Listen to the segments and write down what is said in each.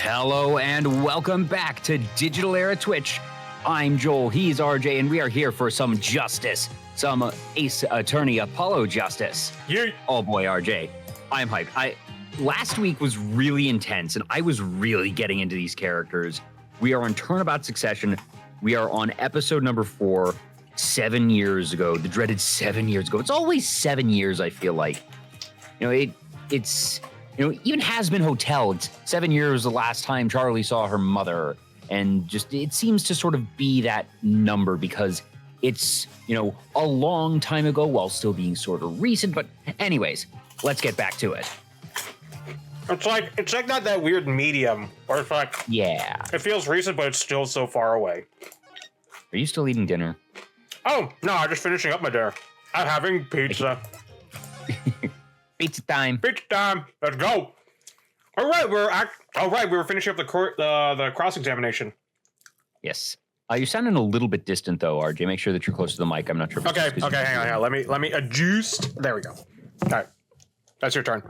Hello and welcome back to Digital Era Twitch. I'm Joel, he's RJ, and we are here for some justice. Some Ace Attorney Apollo justice. Yeah. Oh boy, RJ, I'm hyped. Last week was really intense, and I was really getting into these characters. We are on Turnabout Succession. We are on episode number 4, 7 years ago. The dreaded 7 years ago. It's always 7 years, I feel like. You know, it's... You know, even Has-Been Hotel, it's 7 years the last time Charlie saw her mother. And just, it seems to sort of be that number because it's, you know, a long time ago while still being sort of recent. But anyways, let's get back to it. It's like that weird medium where it's like, yeah, it feels recent, but it's still so far away. Are you still eating dinner? Oh, no, I'm just finishing up my dinner. I'm having pizza. Pizza time. Pizza time. Let's go. All right, we were finishing up the cross-examination. Yes. You're sounding a little bit distant, though, RJ. Make sure that you're close to the mic. I'm not sure. Okay, hang on. Let me adjust. There we go. All right, that's your turn.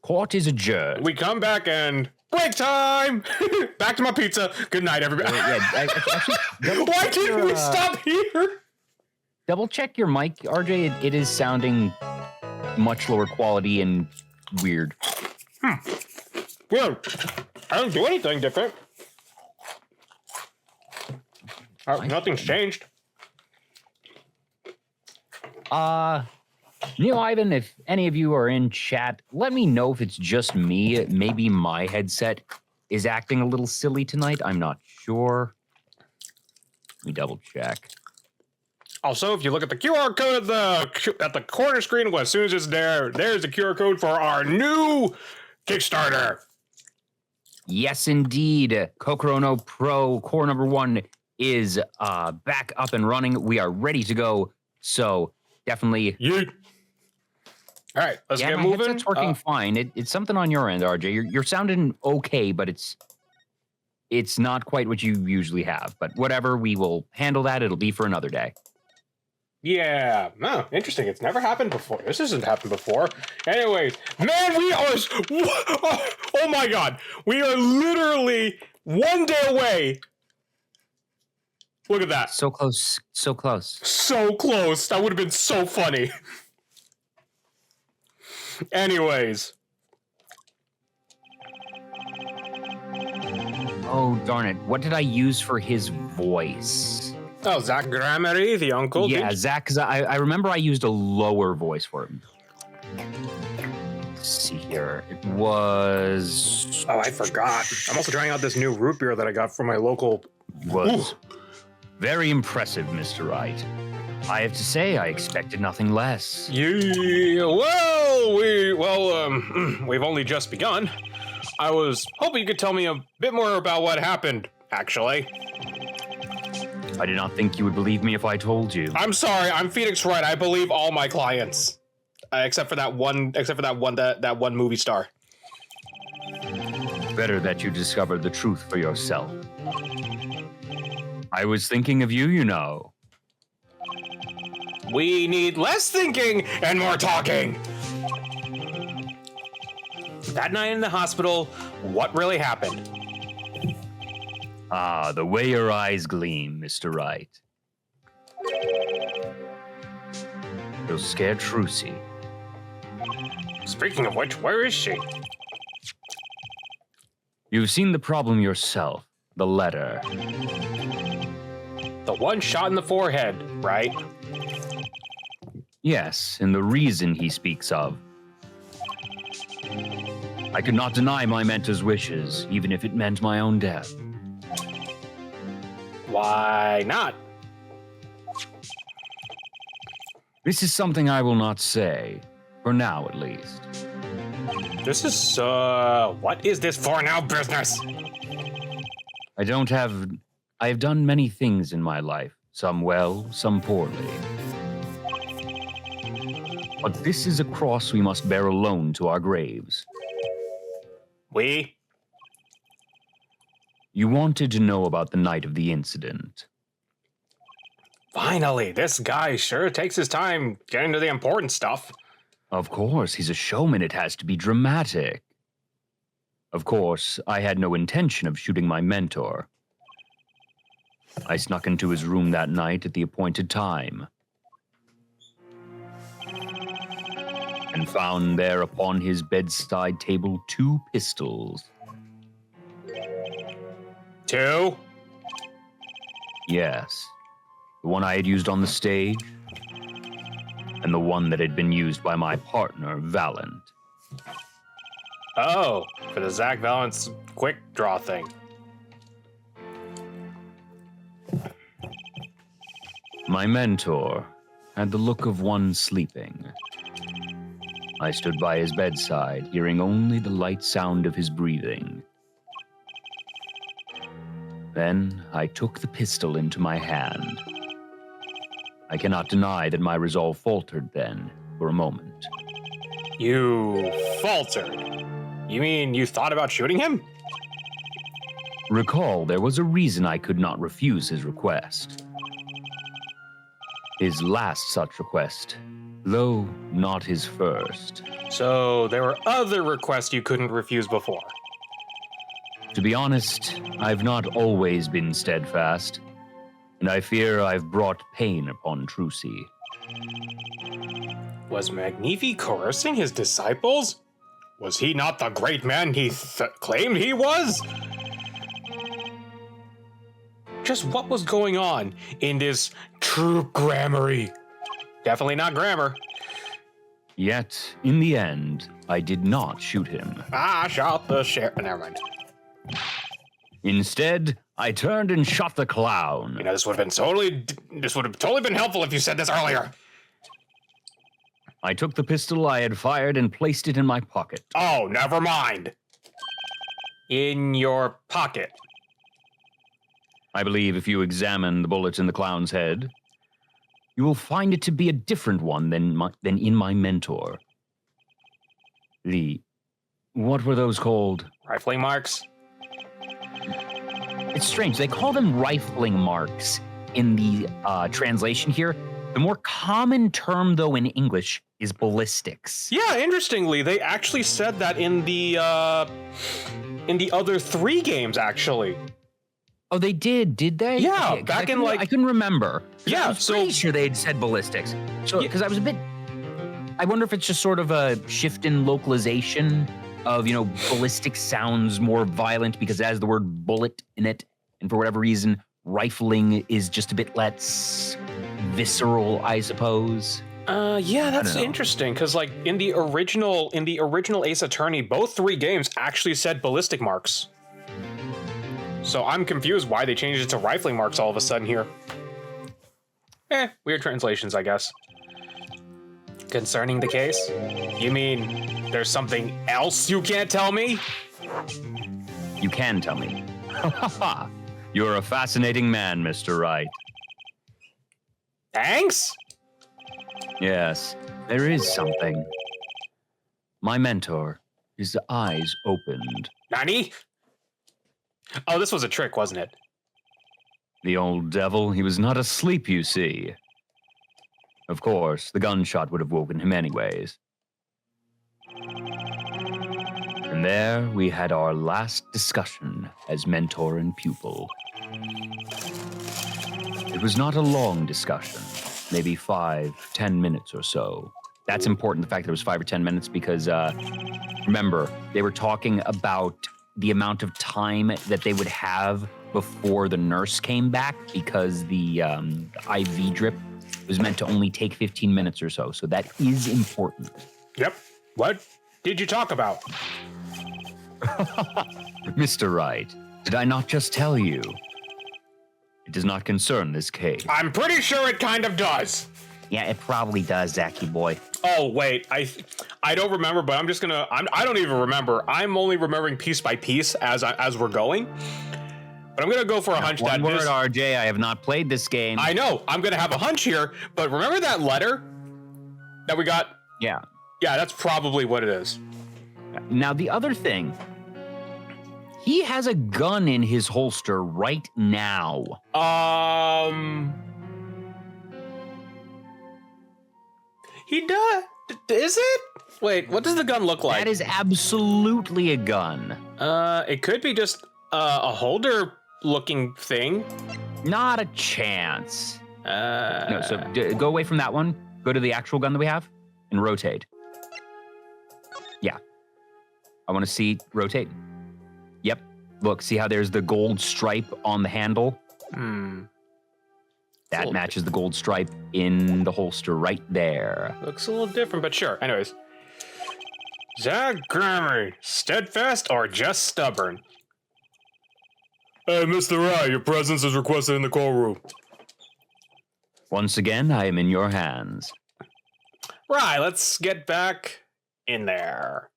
Court is adjourned. We come back and break time. Back to my pizza. Good night, everybody. Actually, why didn't we stop here? Double check your mic, RJ. It is sounding much lower quality and weird. Well, I don't do anything different. Nothing's changed. Ivan, if any of you are in chat, let me know if it's just me. Maybe my headset is acting a little silly tonight. I'm not sure. Let me double check. Also, if you look at the QR code at the corner screen, well, as soon as it's there's the QR code for our new Kickstarter. Yes, indeed. Kokorono Pro Core number 1 is back up and running. We are ready to go. So definitely. Yeet. All right, let's get moving. It's working fine. It's something on your end, RJ. You're sounding okay, but it's not quite what you usually have. But whatever, we will handle that. It'll be for another day. Yeah, interesting. It's never happened before. This hasn't happened before. Anyways, man, we are... Oh my God. We are literally one day away. Look at that. So close. So close. So close. That would have been so funny. Anyways. Oh, darn it. What did I use for his voice? Oh, Zach Gramery, the uncle. Yeah, Zach, because I remember I used a lower voice for him. Let's see here. It was... Oh, I forgot. I'm also trying out this new root beer that I got from my local... Was very impressive, Mr. Wright. I have to say, I expected nothing less. Yeah, we've only just begun. I was hoping you could tell me a bit more about what happened, actually. I did not think you would believe me if I told you. I'm sorry, I'm Phoenix Wright. I believe all my clients, except for that one movie star. Better that you discovered the truth for yourself. I was thinking of you, you know. We need less thinking and more talking. That night in the hospital, what really happened? Ah, the way your eyes gleam, Mr. Wright. You're scared Trucy. Speaking of which, where is she? You've seen the problem yourself. The letter. The one shot in the forehead, right? Yes, and the reason he speaks of. I could not deny my mentor's wishes, even if it meant my own death. Why not? This is something I will not say, for now at least. This is, what is this for now business? I have done many things in my life, some well, some poorly. But this is a cross we must bear alone to our graves. We? You wanted to know about the night of the incident. Finally, this guy sure takes his time getting to the important stuff. Of course, he's a showman. It has to be dramatic. Of course, I had no intention of shooting my mentor. I snuck into his room that night at the appointed time and found there upon his bedside table 2 pistols. 2? Yes, the one I had used on the stage and the one that had been used by my partner, Valent. Oh, for the Zach Valance quick draw thing. My mentor had the look of one sleeping. I stood by his bedside, hearing only the light sound of his breathing. Then I took the pistol into my hand. I cannot deny that my resolve faltered then, for a moment. You faltered? You mean you thought about shooting him? Recall, there was a reason I could not refuse his request. His last such request, though not his first. So there were other requests you couldn't refuse before. To be honest, I've not always been steadfast, and I fear I've brought pain upon Trucy. Was Magnifi coercing his disciples? Was he not the great man he claimed he was? Just what was going on in this true grammarly? Definitely not grammar. Yet, in the end, I did not shoot him. Shot the sheriff. Never mind. Instead, I turned and shot the clown. You know, this would have totally been helpful if you said this earlier. I took the pistol I had fired and placed it in my pocket. Oh, never mind. In your pocket. I believe if you examine the bullet in the clown's head, you will find it to be a different one than in my mentor. What were those called? Rifling marks? It's strange. They call them rifling marks in the translation here. The more common term, though, in English is ballistics. Yeah, interestingly, they actually said that in the other 3 games, actually. Oh, they did they? Yeah, okay, back in I couldn't remember. Yeah, I was pretty sure they'd said ballistics. So, because I was a bit, I wonder if it's just sort of a shift in localization of, ballistic sounds more violent because it has the word bullet in it, and for whatever reason, rifling is just a bit less visceral, I suppose. Yeah, that's interesting because, like, in the original Ace Attorney, both 3 games actually said ballistic marks. So I'm confused why they changed it to rifling marks all of a sudden here. Weird translations, I guess. Concerning the case? You mean there's something else you can't tell me? You can tell me. You're a fascinating man, Mr. Wright. Thanks? Yes, there is something. My mentor, his eyes opened. Nani? Oh, this was a trick, wasn't it? The old devil, he was not asleep, you see. Of course, the gunshot would have woken him anyways. And there we had our last discussion as mentor and pupil. It was not a long discussion, maybe 5-10 minutes or so. That's important, the fact that it was 5 or 10 minutes, because remember, they were talking about the amount of time that they would have before the nurse came back, because the IV drip was meant to only take 15 minutes or so. So that is important. Yep. What did you talk about? Mr. Wright, did I not just tell you? It does not concern this case. I'm pretty sure it kind of does. Yeah, it probably does, Zachy boy. Oh, wait. I don't remember, but I don't even remember. I'm only remembering piece by piece as we're going. But I'm going to go for a hunch that One word, RJ, I have not played this game. I know. I'm going to have a hunch here, but remember that letter that we got? Yeah. Yeah, that's probably what it is. Now, the other thing, he has a gun in his holster right now. He does. Is it? Wait, what does the gun look like? That is absolutely a gun. It could be just a holder-looking thing. Not a chance. No, so Uh, go away from that one. Go to the actual gun that we have and rotate. Yeah. I want to see rotate. Yep. Look, see how there's the gold stripe on the handle? That Cool. matches the gold stripe in the holster right there. Looks a little different, but sure. Anyways. Zach Grammy, steadfast or just stubborn? Hey, Mr. Rye, your presence is requested in the call room. Once again, I am in your hands. Right, let's get back in there.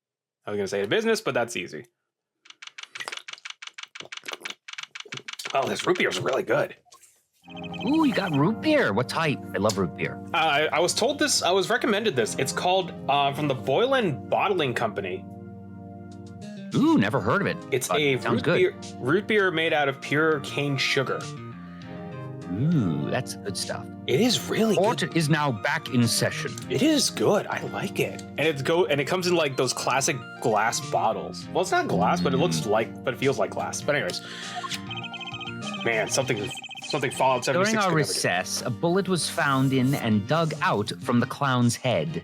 I was going to say business, but that's easy. Oh, this root beer is really good. Ooh, you got root beer. What type? I love root beer. I was told this, I was recommended this. It's called, from the Boylan Bottling Company. Ooh, never heard of it. It's but a sounds good. root beer made out of pure cane sugar. Ooh, that's good stuff. It is really Court good. is now back in session. It is good. I like it. And it comes in like those classic glass bottles. Well, it's not glass, but it feels like glass. But anyways. Man, something Fallout 76 During our could never do. recess, a bullet was found in and dug out from the clown's head.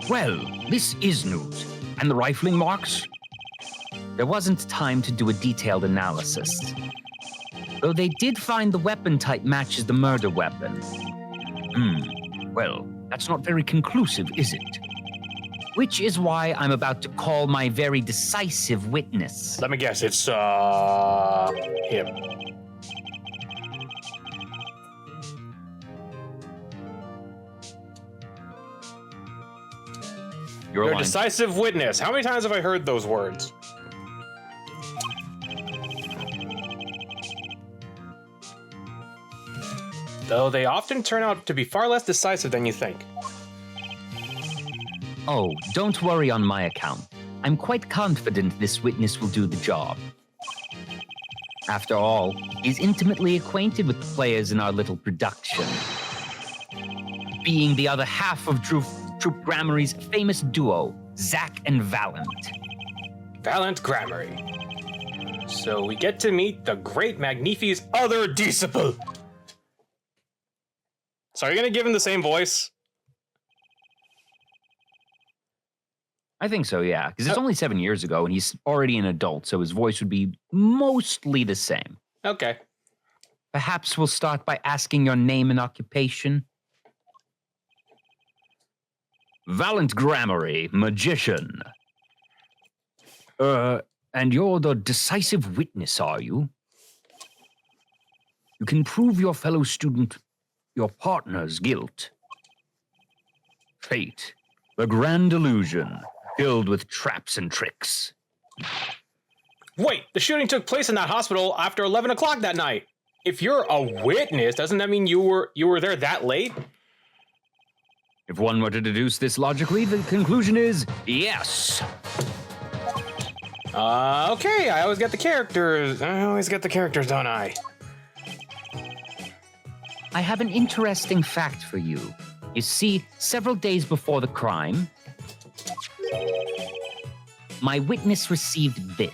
Well, this is news. And the rifling marks? There wasn't time to do a detailed analysis. Though they did find the weapon type matches the murder weapon. Well, that's not very conclusive, is it? Which is why I'm about to call my very decisive witness. Let me guess, it's him. You're Your aligned. decisive witness. How many times have I heard those words? Though they often turn out to be far less decisive than you think. Oh, don't worry on my account. I'm quite confident this witness will do the job. After all, he's intimately acquainted with the players in our little production. Being the other half of Troop Grammary's famous duo, Zach and Valent. Valiant Grammary. So we get to meet the great Magnifi's other disciple. So are you gonna give him the same voice? I think so, yeah, because it's only 7 years ago and he's already an adult, so his voice would be mostly the same. Okay. Perhaps we'll start by asking your name and occupation. Valent Grammary, magician. And you're the decisive witness, are you? You can prove your fellow student, your partner's guilt. Fate, the grand illusion, filled with traps and tricks. Wait, the shooting took place in that hospital after 11 o'clock that night. If you're a witness, doesn't that mean you were there that late? If one were to deduce this logically, the conclusion is yes. Okay, I always get the characters, don't I? I have an interesting fact for you. You see, several days before the crime, my witness received this.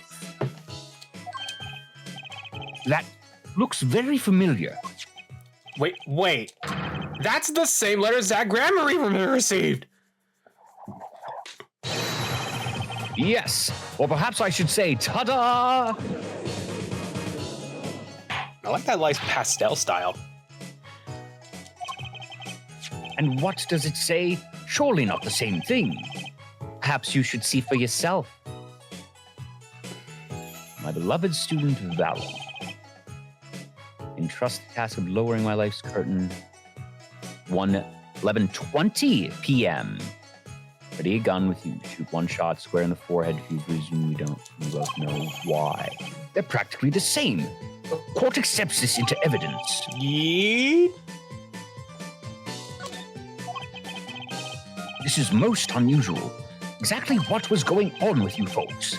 That looks very familiar. Wait. That's the same letter Zach Grammary received. Yes, or perhaps I should say, ta-da! I like that nice pastel style. And what does it say? Surely not the same thing. Perhaps you should see for yourself. My beloved student Valent. Entrust the task of lowering my life's curtain. 11:20 p.m. Ready a gun with you. Shoot one shot square in the forehead if you presume you both know why. They're practically the same. The court accepts this into evidence. Yeet. This is most unusual. Exactly what was going on with you folks?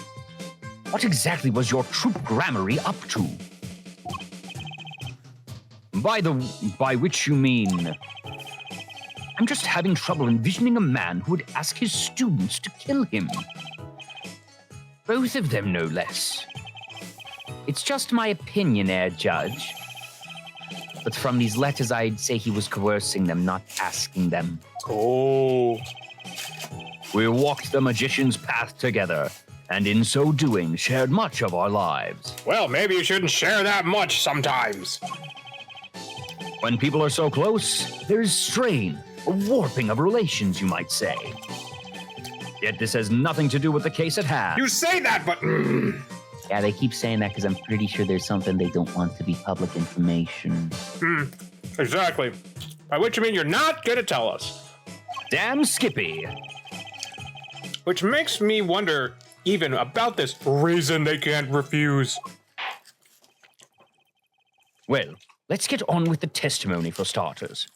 What exactly was your troop Grammary up to? By which you mean... I'm just having trouble envisioning a man who would ask his students to kill him. Both of them, no less. It's just my opinion, Herr Judge. But from these letters, I'd say he was coercing them, not asking them. Oh. We walked the magician's path together, and in so doing, shared much of our lives. Well, maybe you shouldn't share that much sometimes. When people are so close, there's strain, a warping of relations, you might say. Yet this has nothing to do with the case at hand. You say that, but... Yeah, they keep saying that because I'm pretty sure there's something they don't want to be public information. Exactly. By which you mean you're not gonna tell us. Damn Skippy. Which makes me wonder even about this reason they can't refuse. Well, let's get on with the testimony for starters.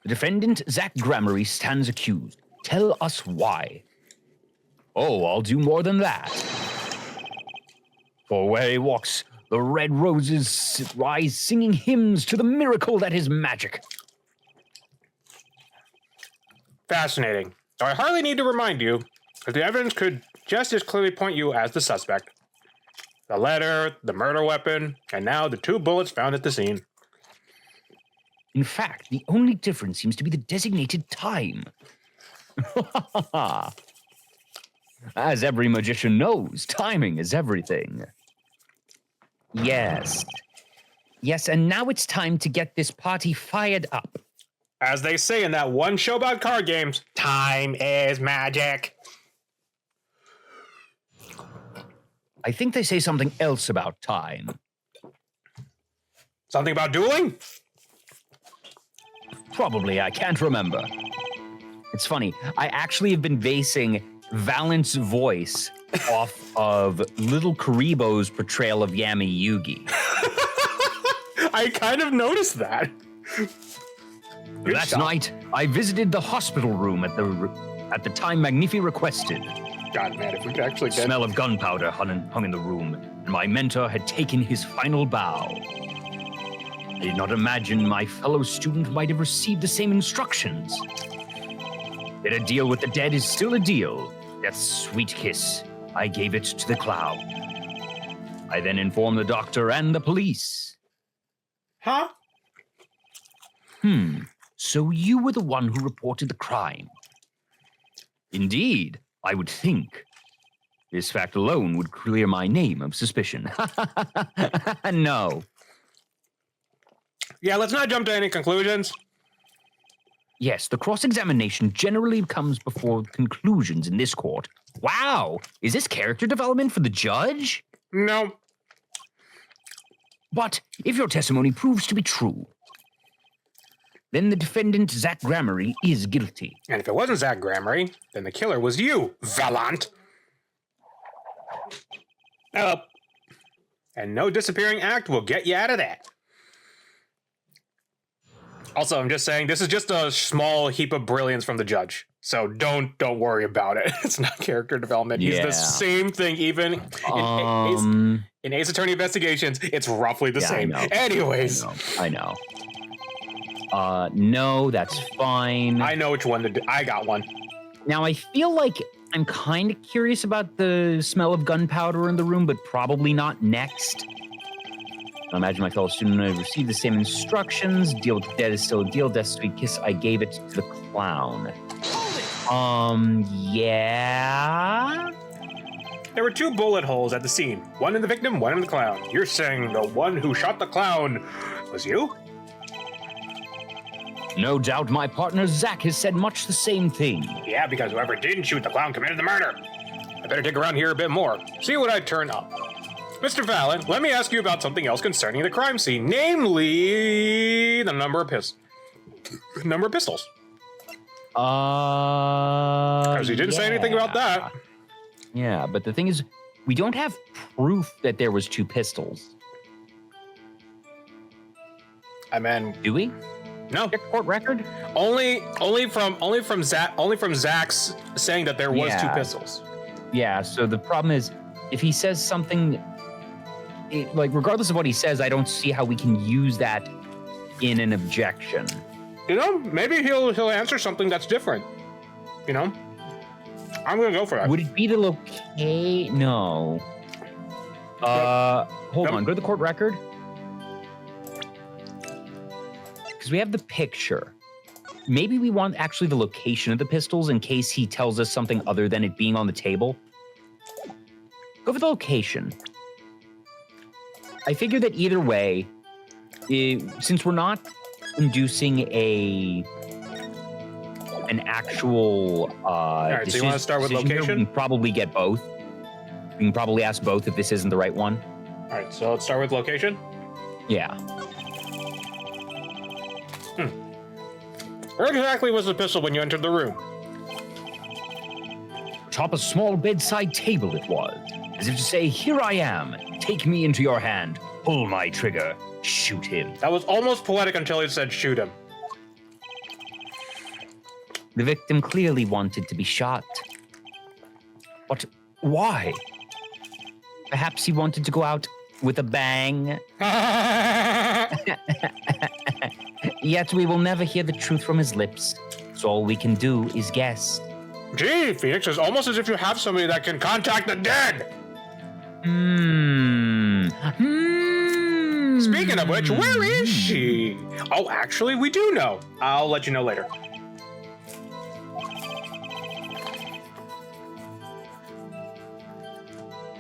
The defendant, Zach Gramarye, stands accused. Tell us why. Oh, I'll do more than that. For where he walks, the red roses rise singing hymns to the miracle that is magic. Fascinating. So I hardly need to remind you that the evidence could just as clearly point you as the suspect. The letter, the murder weapon, and now the 2 bullets found at the scene. In fact, the only difference seems to be the designated time. As every magician knows, timing is everything. Yes. Yes, and now it's time to get this party fired up. As they say in that one show about card games, time is magic. I think they say something else about time. Something about dueling? Probably, I can't remember. It's funny, I actually have been basing Valent's voice off of Little Karibo's portrayal of Yami Yugi. I kind of noticed that. That night, I visited the hospital room at the time Magnifi requested. God, man, if we could actually The get... smell of gunpowder hung in the room, and my mentor had taken his final bow. I did not imagine my fellow student might have received the same instructions. Yet a deal with the dead is still a deal. Death's sweet kiss, I gave it to the cloud. I then informed the doctor and the police. Huh? So you were the one who reported the crime. Indeed, I would think. This fact alone would clear my name of suspicion. No. Yeah, let's not jump to any conclusions. Yes, the cross-examination generally comes before conclusions in this court. Wow! Is this character development for the judge? No. But if your testimony proves to be true, then the defendant, Zach Gramarye, is guilty. And if it wasn't Zach Gramarye, then the killer was you, Valant. And no disappearing act will get you out of that. Also, I'm just saying, this is just a small heap of brilliance from the judge. So don't worry about it. It's not character development. Yeah. He's the same thing, even in Ace Attorney Investigations, it's roughly the same. I know. Anyways. I know. No, that's fine. I know which one to do. I got one. Now, I feel like I'm kind of curious about the smell of gunpowder in the room, but probably not next. I imagine my fellow student would have received the same instructions. Deal with the dead is still a deal. Death's sweet kiss, I gave it to the clown. Yeah? There were 2 bullet holes at the scene. One in the victim, one in the clown. You're saying the one who shot the clown was you? No doubt my partner Zach has said much the same thing. Yeah, because whoever didn't shoot the clown committed the murder. I better dig around here a bit more. See what I turn up. Mr. Fallon, let me ask you about something else concerning the crime scene, namely the number of pistols. Because he didn't say anything about that. Yeah, but the thing is, we don't have proof that there was 2 pistols. I mean, Do we? no. Check court record? Only from Zach's saying that there was 2 pistols. Yeah, so the problem is, if he says something, regardless of what he says, I don't see how we can use that in an objection. You know, maybe he'll answer something that's different. You know, I'm gonna go for that. Would it be the location? No. Hold on. Go to the court record. Because we have the picture. Maybe we want actually the location of the pistols in case he tells us something other than it being on the table. Go for the location. I figure that either way, since we're not inducing an actual All right, so you want to start with location? Here, we can probably get both. We can probably ask both if this isn't the right one. All right, so let's start with location. Yeah. Where exactly was the pistol when you entered the room? Atop a small bedside table it was, as if to say, "Here I am. Take me into your hand. Pull my trigger. Shoot him." That was almost poetic until it said shoot him. The victim clearly wanted to be shot. But why? Perhaps he wanted to go out with a bang. Yet we will never hear the truth from his lips, so all we can do is guess. Gee, Phoenix, it's almost as if you have somebody that can contact the dead. Speaking of which, where is she? Oh, actually, we do know. I'll let you know later.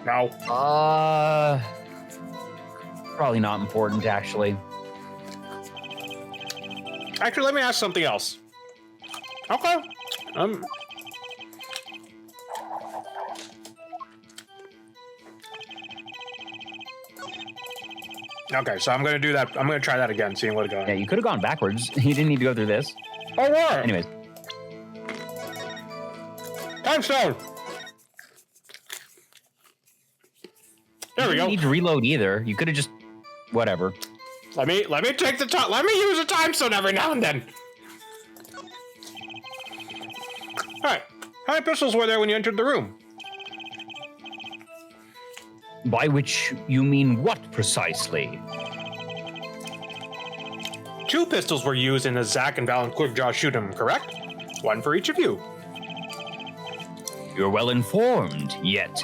No. Probably not important, actually. Actually, let me ask something else. Okay. Okay, so I'm gonna do that. I'm gonna try that again, seeing what it goes. Yeah, you could have gone backwards. You didn't need to go through this. Oh, what? Anyways. Time stone. There we go. You didn't need to reload either. You could have just whatever. Let me take the time. Let me use a time stone every now and then. All right. How many pistols were there when you entered the room? By which you mean what precisely? 2 pistols were used in the Zack and Valen quick-draw shoot-'em, correct? 1 for each of you. You're well informed, yet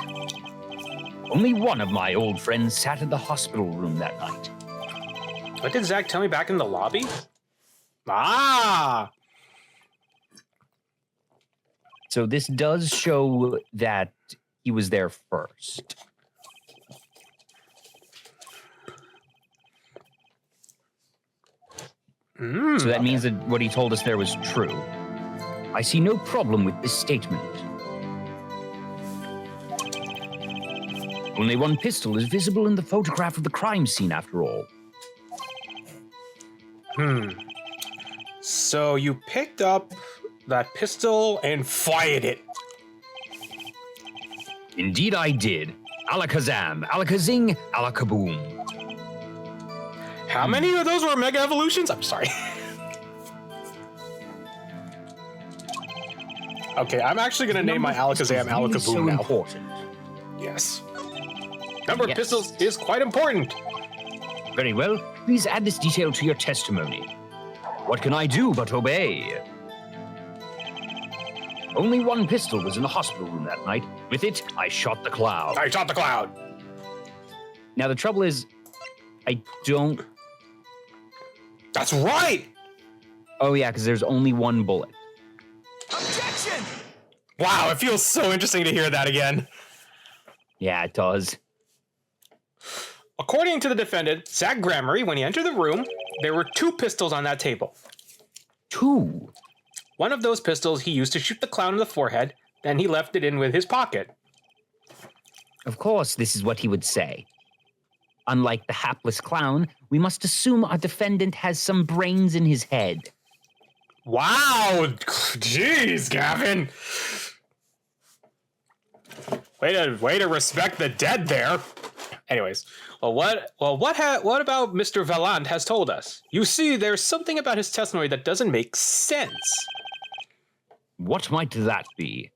only one of my old friends sat in the hospital room that night. What did Zack tell me back in the lobby? Ah! So this does show that he was there first. So that means that what he told us there was true. I see no problem with this statement. Only one pistol is visible in the photograph of the crime scene, after all. So you picked up that pistol and fired it. Indeed I did. Alakazam, alakazing, alakaboom. How many of those were Mega Evolutions? I'm sorry. Okay, I'm actually going to name my Alakazam Alakaboom so now. Important. Yes. Number of pistols is quite important. Very well. Please add this detail to your testimony. What can I do but obey? Only one pistol was in the hospital room that night. With it, I shot the cloud. I shot the cloud. Now, the trouble is, I don't... That's right! Oh, yeah, because there's only one bullet. Objection! Wow, it feels so interesting to hear that again. Yeah, it does. According to the defendant, Zach Gramery, when he entered the room, there were 2 pistols on that table. 2? One of those pistols he used to shoot the clown in the forehead, then he left it in with his pocket. Of course, this is what he would say. Unlike the hapless clown, we must assume our defendant has some brains in his head. Wow! Jeez, Gavin! Way to respect the dead there. Anyways, what about Mr. Valant has told us? You see, there's something about his testimony that doesn't make sense. What might that be?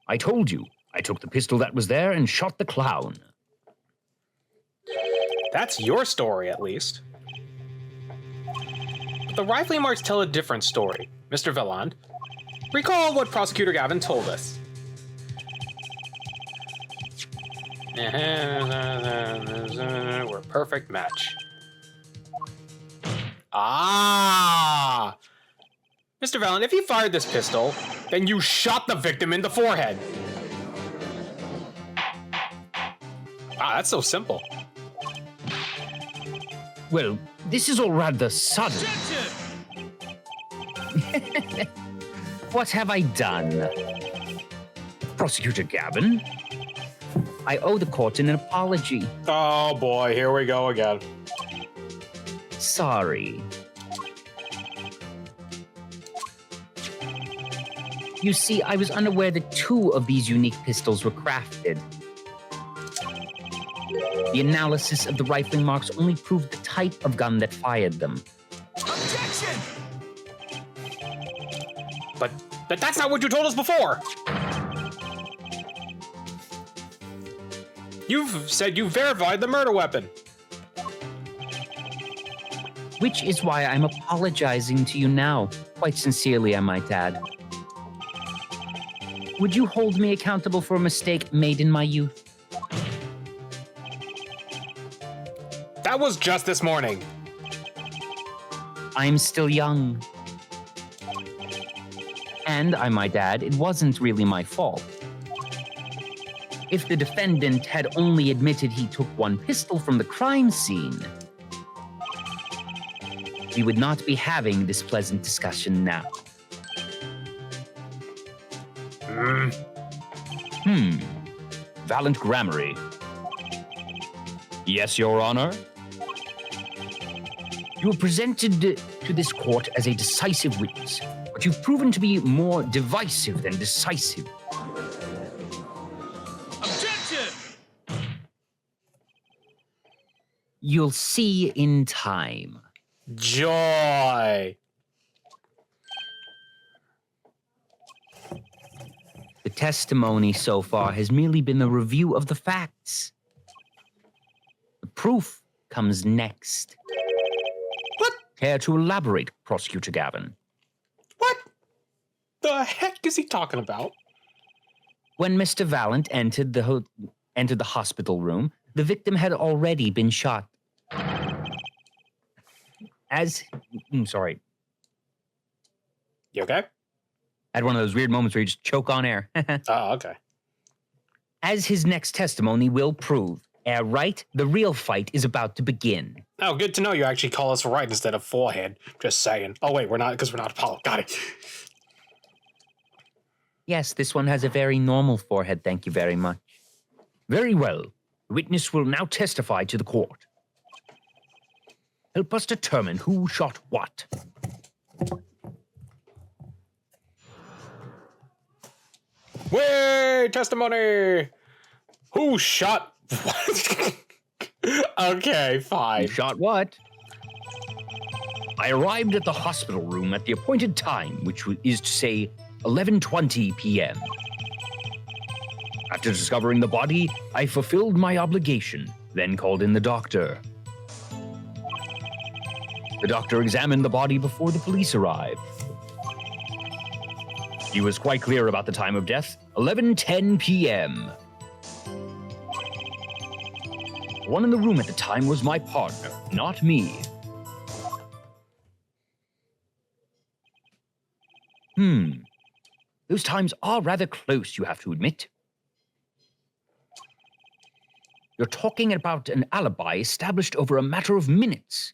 I told you, I took the pistol that was there and shot the clown. That's your story, at least. But the rifling marks tell a different story. Mr. Valant, recall what Prosecutor Gavin told us. We're a perfect match. Ah! Mr. Valen, if you fired this pistol, then you shot the victim in the forehead. Ah, that's so simple. Well, this is all rather sudden. What have I done? Prosecutor Gavin? I owe the court an apology. Oh boy, here we go again. Sorry. You see, I was unaware that 2 of these unique pistols were crafted. The analysis of the rifling marks only proved the type of gun that fired them. Objection! But that's not what you told us before. You've said you verified the murder weapon. Which is why I'm apologizing to you now. Quite sincerely, I might add. Would you hold me accountable for a mistake made in my youth? That was just this morning. I'm still young. And I might add, it wasn't really my fault. If the defendant had only admitted he took 1 pistol from the crime scene, we would not be having this pleasant discussion now. Valiant Grammary. Yes, Your Honor. You were presented to this court as a decisive witness, but you've proven to be more divisive than decisive. Objection! You'll see in time. Joy. The testimony so far has merely been a review of the facts. The proof comes next. What? Care to elaborate, Prosecutor Gavin? What the heck is he talking about? When Mr. Valiant entered the hospital room, the victim had already been shot. Sorry. You okay? I had one of those weird moments where you just choke on air. Oh, okay. As his next testimony will prove, right, the real fight is about to begin. Oh, good to know you actually call us right instead of forehead. Just saying. Oh, wait, we're not, because we're not Apollo. Got it. Yes, this one has a very normal forehead, thank you very much. Very well. The witness will now testify to the court. Help us determine who shot what. Way testimony. Who shot what? Okay, fine. Who shot what? I arrived at the hospital room at the appointed time, which is to say 11:20 p.m. After discovering the body, I fulfilled my obligation, then called in the doctor. The doctor examined the body before the police arrived. He was quite clear about the time of death, 11:10 p.m. The one in the room at the time was my partner, not me. Those times are rather close, you have to admit. You're talking about an alibi established over a matter of minutes.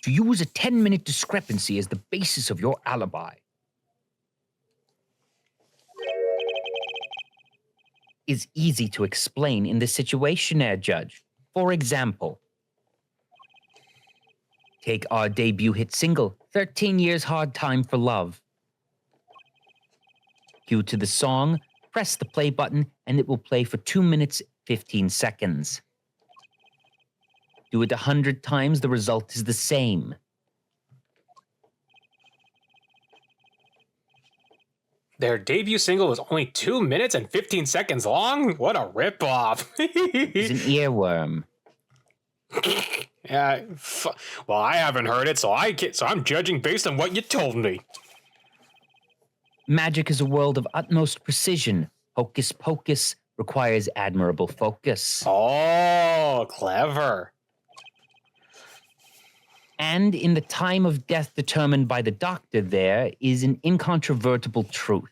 To use a 10-minute discrepancy as the basis of your alibi is easy to explain in this situation, Judge. For example, take our debut hit single, 13 Years Hard Time for Love. Cue to the song, press the play button, and it will play for 2 minutes, 15 seconds. Do it 100 times, the result is the same. Their debut single was only 2 minutes and 15 seconds long? What a ripoff. It's an earworm. Yeah, well, I haven't heard it, so I'm judging based on what you told me. Magic is a world of utmost precision. Hocus pocus requires admirable focus. Oh, clever. And in the time of death determined by the doctor, there is an incontrovertible truth.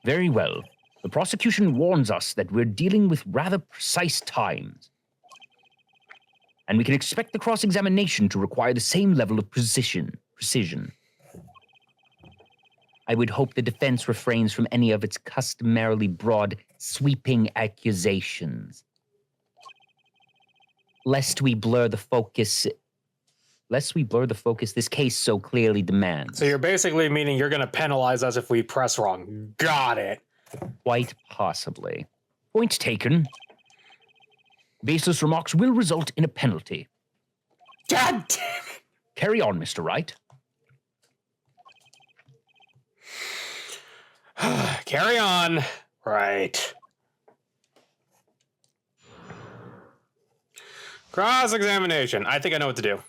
Very well. The prosecution warns us that we're dealing with rather precise times. And we can expect the cross-examination to require the same level of precision. I would hope the defense refrains from any of its customarily broad, sweeping accusations. Lest we blur the focus this case so clearly demands. So you're basically meaning you're going to penalize us if we press wrong. Got it. Quite possibly. Point taken. Baseless remarks will result in a penalty. God damn it. Carry on, Mr. Wright. Carry on. Right. Cross-examination. I think I know what to do.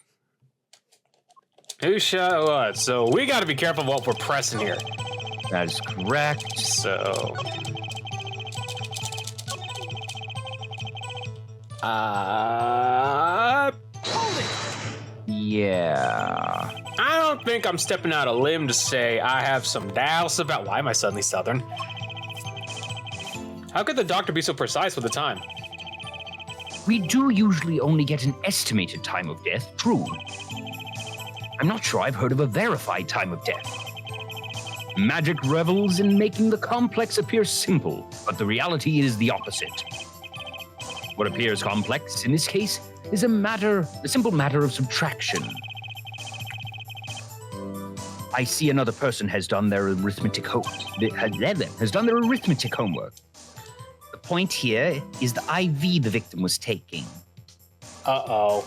Who shot what? So we got to be careful what we're pressing here. That is correct. So... Hold it! Yeah. I don't think I'm stepping out a limb to say I have some doubts about... Why am I suddenly Southern? How could the doctor be so precise with the time? We do usually only get an estimated time of death, true. I'm not sure I've heard of a verified time of death. Magic revels in making the complex appear simple, but the reality is the opposite. What appears complex, in this case, is a simple matter of subtraction. I see another person has done their arithmetic homework. The point here is the IV the victim was taking. Uh-oh.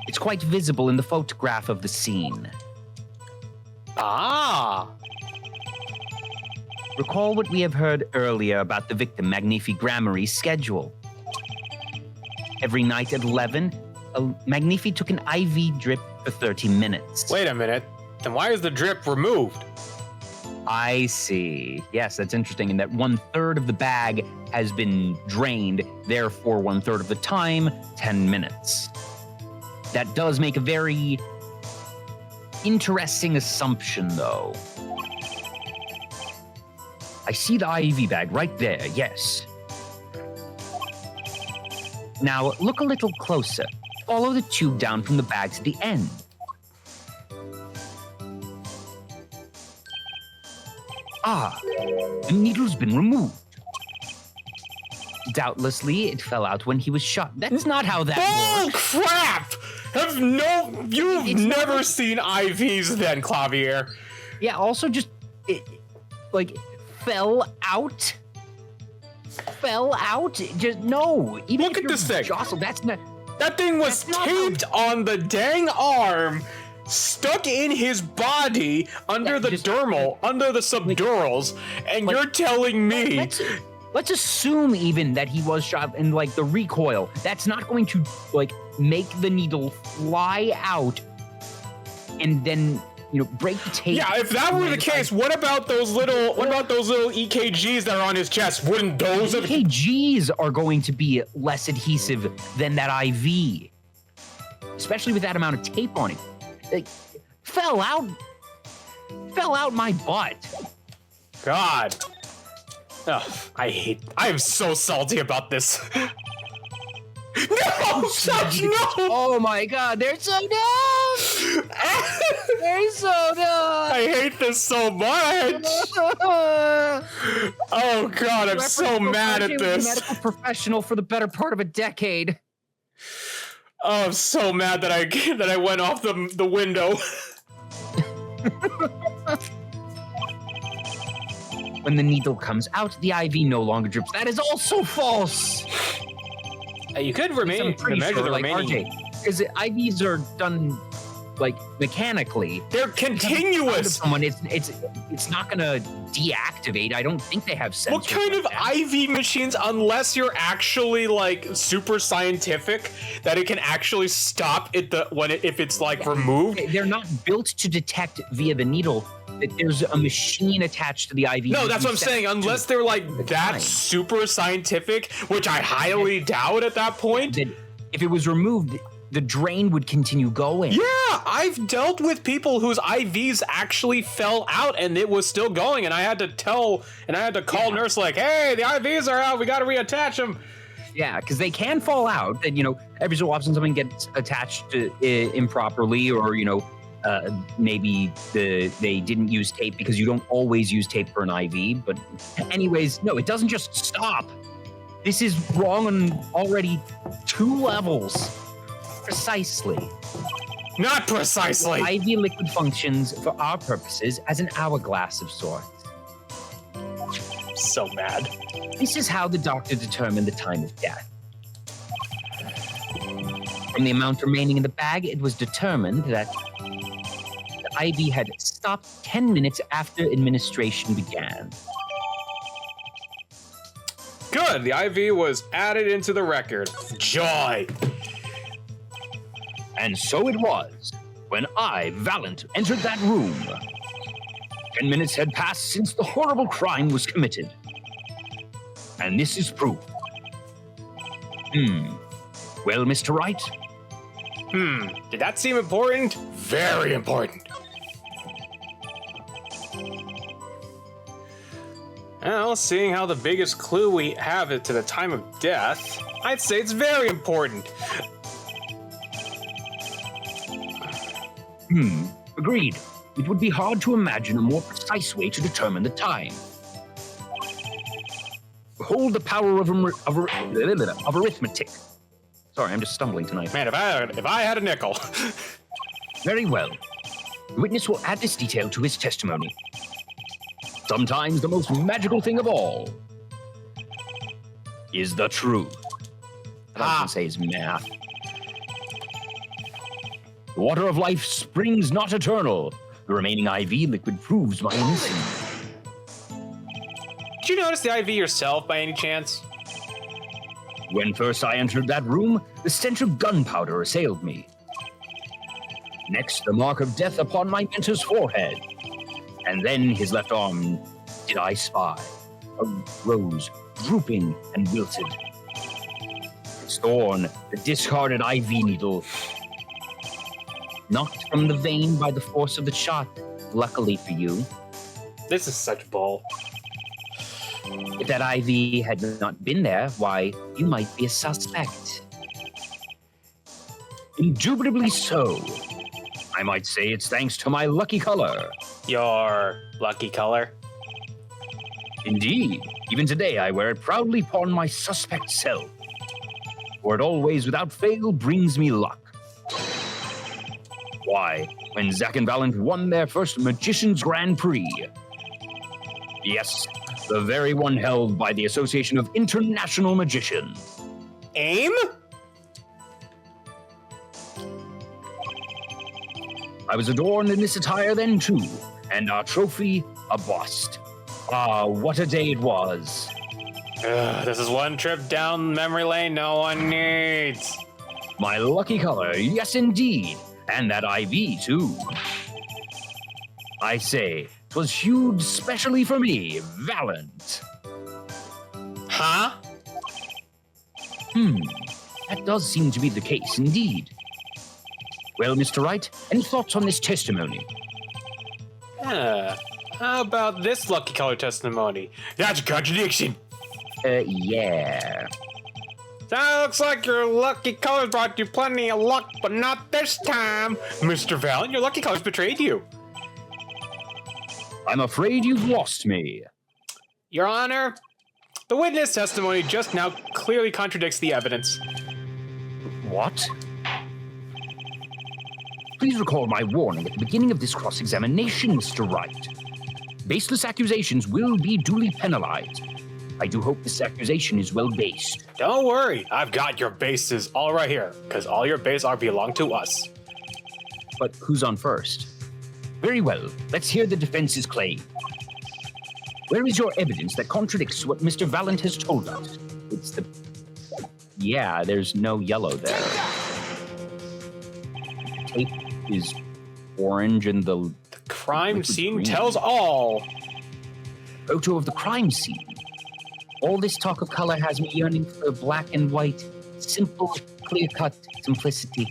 It's quite visible in the photograph of the scene. Ah! Recall what we have heard earlier about the victim Magnifi Gramarye's schedule. Every night at 11, Magnifi took an IV drip for 30 minutes. Wait a minute. Then why is the drip removed? I see. Yes, that's interesting in that 1/3 of the bag has been drained, therefore 1/3 of the time, 10 minutes. That does make a very interesting assumption, though. I see the IV bag right there, yes. Now, look a little closer. Follow the tube down from the bag to the end. Ah, the needle's been removed. Doubtlessly, it fell out when he was shot. That's not how that works. Oh, crap! You've never seen IVs then, Clavier. Yeah, also just, fell out? Fell out? Just, no. Even Look if at this thing. Jostled, that's not... That thing was taped on the dang arm, stuck in his body, under the dermal, under the subdurals, and you're telling me... Let's assume even that he was shot in, the recoil. That's not going to, make the needle fly out and then, break the tape. Yeah, if that were the case, what about those little EKGs that are on his chest? Wouldn't those have... EKGs are going to be less adhesive than that IV. Especially with that amount of tape on it. Fell out my butt. God. Ugh, I am so salty about this. No, such no! Oh my God, they're so dumb! They're so dumb! I hate this so much! Oh God, I'm so mad at this. A medical professional for the better part of a decade. Oh, I'm so mad that I went off the window. When the needle comes out, the IV no longer drips. That is also false. You could remain measure the remaining. Because IVs are done mechanically. They're continuous. Someone, it's not gonna deactivate. I don't think they have sensors. What kind of IV machines, unless you're actually super scientific, that it can actually stop it if it's removed? They're not built to detect via the needle. that there's a machine attached to the IV. No, that's what I'm saying. Unless they're like that time. super scientific, which I highly doubt at that point. That if it was removed, the drain would continue going. Yeah, I've dealt with people whose IVs actually fell out and it was still going, and I had to call nurse like, hey, the IVs are out, we got to reattach them. Yeah, because they can fall out. And, every so often something gets attached improperly, or, maybe they didn't use tape, because you don't always use tape for an IV. But anyways, no, it doesn't just stop. This is wrong on already 2 levels. Precisely. Not precisely. IV liquid functions for our purposes as an hourglass of sorts. So mad. This is how the doctor determined the time of death. From the amount remaining in the bag, it was determined that the IV had stopped 10 minutes after administration began. Good, the IV was added into the record. Joy. And so it was, when I, Valiant, entered that room. 10 minutes had passed since the horrible crime was committed. And this is proof. Well, Mr. Wright? Did that seem important? Very important. Well, seeing how the biggest clue we have is to the time of death, I'd say it's very important. Agreed. It would be hard to imagine a more precise way to determine the time. Behold the power of arithmetic. Sorry, I'm just stumbling tonight. Man, if I had a nickel. Very well. The witness will add this detail to his testimony. Sometimes the most magical thing of all is the truth. I was going to say is math. The water of life springs not eternal. The remaining IV liquid proves my innocence. Did you notice the IV yourself by any chance? When first I entered that room, the stench of gunpowder assailed me. Next, the mark of death upon my mentor's forehead. And then his left arm did I spy, a rose, drooping and wilted. Its thorn, the discarded IV needle, knocked from the vein by the force of the shot, luckily for you. This is such bull. If that IV had not been there, why, you might be a suspect. Indubitably so. I might say it's thanks to my lucky color. Your lucky color? Indeed. Even today I wear it proudly upon my suspect self. For it always, without fail, brings me luck. Why, when Zack and Valiant won their first Magician's Grand Prix. Yes, the very one held by the Association of International Magicians. AIM? I was adorned in this attire then too, and our trophy, a bust. Ah, what a day it was. This is one trip down memory lane no one needs. My lucky color, yes indeed, and that IV too. I say, 'twas hewed specially for me, Valiant. Huh? That does seem to be the case indeed. Well, Mr. Wright, any thoughts on this testimony? How about this lucky color testimony? That's a contradiction. Yeah. That looks like your lucky colors brought you plenty of luck, but not this time. Mr. Valiant, your lucky colors betrayed you. I'm afraid you've lost me. Your Honor, the witness testimony just now clearly contradicts the evidence. What? Please recall my warning at the beginning of this cross-examination, Mr. Wright. Baseless accusations will be duly penalized. I do hope this accusation is well-based. Don't worry, I've got your bases all right here, because all your bases belong to us. But who's on first? Very well, let's hear the defense's claim. Where is your evidence that contradicts what Mr. Valiant has told us? It's the... Yeah, there's no yellow there. Tape is orange and the crime Liquid scene green. tells all. Photo of the crime scene. All this talk of color has me yearning for black and white, simple, clear-cut simplicity.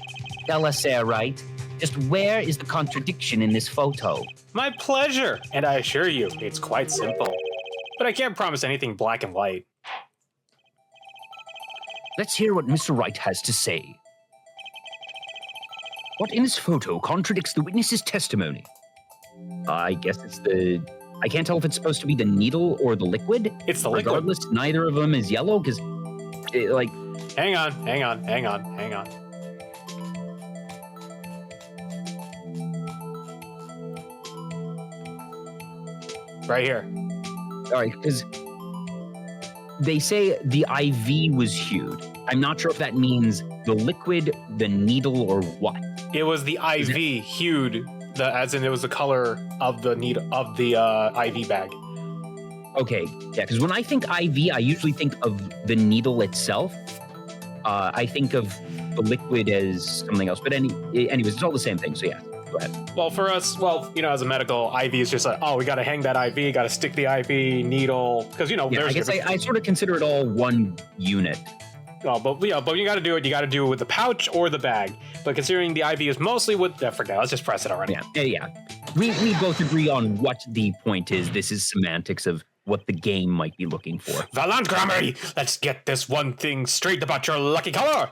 Tell us there, right? Just where is the contradiction in this photo? My pleasure, and I assure you, it's quite simple. But I can't promise anything black and white. Let's hear what Mr. Wright has to say. What in this photo contradicts the witness's testimony? I guess it's the... I can't tell if it's supposed to be the needle or the liquid. It's the liquid. Regardless, neither of them is yellow, because, like... Hang on. Right here. All right, because they say the IV was hued. I'm not sure if that means the liquid, the needle, or what. It was the IV hued, as in it was the color of the needle of the IV bag. Okay, yeah, because when I think IV, I usually think of the needle itself. I think of the liquid as something else. But anyways, it's all the same thing, so yeah, go ahead. Well, for us, as a medical, IV is just like, oh, we got to hang that IV, got to stick the IV needle, because, Yeah, there's I guess I sort of consider it all one unit. Oh, but you got to do it. You got to do it with the pouch or the bag. But considering the IV is mostly with, forget. Let's just press it already. Yeah. We both agree on what the point is. This is semantics of what the game might be looking for. Valant Grammarly, let's get this one thing straight about your lucky color.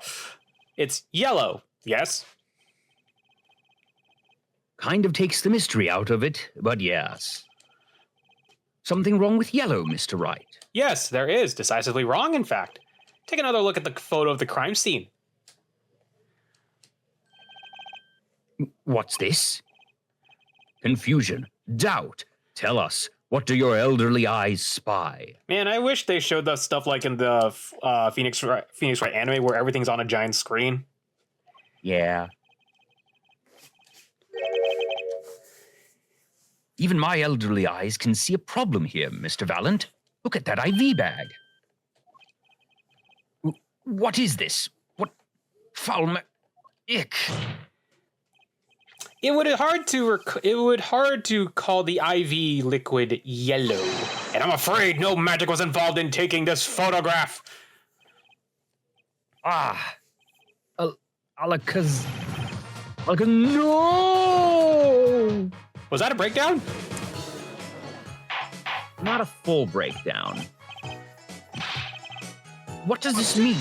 It's yellow. Yes. Kind of takes the mystery out of it, but yes. Something wrong with yellow, Mr. Wright? Yes, there is. Decisively wrong, in fact. Take another look at the photo of the crime scene. What's this? Confusion, doubt. Tell us, what do your elderly eyes spy? Man, I wish they showed that stuff like in the Phoenix Wright anime where everything's on a giant screen. Yeah. Even my elderly eyes can see a problem here, Mr. Vallant. Look at that IV bag. What is this? What foul ick? It would hard to call the IV liquid yellow, and I'm afraid no magic was involved in taking this photograph. No! Was that a breakdown? Not a full breakdown. What does this mean?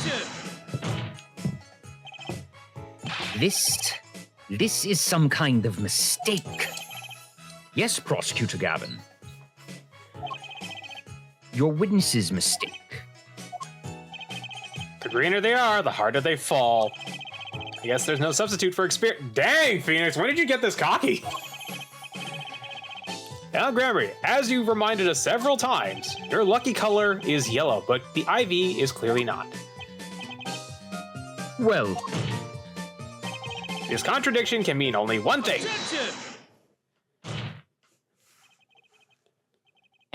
This is some kind of mistake. Yes, Prosecutor Gavin. Your witness's mistake. The greener they are, the harder they fall. I guess there's no substitute for experience. Dang, Phoenix, when did you get this cocky? Now, Grammarly, as you've reminded us several times, your lucky color is yellow, but the IV is clearly not. Well, This contradiction can mean only one thing. Objection!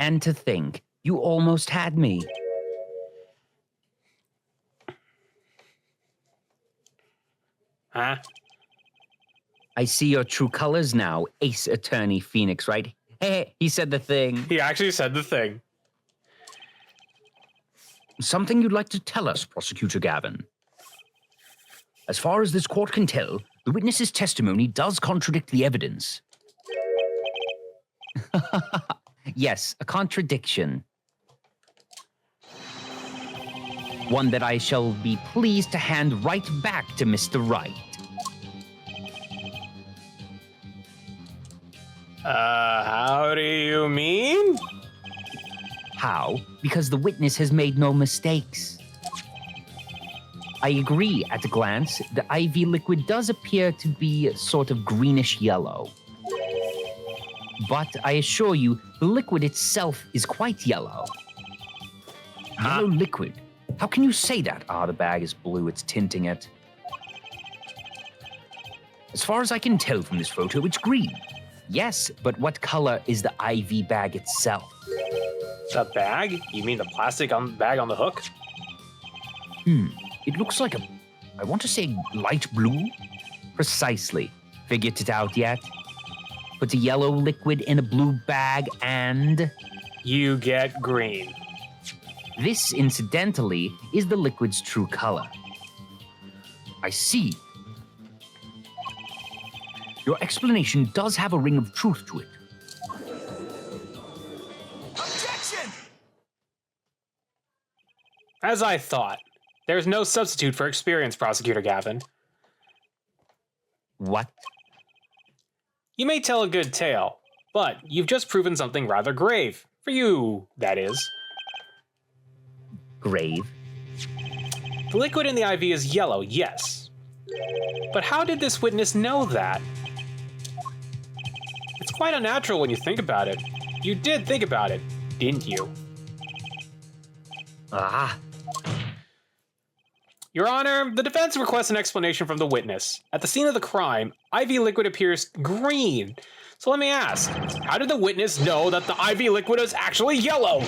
and to think, you almost had me. Huh? I see your true colors now, Ace Attorney Phoenix, right? Hey, he said the thing. He actually said the thing. Something you'd like to tell us, Prosecutor Gavin? As far as this court can tell, the witness's testimony does contradict the evidence. Yes, a contradiction. One that I shall be pleased to hand right back to Mr. Wright. How do you mean? How? Because the witness has made no mistakes. I agree at a glance. The IV liquid does appear to be sort of greenish yellow. But I assure you, the liquid itself is quite yellow. Yellow liquid? How can you say that? The bag is blue, it's tinting it. As far as I can tell from this photo, it's green. Yes, but what color is the IV bag itself? The bag? You mean the plastic bag on the hook? It looks like I want to say light blue? Precisely. Figured it out yet? put a yellow liquid in a blue bag and... You get green. This, incidentally, is the liquid's true color. I see. Your explanation does have a ring of truth to it. Objection! As I thought, there's no substitute for experience, Prosecutor Gavin. What? You may tell a good tale, but you've just proven something rather grave. For you, that is. Grave? The liquid in the IV is yellow, yes. But how did this witness know that? It's quite unnatural when you think about it. You did think about it, didn't you? Ah. Your Honor, the defense requests an explanation from the witness. At the scene of the crime, IV liquid appears green. So let me ask, how did the witness know that the IV liquid is actually yellow?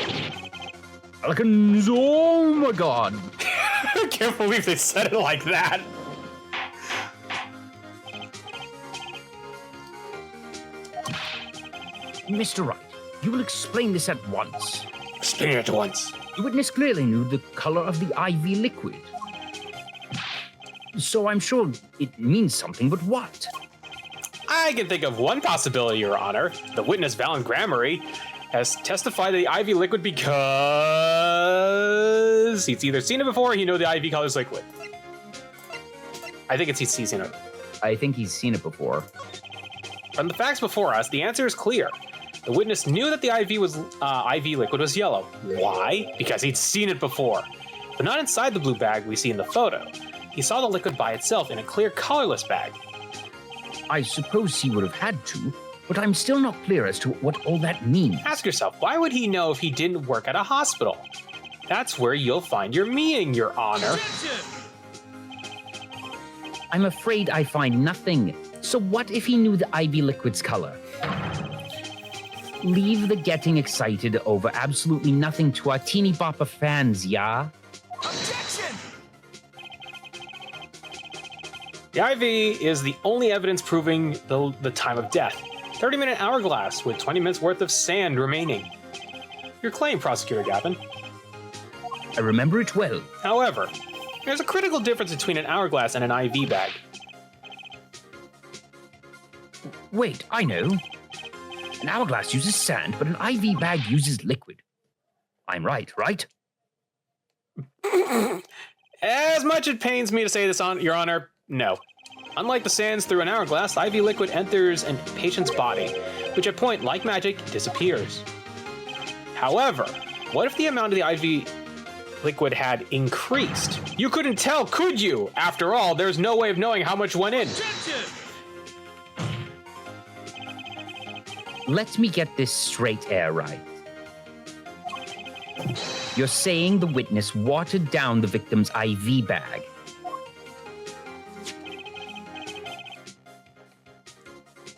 Pelicans, oh my god. I can't believe they said it like that. Mr. Wright, you will explain this at once. Explain it at once. The witness clearly knew the color of the IV liquid. So I'm sure it means something, but what? I can think of one possibility, Your Honor. The witness, Valen Grammary, has testified that the IV liquid because he's either seen it before or he knows the IV color is liquid. I think he's seen it. I think he's seen it before. From the facts before us, the answer is clear. The witness knew that the IV liquid was yellow. Why? Because he'd seen it before. But not inside the blue bag we see in the photo. He saw the liquid by itself in a clear, colorless bag. I suppose he would have had to, but I'm still not clear as to what all that means. Ask yourself, why would he know if he didn't work at a hospital? That's where you'll find your meaning, Your Honor. Objection! I'm afraid I find nothing. So what if he knew the IV liquid's color? Leave the getting excited over absolutely nothing to our teeny bopper fans, yeah? Objection! The IV is the only evidence proving the time of death. 30-minute hourglass with 20 minutes worth of sand remaining. Your claim, Prosecutor Gavin. I remember it well. However, there's a critical difference between an hourglass and an IV bag. Wait, I know. An hourglass uses sand, but an IV bag uses liquid. I'm right, right? As much it pains me to say this, Your Honor, no. Unlike the sands through an hourglass, IV liquid enters a patient's body, which at point, like magic, disappears. However, what if the amount of the IV liquid had increased? You couldn't tell, could you? After all, there's no way of knowing how much went in. Objection! Let me get this straight, right. You're saying the witness watered down the victim's IV bag.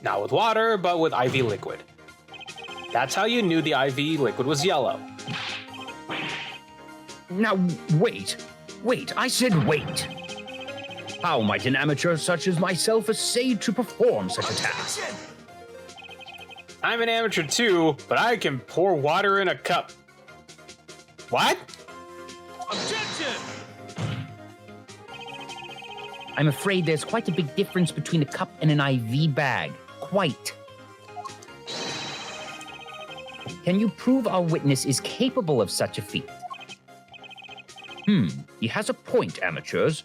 Not with water, but with IV liquid. That's how you knew the IV liquid was yellow. Now, wait, I said wait. How might an amateur such as myself essay to perform such a task? Objection! I'm an amateur too, but I can pour water in a cup. What? Objection! I'm afraid there's quite a big difference between a cup and an IV bag. Quite. Can you prove our witness is capable of such a feat? He has a point, amateurs.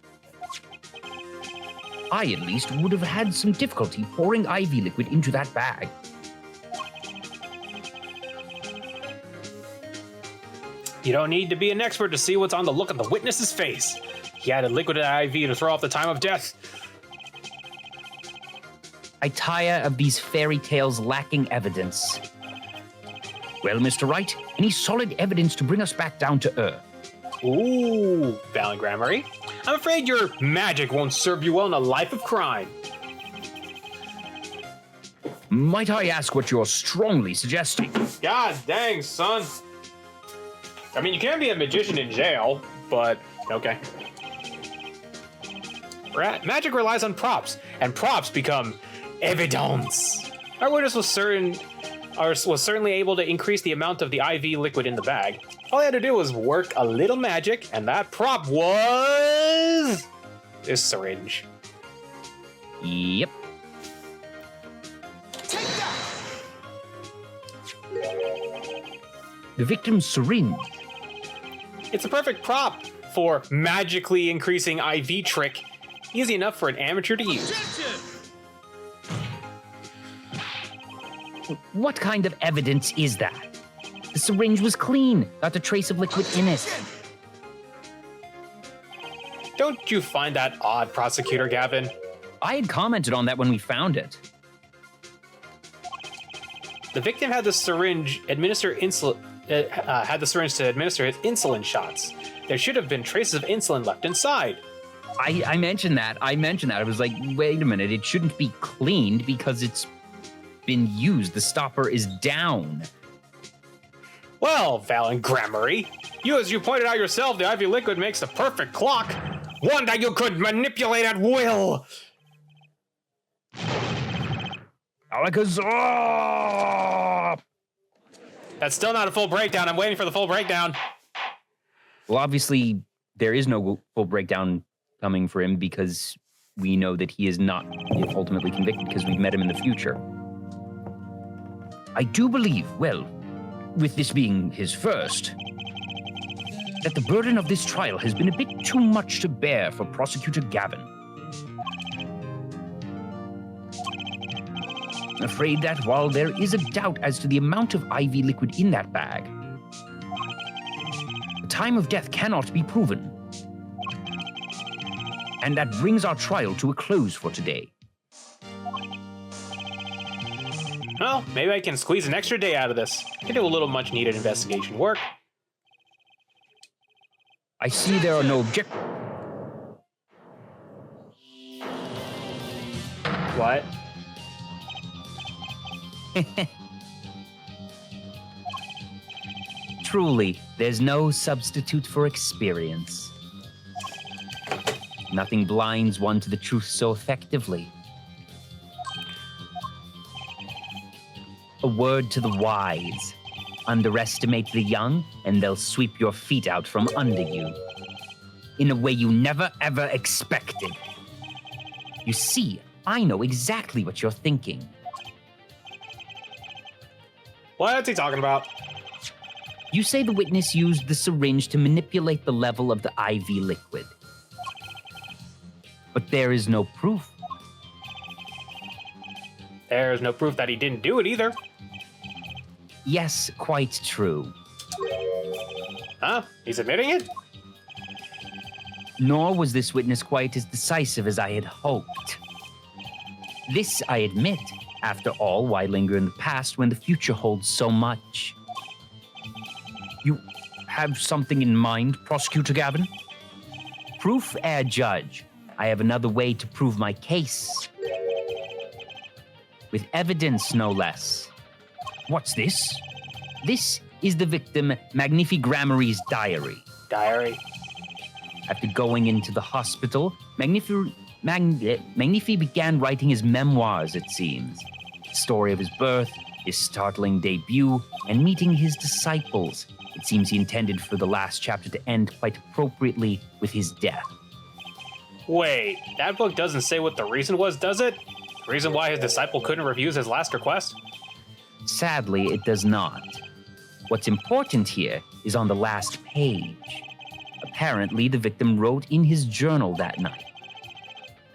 I, at least, would have had some difficulty pouring IV liquid into that bag. You don't need to be an expert to see what's on the look on the witness's face. He added liquid to the IV to throw off the time of death. I tire of these fairy tales lacking evidence. Well, Mr. Wright, any solid evidence to bring us back down to earth? Ooh, Valen Grammary. I'm afraid your magic won't serve you well in a life of crime. Might I ask what you're strongly suggesting? God dang, son. I mean, you can be a magician in jail, but okay. Magic relies on props, and props become evidence. Our witness was certainly able to increase the amount of the IV liquid in the bag. All he had to do was work a little magic, and that prop was this syringe. Yep. Take that! The victim's syringe. It's a perfect prop for magically increasing IV trick. Easy enough for an amateur to use. Objection! What kind of evidence is that? The syringe was clean, not a trace of liquid in it. Objection! Don't you find that odd, Prosecutor Gavin? I had commented on that when we found it. The victim had the syringe to administer his insulin shots. There should have been traces of insulin left inside. I mentioned that. I was like, wait a minute, it shouldn't be cleaned because it's been used. The stopper is down. Well, Valen Grammary, as you pointed out yourself, the IV liquid makes the perfect clock. One that you could manipulate at will. Alakazam! That's still not a full breakdown. I'm waiting for the full breakdown. Well, obviously, there is no full breakdown coming for him because we know that he is not ultimately convicted because we've met him in the future. I do believe, well, with this being his first, that the burden of this trial has been a bit too much to bear for Prosecutor Gavin. I'm afraid that while there is a doubt as to the amount of IV liquid in that bag, the time of death cannot be proven. And that brings our trial to a close for today. Well, maybe I can squeeze an extra day out of this. I can do a little much needed investigation work. I see there are no object. What? Truly, there's no substitute for experience. Nothing blinds one to the truth so effectively. A word to the wise. Underestimate the young, and they'll sweep your feet out from under you. In a way you never, ever expected. You see, I know exactly what you're thinking. What's he talking about? You say the witness used the syringe to manipulate the level of the IV liquid. But there is no proof. There's no proof that he didn't do it either. Yes, quite true. Huh? He's admitting it? Nor was this witness quite as decisive as I had hoped. This, I admit. After all, why linger in the past when the future holds so much? You have something in mind, Prosecutor Gavin? Proof, Judge. I have another way to prove my case. With evidence, no less. What's this? This is the victim, Magnifi Grammary's diary. Diary. After going into the hospital, Magnifi began writing his memoirs, it seems. The story of his birth, his startling debut, and meeting his disciples. It seems he intended for the last chapter to end quite appropriately with his death. Wait, that book doesn't say what the reason was, does it? The reason why his disciple couldn't refuse his last request? Sadly, it does not. What's important here is on the last page. Apparently, the victim wrote in his journal that night,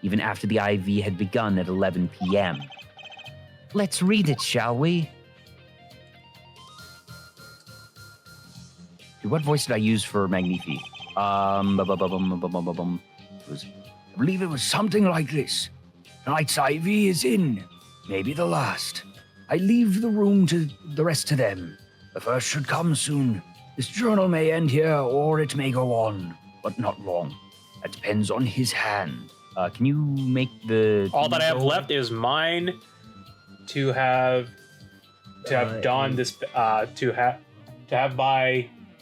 even after the IV had begun at 11 p.m. Let's read it, shall we? What voice did I use for Magnifi? I believe it was something like this. Tonight's IV is in. Maybe the last. I leave the room to the rest of them. The first should come soon. This journal may end here, or it may go on, but not long. That depends on his hand. Can you make the... All that I have left is mine to have drawn this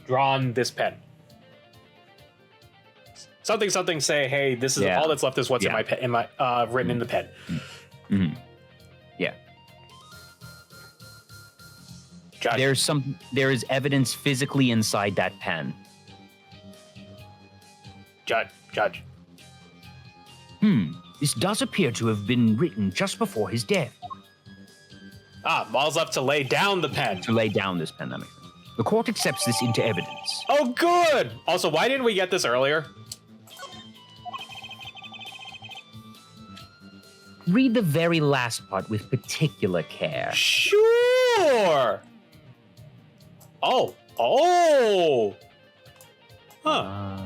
drawn this pen. Something say, hey, this is all that's left is what's in my pen, written in the pen. Mm-hmm. Yeah. Judge. There is evidence physically inside that pen. Judge. This does appear to have been written just before his death. Maul's left to lay down the pen. To lay down this pen, that makes sense. The court accepts this into evidence. Oh, good! Also, why didn't we get this earlier? Read the very last part with particular care. Sure! Oh! Huh.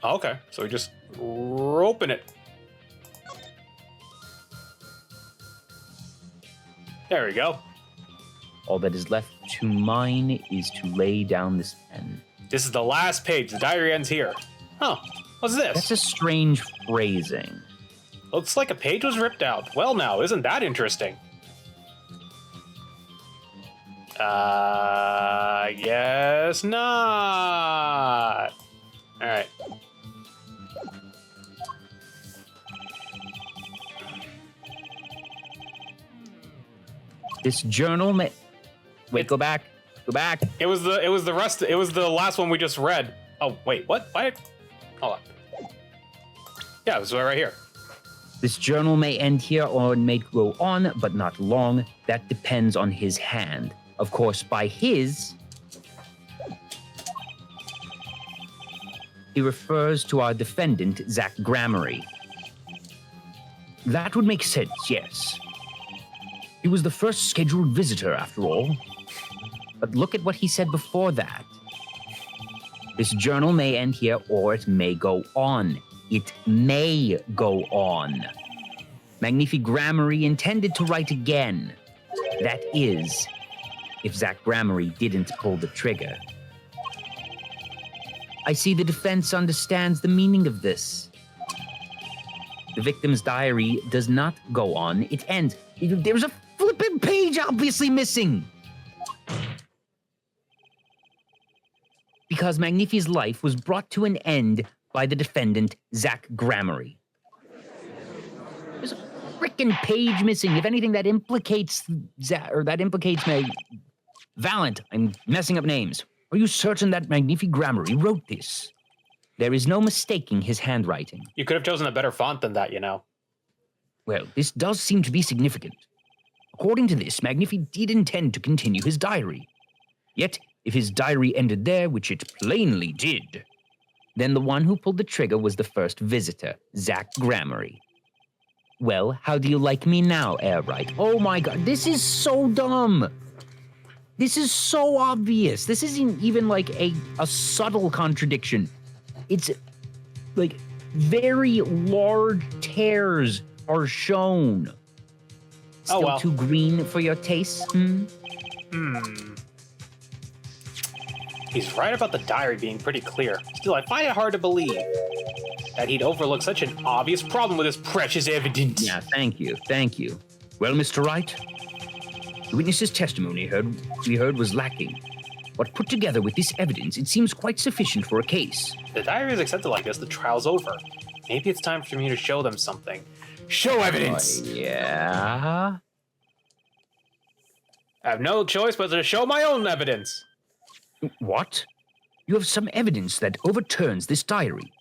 Okay, so we just roping it. There we go. All that is left to mine is to lay down this pen. This is the last page. The diary ends here. Huh. What's this? That's a strange phrasing. Looks like a page was ripped out. Well now, isn't that interesting? Guess not. Alright. This journal may... Wait, go back. Go back. It was the last one we just read. Oh, wait, what? Why? Hold on. Yeah, it was right here. This journal may end here or it may go on, but not long. That depends on his hand. Of course, by his, he refers to our defendant, Zach Gramery. That would make sense, yes. He was the first scheduled visitor, after all. But look at what he said before that. This journal may end here or it may go on. It may go on. Magnifi Gramery intended to write again. That is, if Zach Gramery didn't pull the trigger. I see the defense understands the meaning of this. The victim's diary does not go on, it ends. There's a flippin' page obviously missing. Because Magnifi's life was brought to an end by the defendant, Zach Gramery. There's a frickin' page missing. If anything, that implicates Valent. I'm messing up names. Are you certain that Magnifi Gramery wrote this? There is no mistaking his handwriting. You could have chosen a better font than that, you know. Well, this does seem to be significant. According to this, Magnifi did intend to continue his diary. Yet, if his diary ended there, which it plainly did, then the one who pulled the trigger was the first visitor, Zach Gramery. Well, how do you like me now, Airbright? Oh my god, this is so dumb! This is so obvious. This isn't even like a subtle contradiction. It's like very large tears are shown. Still well. Too green for your taste? He's right about the diary being pretty clear. Still, I find it hard to believe that he'd overlook such an obvious problem with his precious evidence. Yeah, thank you. Well, Mr. Wright, the witness's testimony we heard was lacking. But put together with this evidence, it seems quite sufficient for a case. The diary is accepted like this, the trial's over. Maybe it's time for me to show them something. Show evidence! Yeah? I have no choice but to show my own evidence. What? You have some evidence that overturns this diary.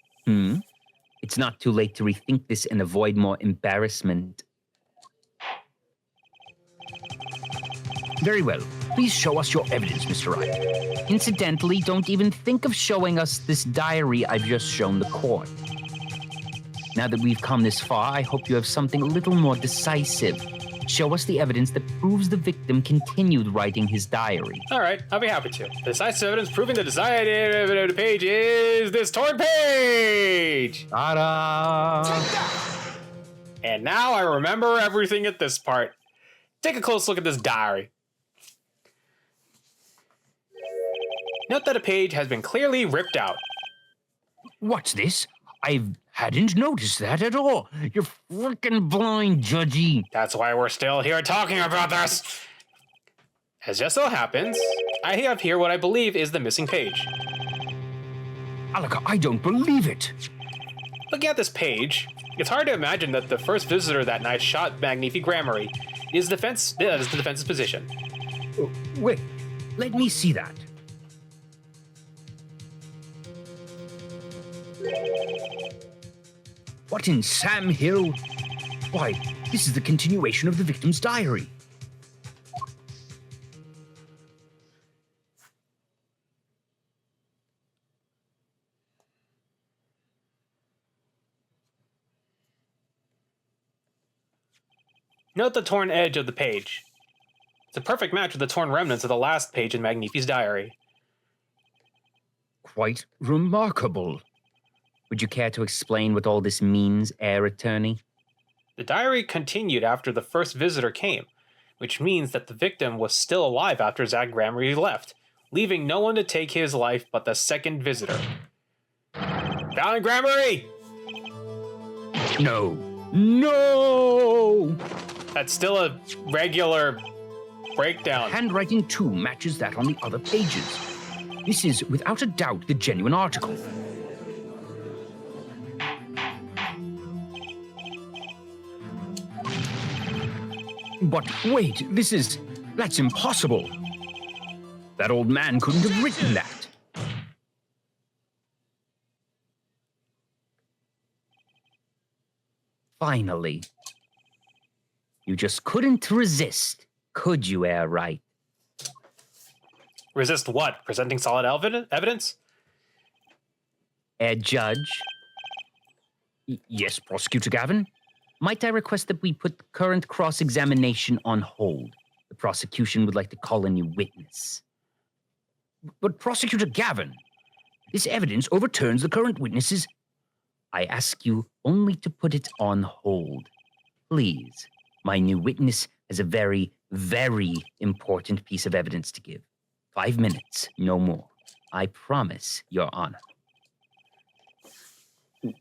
It's not too late to rethink this and avoid more embarrassment. Very well. Please show us your evidence, Mr. Wright. Incidentally, don't even think of showing us this diary I've just shown the court. Now that we've come this far, I hope you have something a little more decisive. Show us the evidence that proves the victim continued writing his diary. All right, I'll be happy to. The decisive evidence proving the desired page is this torn page! Ta-da! And now I remember everything at this part. Take a close look at this diary. Note that a page has been clearly ripped out. What's this? I hadn't noticed that at all. You're freaking blind, Judgy. That's why we're still here talking about this. As just so happens, I have here what I believe is the missing page. Alaka, I don't believe it. Looking at this page, it's hard to imagine that the first visitor that night shot Magnifi Gramery is the defense's position. Oh, wait, let me see that. What in Sam Hill? Why, this is the continuation of the victim's diary. Note the torn edge of the page. It's a perfect match with the torn remnants of the last page in Magnifi's diary. Quite remarkable. Would you care to explain what all this means, heir attorney? The diary continued after the first visitor came, which means that the victim was still alive after Zach Gramarye left, leaving no one to take his life but the second visitor. Valen Gramarye! No. No! That's still a regular breakdown. Handwriting too matches that on the other pages. This is, without a doubt, the genuine article. But wait, that's impossible. That old man couldn't have written that. Finally. You just couldn't resist, could you, Heir Wright? Resist what? Presenting solid evidence? Heir Judge? Yes, Prosecutor Gavin? Might I request that we put the current cross-examination on hold? The prosecution would like to call a new witness. But Prosecutor Gavin, this evidence overturns the current witnesses. I ask you only to put it on hold. Please. My new witness has a very, very important piece of evidence to give. 5 minutes, no more. I promise, Your Honor.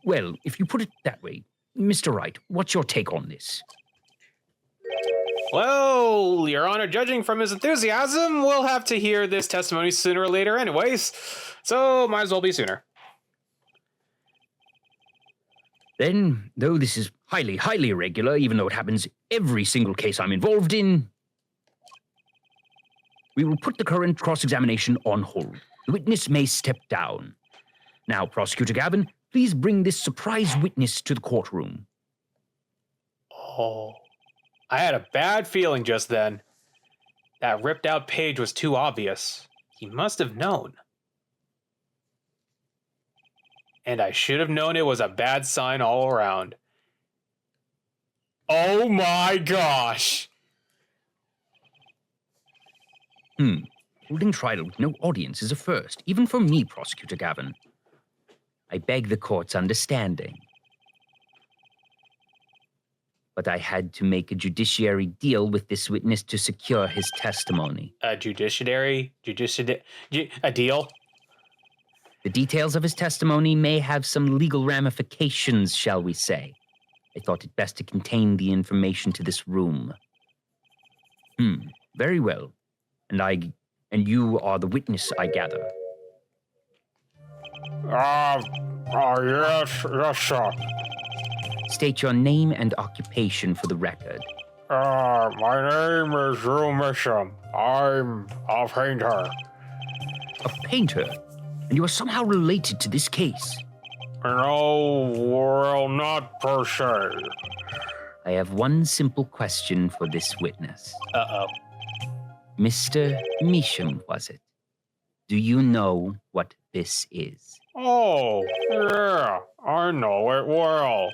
Well, if you put it that way, Mr. Wright, what's your take on this? Well, Your Honor, judging from his enthusiasm, we'll have to hear this testimony sooner or later anyways, so might as well be sooner. Then, though this is highly, highly irregular, even though it happens every single case I'm involved in, we will put the current cross-examination on hold. The witness may step down. Now, Prosecutor Gavin, please bring this surprise witness to the courtroom. Oh, I had a bad feeling just then. That ripped out page was too obvious. He must have known. And I should have known it was a bad sign all around. Oh my gosh! Holding trial with no audience is a first, even for me, Prosecutor Gavin. I beg the court's understanding. But I had to make a judiciary deal with this witness to secure his testimony. A deal? The details of his testimony may have some legal ramifications, shall we say. I thought it best to contain the information to this room. Very well. And you are the witness, I gather. Yes, sir. State your name and occupation for the record. My name is Drew Misham. I'm a painter. A painter? And you are somehow related to this case? No, well, not per se. I have one simple question for this witness. Uh-oh. Mr. Misham, was it? Do you know what this is? Oh, yeah, I know it well.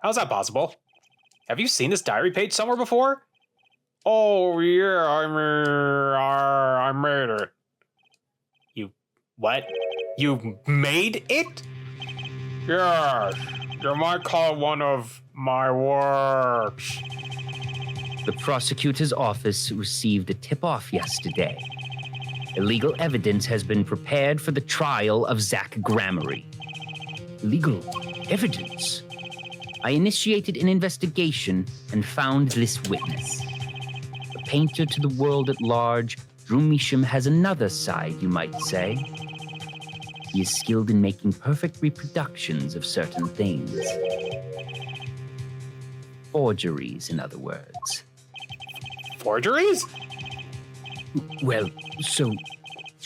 How's that possible? Have you seen this diary page somewhere before? Oh, yeah, I made it. You, what? You made it? Yes, you might call it one of my works. The prosecutor's office received a tip-off yesterday. Illegal evidence has been prepared for the trial of Zach Gramarye. Illegal evidence? I initiated an investigation and found this witness. A painter to the world at large, Drew Misham has another side, you might say. He is skilled in making perfect reproductions of certain things. Forgeries, in other words. forgeries? Well, so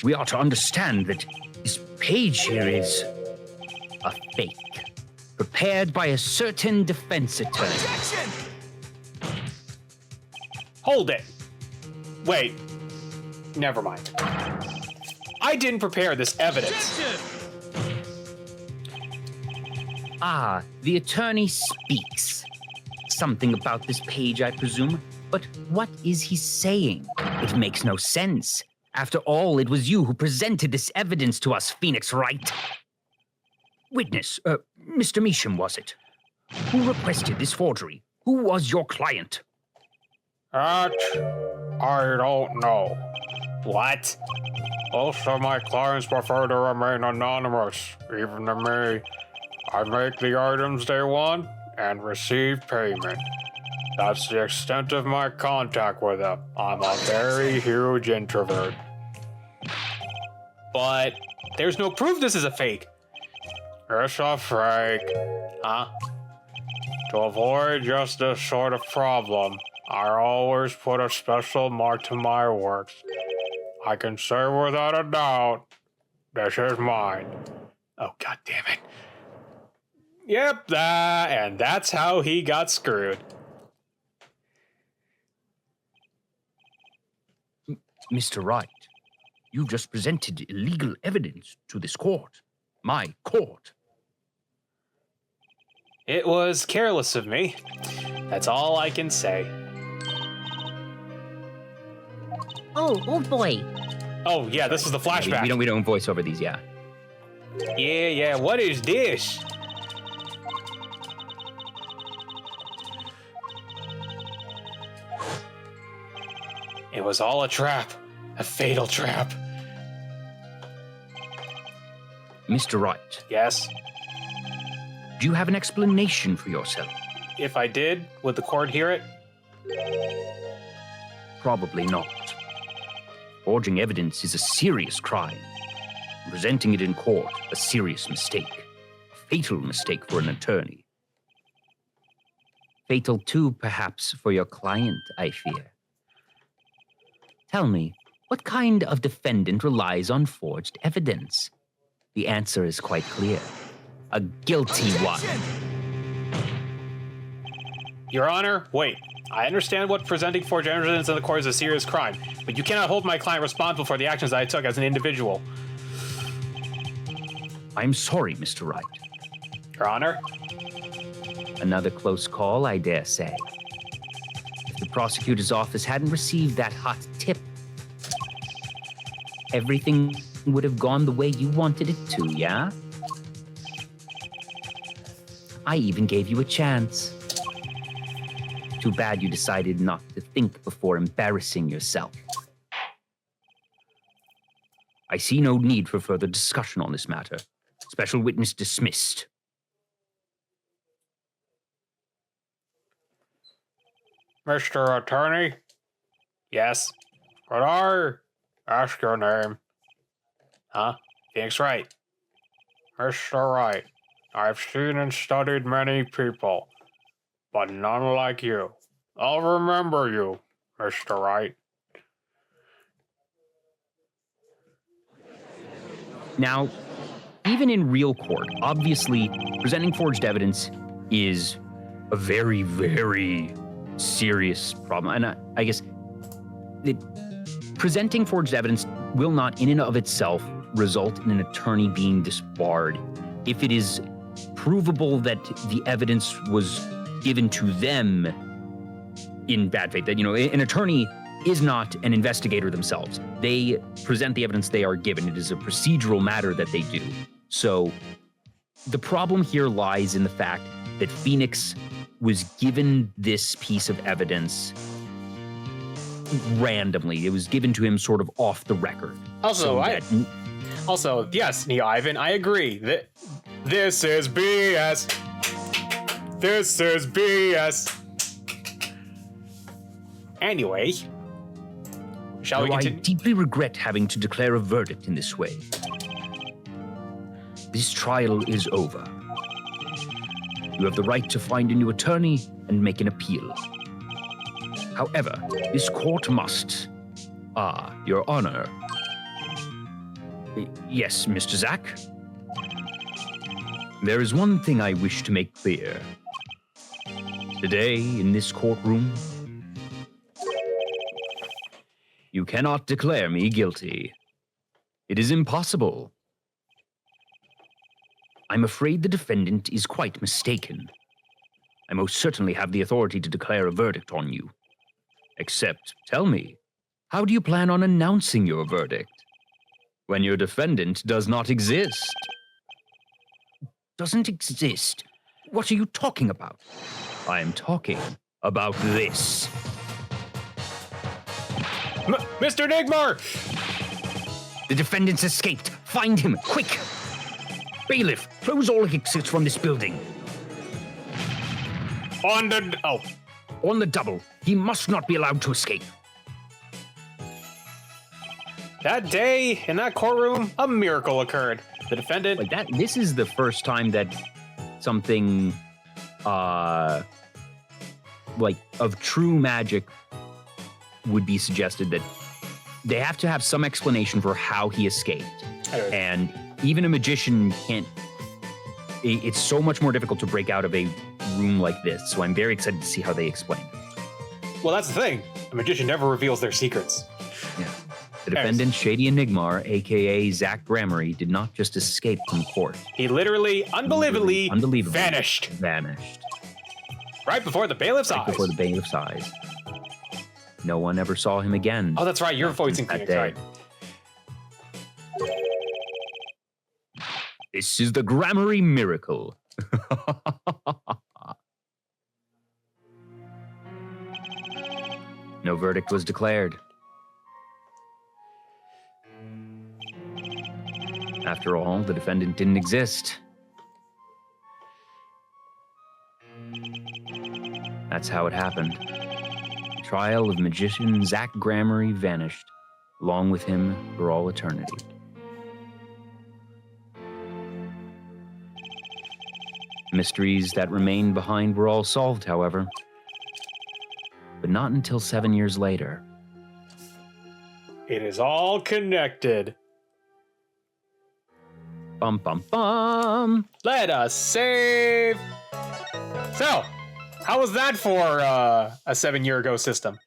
we are to understand that this page here is a fake, prepared by a certain defense attorney. Objection! Hold it. Wait. Never mind. I didn't prepare this evidence. Objection! Ah, the attorney speaks. Something about this page, I presume. But what is he saying? It makes no sense. After all, it was you who presented this evidence to us, Phoenix, right? Witness, Mr. Measham, was it? Who requested this forgery? Who was your client? That I don't know. What? Most of my clients prefer to remain anonymous, even to me. I make the items they want and receive payment. That's the extent of my contact with them. I'm a very huge introvert. But there's no proof this is a fake. It's a fake. Huh? To avoid just this sort of problem, I always put a special mark to my works. I can say without a doubt, this is mine. Oh, god damn it. Yep, and that's how he got screwed. Mr. Wright, you just presented illegal evidence to this court. My court. It was careless of me. That's all I can say. Oh boy. Oh, yeah, this is the flashback. We don't voice over these, yeah. Yeah, what is this? It was all a trap. A fatal trap. Mr. Wright, Yes? do you have an explanation for yourself? If I did, would the court hear it? Probably not. Forging evidence is a serious crime. Presenting it in court, a serious mistake. A fatal mistake for an attorney. Fatal too, perhaps, for your client, I fear. Tell me, what kind of defendant relies on forged evidence? The answer is quite clear. A guilty one. Objection! Your Honor, wait. I understand what presenting forged evidence in the court is a serious crime, but you cannot hold my client responsible for the actions I took as an individual. I'm sorry, Mr. Wright. Your Honor? Another close call, I dare say. If the prosecutor's office hadn't received that hot tip, everything would have gone the way you wanted it to, yeah? I even gave you a chance. Too bad you decided not to think before embarrassing yourself. I see no need for further discussion on this matter. Special witness dismissed. Mr. Attorney? Yes? Could I ask your name? Huh? Phoenix Wright. Mr. Wright, I've seen and studied many people, but none like you. I'll remember you, Mr. Wright. Now, even in real court, obviously, presenting forged evidence is a very, very serious problem. And I guess presenting forged evidence will not, in and of itself, result in an attorney being disbarred if it is provable that the evidence was given to them in bad faith. That, you know, an attorney is not an investigator themselves. They present the evidence they are given. It is a procedural matter that they do. So the problem here lies in the fact that Phoenix was given this piece of evidence randomly. It was given to him sort of off the record. Also, yes, Neo Ivan, I agree. This is BS. This is BS. Anyway, shall we Though I continue? deeply regret having to declare a verdict in this way. This trial is over. You have the right to find a new attorney and make an appeal. However, this court must... Your Honor. Yes, Mr. Zack? There is one thing I wish to make clear. Today, in this courtroom, you cannot declare me guilty. It is impossible. I'm afraid the defendant is quite mistaken. I most certainly have the authority to declare a verdict on you. Except, tell me, how do you plan on announcing your verdict when your defendant does not exist? Doesn't exist? What are you talking about? I am talking about this. Mr. Nigmar! The defendant's escaped. Find him, quick! Bailiff, close all exits from this building. On the double. He must not be allowed to escape. That day, in that courtroom, a miracle occurred. The defendant... This is the first time that something, of true magic would be suggested, that they have to have some explanation for how he escaped. And even a magician can't... It's so much more difficult to break out of a room like this, so I'm very excited to see how they explain it. Well, that's the thing. A magician never reveals their secrets. Yeah. The defendant, Shady Enigmar, a.k.a. Zach Gramarye, did not just escape from court. He literally, unbelievably vanished. Vanished. Right before the bailiff's eyes. Before the bailiff's eyes. No one ever saw him again. Oh, that's right. You're voicing Phoenix, right? This is the Gramarye miracle. No verdict was declared. After all, the defendant didn't exist. That's how it happened. The trial of magician Zach Gramarye vanished, along with him for all eternity. Mysteries that remained behind were all solved, however, but not until 7 years later. It is all connected. Bum, bum, bum. Let us save. So, how was that for a 7 year ago system?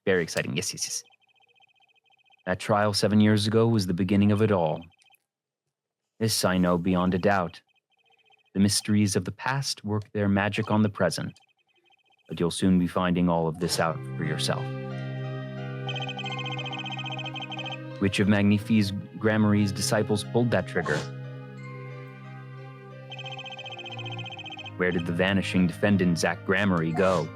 Very exciting. Yes. That trial 7 years ago was the beginning of it all. This I know beyond a doubt. The mysteries of the past work their magic on the present, but you'll soon be finding all of this out for yourself. Which of Magnifi's Gramarye's disciples pulled that trigger? Where did the vanishing defendant Zach Gramarye go?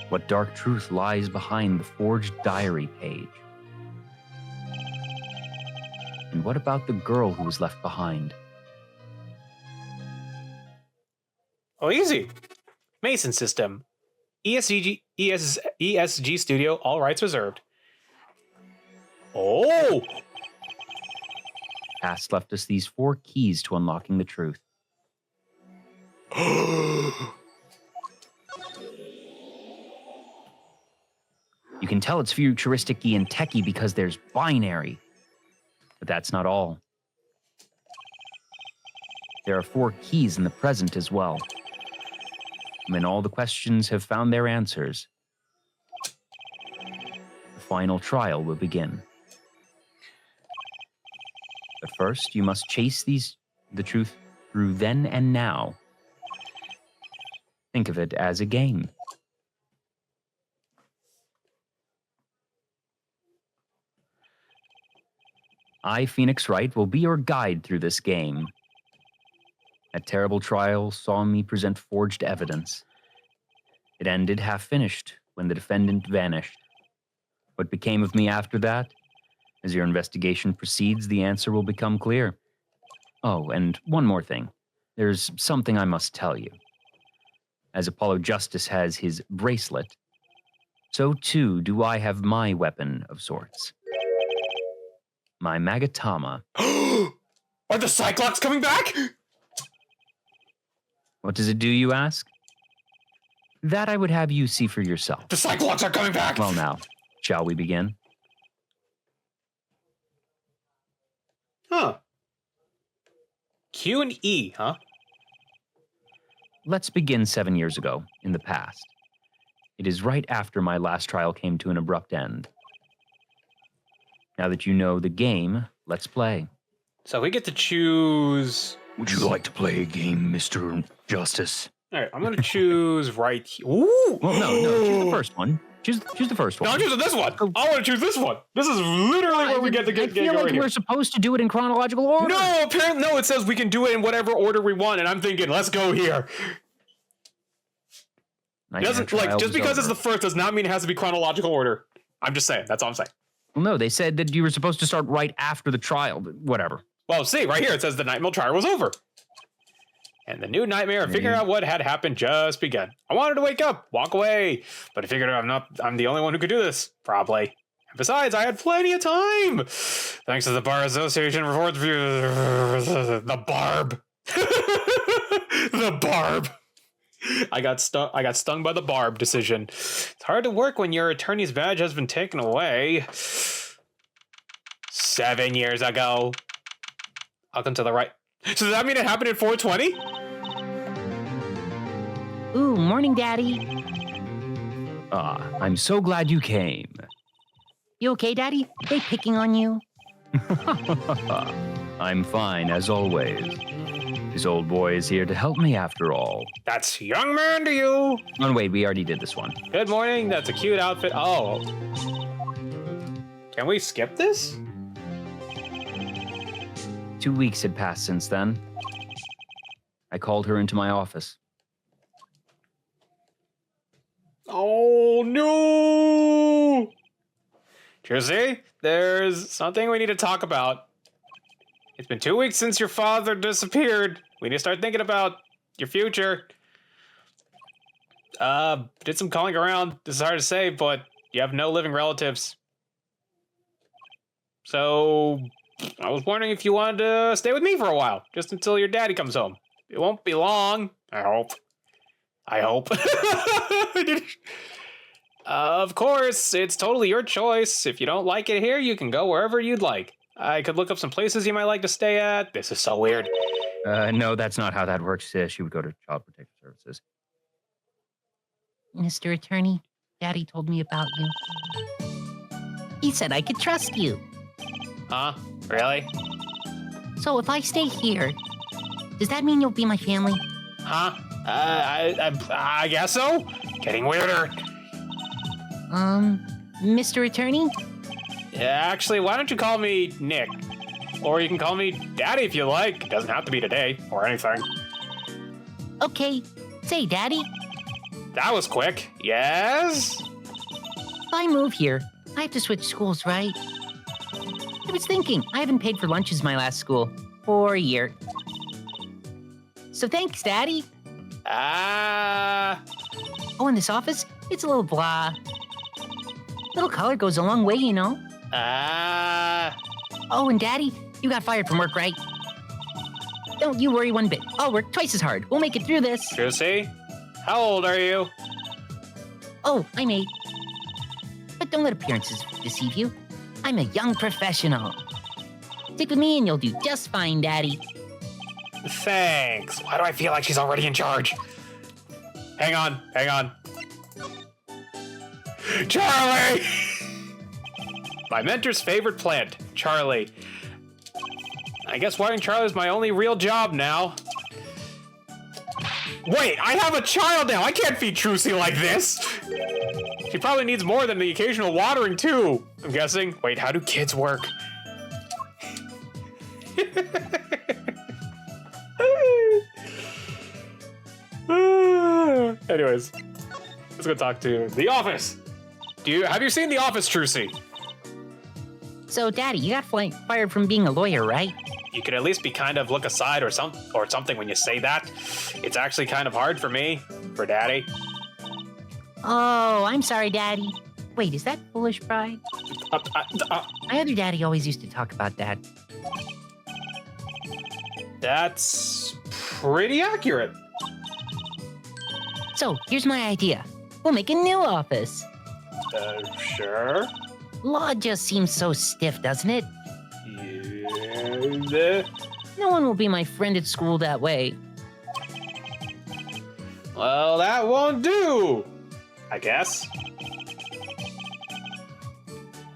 What dark truth lies behind the forged diary page? And what about the girl who was left behind? Oh, easy. Mason system. ESG Studio, all rights reserved. Oh! Past left us these 4 keys to unlocking the truth. You can tell it's futuristic-y and techy because there's binary. But that's not all. There are 4 keys in the present as well. When all the questions have found their answers, the final trial will begin. But first, you must chase the truth through then and now. Think of it as a game. I, Phoenix Wright, will be your guide through this game. That terrible trial saw me present forged evidence. It ended half-finished when the defendant vanished. What became of me after that? As your investigation proceeds, the answer will become clear. Oh, and one more thing. There's something I must tell you. As Apollo Justice has his bracelet, so too do I have my weapon of sorts. My Magatama. Are the Cyclops coming back? What does it do, you ask? That I would have you see for yourself. The Cyclops are coming back! Well, now, shall we begin? Huh. Q and E, huh? Let's begin 7 years ago, in the past. It is right after my last trial came to an abrupt end. Now that you know the game, let's play. So we get to choose... Would you like to play a game, Mr. Justice? All right, I'm going to choose right here. Ooh! Well, no, choose the first one. Choose the first one. No, I'm choosing this one. I want to choose this one. This is literally where we get to I feel like we're supposed to do it in chronological order. No, apparently, no, it says we can do it in whatever order we want, and I'm thinking, let's go here. It doesn't, like, just because it's the first does not mean it has to be chronological order. I'm just saying. That's all I'm saying. Well, no, they said that you were supposed to start right after the trial, but whatever. Well, see, right here, it says the Nightmare trial was over. And the new nightmare of figuring out what had happened just began. I wanted to wake up, walk away, but I figured I'm the only one who could do this, probably. And besides, I had plenty of time. Thanks to the Bar Association Rewards Review. The Barb. The Barb. I got stung by the Barb decision. It's hard to work when your attorney's badge has been taken away. 7 years ago. Welcome to the right. So does that mean it happened in 420? Ooh, morning, Daddy. I'm so glad you came. You okay, Daddy? They picking on you? I'm fine, as always. This old boy is here to help me after all. That's young man to you. Oh, wait, we already did this one. Good morning. That's a cute outfit. Oh. Can we skip this? 2 weeks had passed since then. I called her into my office. Oh, no. Jersey, there's something we need to talk about. It's been 2 weeks since your father disappeared. We need to start thinking about your future. Did some calling around. This is hard to say, but you have no living relatives. So I was wondering if you wanted to stay with me for a while, just until your daddy comes home. It won't be long, I hope. I hope. Of course, it's totally your choice. If you don't like it here, you can go wherever you'd like. I could look up some places you might like to stay at. This is so weird. No, that's not how that works. She would go to Child Protective Services. Mr. Attorney, Daddy told me about you. He said I could trust you. Huh? Really? So if I stay here, does that mean you'll be my family? Huh? I guess so. Getting weirder. Mr. Attorney? Yeah, actually, why don't you call me Nick? Or you can call me Daddy if you like. It doesn't have to be today or anything. Okay, say Daddy. That was quick. Yes? If I move here, I have to switch schools, right? I was thinking, I haven't paid for lunches my last school for a year. So thanks, Daddy. Oh, in this office, it's a little blah. Little color goes a long way, you know. Oh, and Daddy, you got fired from work, right? Don't you worry one bit. I'll work twice as hard. We'll make it through this. Juicy? How old are you? Oh, I'm 8. But don't let appearances deceive you. I'm a young professional. Stick with me and you'll do just fine, Daddy. Thanks. Why do I feel like she's already in charge? Hang on. Charlie! My mentor's favorite plant, Charlie. I guess watering Charlie is my only real job now. Wait, I have a child now. I can't feed Trucy like this. She probably needs more than the occasional watering, too, I'm guessing. Wait, how do kids work? Anyways, let's go talk to The Office. Have you seen The Office, Trucy? So, Daddy, you got fired from being a lawyer, right? You could at least be kind of look aside or something when you say that. It's actually kind of hard for me, for Daddy. Oh, I'm sorry, Daddy. Wait, is that foolish pride? My other daddy always used to talk about that. That's pretty accurate. So, here's my idea. We'll make a new office. Sure. Law just seems so stiff, doesn't it? Yeah. No one will be my friend at school that way. Well, that won't do, I guess.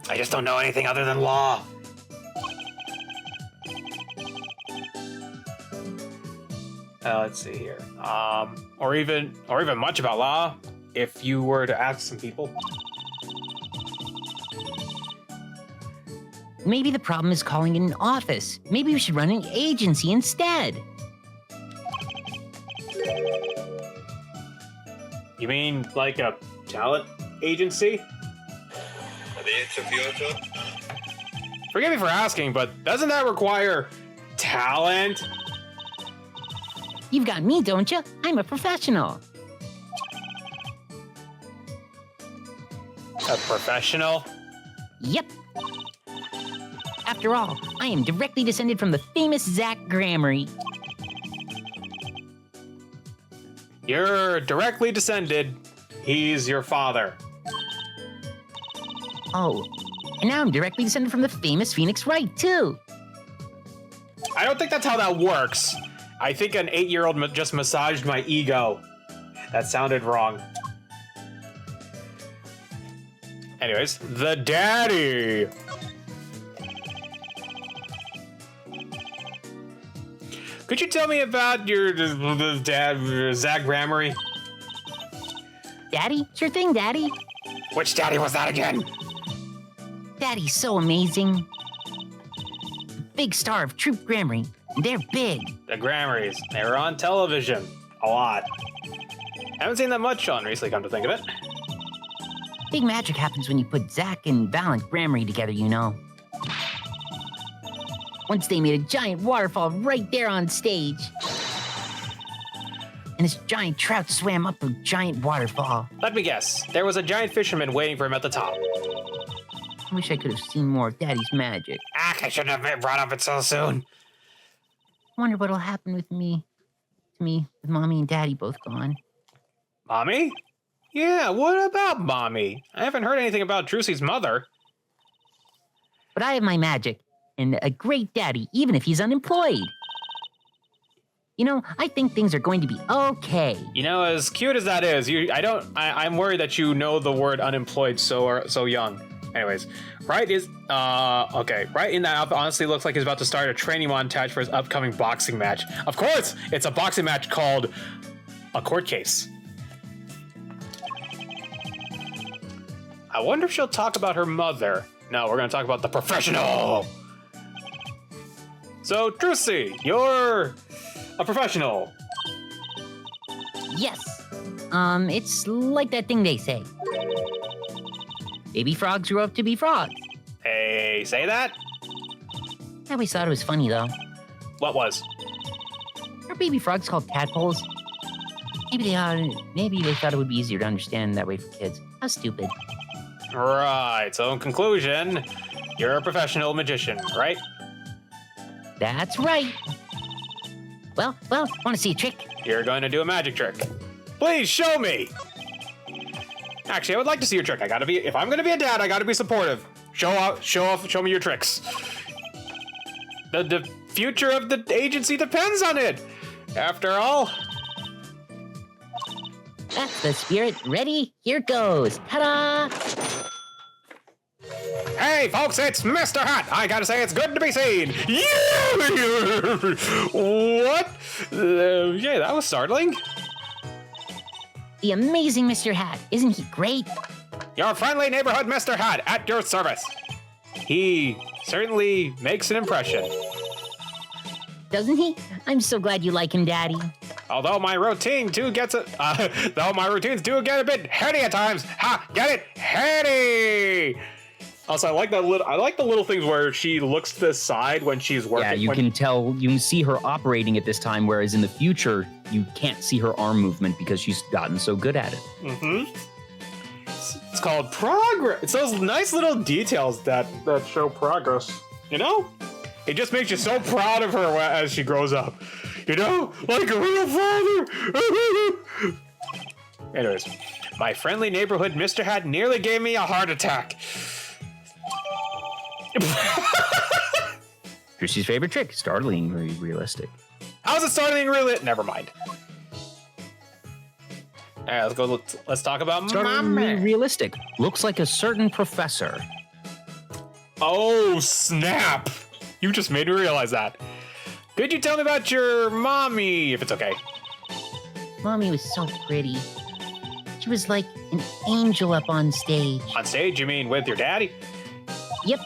I just don't know anything other than law. Let's see here. Or even much about law, if you were to ask some people. Maybe the problem is calling it an office. Maybe we should run an agency instead. You mean like a talent agency? Forgive me for asking, but doesn't that require talent? You've got me, don't you? I'm a professional. A professional? Yep. After all, I am directly descended from the famous Zach Grammary. You're directly descended. He's your father. Oh, and now I'm directly descended from the famous Phoenix Wright, too. I don't think that's how that works. I think an 8-year-old just massaged my ego. That sounded wrong. Anyways, the daddy. Could you tell me about your dad, Zach Grammary? Daddy? Sure thing, Daddy. Which daddy was that again? Daddy's so amazing. Big star of Troop Grammary. They're big. The Grammarys. They were on television. A lot. Haven't seen that much on recently, come to think of it. Big magic happens when you put Zach and Valent Grammary together, you know. Once they made a giant waterfall right there on stage. And this giant trout swam up a giant waterfall. Let me guess. There was a giant fisherman waiting for him at the top. I wish I could have seen more of Daddy's magic. I shouldn't have brought up it so soon. Wonder what'll happen with me. To me, with Mommy and Daddy both gone. Mommy? Yeah, what about Mommy? I haven't heard anything about Drusie's mother. But I have my magic. And a great daddy, even if he's unemployed. You know, I think things are going to be okay. You know, as cute as that is, I'm worried that you know the word unemployed so young. Anyways, Wright is, okay. Wright in that outfit honestly looks like he's about to start a training montage for his upcoming boxing match. Of course, it's a boxing match called A Court Case. I wonder if she'll talk about her mother. No, we're gonna talk about the professional. So, Drusie, you're a professional. Yes. It's like that thing they say. Baby frogs grew up to be frogs. Hey, say that? I always thought it was funny, though. What was? Are baby frogs called tadpoles? Maybe they thought it would be easier to understand that way for kids. How stupid. Right, so in conclusion, you're a professional magician, right? That's right. Well, want to see a trick? You're going to do a magic trick. Please show me. Actually, I would like to see your trick. If I'm gonna be a dad, I gotta be supportive. Show off, show me your tricks. The future of the agency depends on it. After all. That's the spirit. Ready? Here goes. Ta-da! Hey, folks, it's Mr. Hat. I gotta say, it's good to be seen. Yeah! What? Yeah, that was startling. The amazing Mr. Hat. Isn't he great? Your friendly neighborhood Mr. Hat at your service. He certainly makes an impression. Doesn't he? I'm so glad you like him, Daddy. Although my routines do get a bit heady at times. Ha! Get it? Heady! Also, I like the little things where she looks to the side when she's working. Yeah, you can see her operating at this time, whereas in the future, you can't see her arm movement because she's gotten so good at it. Mm-hmm. It's called progress. It's those nice little details that show progress. You know? It just makes you so proud of her as she grows up. You know? Like a real father! Anyways, my friendly neighborhood Mr. Hat nearly gave me a heart attack. Trussy's favorite trick, startlingly realistic. How's it starting really? Never mind. All right, let's go. Let's talk about Startlingly Mommy. realistic. Looks like a certain professor. Oh, snap. You just made me realize that. Could you tell me about your mommy, if it's okay? Mommy was so pretty. She was like an angel up on stage. On stage, you mean with your daddy? Yep.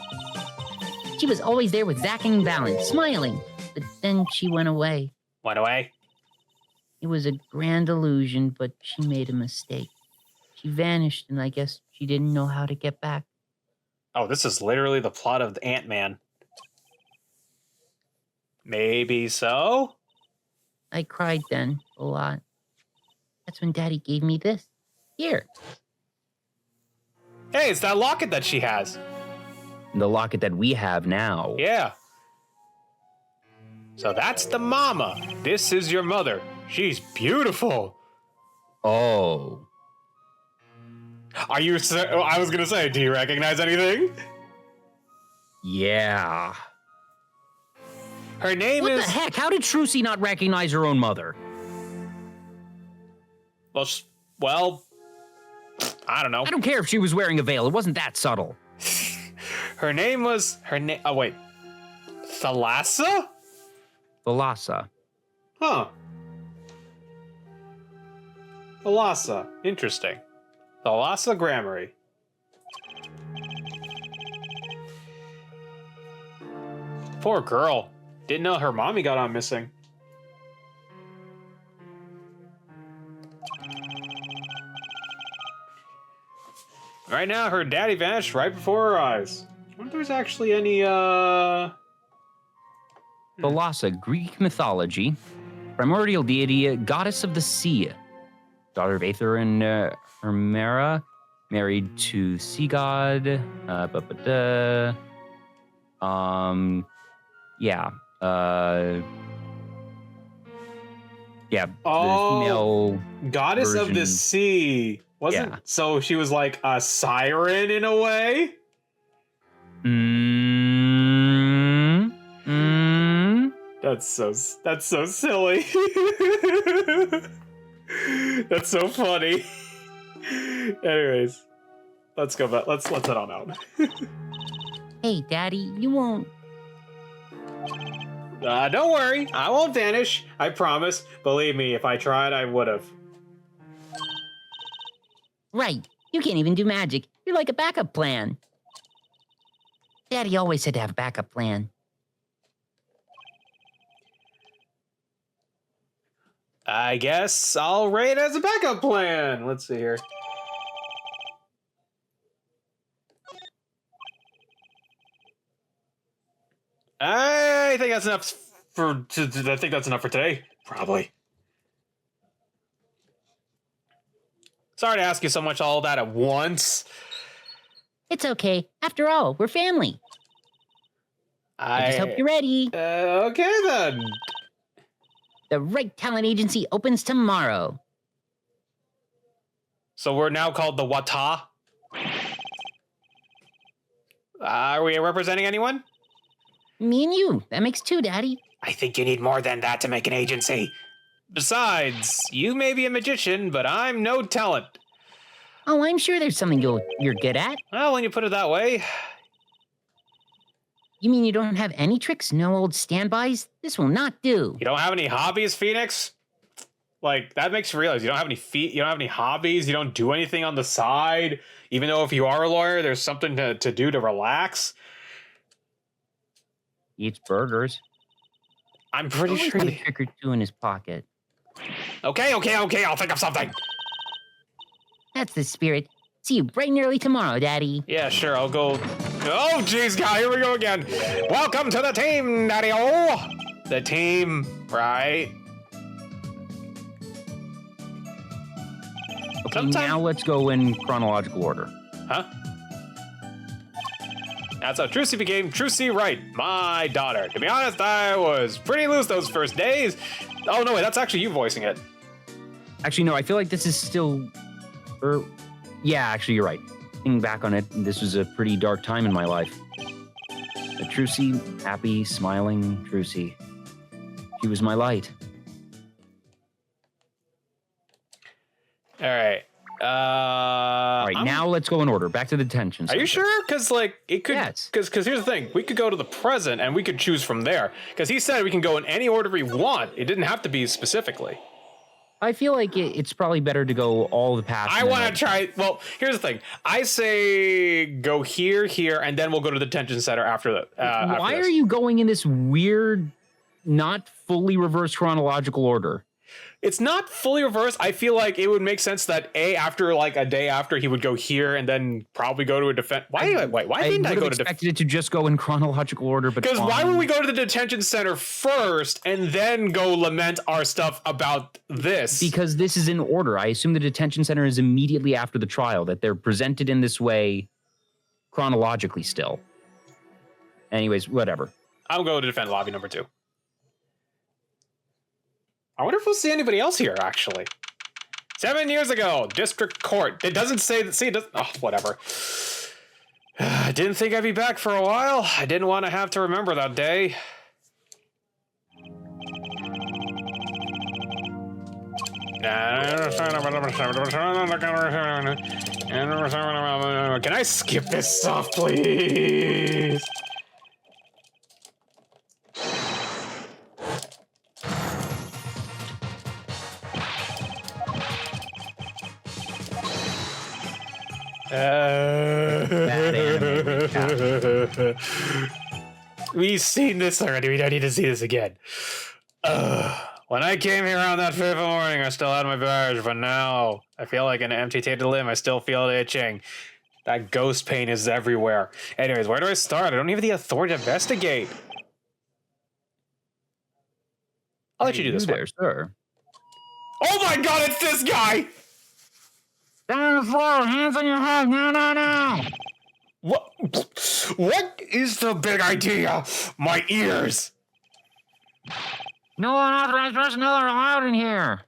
She was always there with Zach and Balance, smiling. But then she went away. Went away? It was a grand illusion, but she made a mistake. She vanished, and I guess she didn't know how to get back. Oh, this is literally the plot of Ant-Man. Maybe so? I cried then, a lot. That's when Daddy gave me this. Here. Hey, it's that locket that she has. The locket that we have now. Yeah. So that's the mama. This is your mother. She's beautiful. Oh. Are you... I was gonna say, do you recognize anything? Yeah. Her name What is... the heck? How did Trucy not recognize her own mother? Well, I don't know. I don't care if she was wearing a veil. It wasn't that subtle. Her name was... Oh, wait. Thalassa? Thalassa. Huh. Thalassa. Interesting. Thalassa Grammary. Poor girl. Didn't know her mommy got on missing. Right now, her daddy vanished right before her eyes. I wonder if there's actually any, Thalassa, Greek mythology, primordial deity, goddess of the sea, daughter of Aether and Hermera, married to sea god. Yeah. Yeah. Oh, the female goddess of the version. sea. Wasn't Yeah. so she was like a siren in a way? That's so silly. That's so funny. Anyways, let's go back. Let's head on out. Hey, Daddy, you won't... Don't worry, I won't vanish. I promise. Believe me, if I tried, I would have. Right. You can't even do magic. You're like a backup plan. Daddy always said to have a backup plan. I guess I'll rate as a backup plan. Let's see here. I think that's enough I think that's enough for today. Probably. Sorry to ask you so much all that at once. It's okay. After all, we're family. I just hope you're ready. Okay then. The Right Talent Agency opens tomorrow. So we're now called the Wata. Are we representing anyone? Me and you. That makes two, Daddy. I think you need more than that to make an agency. Besides, you may be a magician, but I'm no talent. Oh, I'm sure there's something you're good at. Well, when you put it that way. You mean you don't have any tricks? No old standbys? This will not do. You don't have any hobbies, Phoenix? Like, that makes you realize you don't have any you don't have any hobbies, you don't do anything on the side. Even though if you are a lawyer, there's something to do to relax. Eats burgers. I'm pretty Always sure had a you... trick or two in his pocket. Okay, I'll think of something. That's the spirit. See you bright and early tomorrow, Daddy. Yeah, sure, I'll go... Oh, jeez, God, here we go again. Welcome to the team, Daddy-O. The team, right? Okay, Sometime- now let's go in chronological order. Huh? That's how Trucy became Trucy Wright, my daughter. To be honest, I was pretty loose those first days. Oh, no, wait, that's actually you voicing it. Actually, no, I feel like this is still... yeah, actually, you're right. Thinking back on it, this was a pretty dark time in my life. But Trucy, happy, smiling Trucy. She was my light. All right. All right, now let's go in order. Back to the detention Are center. you sure? Because like it could. Yes. Because here's the thing: we could go to the present and we could choose from there. Because he said we can go in any order we want. It didn't have to be specifically. I feel like it's probably better to go all the past. I want to try. Well, here's the thing: I say go here, and then we'll go to the detention center after that. Why are you going in this weird, not fully reversed chronological order? It's not fully reversed. I feel like it would make sense that after like a day after he would go here and then probably go to a defense. Why didn't I go to expected it to just go in chronological order, but because why would we go to the detention center first and then go lament our stuff about this? Because this is in order. I assume the detention center is immediately after the trial, that they're presented in this way chronologically still. Anyways, whatever. I'll go to defend lobby number 2. I wonder if we'll see anybody else here, actually. 7 years ago, district court. It doesn't say that. See, it doesn't. Oh, whatever. I didn't think I'd be back for a while. I didn't want to have to remember that day. Can I skip this stuff, please? We've seen this already. We don't need to see this again. When I came here on that fateful morning, I still had my badge, but now I feel like an amputated limb. I still feel it itching. That ghost pain is everywhere. Anyways, where do I start? I don't have the authority to investigate. I'll let you do this one. There, sir. Oh my god, it's this guy! Down on the floor, hands on your head, no. What is the big idea? My ears! No unauthorized personnel are allowed in here.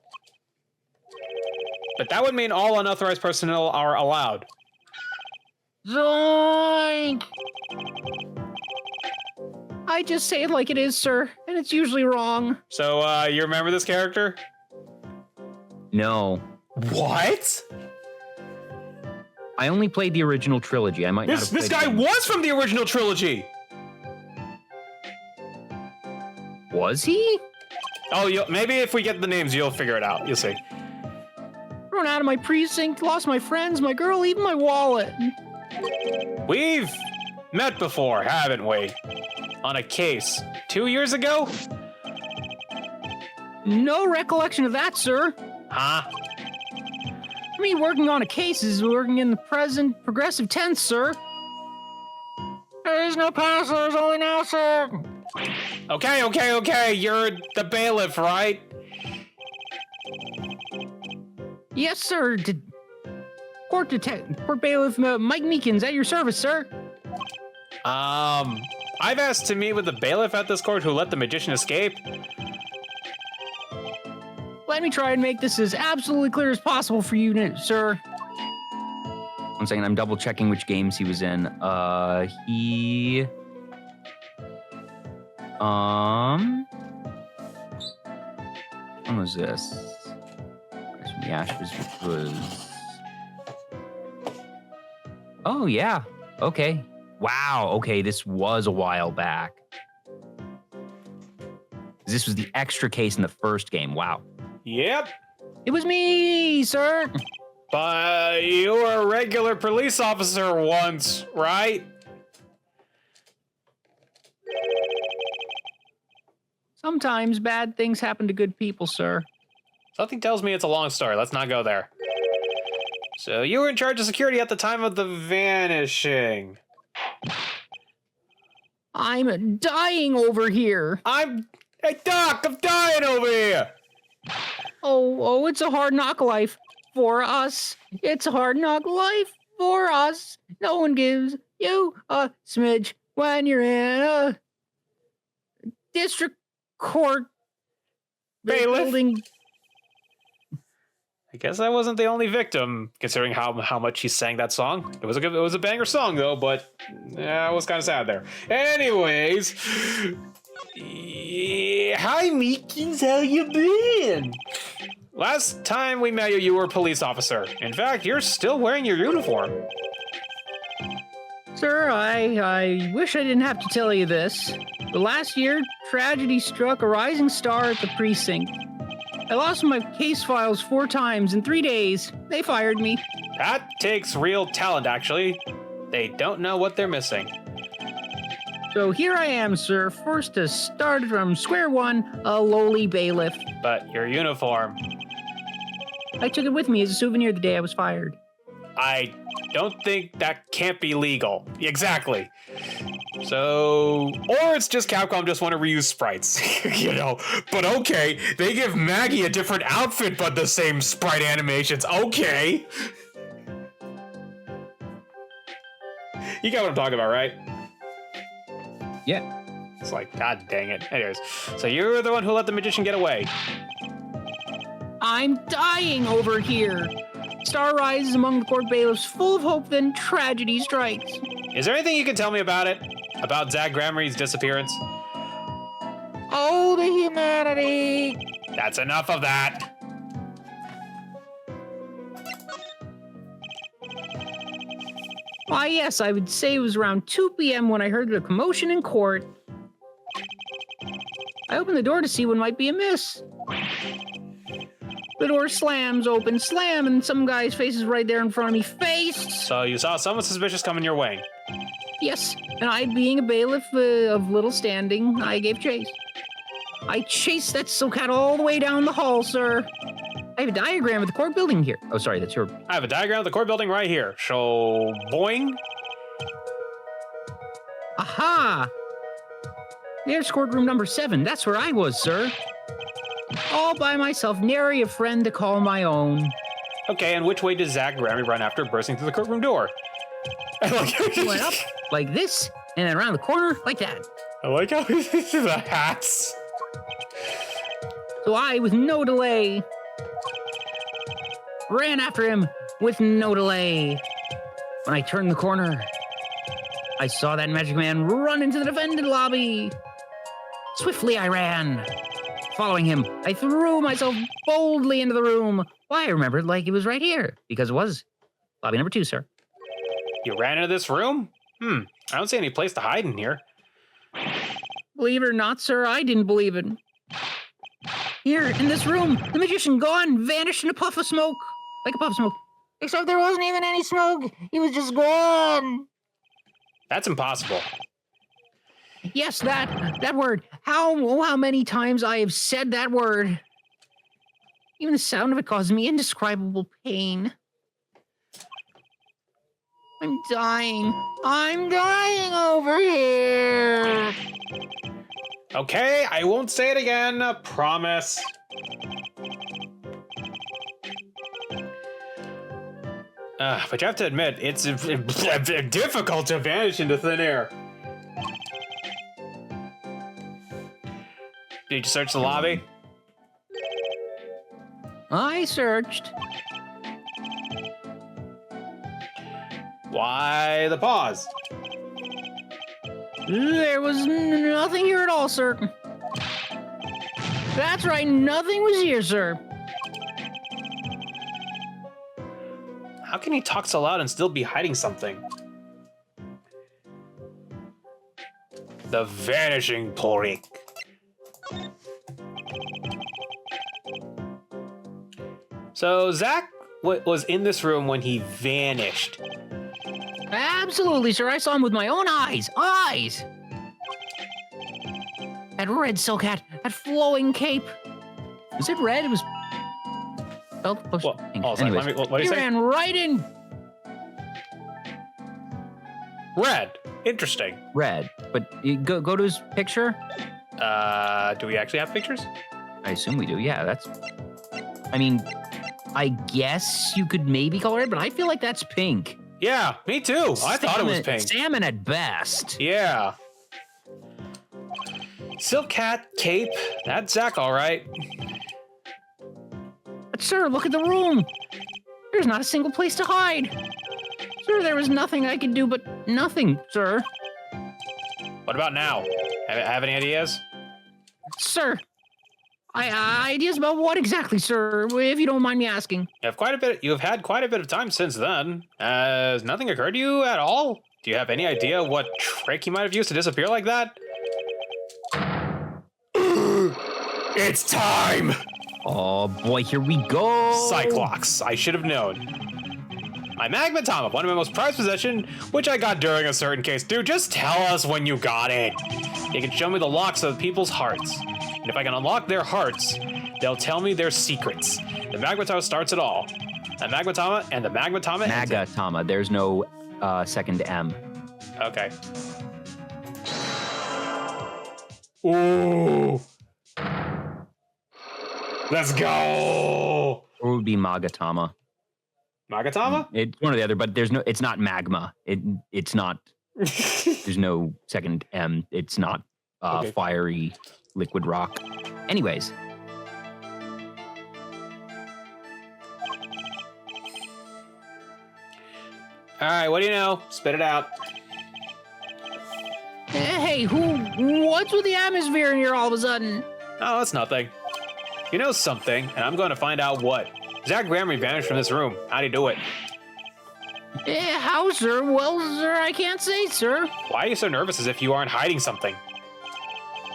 But that would mean all unauthorized personnel are allowed. Zoink! I just say it like it is, sir, and it's usually wrong. So, you remember this character? No. What? I only played the original trilogy. I might not have This played guy the- was from the original trilogy! Was he? Oh, maybe if we get the names, you'll figure it out. You'll see. Thrown out of my precinct, lost my friends, my girl, even my wallet. We've met before, haven't we? On a case. 2 years ago? No recollection of that, sir. Huh? Me working on a case is working in the present progressive tense, sir. There is no past, there's only now, sir. Okay. You're the bailiff, right? Yes, sir. Court bailiff Mike Meekins at your service, sir. I've asked to meet with the bailiff at this court who let the magician escape. Let me try and make this as absolutely clear as possible for you, sir. 1 second, I'm double checking which games he was in. When was this? Rise from the Ashes, which was... Oh, yeah. Okay. Wow. Okay, this was a while back. This was the extra case in the first game. Wow. Yep. It was me, sir. But you were a regular police officer once, right? Sometimes bad things happen to good people, sir. Something tells me it's a long story. Let's not go there. So you were in charge of security at the time of the vanishing. I'm dying over here. Hey, Doc, I'm dying over here. Oh, it's a hard knock life for us. It's a hard knock life for us. No one gives you a smidge when you're in a district court Bailiff. building. I guess I wasn't the only victim, considering how much he sang that song. It was a banger song though, but I was kind of sad there. Anyways, hi Meekins, how you been? Last time we met you, you were a police officer. In fact, you're still wearing your uniform. Sir, I wish I didn't have to tell you this, but last year, tragedy struck a rising star at the precinct. I lost my case files 4 times in 3 days. They fired me. That takes real talent, actually. They don't know what they're missing. So here I am, sir, forced to start from square one, a lowly bailiff. But your uniform, I took it with me as a souvenir the day I was fired. I don't think that can't be legal. Exactly. So, or it's just Capcom just want to reuse sprites, you know. But okay, they give Maggie a different outfit, but the same sprite animations. Okay. You got what I'm talking about, right? Yeah. It's like, god dang it. Anyways, so you were the one who let the magician get away. I'm dying over here. Star rises among the court bailiffs, full of hope, then tragedy strikes. Is there anything you can tell me about it? About Zach Gramarie's disappearance? Oh, the humanity! That's enough of that. Why, yes, I would say it was around 2 p.m. when I heard the commotion in court. I opened the door to see what might be amiss. The door slams open, slam, and some guy's face is right there in front of me. Face! So you saw someone suspicious coming your way. Yes, and I, being a bailiff of little standing, I gave chase. I chased that silk cat all the way down the hall, sir. I have a diagram of the court building here. Oh, sorry, that's your... I have a diagram of the court building right here. So, boing. Aha! There's courtroom number 7. That's where I was, sir. All by myself, nary a friend to call my own. Okay, and which way does Zach Grammy run after bursting through the courtroom door? He went up like this, and then around the corner like that. I like how the hats. So I, with no delay, ran after him with no delay. When I turned the corner, I saw that magic man run into the defendant lobby. Swiftly I ran. Following him, I threw myself boldly into the room. Why, I remembered like it was right here, because it was lobby number 2, sir. You ran into this room? I don't see any place to hide in here. Believe it or not, sir, I didn't believe it. Here, in this room, the magician gone, vanished in a puff of smoke. Like a puff of smoke. Except there wasn't even any smoke. He was just gone. That's impossible. Yes, that word. How many times I have said that word. Even the sound of it caused me indescribable pain. I'm dying. I'm dying over here. Okay, I won't say it again, promise. But you have to admit, it's difficult to vanish into thin air. Did you search the lobby? I searched. Why the pause? There was nothing here at all, sir. That's right, nothing was here, sir. How can he talk so loud and still be hiding something? The vanishing Porik. So Zach was in this room when he vanished. Absolutely, sir. I saw him with my own eyes. Eyes! That red silk hat, that flowing cape. Was it red? It was... Oh, Well, oh, sorry, anyways, what do he you say? ran right in. Red. Interesting. Red. But you go to his picture. Do we actually have pictures? I assume we do. Yeah, that's... I mean, I guess you could maybe call it red, but I feel like that's pink. Yeah, me too. I thought it was pink. Salmon at best. Yeah. Silk hat, cape. That's Zach, all right. But sir, look at the room. There's not a single place to hide. Sir, there was nothing I could do but nothing, sir. What about now? Have any ideas? Sir, ideas about what exactly, sir, if you don't mind me asking? You have had quite a bit of time since then. Has nothing occurred to you at all? Do you have any idea what trick he might have used to disappear like that? It's time! Oh boy, here we go. Cyclops, I should have known. My Magmatama, one of my most prized possessions, which I got during a certain case. Dude, just tell us when you got it. You can show me the locks of people's hearts. And if I can unlock their hearts, they'll tell me their secrets. The Magmatama starts it all. The Magmatama and the Magmatama ends it. Magatama. There's no second M. Okay. Ooh. Let's go. Or it would be Magatama. Magatama? It's one or the other, but it's not magma. It's not, there's no second M. It's not Okay. fiery liquid rock. Anyways. All right, what do you know? Spit it out. Hey, what's with the atmosphere in here all of a sudden? Oh, it's nothing. You know something, and I'm going to find out what. Zach Grammy vanished from this room. How'd he do it? How, sir? Well, sir, I can't say, sir. Why are you so nervous as if you aren't hiding something?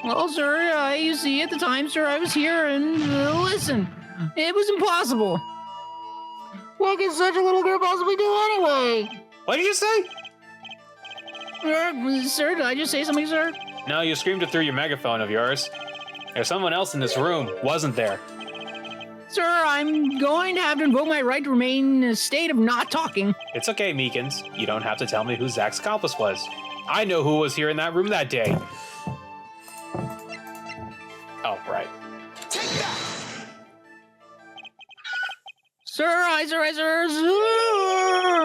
Well, sir, you see, at the time, sir, I was here, and listen, it was impossible. What can such a little girl possibly do anyway? What did you say? Sir, did I just say something, sir? No, you screamed it through your megaphone of yours. There's someone else in this room, wasn't there? Sir, I'm going to have to invoke my right to remain in a state of not talking. It's okay, Meekins. You don't have to tell me who Zach's accomplice was. I know who was here in that room that day. Oh, right. Take that! Sir, sir,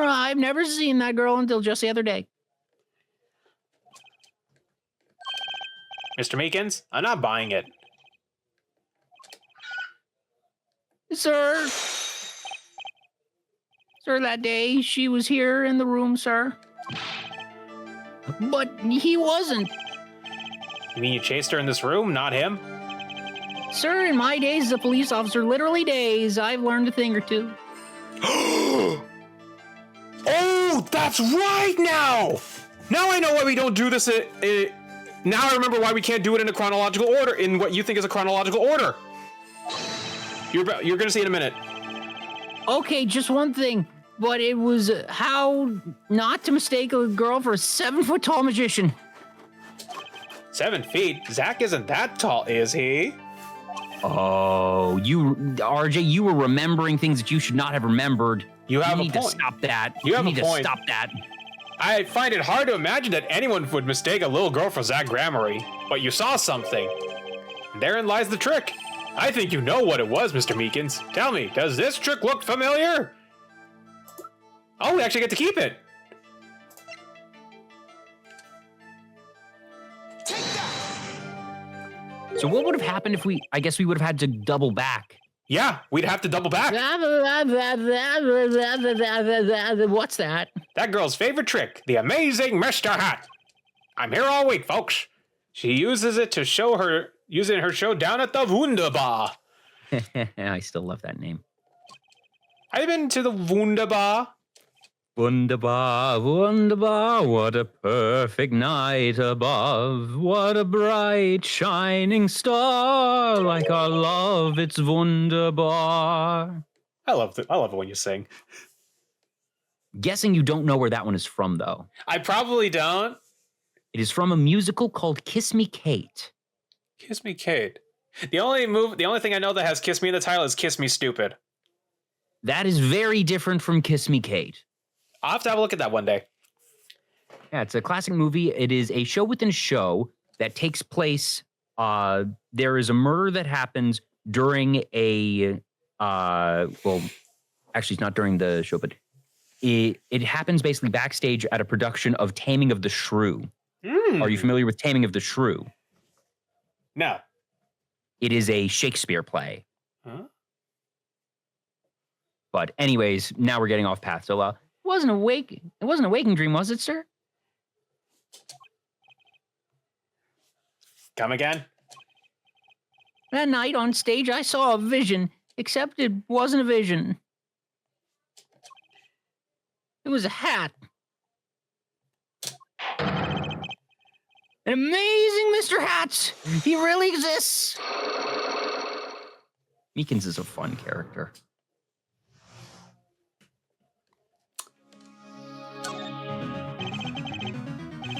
I've never seen that girl until just the other day. Mr. Meekins, I'm not buying it. Sir, that day she was here in the room, sir. But he wasn't. You mean you chased her in this room, not him? Sir, in my days as a police officer, literally days, I've learned a thing or two. Oh, that's right now! Now I know why we don't do this. Now I remember why we can't do it in a chronological order, in what you think is a chronological order. You're going to see in a minute. Okay, just one thing. But it was how not to mistake a girl for a 7-foot-tall magician. 7 feet? Zach isn't that tall, is he? Oh, RJ, you were remembering things that you should not have remembered. You have a need point. to stop that. You have a need point. to stop that. I find it hard to imagine that anyone would mistake a little girl for Zach Gramarye, but you saw something. Therein lies the trick. I think you know what it was, Mr. Meekins. Tell me, does this trick look familiar? Oh, we actually get to keep it. Take that! So what would have happened if I guess we would have had to double back. Yeah, we'd have to double back. What's that? That girl's favorite trick, the amazing Mr. Hat. I'm here all week, folks. She uses it to show her, using her show down at the Wunderbar. I still love that name. Have you been to the Wunderbar? Wunderbar, wunderbar, what a perfect night above. What a bright, shining star, like our love, it's wunderbar. I love it when you sing. Guessing you don't know where that one is from, though. I probably don't. It is from a musical called Kiss Me, Kate. Kiss Me, Kate. The only thing I know that has Kiss Me in the title is Kiss Me, Stupid. That is very different from Kiss Me, Kate. I'll have to have a look at that one day. Yeah, it's a classic movie. It is a show within a show that takes place. There is a murder that happens during a, well, actually it's not during the show, but it happens basically backstage at a production of Taming of the Shrew. Are you familiar with Taming of the Shrew? No. It is a Shakespeare play. Huh? But anyways, now we're getting off path. So it wasn't a waking dream, was it, sir? Come again? That night on stage, I saw a vision, except it wasn't a vision. It was a hat. An amazing Mr. Hats! He really exists! Meekins is a fun character.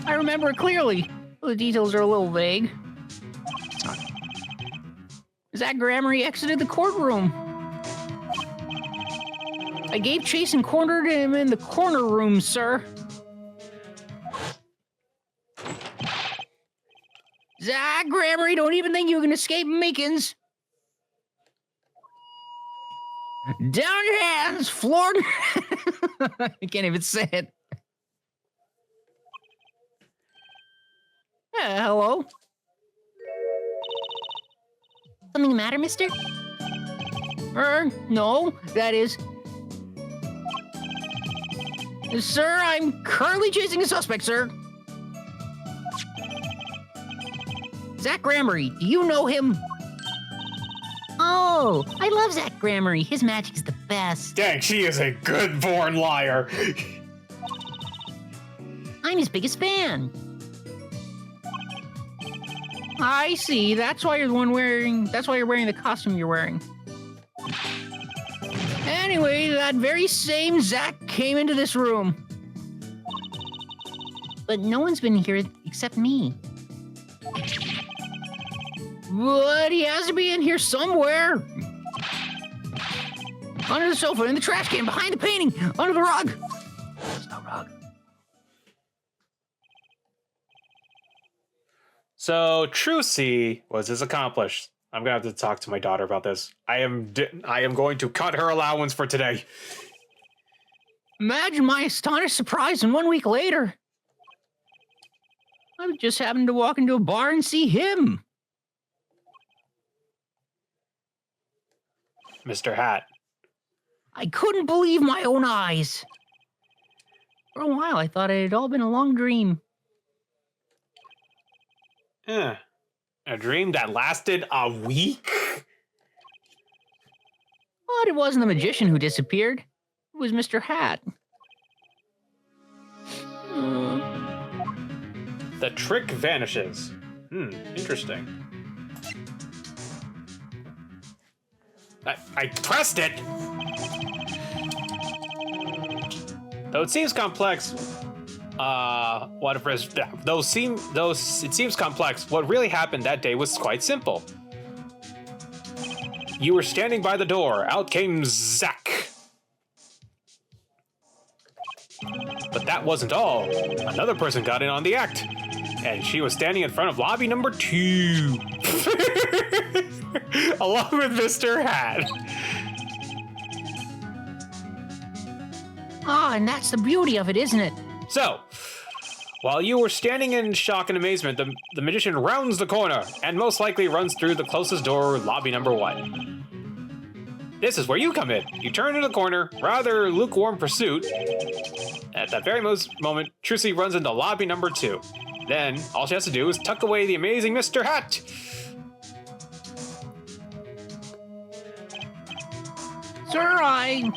I remember it clearly. The details are a little vague. Zach Gramery exited the courtroom. I gave chase and cornered him in the corner room, sir. Zach Gramery, don't even think you can escape Meekins. Down your hands, floor. I can't even say it. Hello? Something the matter, mister? No, that is... Sir, I'm currently chasing a suspect, sir. Zach Gramery, do you know him? Oh, I love Zach Gramery. His magic is the best. Dang, she is a good-born liar. I'm his biggest fan. I see. That's why you're wearing the costume you're wearing. Anyway, that very same Zach came into this room. But no one's been here except me. But he has to be in here somewhere. Under the sofa, in the trash can, behind the painting, under the rug. There's no rug. So Trucy was his accomplice. I'm gonna have to talk to my daughter about this. I am going to cut her allowance for today. Imagine my astonished surprise, and 1 week later, I just happened to walk into a bar and see him. Mr. Hat. I couldn't believe my own eyes. For a while, I thought it had all been a long dream. A dream that lasted a week? But it wasn't the magician who disappeared. It was Mr. Hat. The trick vanishes. Interesting. I pressed it! Though it seems complex, it seems complex, what really happened that day was quite simple. You were standing by the door, out came Zach. But that wasn't all. Another person got in on the act, and she was standing in front of lobby number 2. Along with Mr. Hat. And that's the beauty of it, isn't it? So, while you were standing in shock and amazement, the magician rounds the corner and most likely runs through the closest door, lobby number 1. This is where you come in. You turn into the corner, rather lukewarm pursuit. At that very moment, Trucy runs into lobby number 2. Then, all she has to do is tuck away the amazing Mr. Hat. Sir, I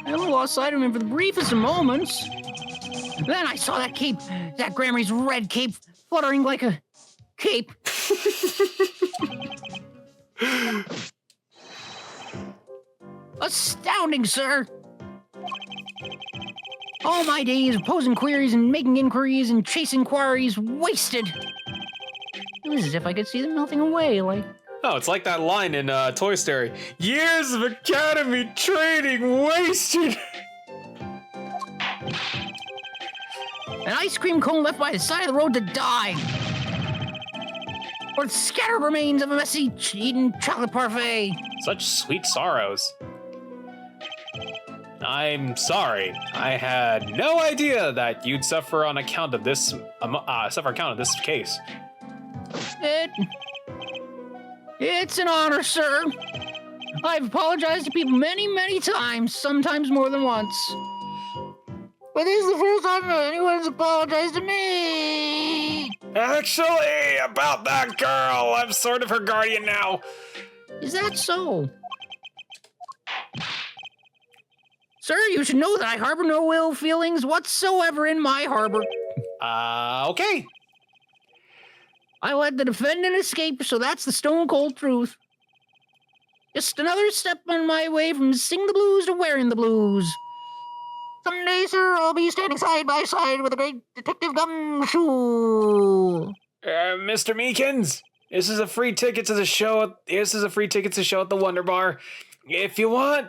lost sight of him for the briefest of moments. Then I saw that cape, Zach Gramery's red cape, fluttering like a cape. Astounding, sir. All my days of posing queries and making inquiries and chasing inquiries wasted. It was as if I could see them melting away, like... Oh, it's like that line in Toy Story. Years of academy training wasted. An ice cream cone left by the side of the road to die. Or scattered remains of a messy eaten chocolate parfait. Such sweet sorrows. I'm sorry. I had no idea that you'd suffer on account of this case. It's an honor, sir. I've apologized to people many, many times, sometimes more than once. But this is the first time anyone's apologized to me. Actually, about that girl, I'm sort of her guardian now. Is that so? Sir, you should know that I harbor no ill feelings whatsoever in my harbor. Okay. I let the defendant escape, so that's the stone cold truth. Just another step on my way from sing the blues to wearing the blues. Someday, sir, I'll be standing side by side with the great Detective Gumshoe. Mr. Meekins, this is a free ticket to the show. This is a free ticket to the show at the Wonder Bar. If you want.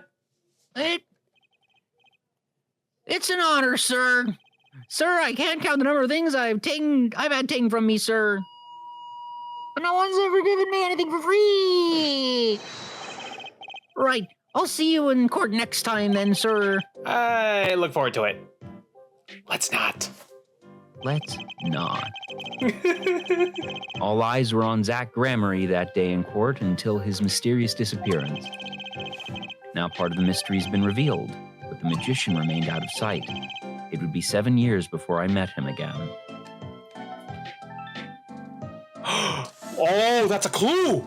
It's an honor, sir. Sir, I can't count the number of things I've had taken from me, sir. But no one's ever given me anything for free. Right. I'll see you in court next time then, sir. I look forward to it. Let's not. Let's not. All eyes were on Zach Gramarye that day in court until his mysterious disappearance. Now part of the mystery's been revealed, but the magician remained out of sight. It would be 7 years before I met him again. Oh, that's a clue!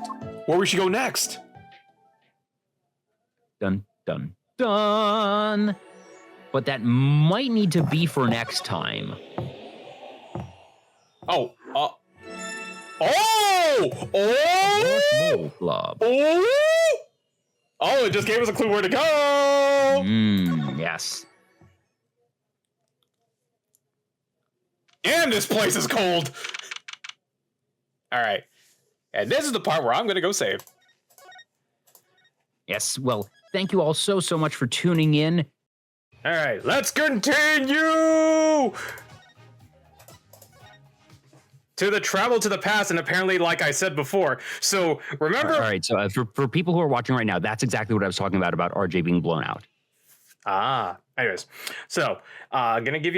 Where we should go next? Dun, dun, dun! But that might need to be for next time. Oh, oh! Oh! Club. Oh, it just gave us a clue where to go! Yes. And this place is cold! Alright. And this is the part where I'm gonna go save. Yes, well, thank you all so much for tuning in. Alright, let's continue! To the travel to the past, and apparently, like I said before, so remember. All right, so for people who are watching right now, that's exactly what I was talking about RJ being blown out. Anyways, so gonna give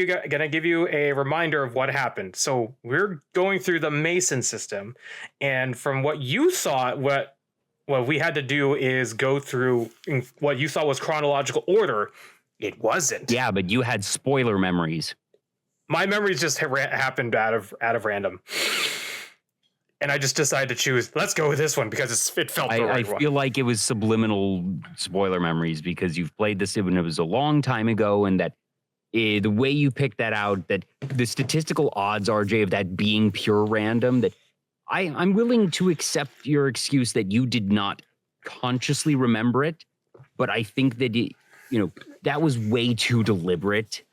you a reminder of what happened. So we're going through the Mason system, and from what you saw, what we had to do is go through what you thought was chronological order. It wasn't. Yeah, but you had spoiler memories. My memories just happened out of random, and I just decided to choose. Let's go with this one because it felt the right one. I feel like it was subliminal spoiler memories because you've played this when it was a long time ago, and that the way you picked that out, that the statistical odds, RJ, of that being pure random, that I'm willing to accept your excuse that you did not consciously remember it, but I think that that was way too deliberate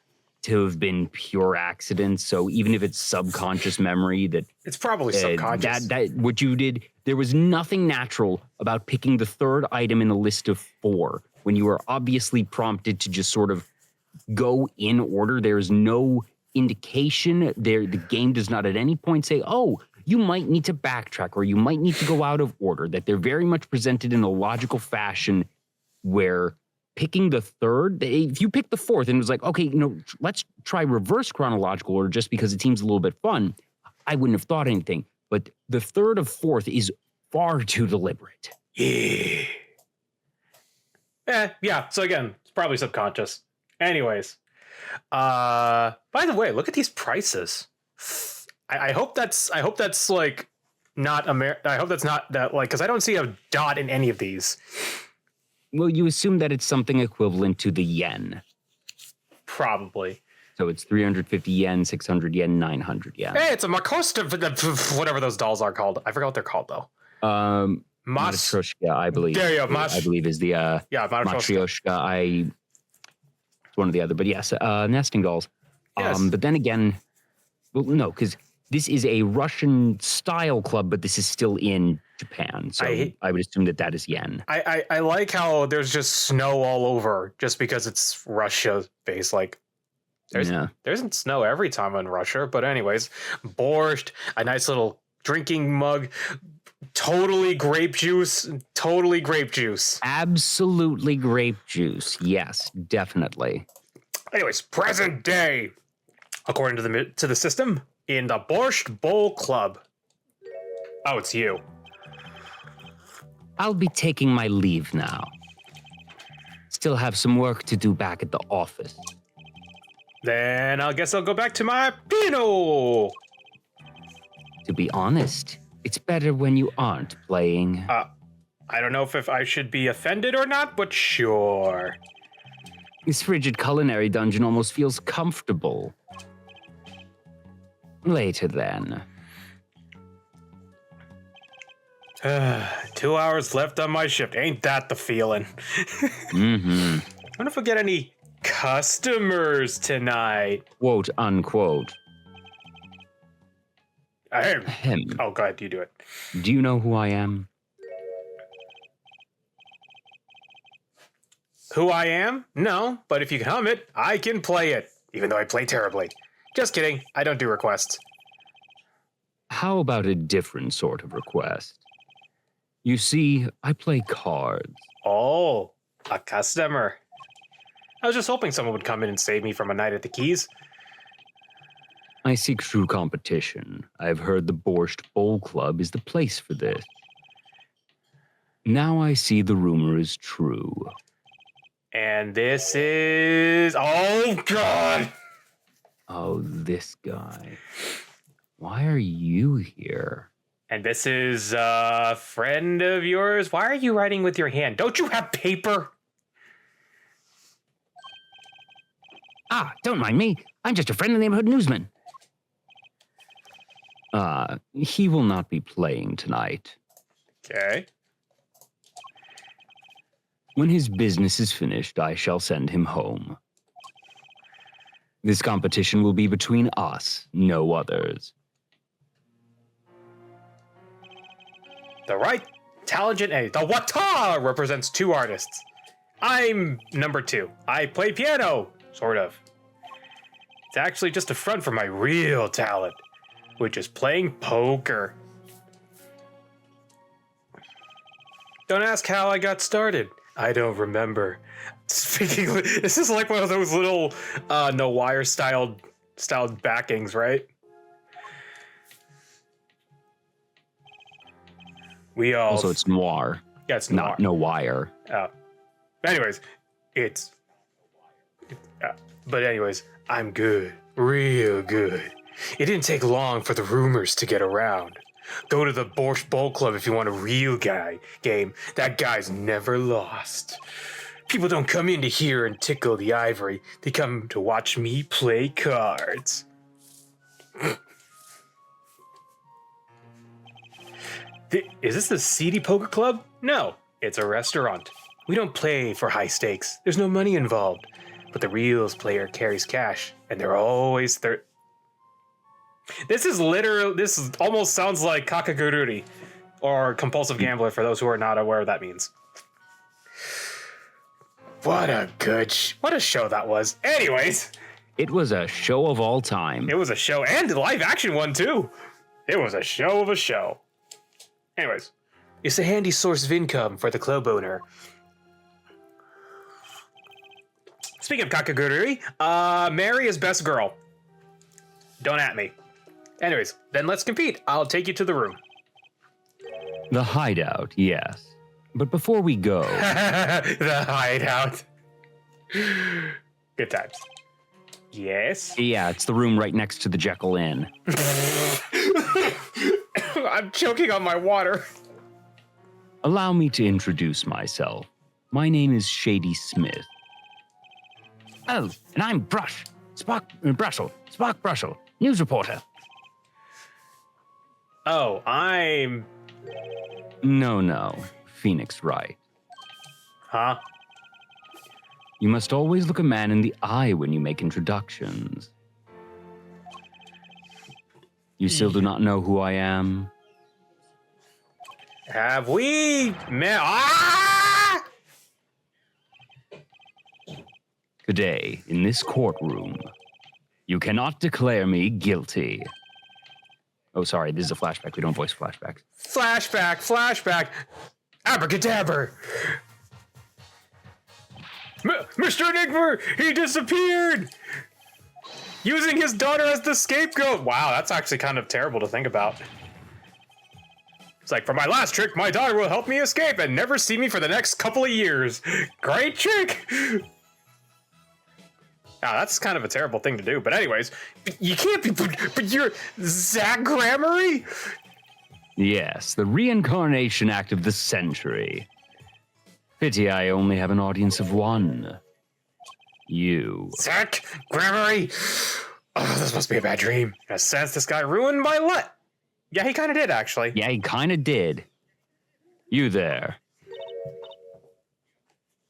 to have been pure accident. So even if it's subconscious memory, that it's probably subconscious. That what you did, there was nothing natural about picking the third item in the list of 4 when you were obviously prompted to just sort of go in order. There's no indication there. The game does not at any point say, oh, you might need to backtrack or you might need to go out of order. That they're very much presented in a logical fashion where picking the third, if you pick the fourth and it was like, okay, let's try reverse chronological order just because it seems a little bit fun, I wouldn't have thought anything. But the third of fourth is far too deliberate. Yeah. So again, it's probably subconscious. Anyways, by the way, look at these prices. I hope that's like not I hope that's not that, like, because I don't see a dot in any of these. Well, you assume that it's something equivalent to the yen. Probably. So it's 350 yen, 600 yen, 900 yen. Hey, it's a Makosta, whatever those dolls are called. I forgot what they're called, though. Matryoshka, I believe. There you go. I believe is the Matryoshka. It's one or the other, but yes, nesting dolls. Yes. But then again, well, no, because this is a Russian style club, but this is still in Japan. So I would assume that is yen. I like how there's just snow all over just because it's Russia based. Like there isn't snow every time in Russia, but anyways, borscht, a nice little drinking mug, totally grape juice. Absolutely grape juice. Yes, definitely. Anyways, present day, according to the system, in the Borscht Bowl Club. Oh, it's you. I'll be taking my leave now. Still have some work to do back at the office. Then I guess I'll go back to my piano. To be honest, it's better when you aren't playing. I don't know if I should be offended or not, but sure. This frigid culinary dungeon almost feels comfortable. Later then. 2 hours left on my shift. Ain't that the feeling? Mm-hmm. I wonder if we get any customers tonight. Quote unquote. Ahem. Oh, go ahead. You do it. Do you know who I am? Who I am? No, but if you can hum it, I can play it, even though I play terribly. Just kidding. I don't do requests. How about a different sort of request? You see, I play cards. Oh, a customer. I was just hoping someone would come in and save me from a night at the Keys. I seek true competition. I've heard the Borscht Bowl Club is the place for this. Now I see the rumor is true. And this is... Oh, God! Oh, this guy. Why are you here? And this is a friend of yours? Why are you writing with your hand? Don't you have paper? Ah, don't mind me. I'm just a friendly neighborhood newsman. He will not be playing tonight. Okay. When his business is finished, I shall send him home. This competition will be between us, no others. The right talented A. The Wata represents 2 artists. I'm number 2. I play piano, sort of. It's actually just a front for my real talent, which is playing poker. Don't ask how I got started. I don't remember. Speaking of, this is like one of those little no wire styled backings, right? We all Also, it's noir. yeah, it's noir. Not no wire. Anyways, but anyways, I'm good, real good. It didn't take long for the rumors to get around. Go to the Borscht Bowl Club if you want a real game. That guy's never lost. People don't come in to hear and tickle the ivory. They come to watch me play cards. Is this the seedy poker club? No, it's a restaurant. We don't play for high stakes. There's no money involved. But the reals player carries cash, and they're always This almost sounds like kakagururi, or compulsive gambler for those who are not aware what that means. What a show that was. Anyways. It was a show of all time. It was a show, and the live action one too. It was a show of a show. Anyways, it's a handy source of income for the club owner. Speaking of kakagururi, Mary is best girl. Don't at me. Anyways, then let's compete. I'll take you to the room. The hideout, yes. But before we go... The hideout. Good times. Yes? Yeah, it's the room right next to the Jekyll Inn. I'm choking on my water. Allow me to introduce myself. My name is Shady Smith. Oh, and I'm Spock Brushel, news reporter. Oh, I'm... No, Phoenix Wright. Huh? You must always look a man in the eye when you make introductions. You still do not know who I am? Have we met? Ah! Today, in this courtroom, you cannot declare me guilty. Oh, sorry, this is a flashback. We don't voice flashbacks. Flashback. Abracadabra. Mr. Enigma, he disappeared! Using his daughter as the scapegoat. Wow, that's actually kind of terrible to think about. It's like, for my last trick, my daughter will help me escape and never see me for the next couple of years. Great trick! Now, that's kind of a terrible thing to do. But anyways, you can't be... But you're Zach Grammary? Yes, the reincarnation act of the century. Pity I only have an audience of one. You. Zach Grammary? Oh, this must be a bad dream. In a sense, this guy ruined my life. Yeah, he kind of did, actually. Yeah, he kind of did. You there.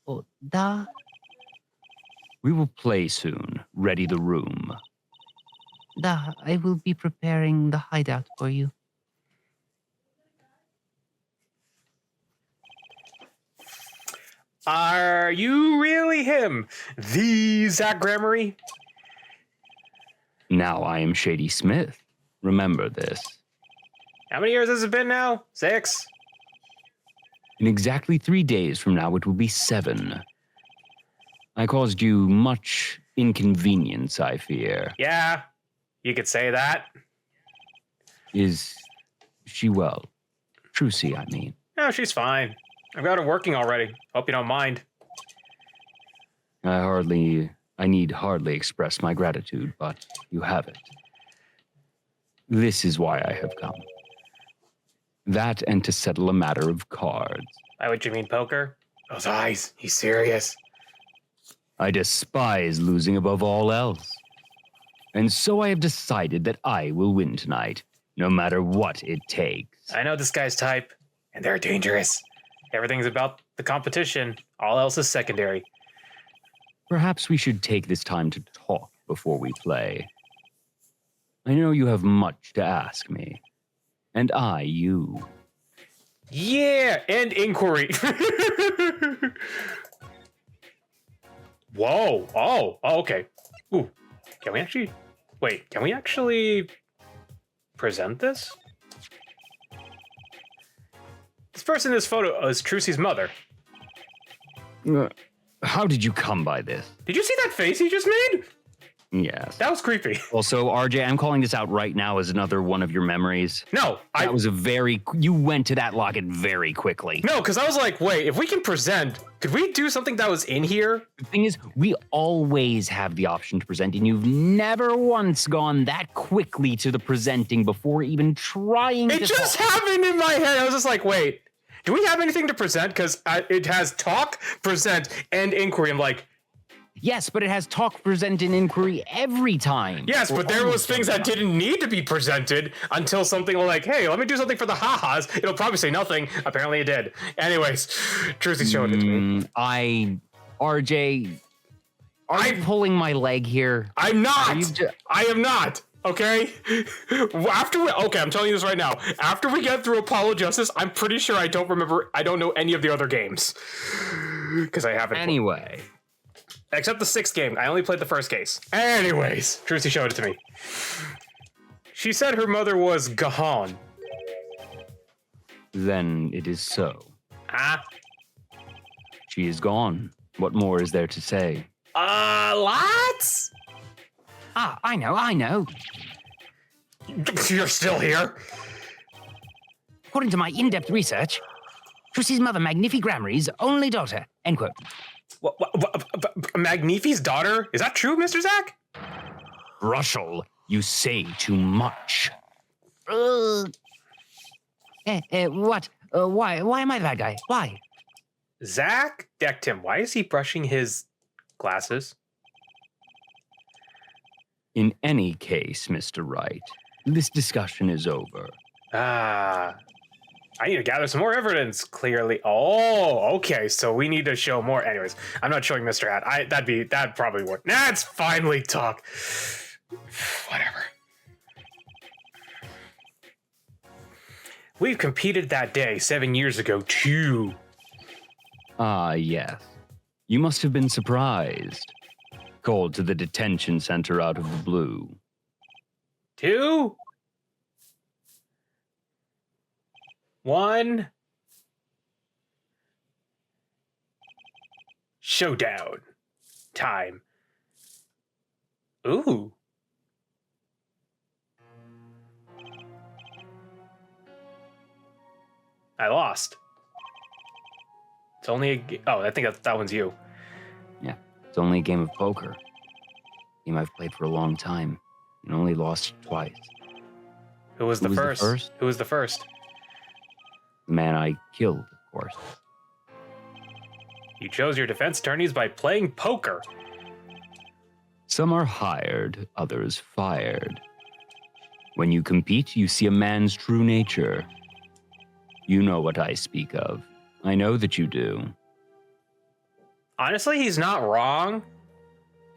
Oh, da. We will play soon. Ready the room. Da, I will be preparing the hideout for you. Are you really him? The Zach Grammary? Now I am Shady Smith. Remember this. How many years has it been now? 6? In exactly 3 days from now, it will be 7. I caused you much inconvenience, I fear. Yeah, you could say that. Is she well? Trucy, I mean. No, she's fine. I've got her working already. Hope you don't mind. I need hardly express my gratitude, but you have it. This is why I have come. That and to settle a matter of cards. By what you mean, poker? Those eyes. He's serious. I despise losing above all else. And so I have decided that I will win tonight, no matter what it takes. I know this guy's type, and they're dangerous. Everything's about the competition. All else is secondary. Perhaps we should take this time to talk before we play. I know you have much to ask me, and I you. Yeah, and inquiry. Whoa. Oh, okay. Ooh, can we actually present this? This person in this photo is Trucy's mother. How did you come by this? Did you see that face he just made? Yes. That was creepy. Also, RJ, I'm calling this out right now as another one of your memories. No, That was you went to that locket very quickly. No, because I was like, wait, if we can present, could we do something that was in here? The thing is, we always have the option to present, and you've never once gone that quickly to the presenting before even trying to It just happened in my head. I was just like, wait, do we have anything to present? Because it has talk, present, and inquiry. I'm like, yes, but it has talk, present, and inquiry every time. yes, but there was things that didn't need to be presented until something like, hey, let me do something for the ha-has. It'll probably say nothing. Apparently it did. Anyways, Trucy showed it to me. RJ, are you pulling my leg here? I'm not. I am not. Okay? I'm telling you this right now. After we get through Apollo Justice, I'm pretty sure I don't know any of the other games. Because I haven't. Anyway. Except the 6th game. I only played the first case. Anyways, Trucy showed it to me. She said her mother was Gahan. Then it is so. Ah? She is gone. What more is there to say? Lots? Ah, I know. You're still here? According to my in-depth research, Trucy's mother, Magnifi Grammary's only daughter. End quote. What, Magnifi's daughter? Is that true, Mr. Zach? Russell, you say too much. What? Why am I the bad guy? Why? Zach decked him. Why is he brushing his glasses? In any case, Mr. Wright, this discussion is over. I need to gather some more evidence, clearly. Oh, okay, so we need to show more. Anyways, I'm not showing Mr. Hat. That'd probably work. Nah, it's finally talk. Whatever. We've competed that day 7 years ago, too. Ah, yes. You must have been surprised. Called to the detention center out of the blue. 2? 1. Showdown. Time. Ooh. I lost. It's only a... Oh, I think that one's you. Yeah, it's only a game of poker. A game I've played for a long time and only lost twice. Who was the first? Who was the first? The man I killed, of course. You chose your defense attorneys by playing poker. Some are hired, others fired. When you compete, you see a man's true nature. You know what I speak of. I know that you do. Honestly, he's not wrong.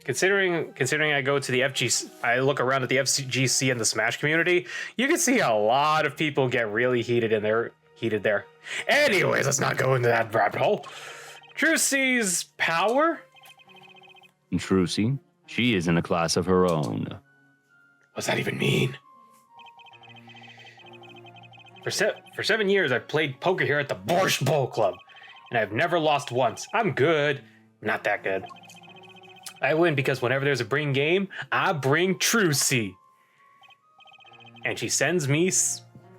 Considering I go to the FGC, I look around at the FGC and the Smash community, you can see a lot of people get really heated there. Anyways, let's not go into that rabbit hole. Trucy's power? Trucy, she is in a class of her own. What's that even mean? For 7 years, I've played poker here at the Borscht Bowl Club, and I've never lost once. I'm good. Not that good. I win because whenever there's a bring game, I bring Trucy. And she sends me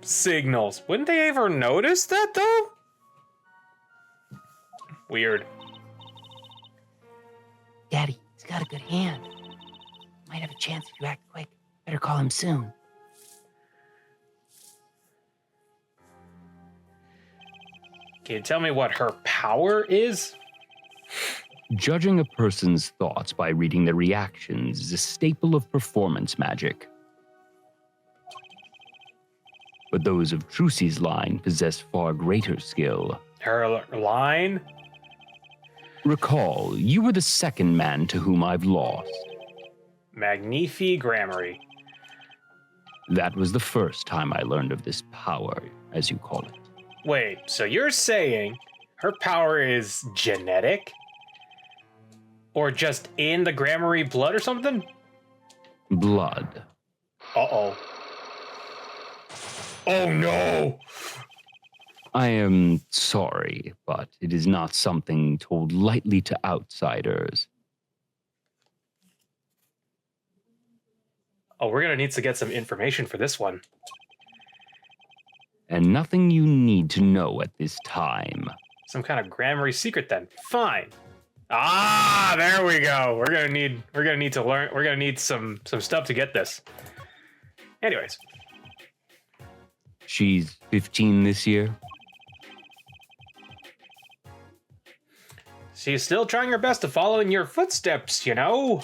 signals. Wouldn't they ever notice that, though? Weird. Daddy, he's got a good hand. Might have a chance if you act quick. Better call him soon. Can you tell me what her power is? Judging a person's thoughts by reading their reactions is a staple of performance magic. But those of Trucy's line possess far greater skill. Her line? Recall, you were the second man to whom I've lost. Magnifi Grammary. That was the first time I learned of this power, as you call it. Wait, so you're saying her power is genetic? Or just in the Grammary blood or something? Blood. Uh-oh. Oh no! I am sorry, but it is not something told lightly to outsiders. Oh, we're gonna need to get some information for this one. And nothing you need to know at this time. Some kind of Grammary secret then. Fine. Ah, there we go. We're gonna need to learn. We're gonna need some stuff to get this. Anyways. She's 15 this year. She's still trying her best to follow in your footsteps, you know?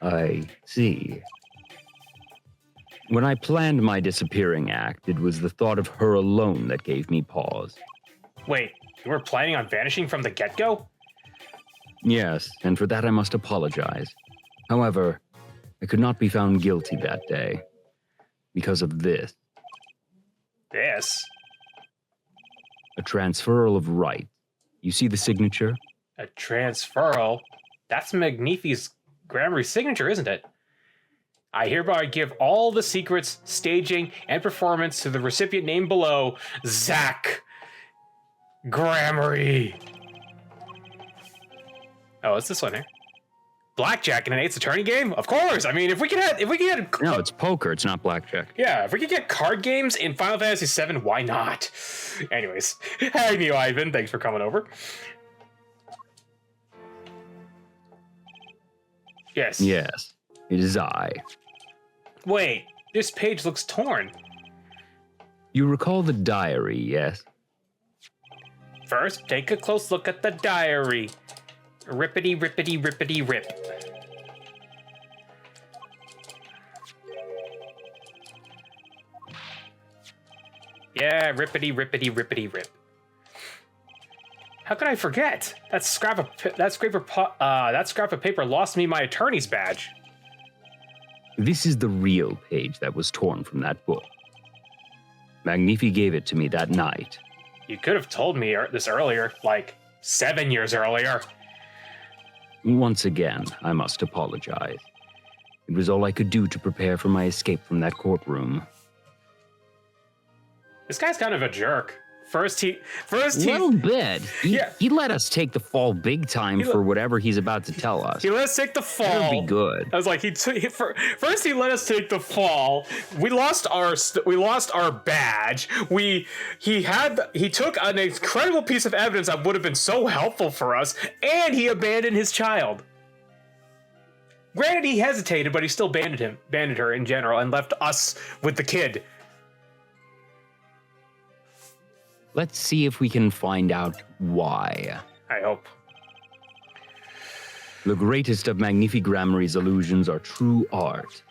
I see. When I planned my disappearing act, it was the thought of her alone that gave me pause. Wait, you were planning on vanishing from the get-go? Yes, and for that I must apologize. However, I could not be found guilty that day. Because of this. This? A transferal of rights. You see the signature? A transferal? That's Magnifi's Grammary signature, isn't it? I hereby give all the secrets, staging, and performance to the recipient named below, Zach Grammary. Oh, what's this one here? Blackjack in an Ace Attorney game? Of course. I mean, if we could get No, it's poker. It's not blackjack. yeah, if we could get card games in Final Fantasy VII, why not? Anyways, hey, Neo Ivan, thanks for coming over. Yes. Yes, it is I. Wait, this page looks torn. You recall the diary, yes? First, take a close look at the diary. Rippity, rippity, rippity, rip. Yeah, rippity, rippity, rippity, rip. How could I forget? That scrap of paper lost me my attorney's badge. This is the real page that was torn from that book. Magnifi gave it to me that night. You could have told me this earlier, like 7 years earlier. Once again, I must apologize. It was all I could do to prepare for my escape from that courtroom. This guy's kind of a jerk. First he Little bit. Yeah. He let us take the fall big time for whatever he's about to tell us. let us take the fall. That'll be good. I was like, first he let us take the fall. We lost our badge. He took an incredible piece of evidence that would have been so helpful for us, and he abandoned his child. Granted, he hesitated, but he still abandoned her in general, and left us with the kid. Let's see if we can find out why. I hope. The greatest of Magnific Gramarye's illusions are true art.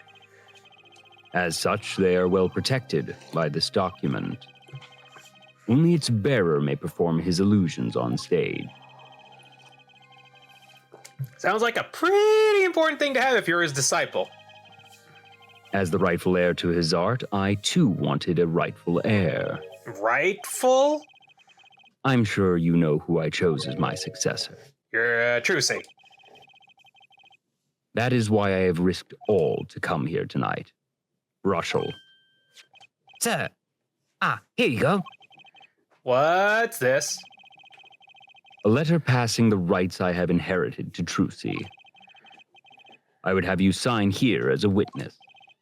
As such, they are well protected by this document. Only its bearer may perform his illusions on stage. Sounds like a pretty important thing to have if you're his disciple. As the rightful heir to his art, I too wanted a rightful heir. Rightful? I'm sure you know who I chose as my successor. You're Trucy. That is why I have risked all to come here tonight. Russell. Sir. Here you go. What's this? A letter passing the rights I have inherited to Trucy. I would have you sign here as a witness.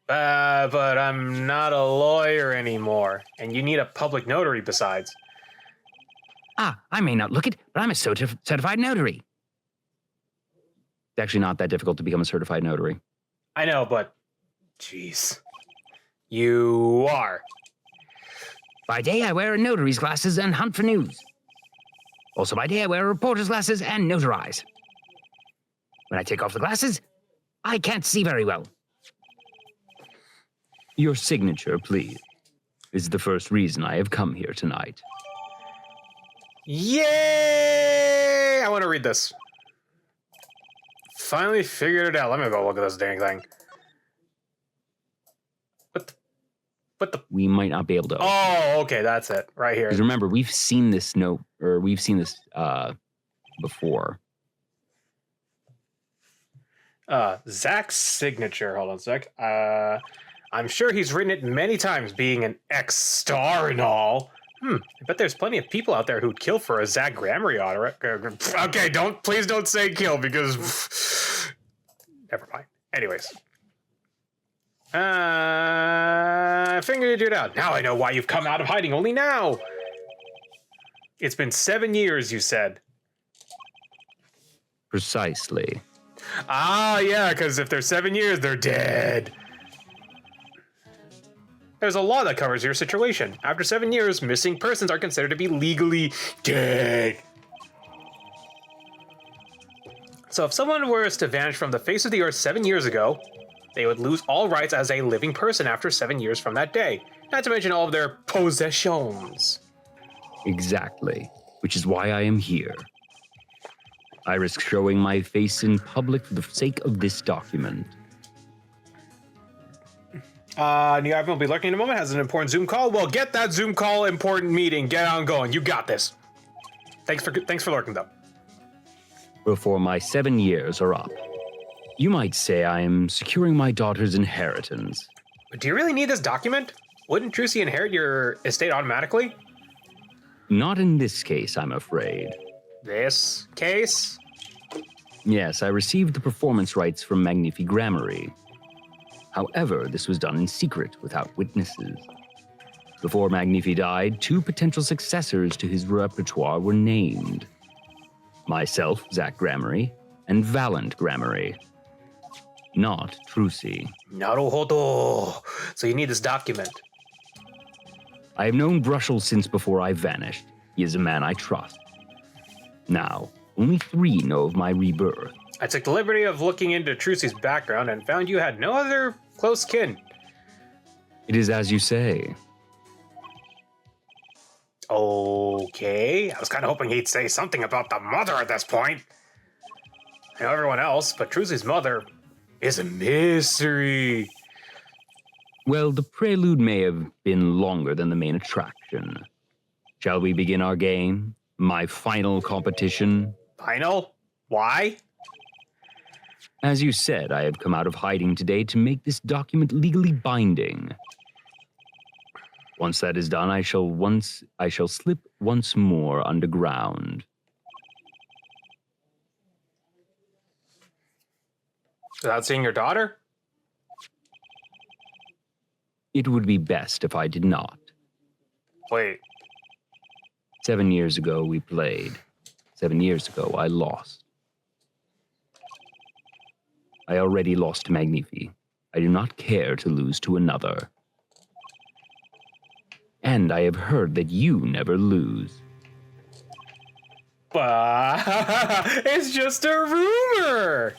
But I'm not a lawyer anymore, and you need a public notary besides. I may not look it, but I'm a certified notary. It's actually not that difficult to become a certified notary. I know, but... Jeez. You are. By day, I wear notary's glasses and hunt for news. Also by day, I wear reporter's glasses and notarize. When I take off the glasses, I can't see very well. Your signature, please, is the first reason I have come here tonight. Yay! I want to read this. Finally figured it out. Let me go look at this dang thing. What the? We might not be able to. Oh, okay, that's it. Right here. Because remember, we've seen this note, or we've seen this before. Zach's signature. Hold on a sec. I'm sure he's written it many times, being an ex-star and all. I bet there's plenty of people out there who'd kill for a Zach Gramarye autograph. Okay, please don't say kill, because... Never mind. Anyways. I figured it out. Now I know why you've come out of hiding only now. It's been 7 years, you said. Precisely. Yeah, because if they're 7 years, they're dead. There's a law that covers your situation. After 7 years, missing persons are considered to be legally dead. So if someone was to vanish from the face of the earth 7 years ago, they would lose all rights as a living person after 7 years from that day. Not to mention all of their possessions. Exactly. Which is why I am here. I risk showing my face in public for the sake of this document. New Gavin will be lurking in a moment, has an important Zoom call. Well, get that Zoom call important meeting. Get on going. You got this. Thanks for lurking, though. Before my 7 years are up, you might say I am securing my daughter's inheritance. But do you really need this document? Wouldn't Trucy inherit your estate automatically? Not in this case, I'm afraid. This case? Yes, I received the performance rights from Magnific Gramarye. However, this was done in secret, without witnesses. Before Magnifi died, 2 potential successors to his repertoire were named. Myself, Zach Gramarye, and Valant Gramarye. Not Trucy. Naruhodo. So you need this document. I have known Brushel since before I vanished. He is a man I trust. Now, only 3 know of my rebirth. I took the liberty of looking into Trucy's background and found you had no other close kin. It is as you say. Okay. I was kind of hoping he'd say something about the mother at this point. I know everyone else, but Trucy's mother is a mystery. Well, the prelude may have been longer than the main attraction. Shall we begin our game? My final competition? Final? Why? As you said, I have come out of hiding today to make this document legally binding. Once that is done, I shall slip once more underground. Without seeing your daughter? It would be best if I did not. Wait. 7 years ago, we played. 7 years ago, I lost. I already lost to Magnifi. I do not care to lose to another. And I have heard that you never lose. It's just a rumor.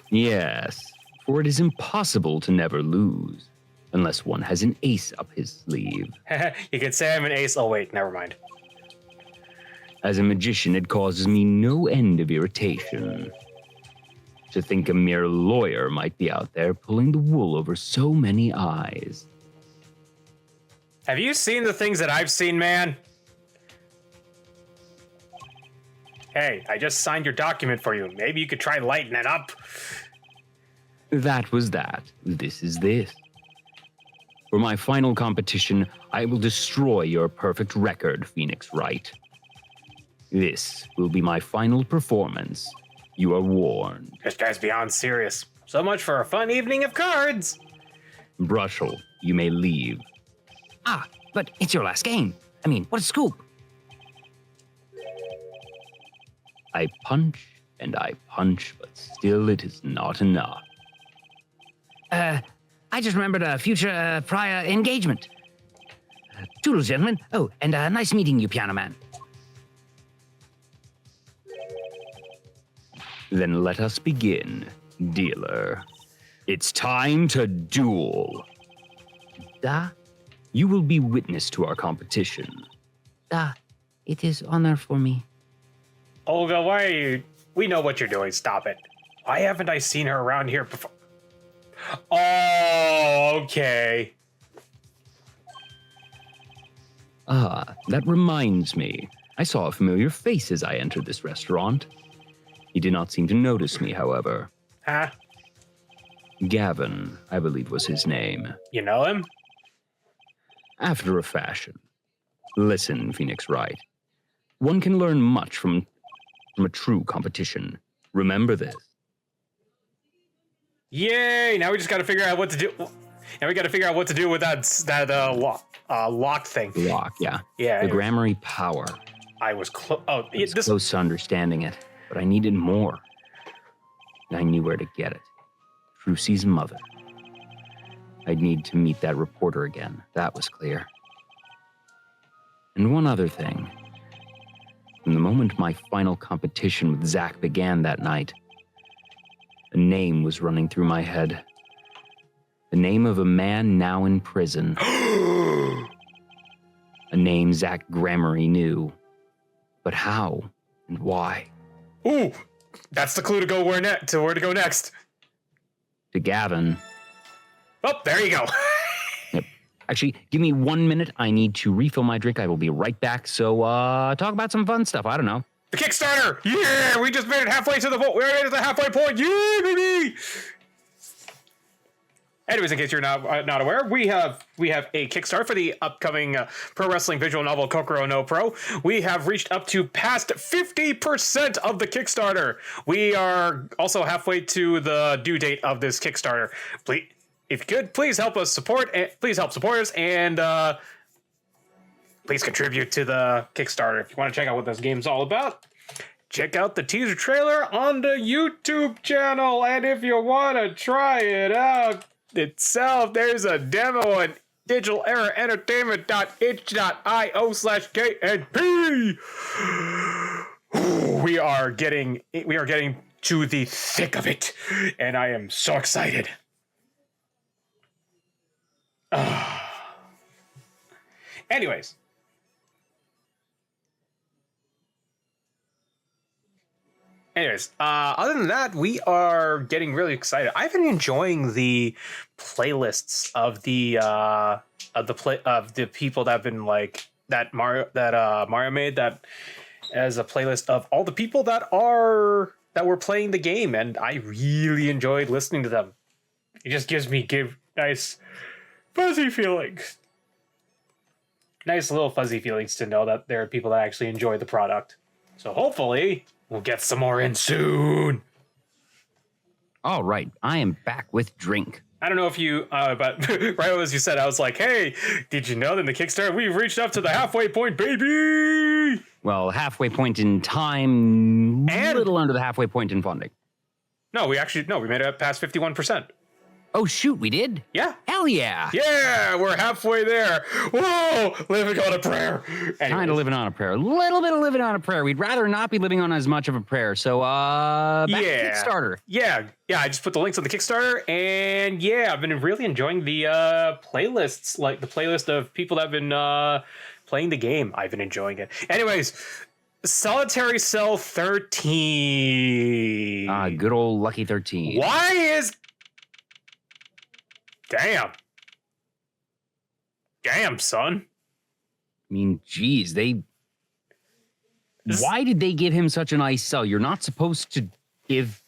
Yes, for it is impossible to never lose, unless one has an ace up his sleeve. You could say I'm an ace. Oh, wait, never mind. As a magician, it causes me no end of irritation. To think a mere lawyer might be out there pulling the wool over so many eyes. Have you seen the things that I've seen, man? Hey, I just signed your document for you. Maybe you could try lighting it up. That was that. This is this. For my final competition, I will destroy your perfect record, Phoenix Wright. This will be my final performance. You are warned. This guy's beyond serious. So much for a fun evening of cards. Brushel, you may leave. Ah, but it's your last game. I mean, what a scoop. I punch and I punch, but still it is not enough. I just remembered a future prior engagement. Toodles, gentlemen. Oh, and nice meeting you, Piano Man. Then let us begin, dealer. It's time to duel. Da, You will be witness to our competition. da, it is honor for me. Olga, why are you... We know what you're doing. Stop it. Why haven't I seen her around here before? Oh, okay. Ah, that reminds me. I saw a familiar face as I entered this restaurant. He did not seem to notice me, however. Huh? Gavin, I believe was his name. You know him? After a fashion. Listen, Phoenix Wright. One can learn much from a true competition. Remember this. Yay! Now we just got to figure out what to do. Now we got to figure out what to do with that lock thing. The lock, yeah. Yeah. The Grammary power. I was close. Oh, I was close to understanding it, but I needed more. And I knew where to get it. Trucy's mother. I'd need to meet that reporter again. That was clear. And one other thing. From the moment my final competition with Zach began that night, a name was running through my head. The name of a man now in prison. A name Zach Grammary knew. But how and why? Ooh, that's the clue to go where to go next. To Gavin. Oh, there you go. Yep. Actually, give me 1 minute. I need to refill my drink. I will be right back. So, talk about some fun stuff. I don't know. The Kickstarter! Yeah, we just made it halfway to the vote. We made it to the halfway point. Yeah, baby! Anyways, in case you're not aware, we have a Kickstarter for the upcoming pro wrestling visual novel Kokoro no Pro. We have reached up to past 50% of the Kickstarter. We are also halfway to the due date of this Kickstarter. Please, if you could, please help us support. Please help support us and please contribute to the Kickstarter. If you want to check out what this game's all about, check out the teaser trailer on the YouTube channel. And if you want to try it out itself, there's a demo at digitalerror.entertainment.itch.io/KNP. We are getting to the thick of it, and I am so excited. Anyways. Other than that, we are getting really excited. I've been enjoying the playlists of the people that have been like that Mario made that as a playlist of all the people that were playing the game, and I really enjoyed listening to them. It just gives me nice fuzzy feelings. nice little fuzzy feelings to know that there are people that actually enjoy the product. So hopefully we'll get some more in soon. All right, I am back with drink. I don't know if you, but right as you said, I was like, hey, did you know that in the Kickstarter, we've reached up to the halfway point, baby? Well, halfway point in time, a And- little under the halfway point in funding. No, we made it past 51%. Oh, shoot, we did? Yeah. Hell yeah. Yeah, we're halfway there. Whoa, living on a prayer. Kind Anyways. of living on a prayer. A little bit of living on a prayer. We'd rather not be living on as much of a prayer. So, back to Kickstarter. Yeah, I just put the links on the Kickstarter, and yeah, I've been really enjoying the playlists, like the playlist of people that have been playing the game. I've been enjoying it. Anyways, Solitary Cell 13. Good old Lucky 13. Why is... Damn, son. I mean, geez, why did they give him such a nice cell? You're not supposed to give...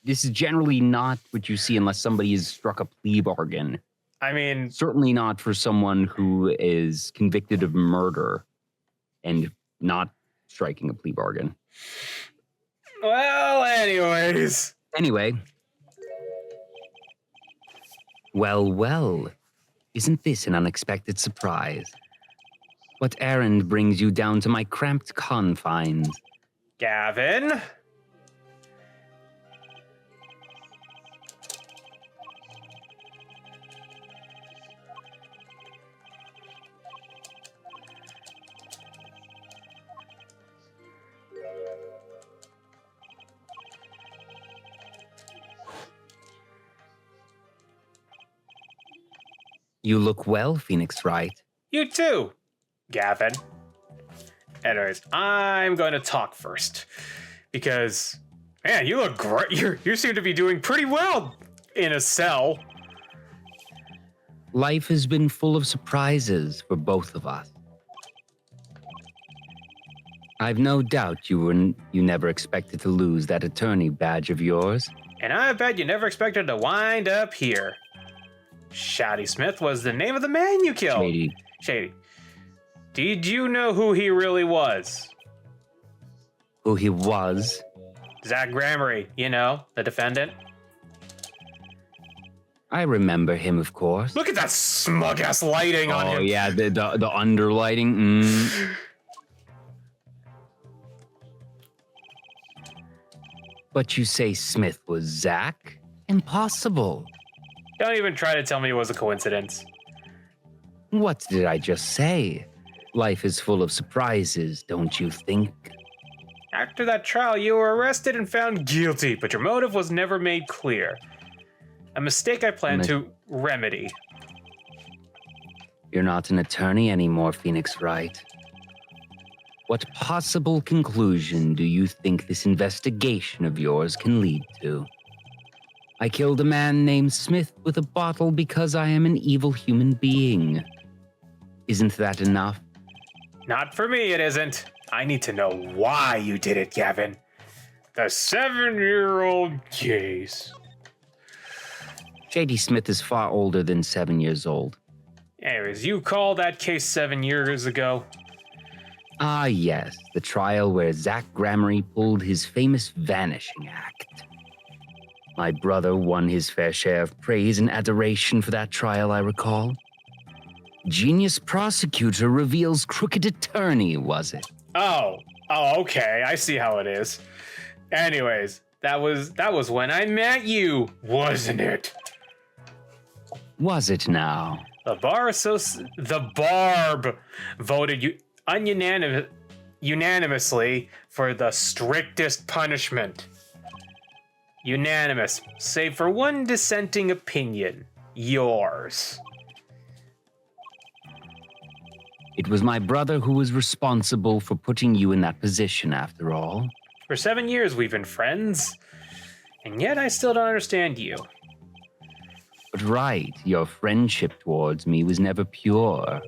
This is generally not what you see unless somebody has struck a plea bargain. I mean... Certainly not for someone who is convicted of murder and not striking a plea bargain. Well, anyways. Anyway. Well, isn't this an unexpected surprise? What errand brings you down to my cramped confines? Gavin? You look well, Phoenix Wright. You too, Gavin. Anyways, I'm going to talk first because, man, you look great. You seem to be doing pretty well in a cell. Life has been full of surprises for both of us. I've no doubt you never expected to lose that attorney badge of yours. And I bet you never expected to wind up here. Shady Smith was the name of the man you killed. Shady. Did you know who he really was? Who he was? Zach Gramery, you know, the defendant. I remember him, of course. Look at that smug-ass lighting on him. Oh, yeah, the underlighting. But you say Smith was Zach? Impossible. Don't even try to tell me it was a coincidence. What did I just say? Life is full of surprises, don't you think? After that trial, you were arrested and found guilty, but your motive was never made clear. A mistake I plan to remedy. You're not an attorney anymore, Phoenix Wright. What possible conclusion do you think this investigation of yours can lead to? I killed a man named Smith with a bottle because I am an evil human being. Isn't that enough? Not for me, it isn't. I need to know why you did it, Gavin. The 7-year-old case. Shady Smith is far older than 7 years old. Anyways, you called that case 7 years ago. Ah, yes, the trial where Zach Gramery pulled his famous vanishing act. My brother won his fair share of praise and adoration for that trial, I recall. Genius prosecutor reveals crooked attorney, was it? Oh, okay. I see how it is. Anyways, that was when I met you, wasn't it? Was it now? The Barb voted unanimously for the strictest punishment. Unanimous, save for one dissenting opinion. Yours. It was my brother who was responsible for putting you in that position, after all. For 7 years we've been friends, and yet I still don't understand you. But right, your friendship towards me was never pure.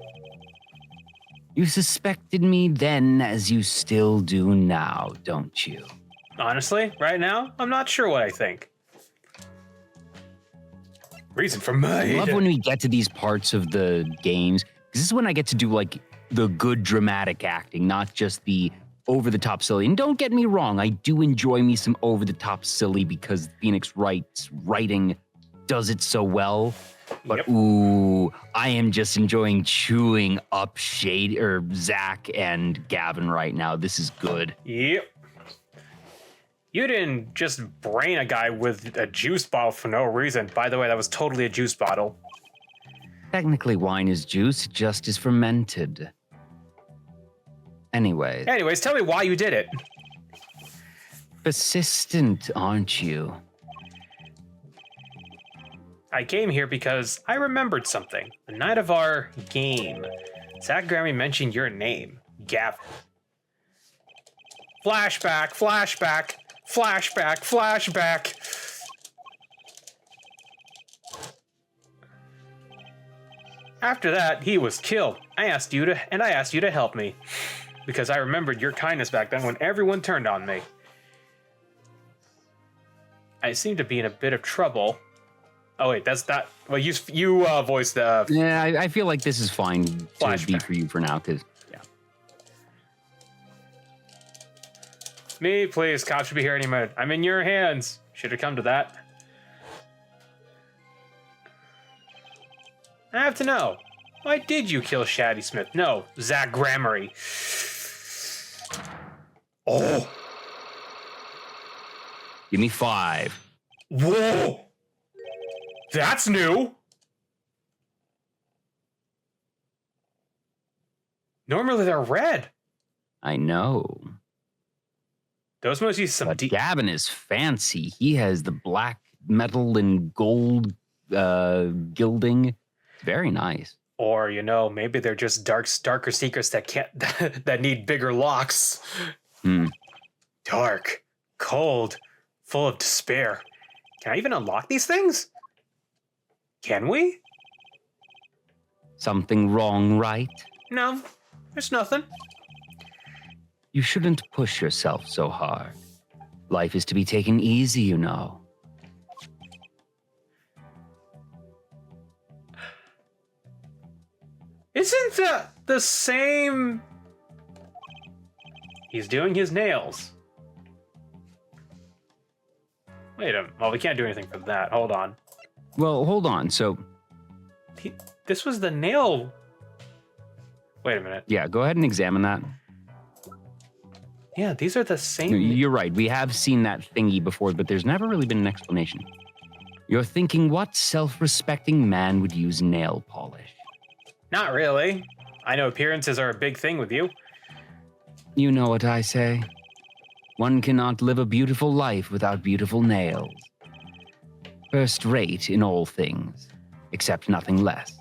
You suspected me then as you still do now, don't you? Honestly, right now, I'm not sure what I think. Reason for I mine. love when we get to these parts of the games, This is when I get to do like the good dramatic acting, not just the over-the-top silly. And don't get me wrong, I do enjoy me some over-the-top silly because Phoenix Wright's writing does it so well. But ooh, I am just enjoying chewing up Zach and Gavin right now. This is good. Yep. You didn't just brain a guy with a juice bottle for no reason. By the way, that was totally a juice bottle. Technically, wine is juice, just as fermented. Anyways, tell me why you did it. Persistent, aren't you? I came here because I remembered something. The night of our game, Zach Grammy mentioned your name, Gavin. Flashback, flashback, flashback, flashback. After that, he was killed. I asked you to help me because I remembered your kindness back then when everyone turned on me. I seem to be in a bit of trouble. Oh wait, that's that. Well, you voiced the. Yeah, I feel like this is fine to be for you for now, because yeah. Me, please. Cops should be here any minute. I'm in your hands. Should have come to that. I have to know. Why did you kill Shaddy Smith? No, Zach Gramery. Oh. Give me 5. Whoa. That's new. Normally they're red. I know. Those must be some But deep. Gavin is fancy. He has the black metal and gold gilding. Very nice. Or, maybe they're just darker secrets that that need bigger locks. Dark, cold, full of despair. Can I even unlock these things? Can we? Something wrong, right? No, there's nothing. You shouldn't push yourself so hard. Life is to be taken easy, you know. Isn't that the same? He's doing his nails. Wait a minute. Well, we can't do anything for that. Hold on. Well, hold on. So, This was the nail. Wait a minute. yeah, go ahead and examine that. Yeah, these are the same. You're right. We have seen that thingy before, but there's never really been an explanation. You're thinking, what self-respecting man would use nail polish? Not really. I know appearances are a big thing with you. You know what I say. One cannot live a beautiful life without beautiful nails. First rate in all things, except nothing less.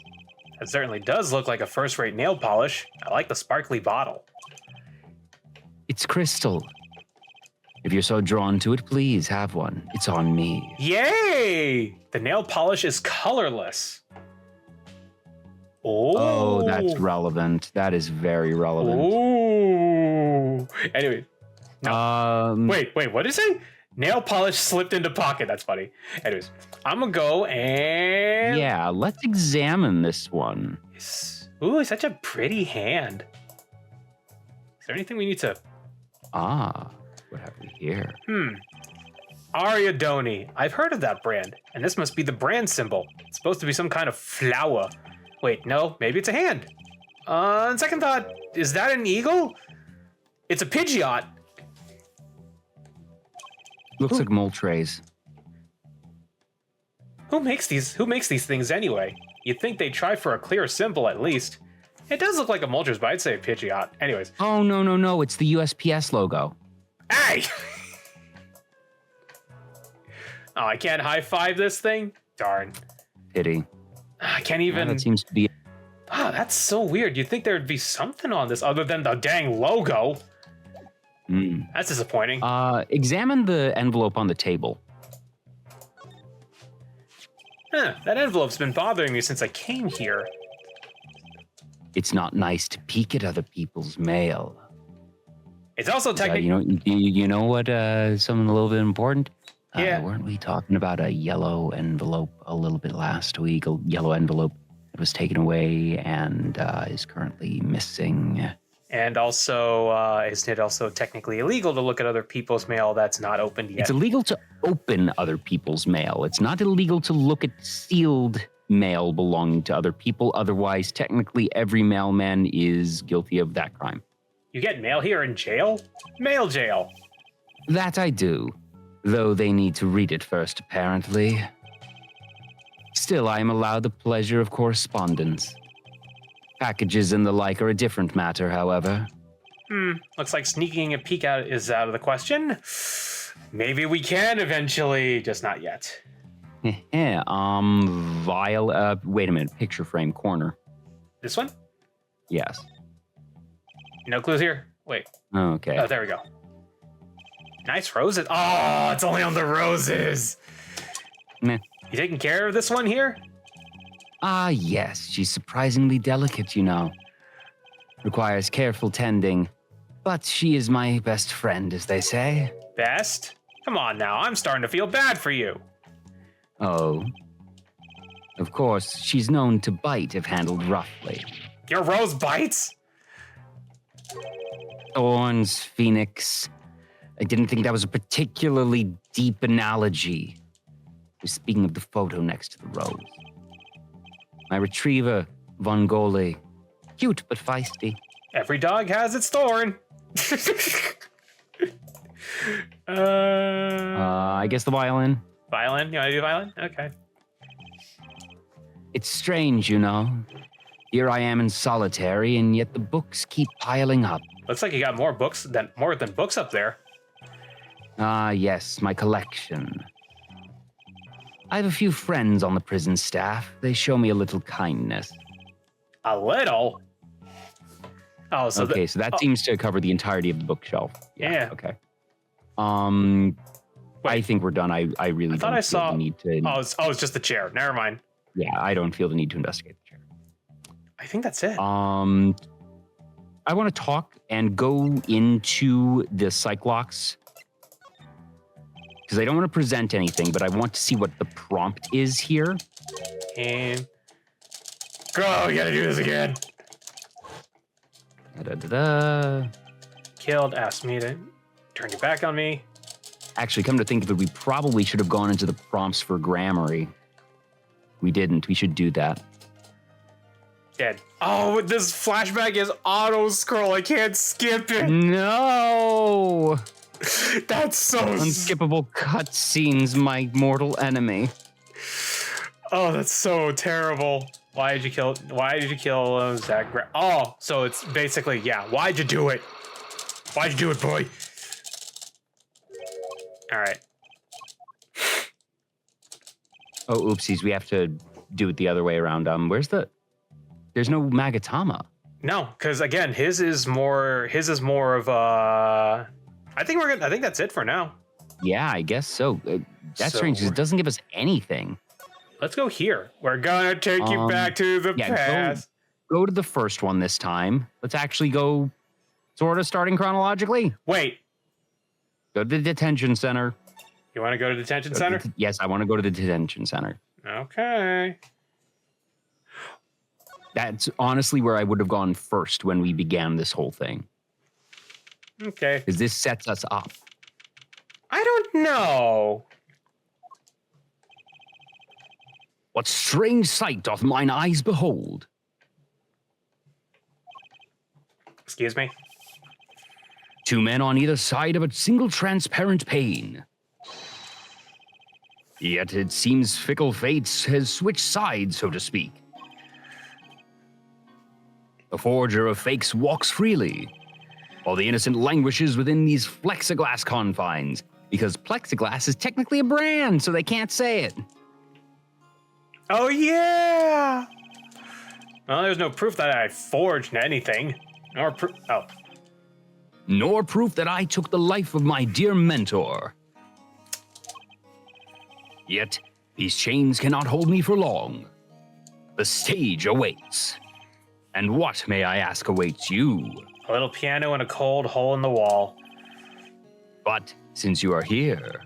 It certainly does look like a first-rate nail polish. I like the sparkly bottle. It's crystal. If you're so drawn to it, please have one. It's on me. Yay! The nail polish is colorless. Oh, that's relevant. That is very relevant. Ooh. Anyway. Wait. Wait, what did it say? Nail polish slipped into pocket. That's funny. Anyways, I'm gonna go and... Yeah, let's examine this one. Ooh, such a pretty hand. Is there anything we need to... What have we here? Ariadone. I've heard of that brand, and this must be the brand symbol. It's supposed to be some kind of flower. Wait, no, maybe it's a hand. On second thought, is that an eagle? It's a Pidgeot. Looks like mole trays. Who makes these things anyway? You'd think they'd try for a clear symbol at least. It does look like a Moltres, but I'd say a Pidgeot. Anyways. Oh, no. It's the USPS logo. Hey! Oh, I can't high-five this thing? Darn. Pity. I can't even... That seems to be... Ah, that's so weird. You'd think there'd be something on this other than the dang logo. That's disappointing. Examine the envelope on the table. That envelope's been bothering me since I came here. It's not nice to peek at other people's mail. It's also technically... You know what? Something a little bit important? Yeah. Weren't we talking about a yellow envelope a little bit last week? A yellow envelope that was taken away and is currently missing. And also, isn't it also technically illegal to look at other people's mail that's not opened yet? It's illegal to open other people's mail. It's not illegal to look at sealed mail belonging to other people. Otherwise, technically, every mailman is guilty of that crime. You get mail here in jail? Mail jail. That I do, though they need to read it first, apparently. Still, I am allowed the pleasure of correspondence. Packages and the like are a different matter, however. Looks like sneaking a peek out is out of the question. Maybe we can eventually, just not yet. Yeah, wait a minute, picture frame corner. This one? Yes. No clues here? Wait. Okay. Oh, there we go. Nice roses. Oh, it's only on the roses. Meh. You taking care of this one here? Ah, yes, she's surprisingly delicate, you know. Requires careful tending, but she is my best friend, as they say. Best? Come on now, I'm starting to feel bad for you. Oh. Of course, she's known to bite if handled roughly. Your rose bites? Thorns, Phoenix. I didn't think that was a particularly deep analogy. Speaking of the photo next to the rose. My retriever, Von Gole. Cute but feisty. Every dog has its thorn. I guess the violin. Violin? You want to do violin? Okay. It's strange, you know. Here I am in solitary, and yet the books keep piling up. Looks like you got more than books up there. Ah, yes, my collection. I have a few friends on the prison staff. They show me a little kindness. A little? Oh, so okay, so that seems to cover the entirety of the bookshelf. Yeah. Okay. I think we're done. I really thought don't I feel saw the need to. it's just the chair. Never mind. Yeah, I don't feel the need to investigate the chair. I think that's it. I want to talk and go into the Cyclops because I don't want to present anything, but I want to see what the prompt is here. And go, you gotta do this again. Da-da-da-da. Killed, asked me to turn your back on me. Actually, come to think of it, we probably should have gone into the prompts for Grammary. We didn't. We should do that. Dead. Oh, this flashback is auto scroll. I can't skip it. No! That's so Unskippable cutscenes, my mortal enemy. Oh, that's so terrible. Why did you kill Zach? Oh, so it's basically, yeah. Why'd you do it? Why'd you do it, boy? All right. Oh, oopsies. We have to do it the other way around. There's no Magatama. No, because again, his is more of a. I think that's it for now. Yeah, I guess so. That's strange because it doesn't give us anything. Let's go here. We're gonna take you back to the past. Go to the first one this time. Let's actually go sort of starting chronologically. Wait. Go to the detention center. You want to go to detention center? Yes, I want to go to the detention center. Okay. That's honestly where I would have gone first when we began this whole thing. Okay. Because this sets us up. I don't know. What strange sight doth mine eyes behold? Excuse me? Two men on either side of a single transparent pane. Yet it seems fickle fates has switched sides, so to speak. The forger of fakes walks freely, while the innocent languishes within these plexiglass confines, because plexiglass is technically a brand, so they can't say it. Oh, yeah! Well, there's no proof that I forged anything. Nor proof that I took the life of my dear mentor. Yet, these chains cannot hold me for long. The stage awaits. And what, may I ask, awaits you? A little piano and a cold hole in the wall. But, since you are here,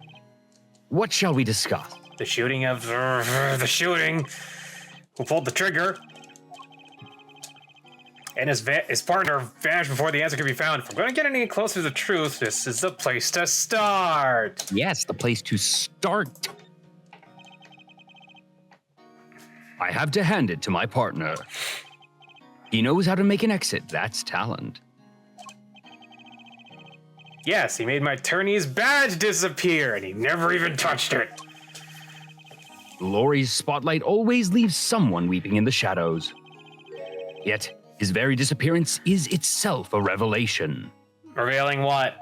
what shall we discuss? The shooting. Who pulled the trigger? and his partner vanished before the answer could be found. If we're going to get any closer to the truth, this is the place to start. Yes, the place to start. I have to hand it to my partner. He knows how to make an exit. That's talent. Yes, he made my attorney's badge disappear, and he never even touched it. Laurie's spotlight always leaves someone weeping in the shadows. Yet, his very disappearance is itself a revelation. Revealing what?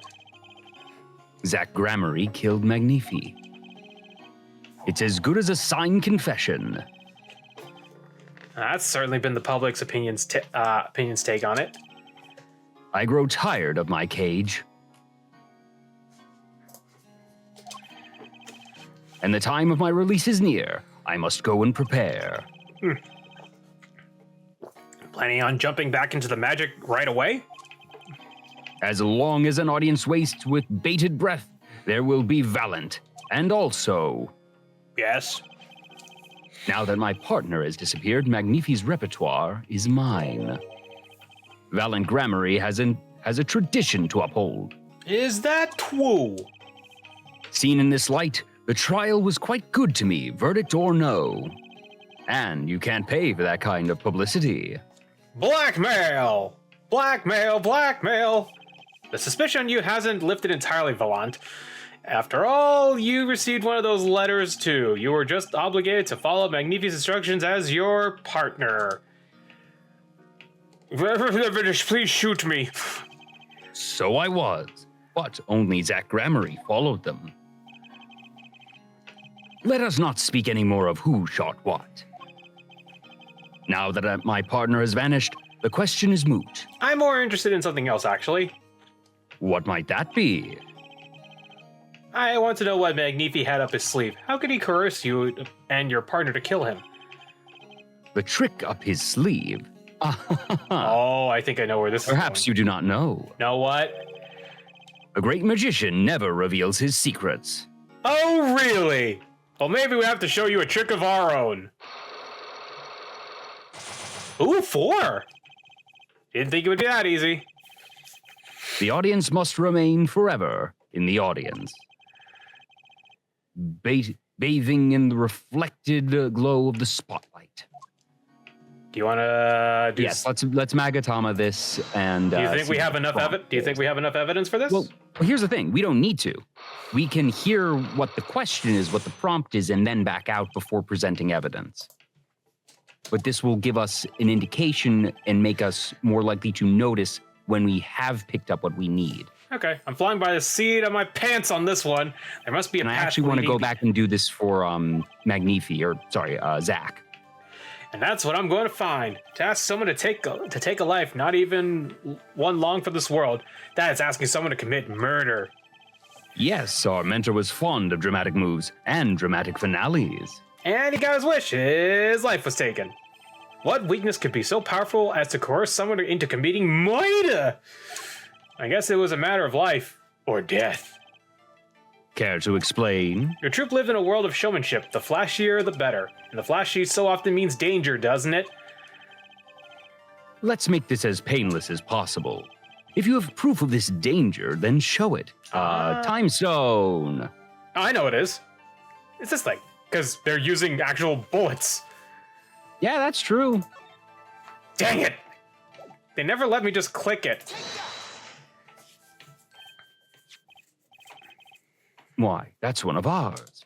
Zach Gramarye killed Magnifi. It's as good as a signed confession. That's certainly been the public's opinions take on it. I grow tired of my cage. And the time of my release is near. I must go and prepare. Planning on jumping back into the magic right away? As long as an audience wastes with bated breath, there will be Valiant. And also, Yes. now that my partner has disappeared, Magnifi's repertoire is mine. Valiant Gramarye has a tradition to uphold. Is that true? Seen in this light, the trial was quite good to me, verdict or no. And you can't pay for that kind of publicity. Blackmail! Blackmail, blackmail! The suspicion on you hasn't lifted entirely, Valant. After all, you received one of those letters too. You were just obligated to follow Magnifi's instructions as your partner. Please shoot me. So I was, but only Zach Gramarye followed them. Let us not speak any more of who shot what. Now that my partner has vanished, the question is moot. I'm more interested in something else, actually. What might that be? I want to know what Magnifi had up his sleeve. How could he coerce you and your partner to kill him? The trick up his sleeve? Oh, I think I know where this is Perhaps going. you do not know. Know what? A great magician never reveals his secrets. Oh, really? Well, maybe we have to show you a trick of our own. Ooh, 4. Didn't think it would be that easy. The audience must remain forever in the audience. Bathing in the reflected glow of the spotlight. Do you want to do? Yes, let's Magatama this and. Do you think see we have what enough the evidence? prompt Do you think is. we have enough evidence for this? Well, here's the thing: we don't need to. We can hear what the question is, what the prompt is, and then back out before presenting evidence. But this will give us an indication and make us more likely to notice when we have picked up what we need. Okay, I'm flying by the seat of my pants on this one. There must be a And I path actually want to leading- go back and do this for Zach. And that's what I'm going to find. To ask someone to take a life, not even one long for this world, that is asking someone to commit murder. Yes, our mentor was fond of dramatic moves and dramatic finales. And he got his wish. His life was taken. What weakness could be so powerful as to coerce someone into committing murder? I guess it was a matter of life or death. Care to explain? Your troupe lived in a world of showmanship. The flashier, the better. And the flashy so often means danger, doesn't it? Let's make this as painless as possible. If you have proof of this danger, then show it. Time stone. I know it is. It's this thing. Because they're using actual bullets. Yeah, that's true. Dang it! They never let me just click it. Why, that's one of ours.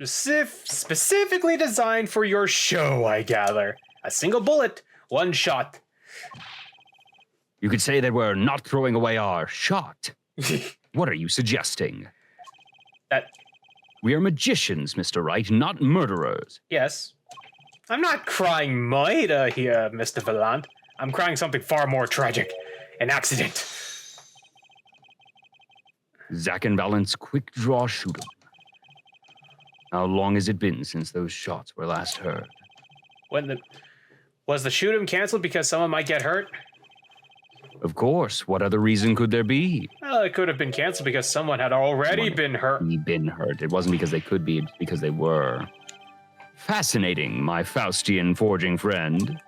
Specifically designed for your show, I gather. A single bullet, one shot. You could say that we're not throwing away our shot. What are you suggesting? That, We are magicians, Mr. Wright, not murderers. yes. I'm not crying murder here, Mr. Valant. I'm crying something far more tragic. An accident. Zack and Valent's quick draw shoot 'em. How long has it been since those shots were last heard? Was the shoot 'em canceled because someone might get hurt? Of course, what other reason could there be? Well, it could have been canceled because someone had already been hurt. Been hurt. It wasn't because they could be, it's because they were. Fascinating, my Faustian forging friend.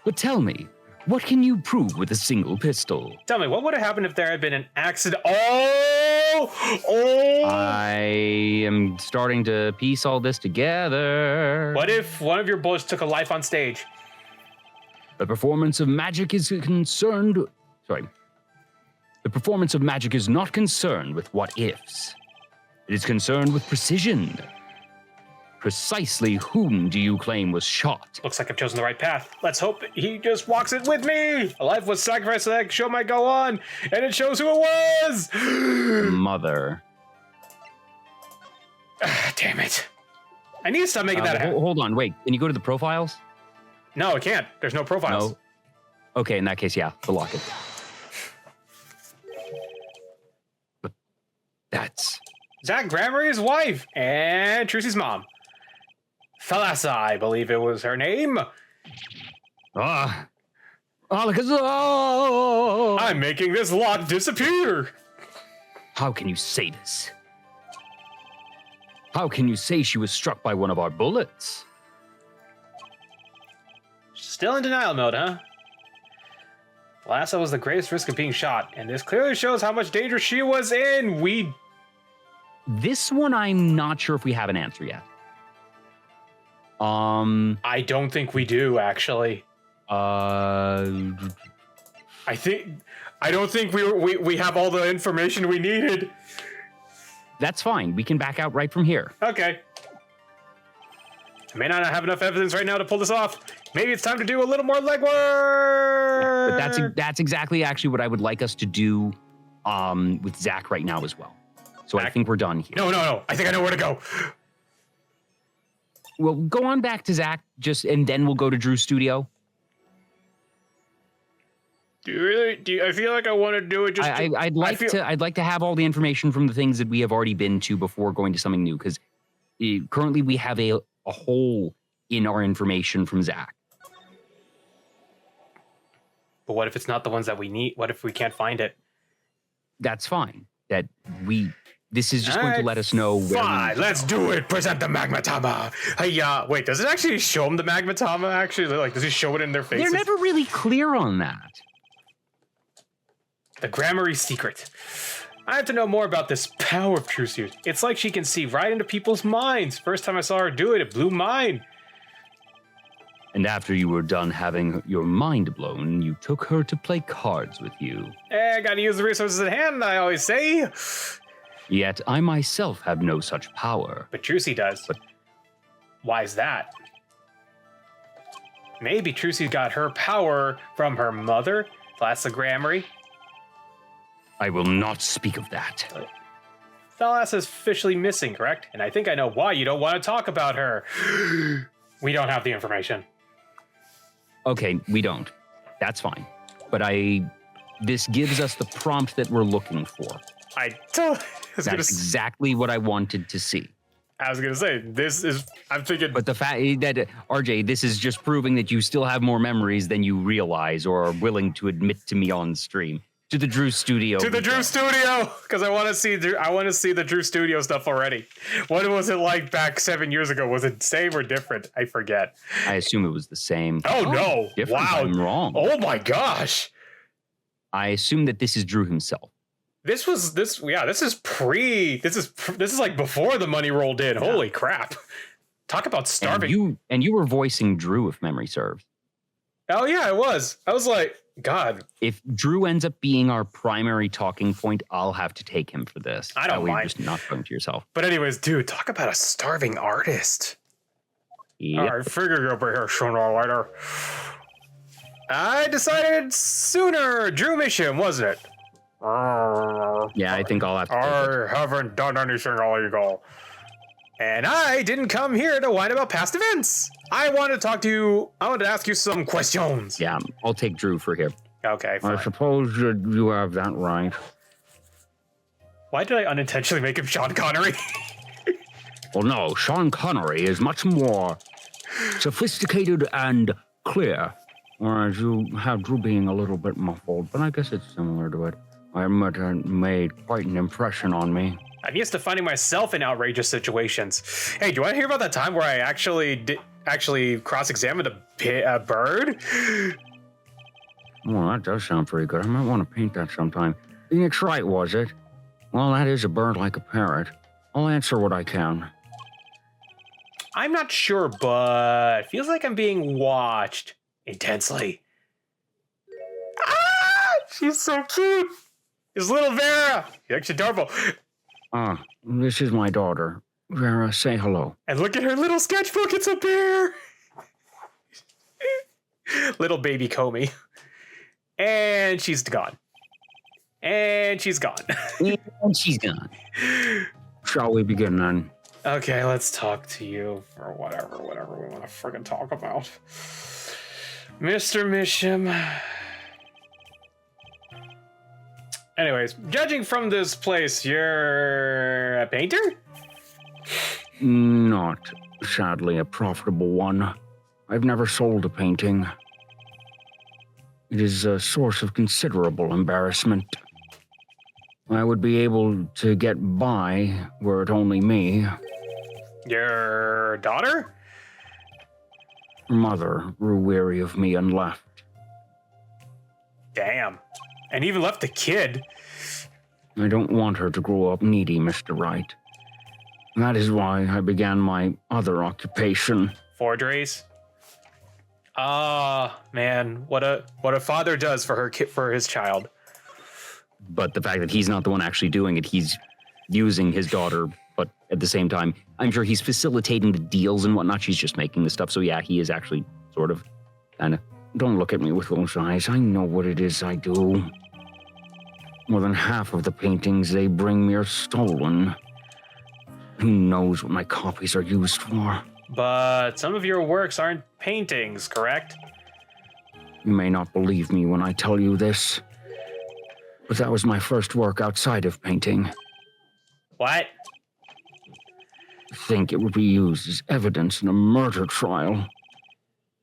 But tell me, what can you prove with a single pistol? Tell me, what would have happened if there had been an accident? Oh! I am starting to piece all this together. What if one of your bullets took a life on stage? The performance of magic is concerned. Sorry. The performance of magic is not concerned with what ifs. It is concerned with precision. Precisely whom do you claim was shot? Looks like I've chosen the right path. Let's hope he just walks it with me. A life was sacrificed so that show might go on, and it shows who it was. Mother. Damn it. I need to stop making that happen. Hold on, wait. Can you go to the profiles? No, I can't. There's no profiles. No. Okay, in that case, yeah, the locket. But that's... Zach Gramarye's wife and Trucy's mom. Thalassa, I believe it was her name. Alakazam! I'm making this lock disappear. How can you say this? How can you say she was struck by one of our bullets? Still in denial mode, huh? Thalassa was the greatest risk of being shot, and this clearly shows how much danger she was in. This one, I'm not sure if we have an answer yet. I don't think we do, actually. I don't think we have all the information we needed. That's fine. We can back out right from here. Okay. I may not have enough evidence right now to pull this off. Maybe it's time to do a little more legwork. Yeah, but that's exactly actually what I would like us to do with Zach right now as well. So I think we're done here. No. I think I know where to go. Well, go on back to Zach, and then we'll go to Drew's studio. Do you really? I feel like I want to do it. I'd like to have all the information from the things that we have already been to before going to something new, because currently we have a hole in our information from Zach. But what if it's not the ones that we need? What if we can't find it? That's fine. This is just going to let us know where. Fine, let's do it. Present the Magmatama. Hey, wait, does it actually show them the Magmatama? Actually, like, does he show it in their faces? They're never really clear on that. The Gramarye secret. I have to know more about this power of Trucy. It's like she can see right into people's minds. First time I saw her do it, it blew mine. And after you were done having your mind blown, you took her to play cards with you. I gotta use the resources at hand, I always say. Yet I myself have no such power. But Trucy does. But why is that? Maybe Trucy got her power from her mother, Thalassa Gramarye. I will not speak of that. Thalassa is officially missing, correct? And I think I know why you don't want to talk about her. We don't have the information. Okay, we don't. That's fine. But this gives us the prompt that we're looking for. That's exactly what I wanted to see. I was going to say, I'm thinking... But the fact that, RJ, this is just proving that you still have more memories than you realize or are willing to admit to me on stream. To the Drew Studio. To the Drew Studio! Because I want to see the Drew Studio stuff already. What was it like back 7 years ago? Was it same or different? I forget. I assume it was the same. Oh no. Different. Wow. I'm wrong. Oh my gosh. I assume that this is Drew himself. This is like before the money rolled in. Yeah. Holy crap. Talk about starving. And you were voicing Drew, if memory serves. Oh yeah, I was like, God. If Drew ends up being our primary talking point, I'll have to take him for this. I don't mind. You're just not going to yourself. But anyways, dude, talk about a starving artist. Yep. All right, figure you over here sooner or later. I decided sooner. Drew mission, wasn't it? Yeah, I think I'll have to. I haven't done anything illegal. And I didn't come here to whine about past events. I wanted to ask you some questions. Yeah, I'll take Drew for here. Okay, fine. I suppose you have that right. Why did I unintentionally make him Sean Connery? Well, no, Sean Connery is much more sophisticated and clear. Whereas you have Drew being a little bit muffled, but I guess it's similar to it. I admit it made quite an impression on me. I'm used to finding myself in outrageous situations. Hey, do you want to hear about that time where I actually actually cross-examine a bird? Well, that does sound pretty good. I might want to paint that sometime. Phoenix Wright, was it? Well, that is a bird like a parrot. I'll answer what I can. I'm not sure, but feels like I'm being watched intensely. Ah! She's so cute! It's little Vera! She's actually adorable. Ah, this is my daughter. Vera, say hello. And look at her little sketchbook, it's a bear! Little baby Comey. And she's gone. And she's gone. And she's gone. Shall we begin then? Okay, let's talk to you for whatever we want to friggin' talk about. Mr. Misham. Anyways, judging from this place, you're a painter? Not, sadly, a profitable one. I've never sold a painting. It is a source of considerable embarrassment. I would be able to get by were it only me. Your daughter? Her mother grew weary of me and left. Damn. And even left the kid. I don't want her to grow up needy, Mr. Wright. That is why I began my other occupation. Forgeries? Ah, man, what a father does for her kid, for his child. But the fact that he's not the one actually doing it, he's using his daughter, but at the same time, I'm sure he's facilitating the deals and whatnot. She's just making the stuff. So yeah, he is actually sort of kind of. Don't look at me with those eyes. I know what it is I do. More than half of the paintings they bring me are stolen. Who knows what my copies are used for? But some of your works aren't paintings, correct? You may not believe me when I tell you this, but that was my first work outside of painting. What? Think it would be used as evidence in a murder trial.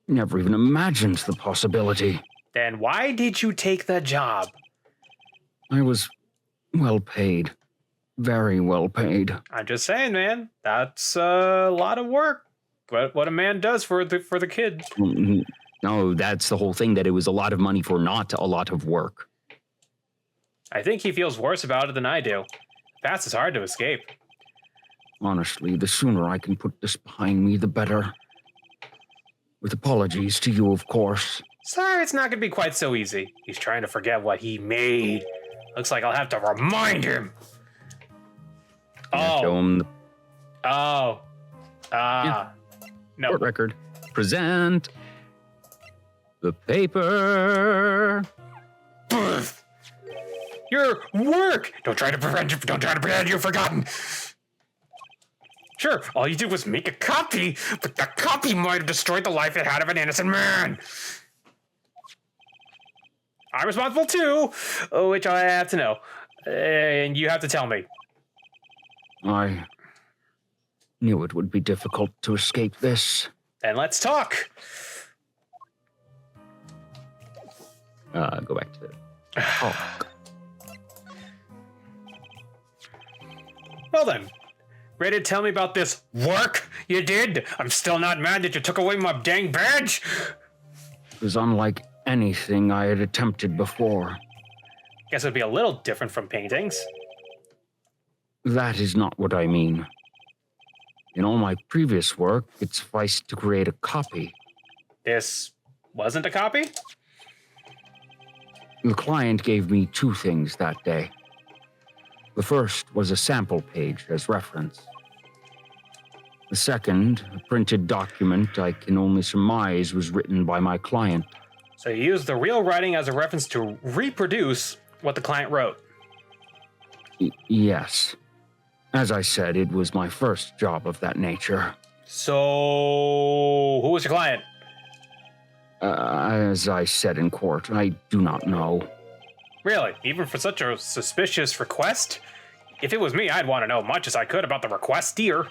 Never even imagined the possibility. Then why did you take the job? I was well paid. Very well paid. I'm just saying, man. That's a lot of work. What a man does for the kid. No, that's the whole thing, that it was a lot of money for not a lot of work. I think he feels worse about it than I do. Past is hard to escape. Honestly, the sooner I can put this behind me, the better. With apologies to you, of course. Sorry, it's not going to be quite so easy. He's trying to forget what he made. Looks like I'll have to remind him. Yeah, show him the No. court record. Present the paper. Your work. Don't try to pretend you've forgotten. Sure, all you did was make a copy, but the copy might have destroyed the life it had of an innocent man. I'm responsible too, which I have to know, and you have to tell me. I knew it would be difficult to escape this. Then let's talk. Go back to talk. Well then, ready to tell me about this work you did? I'm still not mad that you took away my dang badge. It was unlike anything I had attempted before. Guess it'd be a little different from paintings. That is not what I mean. In all my previous work, it sufficed to create a copy. This wasn't a copy? The client gave me two things that day. The first was a sample page as reference. The second, a printed document I can only surmise was written by my client. So you used the real writing as a reference to reproduce what the client wrote. Yes. As I said, it was my first job of that nature. So, who was your client? As I said in court, I do not know. Really? Even for such a suspicious request? If it was me, I'd want to know much as I could about the requester.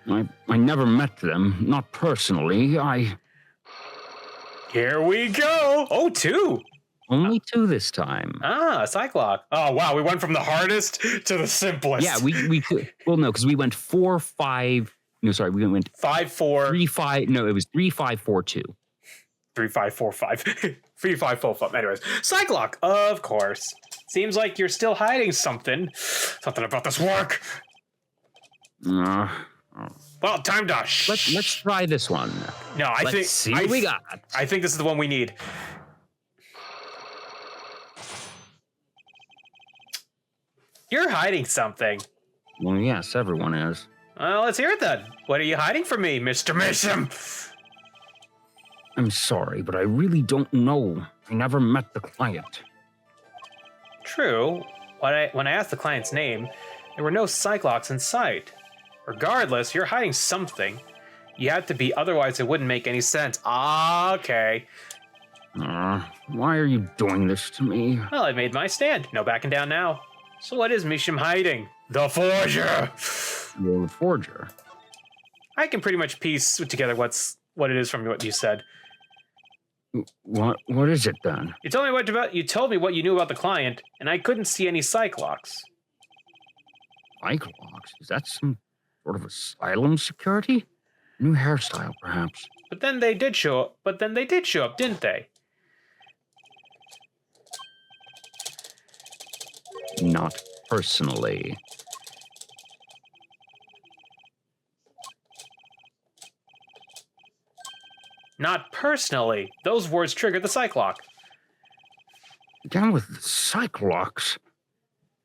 I never met them, not personally. Here we go! Oh, two! Only two this time. Ah, a Cyclops. Oh, wow, we went from the hardest to the simplest. Yeah, we could. Well, no, because we went 4, 5, No, sorry, we went 5-4. 3-5. No, it was 3-5-4-2. 3-5-4-5. 3-5-4-5. Anyways, Cyclock, of course. Seems like you're still hiding something. Something about this work. Uh, Well, time to let's try this one. No, Let's see what we got. I think this is the one we need. You're hiding something. Well, yes, everyone is. Well, let's hear it then. What are you hiding from me, Mr. Mason? I'm sorry, but I really don't know. I never met the client. True. When I asked the client's name, there were no Cyclocks in sight. Regardless, you're hiding something. You had to be, otherwise it wouldn't make any sense. Ah, okay. Why are you doing this to me? Well, I made my stand. No backing down now. So what is Misham hiding? The Forger! You're the forger. I can pretty much piece together what it is from what you said. What is it then? You told me what you knew about the client, and I couldn't see any Cyclocks. Cyclocks? Is that some sort of asylum security? New hairstyle, perhaps. But then they did show up, didn't they? Not personally. Not personally. Those words triggered the Cyclock. Down with the Cyclocks.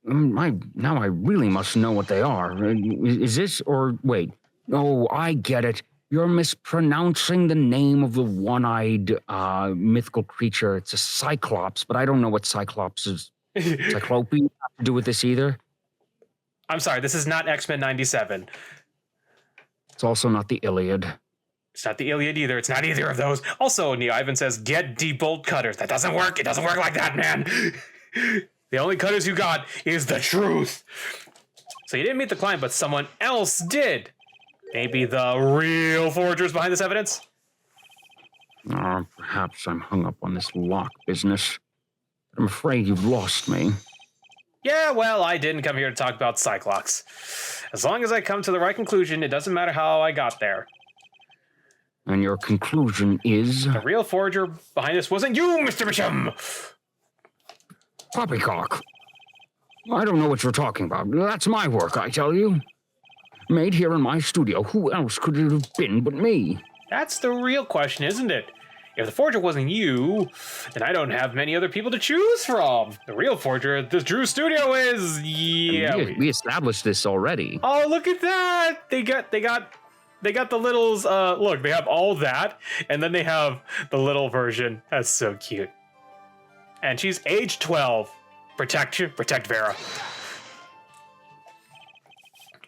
Now I really must know what they are. Is this, or wait? Oh, I get it. You're mispronouncing the name of the one-eyed mythical creature. It's a Cyclops, but I don't know what Cyclops is. Cyclope have to do with this either. I'm sorry, this is not X-Men 97. It's also not the Iliad. It's not the Iliad either. It's not either of those. Also, Neo Ivan says, get D-bolt cutters. That doesn't work. It doesn't work like that, man. The only cutters you got is the truth. So you didn't meet the client, but someone else did. Maybe the real forgers behind this evidence? Perhaps I'm hung up on this lock business. I'm afraid you've lost me. Yeah, well, I didn't come here to talk about Cyclocks. As long as I come to the right conclusion, it doesn't matter how I got there. And your conclusion is? The real forger behind this wasn't you, Mr. Misham! Poppycock. I don't know what you're talking about. That's my work, I tell you. Made here in my studio. Who else could it have been but me? That's the real question, isn't it? If the forger wasn't you, then I don't have many other people to choose from. The real forger at this Drew studio is... Yeah. We established this already. Oh, look at that! They got the littles, look, they have all that, and then they have the little version. That's so cute. And she's age 12. Protect Vera.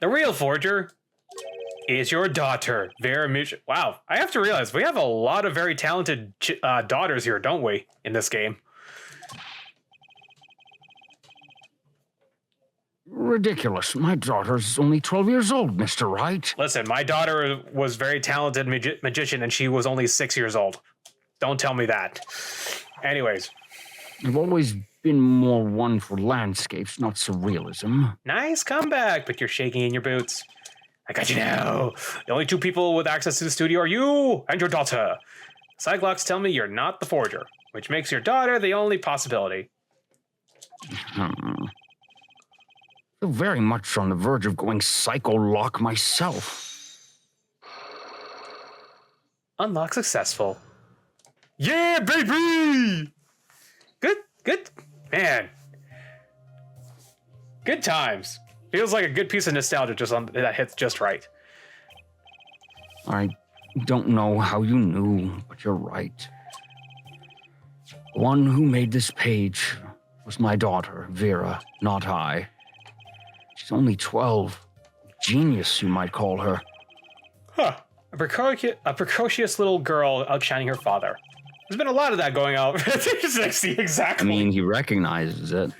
The real forger is your daughter, Vera Mutual. Wow, I have to realize we have a lot of very talented daughters here, don't we, in this game? Ridiculous. My daughter's only 12 years old, Mr. Wright. Listen, my daughter was very talented magician, and she was only 6 years old. Don't tell me that. Anyways. I've always been more one for landscapes, not surrealism. Nice comeback, but you're shaking in your boots. I got you now. The only two people with access to the studio are you and your daughter. Cyclocks tell me you're not the forger, which makes your daughter the only possibility. I'm very much on the verge of going psycho-lock myself. Unlock successful. Yeah, baby! Good, man. Good times. Feels like a good piece of nostalgia that hits just right. I don't know how you knew, but you're right. The one who made this page was my daughter, Vera, not I. She's only 12. Genius, you might call her. Huh. A precocious little girl outshining her father. There's been a lot of that going on. Exactly. I mean, he recognizes it.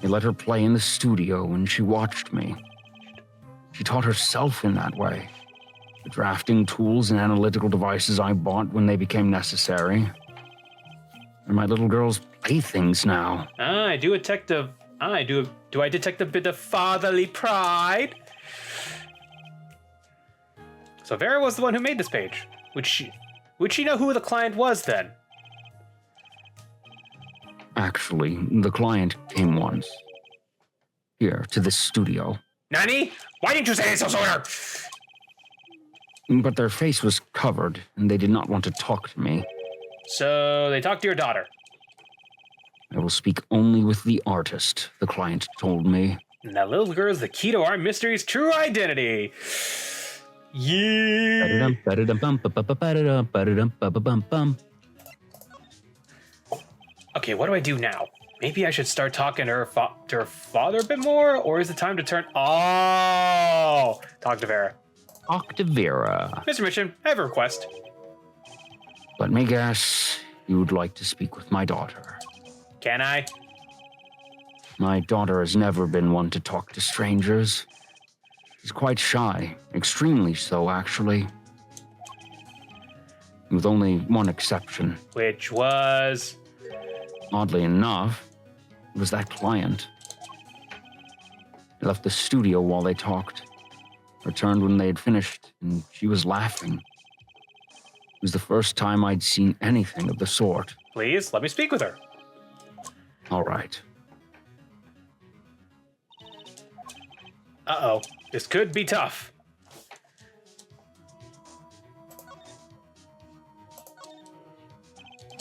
He let her play in the studio and she watched me. She taught herself in that way. The drafting tools and analytical devices I bought when they became necessary. They're my little girl's playthings now. Do I detect a bit of fatherly pride? So Vera was the one who made this page. Would she know who the client was then? Actually, the client came once. Here, to this studio. Nani? Why didn't you say so sooner? But their face was covered, and they did not want to talk to me. So they talked to your daughter. I will speak only with the artist, the client told me. And that little girl is the key to our mystery's true identity. Yeah. Okay, what do I do now? Maybe I should start talking to her father a bit more, or is it time to turn? Oh, talk to Vera. Talk to Vera. Mr. Mission, I have a request. Let me guess, you would like to speak with my daughter. Can I? My daughter has never been one to talk to strangers. She's quite shy, extremely so, actually. With only one exception. Which was? Oddly enough, it was that client. He left the studio while they talked. Returned when they had finished, and she was laughing. It was the first time I'd seen anything of the sort. Please, let me speak with her. All right. Uh-oh, this could be tough.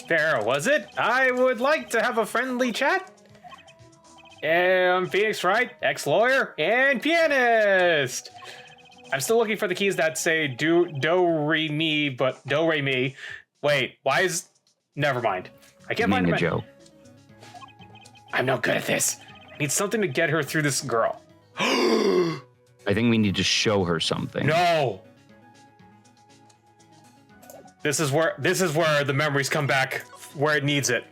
Vera, was it? I would like to have a friendly chat. Phoenix Wright, ex-lawyer and pianist. I'm still looking for the keys that say do re mi, but do re mi. Wait, why is? Never mind. I can't find a joke. I'm no good at this. I need something to get her through this girl. I think we need to show her something. No. This is where the memories come back where it needs it.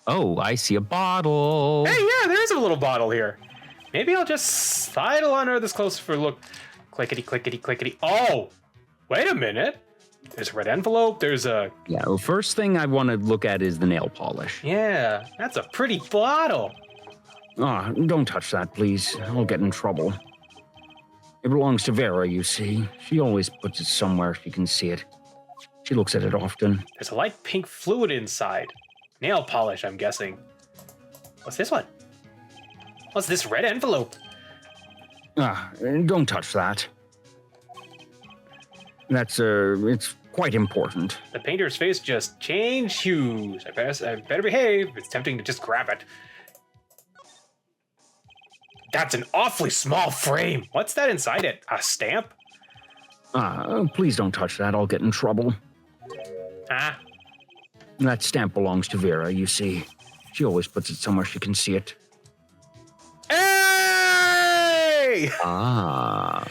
Oh, I see a bottle. Hey, yeah, there is a little bottle here. Maybe I'll just sidle on her this close for a look. Clickety, clickety, clickety. Oh, wait a minute. There's a red envelope. There's a... Yeah, well, first thing I want to look at is the nail polish. Yeah, that's a pretty bottle. Ah, don't touch that, please. I'll get in trouble. It belongs to Vera, you see. She always puts it somewhere she can see it. She looks at it often. There's a light pink fluid inside. Nail polish, I'm guessing. What's this one? What's this red envelope? Ah, don't touch that. That's, it's quite important. The painter's face just changed hues. I better behave. It's tempting to just grab it. That's an awfully small frame. What's that inside it? A stamp? Ah, please don't touch that. I'll get in trouble. Ah. That stamp belongs to Vera, you see. She always puts it somewhere she can see it. Hey! Ah.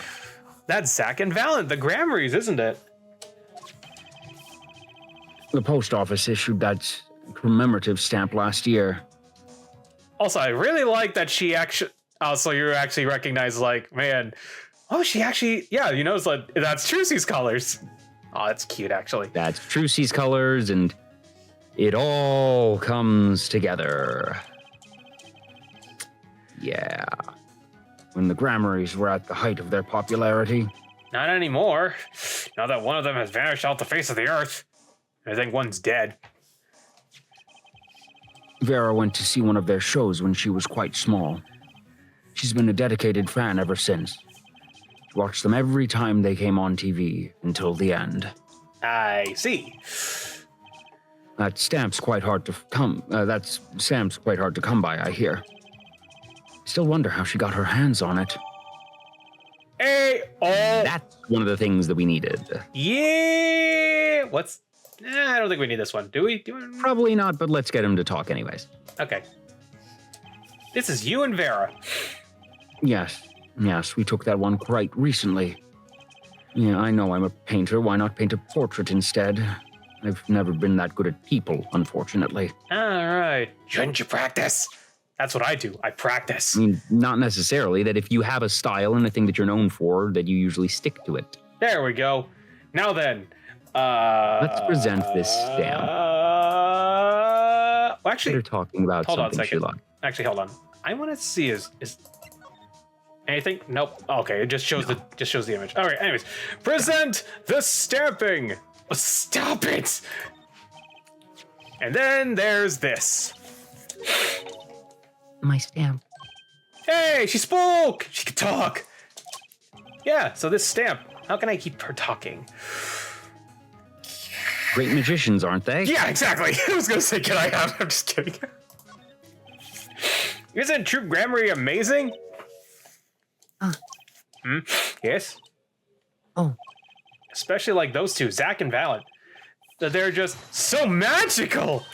That's Zach and Valent, the Grammarys, isn't it? The post office issued that commemorative stamp last year. Also, I really like that she actually... Oh, so you actually recognize, like, man... Oh, she actually... Yeah, you know, it's like, that's Trucy's colors. Oh, that's cute, actually. That's Trucy's colors, and it all comes together. Yeah. When the Grammarys were at the height of their popularity. Not anymore. Now that one of them has vanished off the face of the earth. I think one's dead. Vera went to see one of their shows when she was quite small. She's been a dedicated fan ever since. She watched them every time they came on TV until the end. I see. That stamp's quite hard to come by, I hear. Still wonder how she got her hands on it. Hey, oh. That's one of the things that we needed. Yeah. What's... I don't think we need this one. Do we? Probably not, but let's get him to talk anyways. Okay. This is you and Vera. Yes, we took that one quite recently. Yeah, I know I'm a painter. Why not paint a portrait instead? I've never been that good at people, unfortunately. All right. Shouldn't you practice? That's what I do. I practice. I mean, not necessarily. That if you have a style and a thing that you're known for, that you usually stick to it. There we go. Now then. Let's present this stamp. Well, actually, They're talking about hold on a something she second. liked. Actually, hold on. I want to see is anything? Nope. Okay, it just shows the image. All right. Anyways, present the stamping. Oh, stop it. And then there's this. My stamp. Hey, she spoke. She can talk. Yeah. So this stamp. How can I keep her talking? Great magicians, aren't they? Yeah, exactly. I was gonna say, can I have? I'm just kidding. Isn't Troop Grammary amazing? Yes. Oh, Especially like those two, Zach and Valen. They're just so magical.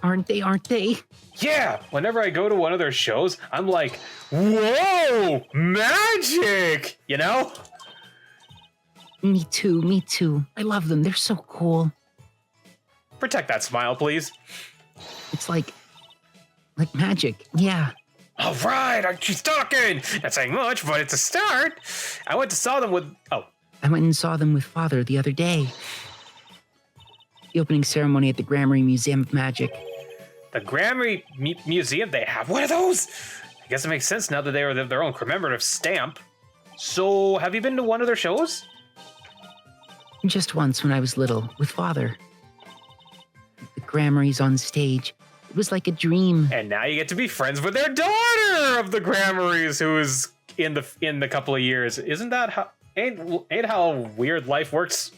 aren't they? Aren't they? Yeah. Whenever I go to one of their shows, I'm like, whoa, magic. You know? Me too. Me too. I love them. They're so cool. Protect that smile, please. It's like magic. Yeah. All right, she's talking. Not saying much, but it's a start. I went to saw them with. Oh, I went and saw them with Father the other day. The opening ceremony at the Grammary Museum of Magic. the Grammary Museum. They have one of those. I guess it makes sense now that they are their own commemorative stamp. So, have you been to one of their shows? Just once when I was little, with Father. The Grammary's on stage. It was like a dream. And now you get to be friends with their daughter of the Grammarys, who is in the couple of years. Isn't that how? Ain't how weird life works?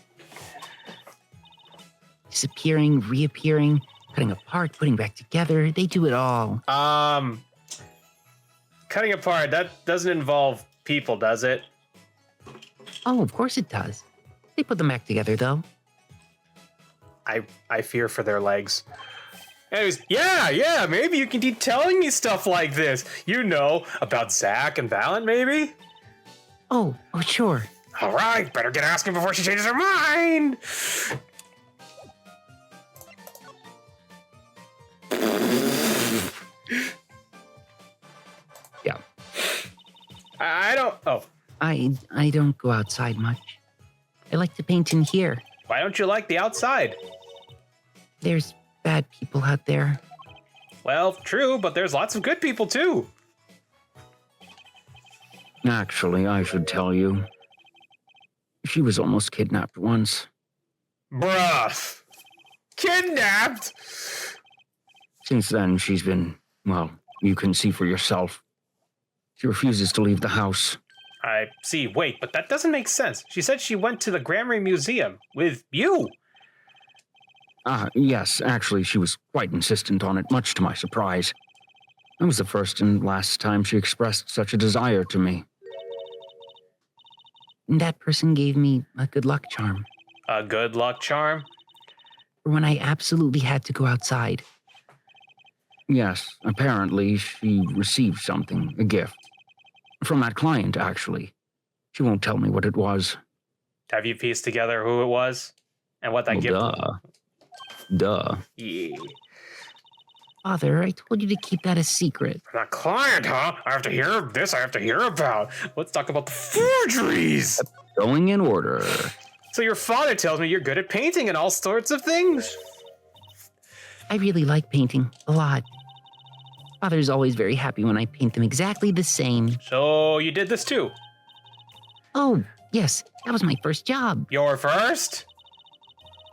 Disappearing, reappearing, cutting apart, putting back together. They do it all. Cutting apart, that doesn't involve people, does it? Oh, of course it does. They put them back together, though. I fear for their legs. Anyways, yeah, maybe you can keep telling me stuff like this. You know, about Zach and Valen, maybe? Oh, sure. All right, better get asking before she changes her mind. Yeah. I don't... Oh, I don't go outside much. I like to paint in here. why don't you like the outside? There's bad people out there. Well, true, but there's lots of good people, too. Actually, I should tell you. She was almost kidnapped once. Bruh. Kidnapped? Since then, she's been, well, you can see for yourself. She refuses to leave the house. I see. Wait, but that doesn't make sense. She said she went to the Grammary Museum with you. Yes, actually, she was quite insistent on it, much to my surprise. That was the first and last time she expressed such a desire to me. And that person gave me a good luck charm A good luck charm? for when I absolutely had to go outside. Yes, apparently she received something, a gift. From that client, actually. She won't tell me what it was. Have you pieced together who it was? And what that Well, gift Duh. Yeah. Father, I told you to keep that a secret. That client, huh? I have to hear this, I have to hear about. Let's talk about the forgeries. Going in order. So your father tells me you're good at painting and all sorts of things. I really like painting a lot. Father's always very happy when I paint them exactly the same. So you did this too? Oh, yes, that was my first job. Your first?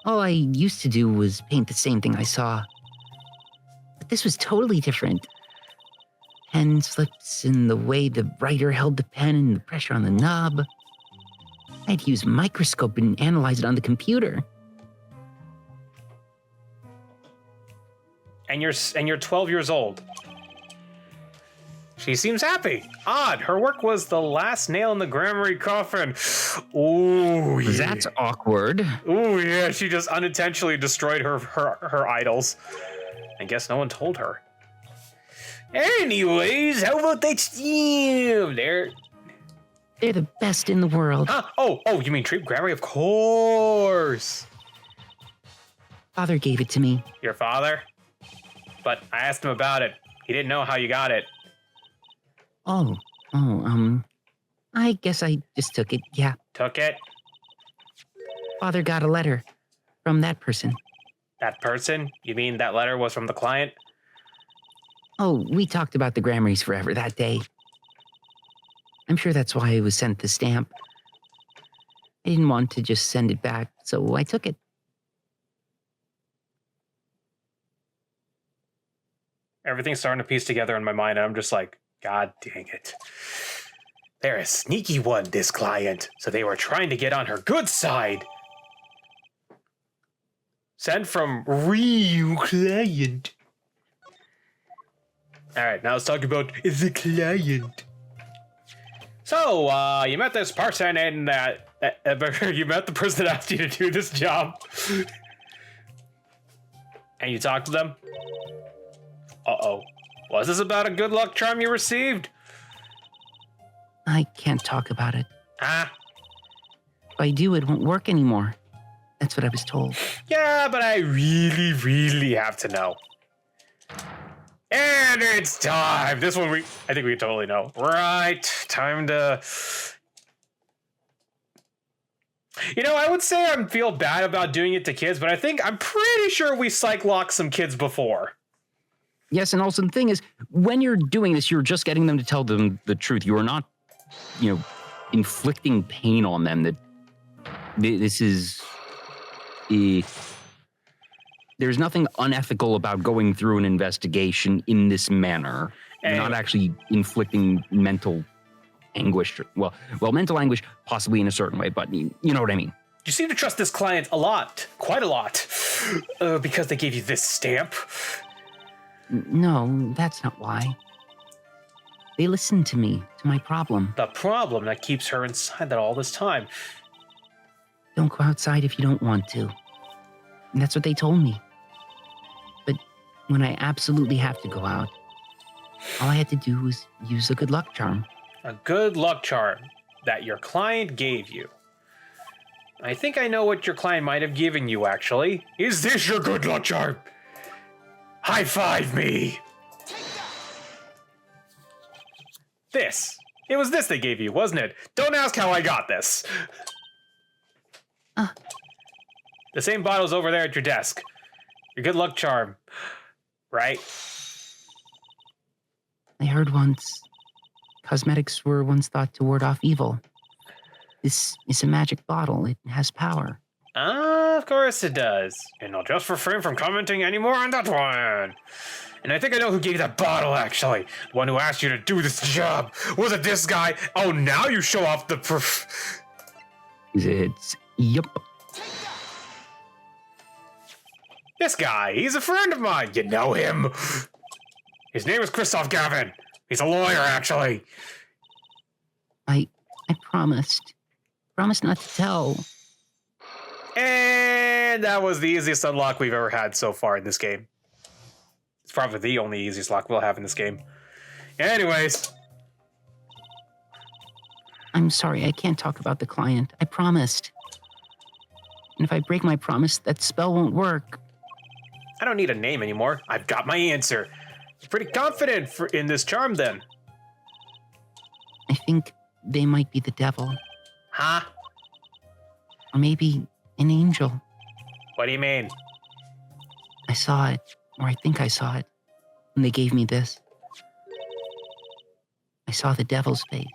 All I used to do was paint the same thing I saw. But this was totally different. Pen slips and the way the writer held the pen and the pressure on the knob. I'd use a microscope and analyze it on the computer. And you're 12 years old. She seems happy. Odd. Her work was the last nail in the Grammary coffin. Ooh, yeah. That's awkward. Ooh, yeah. She just unintentionally destroyed her idols. I guess no one told her. Anyways, how about that steam? They're the best in the world. Huh? Oh, you mean Treat Grammary? Of course. Father gave it to me. Your father? But I asked him about it. He didn't know how you got it. I guess I just took it, yeah. Took it? Father got a letter from that person. That person? You mean that letter was from the client? Oh, we talked about the Grammys forever that day. I'm sure that's why I was sent the stamp. I didn't want to just send it back, so I took it. Everything's starting to piece together in my mind, and I'm just like, God dang it. They're a sneaky one, this client. So they were trying to get on her good side. Sent from real client. All right, now let's talk about the client. So, you met this person and you met the person that asked you to do this job. And you talked to them? Uh-oh. Was this about a good luck charm you received? I can't talk about it. Huh? If I do, it won't work anymore. That's what I was told. Yeah, but I really, really have to know. And it's time. This one I think we totally know. Right, time to... You know, I would say I feel bad about doing it to kids, but I'm pretty sure we psych-locked some kids before. Yes, and also the thing is, when you're doing this, you're just getting them to tell them the truth. You are not, inflicting pain on them. That this is... There's nothing unethical about going through an investigation in this manner. You're not actually inflicting mental anguish. Well, mental anguish possibly in a certain way, but you know what I mean. You seem to trust this client a lot, quite a lot, because they gave you this stamp. No, that's not why. They listened to me, to my problem. The problem that keeps her inside that all this time. Don't go outside if you don't want to. And that's what they told me. But when I absolutely have to go out, all I had to do was use a good luck charm. A good luck charm that your client gave you. I think I know what your client might have given you, actually. Is this your good luck charm? High five me! This. It was this they gave you, wasn't it? Don't ask how I got this. The same bottle's over there at your desk. Your good luck charm. Right? I heard once, cosmetics were once thought to ward off evil. This is a magic bottle. It has power. Of course it does. And I'll just refrain from commenting anymore on that one. And I think I know who gave you that bottle, actually. The one who asked you to do this job. Was it this guy? Oh, now you show off the proof. Yep. This guy, he's a friend of mine. You know him. His name is Gavin. He's a lawyer, actually. I promised. Promised not to tell. And that was the easiest unlock we've ever had so far in this game. It's probably the only easiest lock we'll have in this game. Anyways. I'm sorry, I can't talk about the client. I promised. And if I break my promise, that spell won't work. I don't need a name anymore. I've got my answer. I'm pretty confident in this charm, then. I think they might be the devil. Huh? Or maybe an angel. What do you mean? I saw it, or I think I saw it, when they gave me this. I saw the devil's face.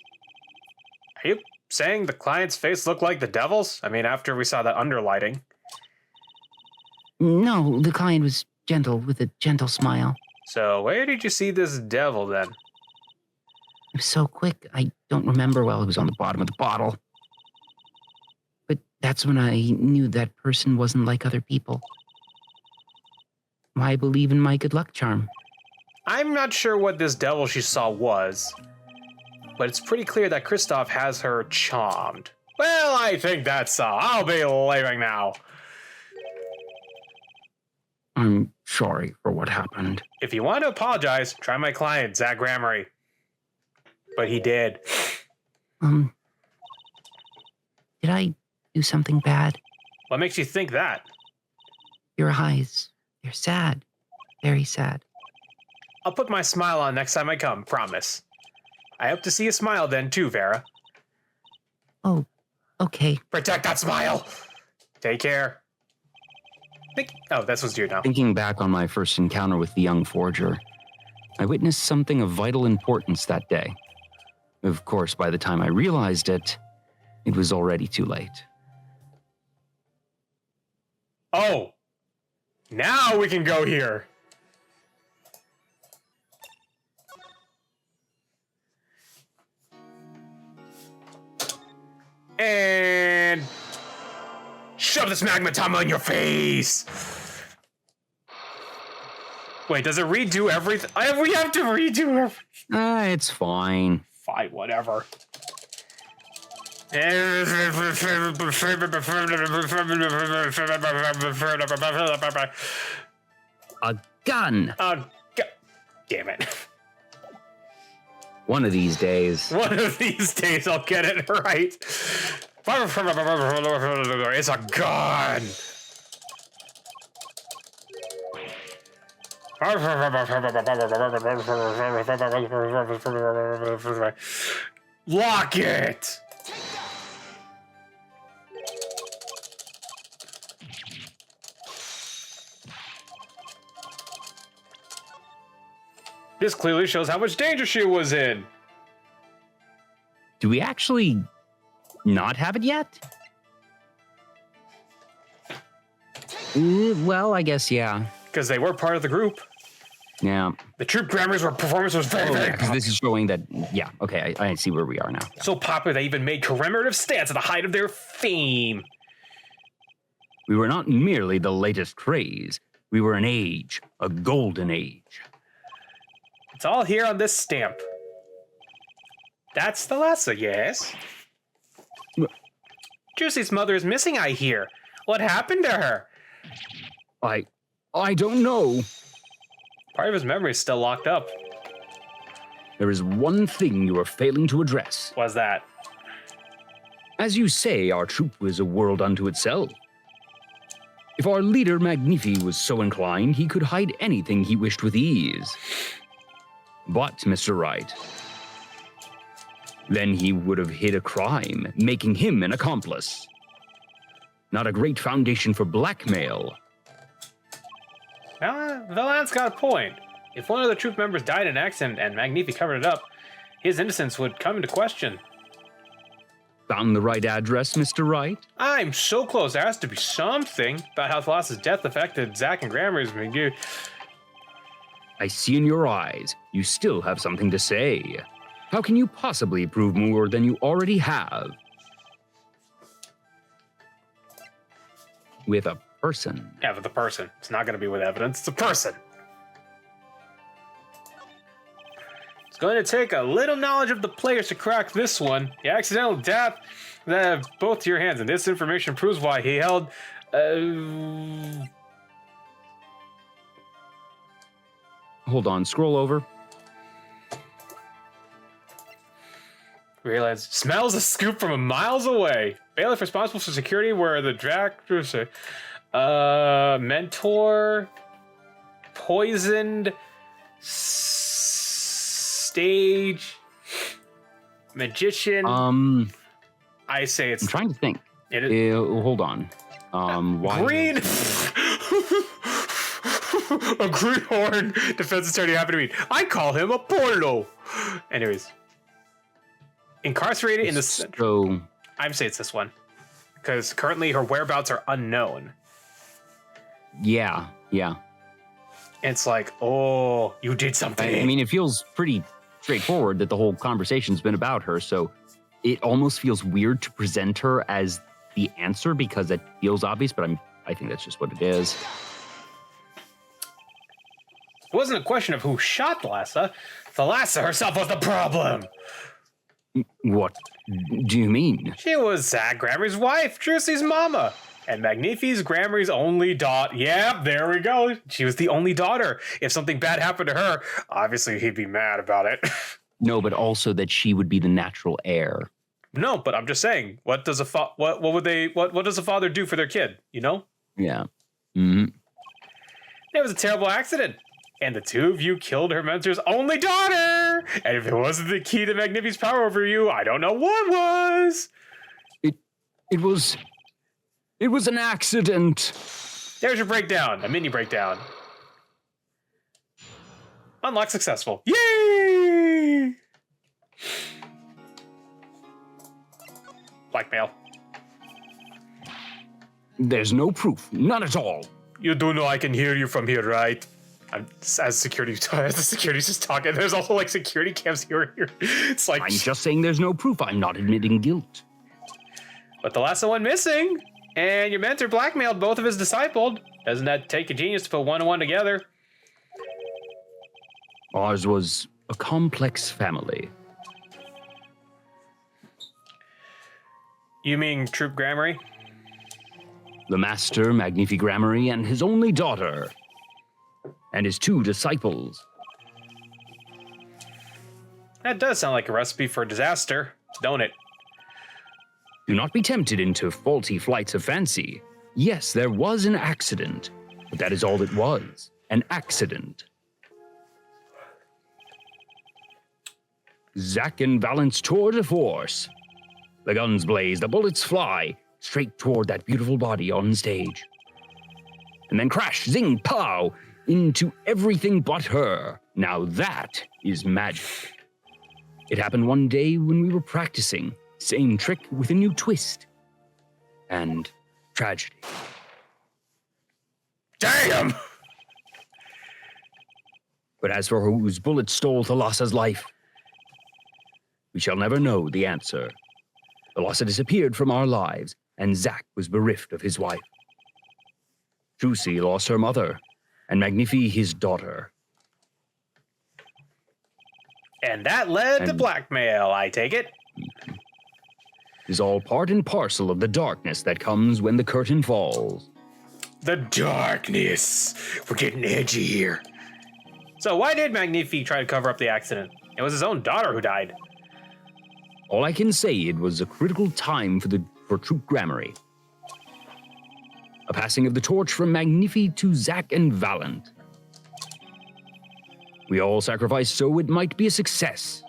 Are you saying the client's face looked like the devil's? I mean, after we saw that underlighting. No, the client was gentle, with a gentle smile. So where did you see this devil, then? It was so quick, I don't remember well. It was on the bottom of the bottle. But that's when I knew that person wasn't like other people. I believe in my good luck charm. I'm not sure what this devil she saw was, but it's pretty clear that Kristoff has her charmed. Well, I think that's all. I'll be leaving now. I'm sorry for what happened. If you want to apologize, try my client, Zach Gramery. But he did. Did I do something bad? What makes you think that? Your eyes, they're sad. Very sad. I'll put my smile on next time I come, promise. I hope to see you smile then too, Vera. Oh, okay. Protect that smile! Take care. Oh, this was you now. Thinking back on my first encounter with the young forger, I witnessed something of vital importance that day. Of course, by the time I realized it, it was already too late. Oh, now we can go here. And shove this magma tama in your face. Wait, does it redo everything? We have to redo everything. It's fine. Fine, whatever. A gun! Damn it. One of these days. One of these days I'll get it right. It's a gun. Lock it. This clearly shows how much danger she was in. Do we actually not have it yet? Well, I guess, yeah. Because they were part of the group. Yeah. The troop grammars performance was very, very because this is showing that, yeah, okay, I see where we are now. so popular they even made commemorative stats at the height of their fame. We were not merely the latest craze. We were an age, a golden age. It's all here on this stamp. That's the Lassa, yes? Juicy's mother is missing, I hear. What happened to her? I don't know. Part of his memory is still locked up. There is one thing you are failing to address. What's that? As you say, our troop was a world unto itself. If our leader Magnifi was so inclined, he could hide anything he wished with ease. But, Mr. Wright, then he would have hid a crime, making him an accomplice. Not a great foundation for blackmail. Now, Valan's got a point. If one of the troop members died in an accident and Magnifi covered it up, his innocence would come into question. Found the right address, Mr. Wright? I'm so close. There has to be something about how Thalassa's death affected Zack and Grammar's McGee. I see in your eyes, you still have something to say. How can you possibly prove more than you already have? With a person. Yeah, with the person. It's not going to be with evidence. It's a person. It's going to take a little knowledge of the players to crack this one. The accidental death of both your hands, and this information proves why he held. Hold on, scroll over. Realize smells a scoop from miles away. Bailiff responsible for security where the mentor poisoned stage magician. I say it's. I'm trying to think. It is Hold on. Why? green. A greenhorn defense attorney happened to me. I call him Apollo. Anyways, incarcerated in the. So I'm saying it's this one because currently her whereabouts are unknown. yeah. It's like, oh, you did something. I mean, it feels pretty straightforward that the whole conversation's been about her. So it almost feels weird to present her as the answer because it feels obvious. But I think that's just what it is. It wasn't a question of who shot Thalassa. Thalassa herself was the problem. What do you mean? She was Zach Grammar's wife, Juicy's mama, and Magnifi's Grammar's only daughter. Yeah, there we go. She was the only daughter. If something bad happened to her, obviously he'd be mad about it. No, but also that she would be the natural heir. No, but I'm just saying, what does a what does a father do for their kid? You know? Yeah. Mm-hmm. It was a terrible accident. And the two of you killed her mentor's only daughter! And if it wasn't the key to Magnifi's power over you, I don't know what was! It was an accident. There's your breakdown, a mini breakdown. Unlock successful. Yay! Blackmail. There's no proof, none at all. You do know I can hear you from here, right? As the security's just talking, there's a whole like security cams here. It's like I'm just saying there's no proof. I'm not admitting guilt. But the last one missing, and your mentor blackmailed both of his disciples. Doesn't that take a genius to put one and one together? Ours was a complex family. You mean Troop Grammary? The master, Magnifi Grammary, and his only daughter, and his 2 disciples. That does sound like a recipe for disaster, don't it? Do not be tempted into faulty flights of fancy. Yes, there was an accident, but that is all it was, an accident. Zack and Valent's tour de force. The guns blaze, the bullets fly, straight toward that beautiful body on stage. And then crash, zing, pow, into everything but her. Now that is magic. It happened one day when we were practicing. Same trick with a new twist. And tragedy. Damn! But as for whose bullet stole Thalassa's life, we shall never know the answer. Thalassa disappeared from our lives, and Zack was bereft of his wife. Trucy lost her mother, and Magnifi his daughter. And that led to And- blackmail, I take it. Is all part and parcel of the darkness that comes when the curtain falls. The darkness. We're getting edgy here. So why did Magnifi try to cover up the accident? It was his own daughter who died. All I can say, it was a critical time for Troop Grammary. A passing of the torch from Magnifi to Zack and Valent. We all sacrificed so it might be a success.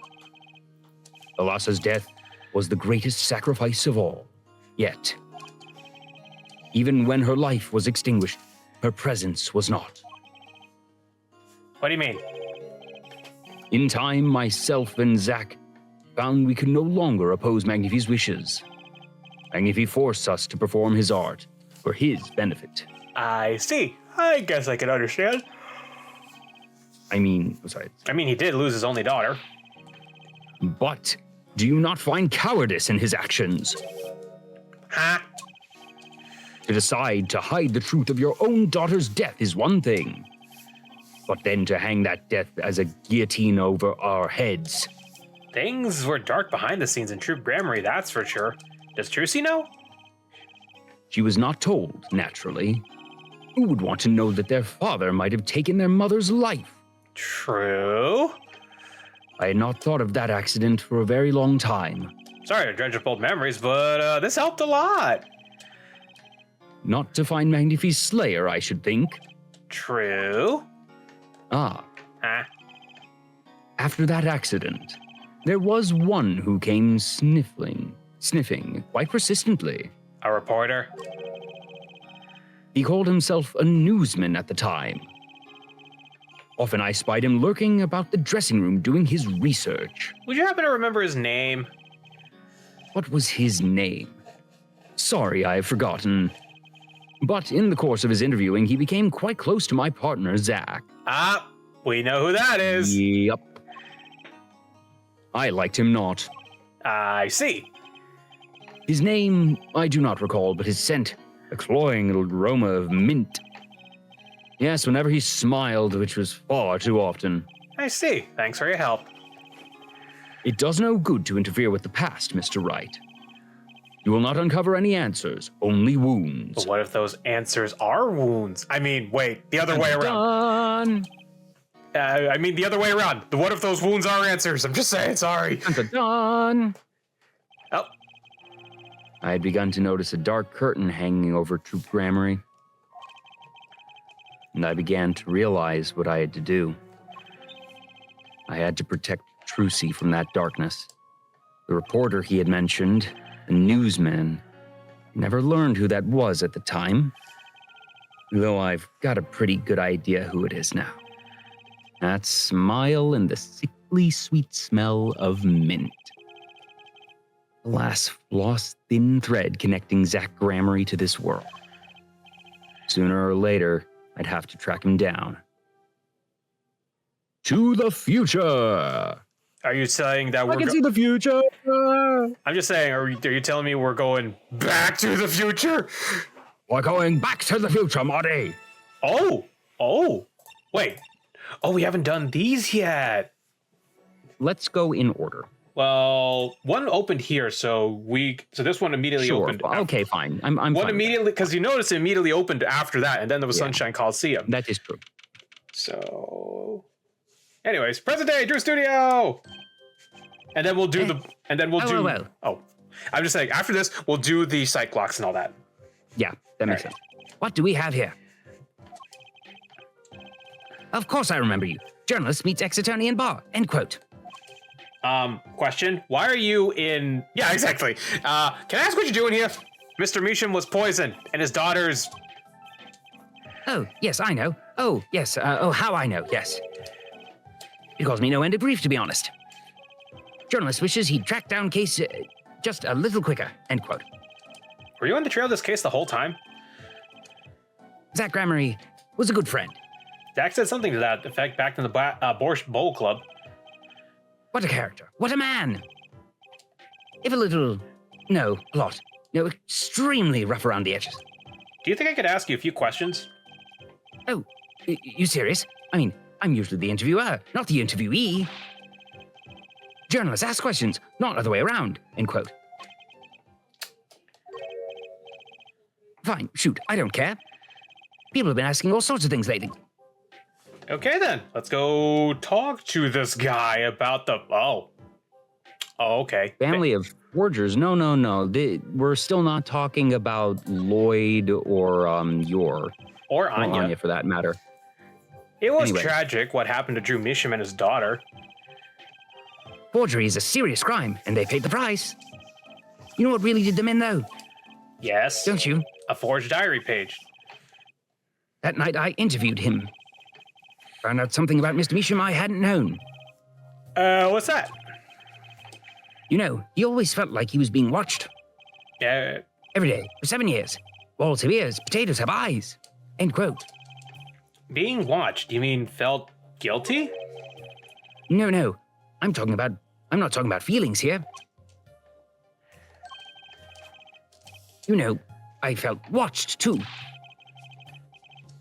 Thalassa's death was the greatest sacrifice of all. Yet, even when her life was extinguished, her presence was not. What do you mean? In time, myself and Zack found we could no longer oppose Magnifi's wishes. Magnifi forced us to perform his art for his benefit. I see. I guess I can understand. I mean, He did lose his only daughter. but do you not find cowardice in his actions? Huh? To decide to hide the truth of your own daughter's death is one thing, but then to hang that death as a guillotine over our heads. Things were dark behind the scenes in Troop Grammary, that's for sure. Does Trucy know? She was not told, naturally. Who would want to know that their father might have taken their mother's life? True. I had not thought of that accident for a very long time. Sorry to dredge up old memories, but this helped a lot. Not to find Magnifi's slayer, I should think. True. Ah, Huh? after that accident, there was one who came sniffing quite persistently. A reporter? He called himself a newsman at the time. Often I spied him lurking about the dressing room doing his research. Would you happen to remember his name? What was his name? Sorry, I have forgotten. But in the course of his interviewing, he became quite close to my partner, Zack. Ah, we know who that is. Yup. I liked him not. I see. His name, I do not recall, but his scent, a cloying aroma of mint. Yes, whenever he smiled, which was far too often. I see. Thanks for your help. It does no good to interfere with the past, Mr. Wright. You will not uncover any answers, only wounds. But what if those answers are wounds? I mean, wait, the other way around. Done. The other way around. What if those wounds are answers? I'm just saying, sorry. Done. Oh, I had begun to notice a dark curtain hanging over Troop Grammary, and I began to realize what I had to do. I had to protect Trucy from that darkness. The reporter he had mentioned, the newsman, never learned who that was at the time, though I've got a pretty good idea who it is now. That smile and the sickly sweet smell of mint. The last floss thin thread connecting Zach Gramery to this world. Sooner or later, I'd have to track him down. To the future! Are you saying that I can see the future! I'm just saying, are you telling me we're going back to the future? We're going back to the future, Marty. Oh, wait. Oh, we haven't done these yet. Let's go in order. Well, one opened here, so this one immediately Sure. opened. Okay, fine. I'm One fine with immediately, because you notice it immediately opened after that, and then there was Yeah. Sunshine Coliseum. that. That is true. So, anyways, present day, Drew Studio, and then we'll do well. Oh, I'm just saying. After this, we'll do the sight clocks and all that. Yeah, that makes Right. sense. What do we have here? Of course I remember you. Journalist meets ex-attorney in bar. End quote. Question: why are you in? Yeah, exactly. Can I ask what you're doing here? Mr. Measham was poisoned, and his daughter's. Oh, yes, I know. Oh, yes. How I know, yes. It caused me no end of grief, to be honest. Journalist wishes he'd track down case just a little quicker. End quote. Were you on the trail of this case the whole time? Zach Gramery was a good friend. Dak said something to that effect back in the Borscht Bowl Club. What a character. What a man. If a little... No, a lot. No, extremely rough around the edges. Do you think I could ask you a few questions? Oh, you serious? I mean, I'm usually the interviewer, not the interviewee. Journalists ask questions, not other way around. End quote. Fine, shoot, I don't care. People have been asking all sorts of things lately. Okay then, let's go talk to this guy about the. Oh, okay. Family of forgers? No. We're still not talking about Lloyd or Yor. Or Or Anya. Anya, for that matter. It was Anyway. tragic what happened to Drew Measham and his daughter. Forgery is a serious crime, and they paid the price. You know what really did them in, though? Yes, Don't you? a forged diary page. That night I interviewed him. Found out something about Mr. Measham I hadn't known. What's that? You know, he always felt like he was being watched. Yeah, Every day, for 7 years. Walls have ears, potatoes have eyes. End quote. being watched. You mean felt guilty? No. I'm not talking about feelings here. You know, I felt watched too.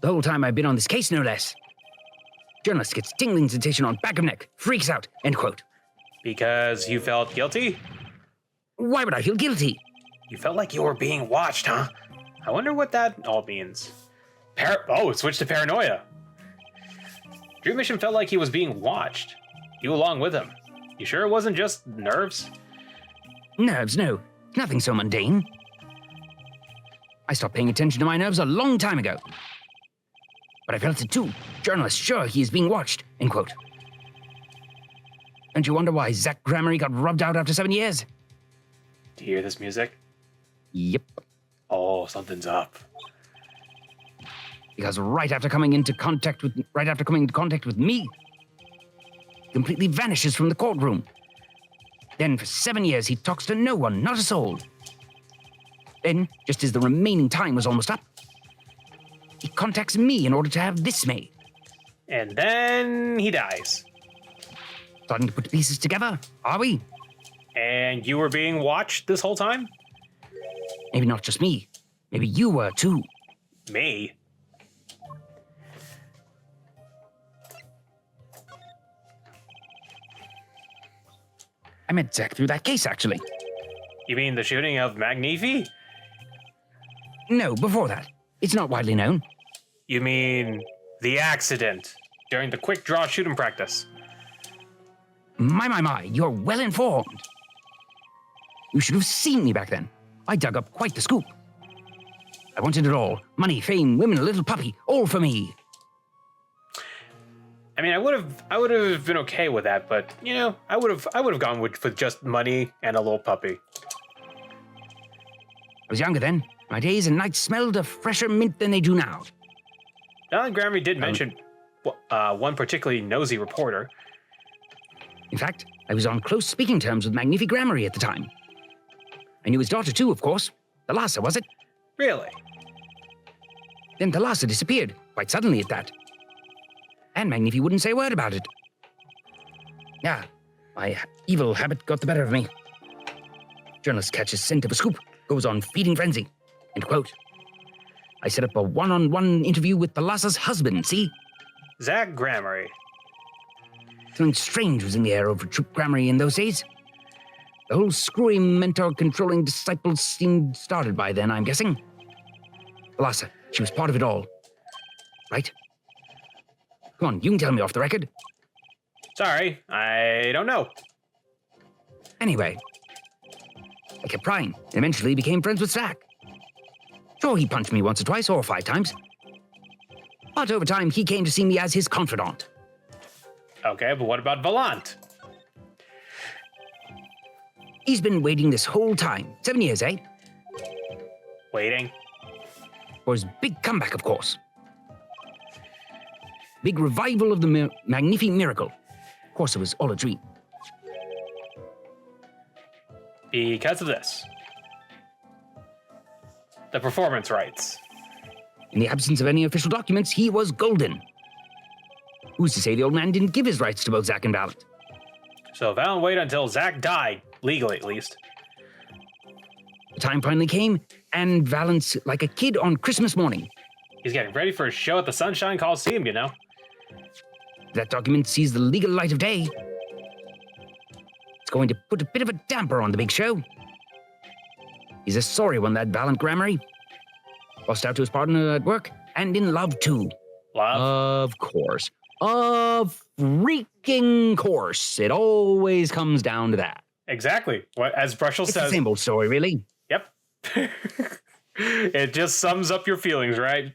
The whole time I've been on this case, no less. Journalist gets tingling sensation on back of neck, freaks out, end quote. Because you felt guilty? Why would I feel guilty? You felt like you were being watched, huh? I wonder what that all means. It switched to paranoia. Drew Measham felt like he was being watched. You along with him. You sure it wasn't just nerves? Nerves, no. Nothing so mundane. I stopped paying attention to my nerves a long time ago. But I felt it too. Journalist sure he is being watched, end quote. Don't you wonder why Zach Gramery got rubbed out after 7 years? Do you hear this music? Yep. Oh, something's up. Because right after coming into contact with me, he completely vanishes from the courtroom. Then for 7 years he talks to no one, not a soul. Then, just as the remaining time was almost up, he contacts me in order to have this made. And then he dies. Starting to put the pieces together, are we? And you were being watched this whole time? Maybe not just me. Maybe you were too. Me? I met Zach through that case, actually. You mean the shooting of Magnifi? No, before that. It's not widely known. You mean the accident during the quick draw shooting practice? My, you're well informed. You should have seen me back then. I dug up quite the scoop. I wanted it all. Money, fame, women, a little puppy, all for me. I mean, I would have been okay with that, but you know, I would have gone with just money and a little puppy. I was younger then. My days and nights smelled of fresher mint than they do now. Alan Grammy did mention. one particularly nosy reporter. In fact, I was on close speaking terms with Magnifi Grammary at the time. I knew his daughter too, of course. Thalassa, was it? Really? Then Thalassa disappeared, quite suddenly at that. And Magnifi wouldn't say a word about it. Yeah, my evil habit got the better of me. Journalist catches scent of a scoop, goes on feeding frenzy. End quote. I set up a one-on-one interview with Thalassa's husband, see? Zach Grammary. Something strange was in the air over Troop Grammary in those days. The whole screwy mentor-controlling disciples seemed started by then, I'm guessing. Thalassa, she was part of it all. Right? Come on, you can tell me off the record. Sorry, I don't know. Anyway, I kept prying and eventually became friends with Zach. Sure, he punched me once or twice or 5 times. But over time, he came to see me as his confidant. Okay, but what about Valant? He's been waiting this whole time. 7 years, eh? Waiting. For his big comeback, of course. Big revival of the Magnific Miracle. Of course, it was all a dream. Because of this. The performance rights. In the absence of any official documents, he was golden. Who's to say the old man didn't give his rights to both Zack and Valant? So Valant waited until Zach died, legally at least. The time finally came, and Valant's like a kid on Christmas morning. He's getting ready for a show at the Sunshine Coliseum, you know? That document sees the legal light of day. It's going to put a bit of a damper on the big show. He's a sorry one, that Valant Grammary. Lost out to his partner at work, and in love too. Love? Of course. Of freaking course. It always comes down to that. Exactly. What, as Brushel It's the says. same old story, really. Yep. It just sums up your feelings, right?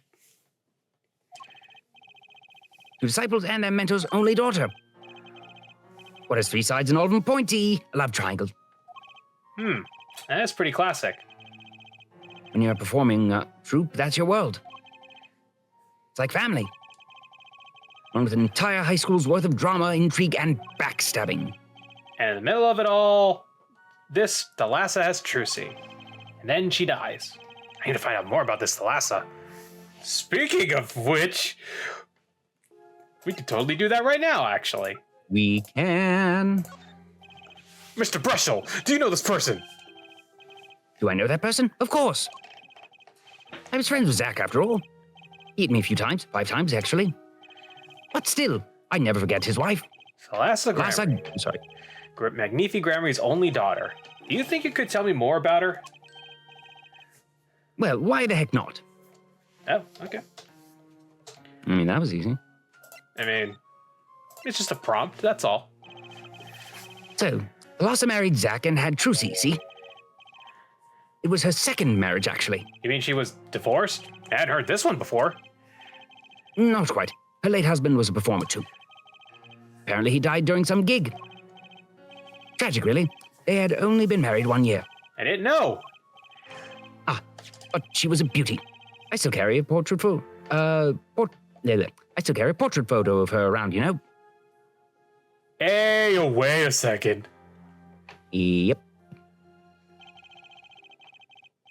Two disciples and their mentor's only daughter. What has 3 sides and all of them pointy? A love triangle. That's pretty classic. When you're performing a troupe, that's your world. It's like family. One with an entire high school's worth of drama, intrigue, and backstabbing. And in the middle of it all, Thalassa has Trucy. And then she dies. I need to find out more about this Thalassa. Speaking of which, we could totally do that right now, actually. We can. Mr. Brushel, do you know this person? Do I know that person? Of course. I was friends with Zach, after all. He hit me a few times, 5 times, actually. But still, I never forget his wife. Thalassa Grammary. I'm sorry. Magnifi Grammary's only daughter. Do you think you could tell me more about her? Well, why the heck not? Oh, okay. I mean, that was easy. I mean, it's just a prompt, that's all. So, Thalassa married Zach and had Trucy, see? It was her second marriage, actually. You mean she was divorced? I hadn't heard this one before. Not quite. Her late husband was a performer, too. Apparently, he died during some gig. Tragic, really. They had only been married 1 year. I didn't know. But she was a beauty. I still carry a portrait photo. I still carry a portrait photo of her around, you know? Hey, wait a second. Yep.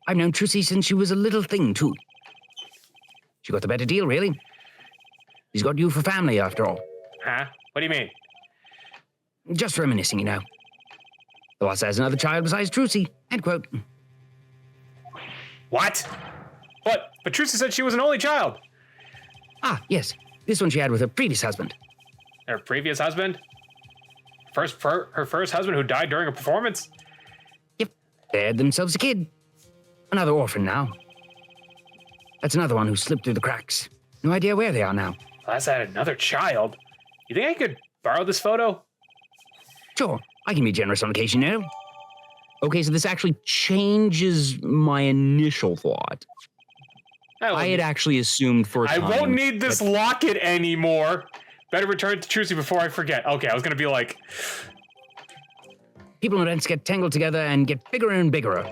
I've known Trucy since she was a little thing, too. She got the better deal, really. She's got you for family, after all. Huh? What do you mean? Just reminiscing, you know. Thalassa has another child besides Trucy. End quote. What? What? But Trucy said she was an only child. Yes. This one she had with her previous husband. Her previous husband? Her first husband who died during a performance? Yep. They had themselves a kid. Another orphan now. That's another one who slipped through the cracks. No idea where they are now. Thalassa had another child. You think I could borrow this photo? Sure, I can be generous on occasion, you know. Okay, so this actually changes my initial thought. I had actually assumed for a I time won't need this locket anymore. Better return it to Trucy before I forget. Okay, I was gonna be like... people and events get tangled together and get bigger and bigger.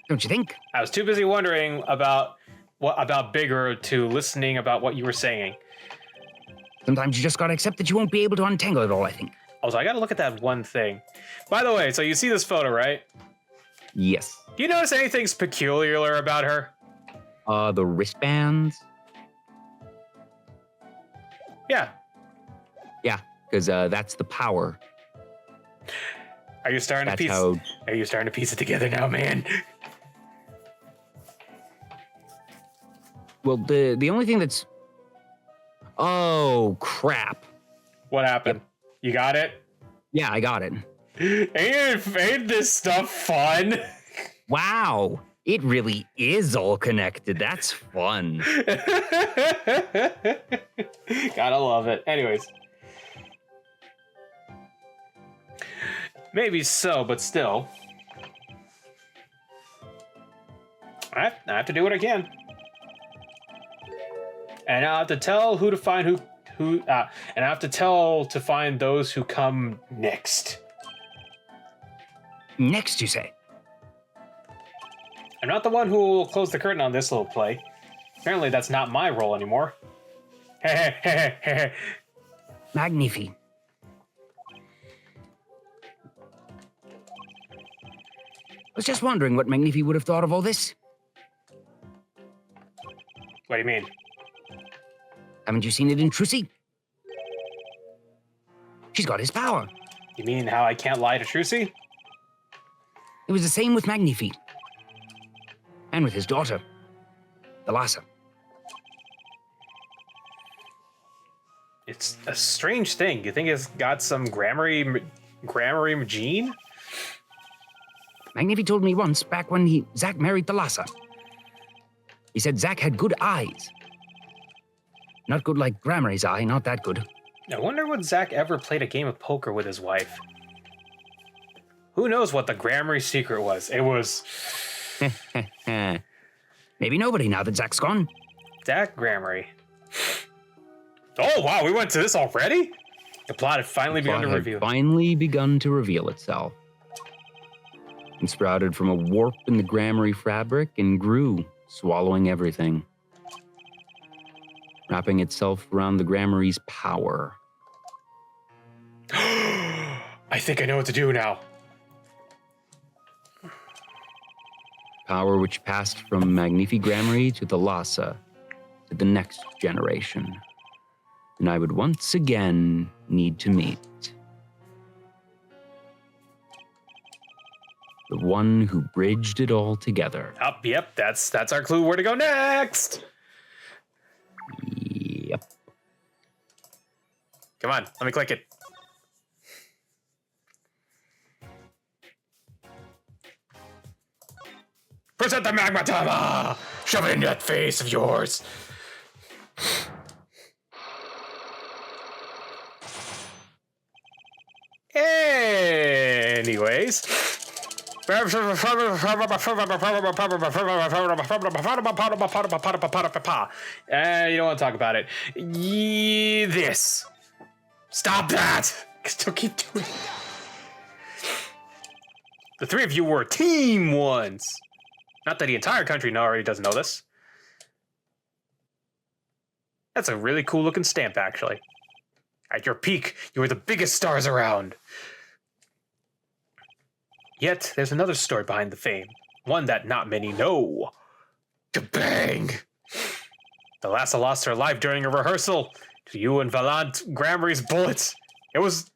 Don't you think? I was too busy wondering about bigger to listening about what you were saying. Sometimes you just gotta accept that you won't be able to untangle it all, I think. Also, I gotta look at that one thing. By the way, so you see this photo, right? Yes. Do you notice anything peculiar about her? The wristbands. Yeah. Yeah, because that's the power. Are you starting That's to piece? how. Are you starting to piece it together now, man? Well, the only thing that's. Oh crap! What happened? You got it? Yeah, I got it. Ain't this stuff fun? Wow, it really is all connected. That's fun. Gotta love it. Anyways. Maybe so, but still. I have to do what I can. And I have to tell who to find and I have to tell to find those who come next. Next, you say? I'm not the one who will close the curtain on this little play. Apparently that's not my role anymore. Magnifi. I was just wondering what Magnifi would have thought of all this. What do you mean? Haven't you seen it in Trucy? She's got his power. You mean how I can't lie to Trucy? It was the same with Magnifi. And with his daughter, the Lhasa. It's a strange thing. You think it's got some grammary gene? Magnifi told me once, back when Zack married the Lhasa. He said Zack had good eyes. Not good like Grammary's eye, not that good. I wonder would Zack ever played a game of poker with his wife. Who knows what the Grammarly secret was? It was Maybe nobody now that Zack's gone. Zack Grammarly. Oh wow, we went to this already? The plot had finally begun to Plot had reveal. finally begun to reveal itself. It sprouted from a warp in the Grammarly fabric and grew, swallowing everything, wrapping itself around the Grammarly's power. I think I know what to do now. Power which passed from Magnifi Grammarly to the Lhasa, to the next generation. And I would once again need to meet the one who bridged it all together. Yep, that's our clue where to go next. Yep. Come on, let me click it. Present the magma timer! Shove it in that face of yours. Anyways. You don't want to talk about it. This. Stop that! Still keep doing it. The three of you were a team once. Not that the entire country already doesn't know this. That's a really cool looking stamp, actually. At your peak, you were the biggest stars around. Yet, there's another story behind the fame. One that not many know. Kabang! The Lhasa lost her life during a rehearsal to you and Valant Grammary's bullets. It was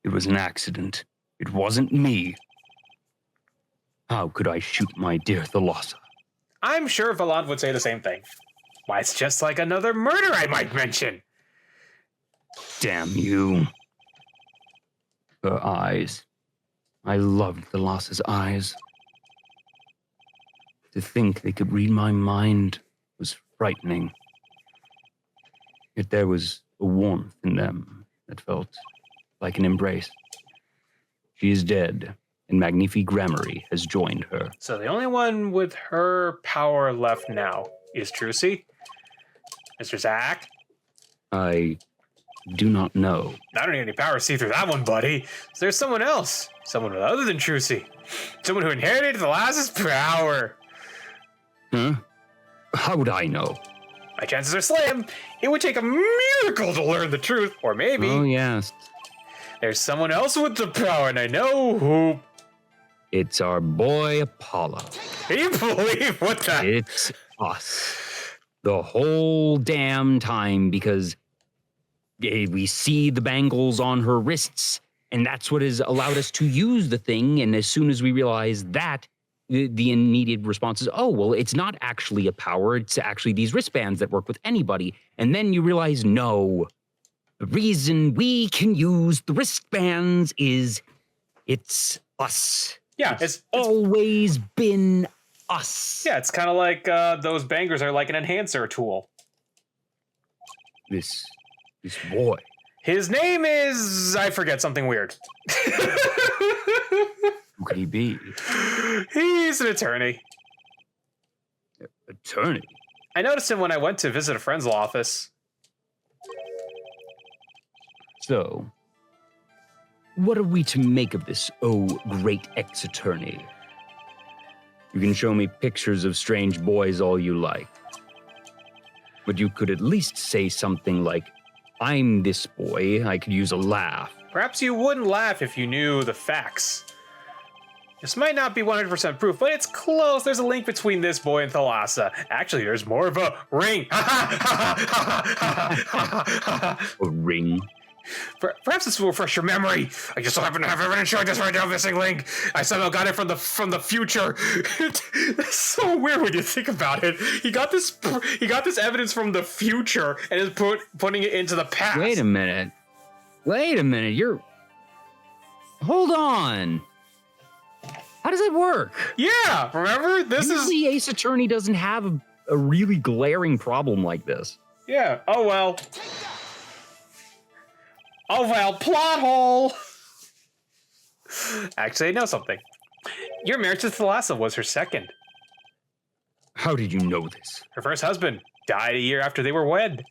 an accident. It wasn't me. How could I shoot my dear Thalassa? I'm sure Valant would say the same thing. Why, it's just like another murder I might mention. Damn you. Her eyes. I loved Thalassa's eyes. To think they could read my mind was frightening. Yet there was a warmth in them that felt like an embrace. She is dead, and Magnifi Grammarly has joined her. So the only one with her power left now is Trucy? Mr. Zack? I do not know. I don't need any power to see through that one, buddy. So there's someone else. Someone other than Trucy. Someone who inherited the Lass's power. Huh? How would I know? My chances are slim. It would take a miracle to learn the truth, or maybe Oh, yes. there's someone else with the power, and I know who. It's our boy Apollo. Can you believe what the? It's us. The whole damn time, because we see the bangles on her wrists, and that's what has allowed us to use the thing. And as soon as we realize that, the immediate response is, oh, well, it's not actually a power. It's actually these wristbands that work with anybody. And then you realize, no, the reason we can use the wristbands is it's us. Yeah, it's Always been us. yeah, it's kind of like those bangers are like an enhancer tool. This boy. His name is I forget something weird. Who could he be? He's an attorney. Attorney? I noticed him when I went to visit a friend's law office. So, what are we to make of this, oh, great ex-attorney? You can show me pictures of strange boys all you like. But you could at least say something like, I'm this boy, I could use a laugh. Perhaps you wouldn't laugh if you knew the facts. This might not be 100% proof, but it's close. There's a link between this boy and Thalassa. Actually, there's more of a ring. A ring? Perhaps this will refresh your memory. I just so happen to have evidence showing this right now missing link. I somehow got it from the future. It's so weird when you think about it. He got this evidence from the future and is putting it into the past. Wait a minute. Hold on. How does that work? Yeah, remember? Usually Ace Attorney doesn't have a really glaring problem like this. Yeah, oh well. Oh well, plot hole! Actually, I know something. Your marriage to Thalassa was her second. How did you know this? Her first husband died a year after they were wed.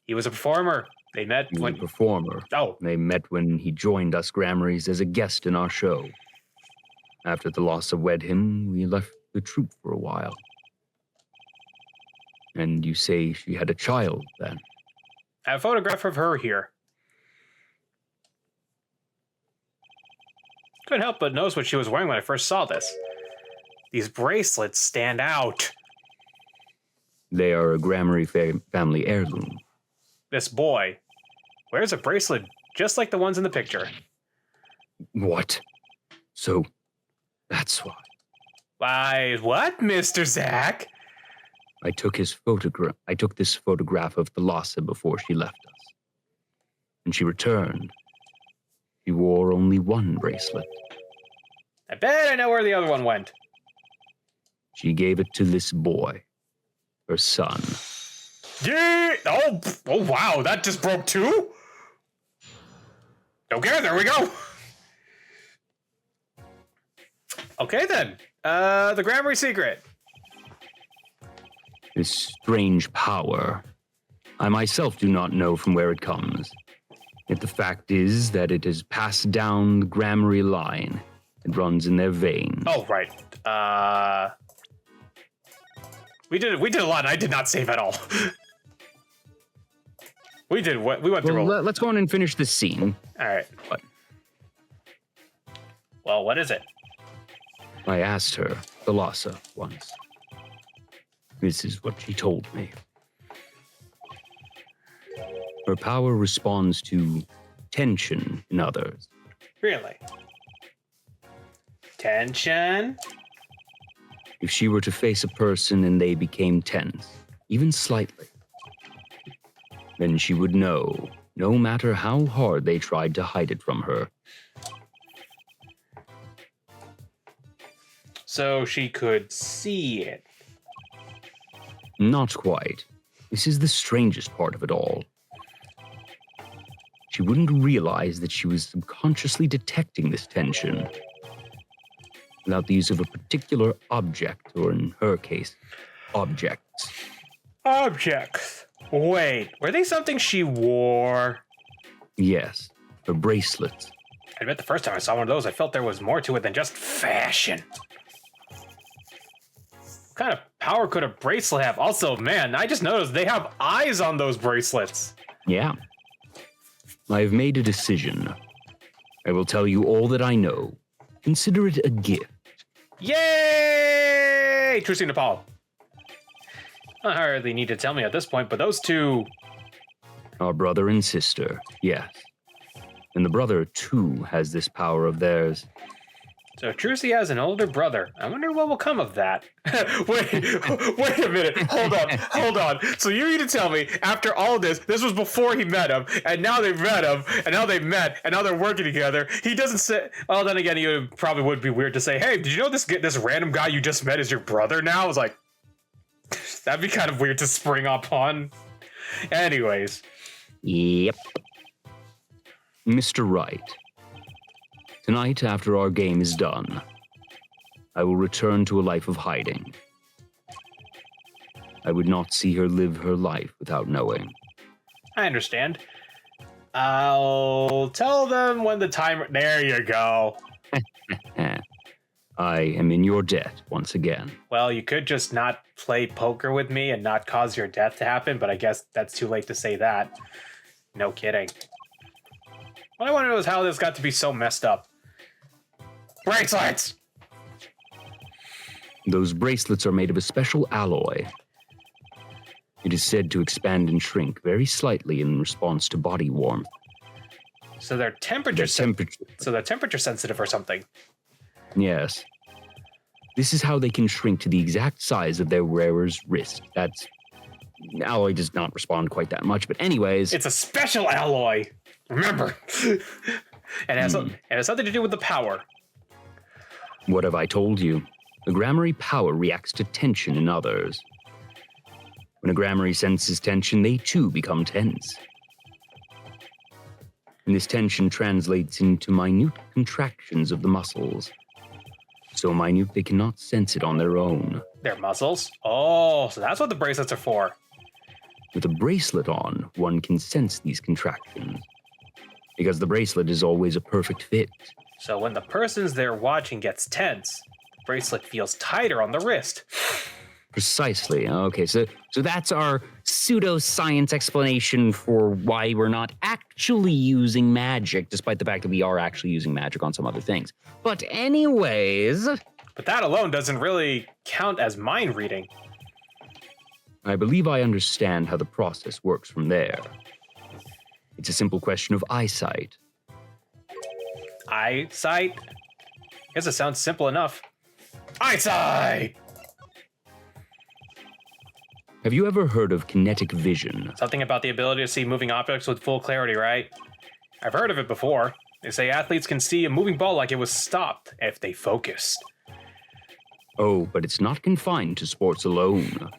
He was a performer. They met He was when... a performer. Oh, They met when he joined us Grammarys as a guest in our show. After the loss of wed him, we left the troupe for a while. And you say she had a child then? I have a photograph of her here. Couldn't help but notice what she was wearing when I first saw this. These bracelets stand out. They are a Grammary family heirloom. This boy wears a bracelet just like the ones in the picture. What? So, that's why. Why, what, Mr. Zach? I took this photograph of Thalassa before she left us. When she returned, she wore only one bracelet. I bet I know where the other one went. She gave it to this boy, her son. Yeah! Oh wow, that just broke two? Okay, there we go. Okay then, the Grammary secret. This strange power. I myself do not know from where it comes. Yet the fact is that it has passed down the Grammary line. It runs in their veins. Oh, right. We did a lot, and I did not save at all. We went through Well, let's go on and finish this scene. all right. What? Well, what is it? I asked her, Thalassa, once. This is what she told me. Her power responds to tension in others. Really? Tension? If she were to face a person and they became tense, even slightly, then she would know, no matter how hard they tried to hide it from her. So she could see it. Not quite. This is the strangest part of it all. She wouldn't realize that she was subconsciously detecting this tension without the use of a particular object, or in her case, objects. Objects. Wait, were they something she wore? Yes, her bracelets. I admit the first time I saw one of those, I felt there was more to it than just fashion. What kind of power could a bracelet have? Also, man, I just noticed they have eyes on those bracelets. Yeah. I have made a decision. I will tell you all that I know. Consider it a gift. Yay! Trucy and Paul. I hardly need to tell me at this point, but those two... Our brother and sister, yes. And the brother, too, has this power of theirs. So Trucy has an older brother. I wonder what will come of that. wait a minute. Hold on. So you mean to tell me, after all this was before he met him, and now they've met him, and now they've met, and now they're working together. He doesn't say, well, then again, he probably would be weird to say, hey, did you know this random guy you just met is your brother now? I was like, that'd be kind of weird to spring up on. Anyways. Yep. Mr. Wright. Tonight, after our game is done, I will return to a life of hiding. I would not see her live her life without knowing. I understand. I'll tell them when the time... There you go. I am in your debt once again. Well, you could just not play poker with me and not cause your death to happen, but I guess that's too late to say that. No kidding. What I want to know is how this got to be so messed up. Bracelets! Those bracelets are made of a special alloy. It is said to expand and shrink very slightly in response to body warmth. So they're temperature sensitive or something. Yes. This is how they can shrink to the exact size of their wearer's wrist. That's... alloy does not respond quite that much, but anyways... It's a special alloy! Remember! And it has something to do with the power. What have I told you? The Grammary power reacts to tension in others. When a Grammary senses tension, they too become tense. And this tension translates into minute contractions of the muscles. So minute they cannot sense it on their own. Their muscles? Oh, so that's what the bracelets are for. With a bracelet on, one can sense these contractions. Because the bracelet is always a perfect fit. So when the person's there watching gets tense, the bracelet feels tighter on the wrist. Precisely. Okay, so that's our pseudoscience explanation for why we're not actually using magic, despite the fact that we are actually using magic on some other things. But anyways... But that alone doesn't really count as mind reading. I believe I understand how the process works from there. It's a simple question of eyesight. Eyesight? Guess it sounds simple enough. Eyesight! Have you ever heard of kinetic vision? Something about the ability to see moving objects with full clarity, right? I've heard of it before. They say athletes can see a moving ball like it was stopped if they focused. Oh, but it's not confined to sports alone.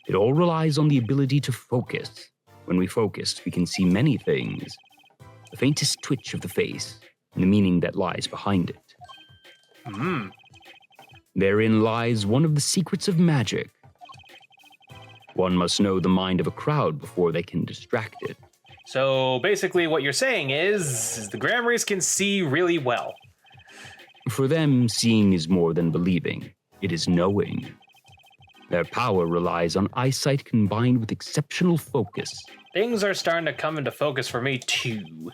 It all relies on the ability to focus. When we focus, we can see many things. The faintest twitch of the face, and the meaning that lies behind it. Therein lies one of the secrets of magic. One must know the mind of a crowd before they can distract it. So basically what you're saying is the Grammarys can see really well. For them, seeing is more than believing. It is knowing. Their power relies on eyesight combined with exceptional focus. Things are starting to come into focus for me too.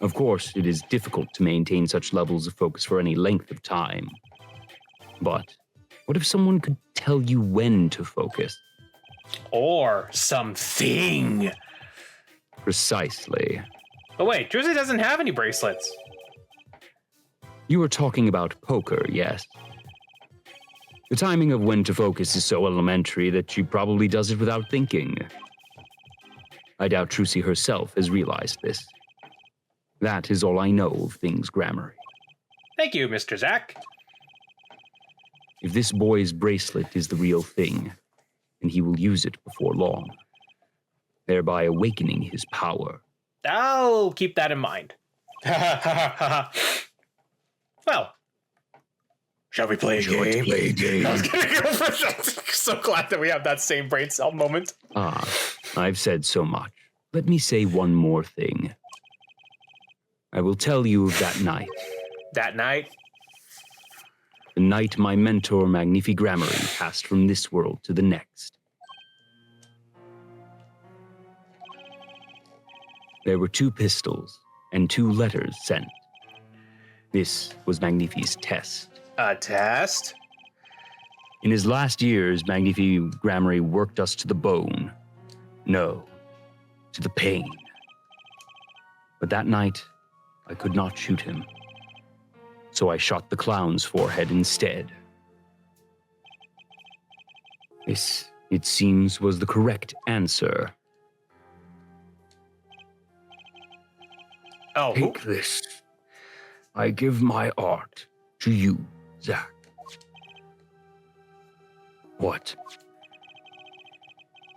Of course, it is difficult to maintain such levels of focus for any length of time. But what if someone could tell you when to focus? Or something. Precisely. But wait, Druzy doesn't have any bracelets. You are talking about poker, yes? The timing of when to focus is so elementary that she probably does it without thinking. I doubt Trucy herself has realized this. That is all I know of things Grammary. Thank you, Mr. Zach. If this boy's bracelet is the real thing, then he will use it before long, thereby awakening his power. I'll keep that in mind. Well, shall we play a game? I was gonna go for that. So glad that we have that same brain cell moment. Ah, I've said so much. Let me say one more thing. I will tell you of that night. That night? the night my mentor, Magnifi Grammary, passed from this world to the next. There were 2 pistols and 2 letters sent. This was Magnifi's test. A test? In his last years, Magnifi Grammary worked us to the bone. No, to the pain. But that night, I could not shoot him. So I shot the clown's forehead instead. This, it seems, was the correct answer. Oh, Take this. I give my art to you, Zach. What?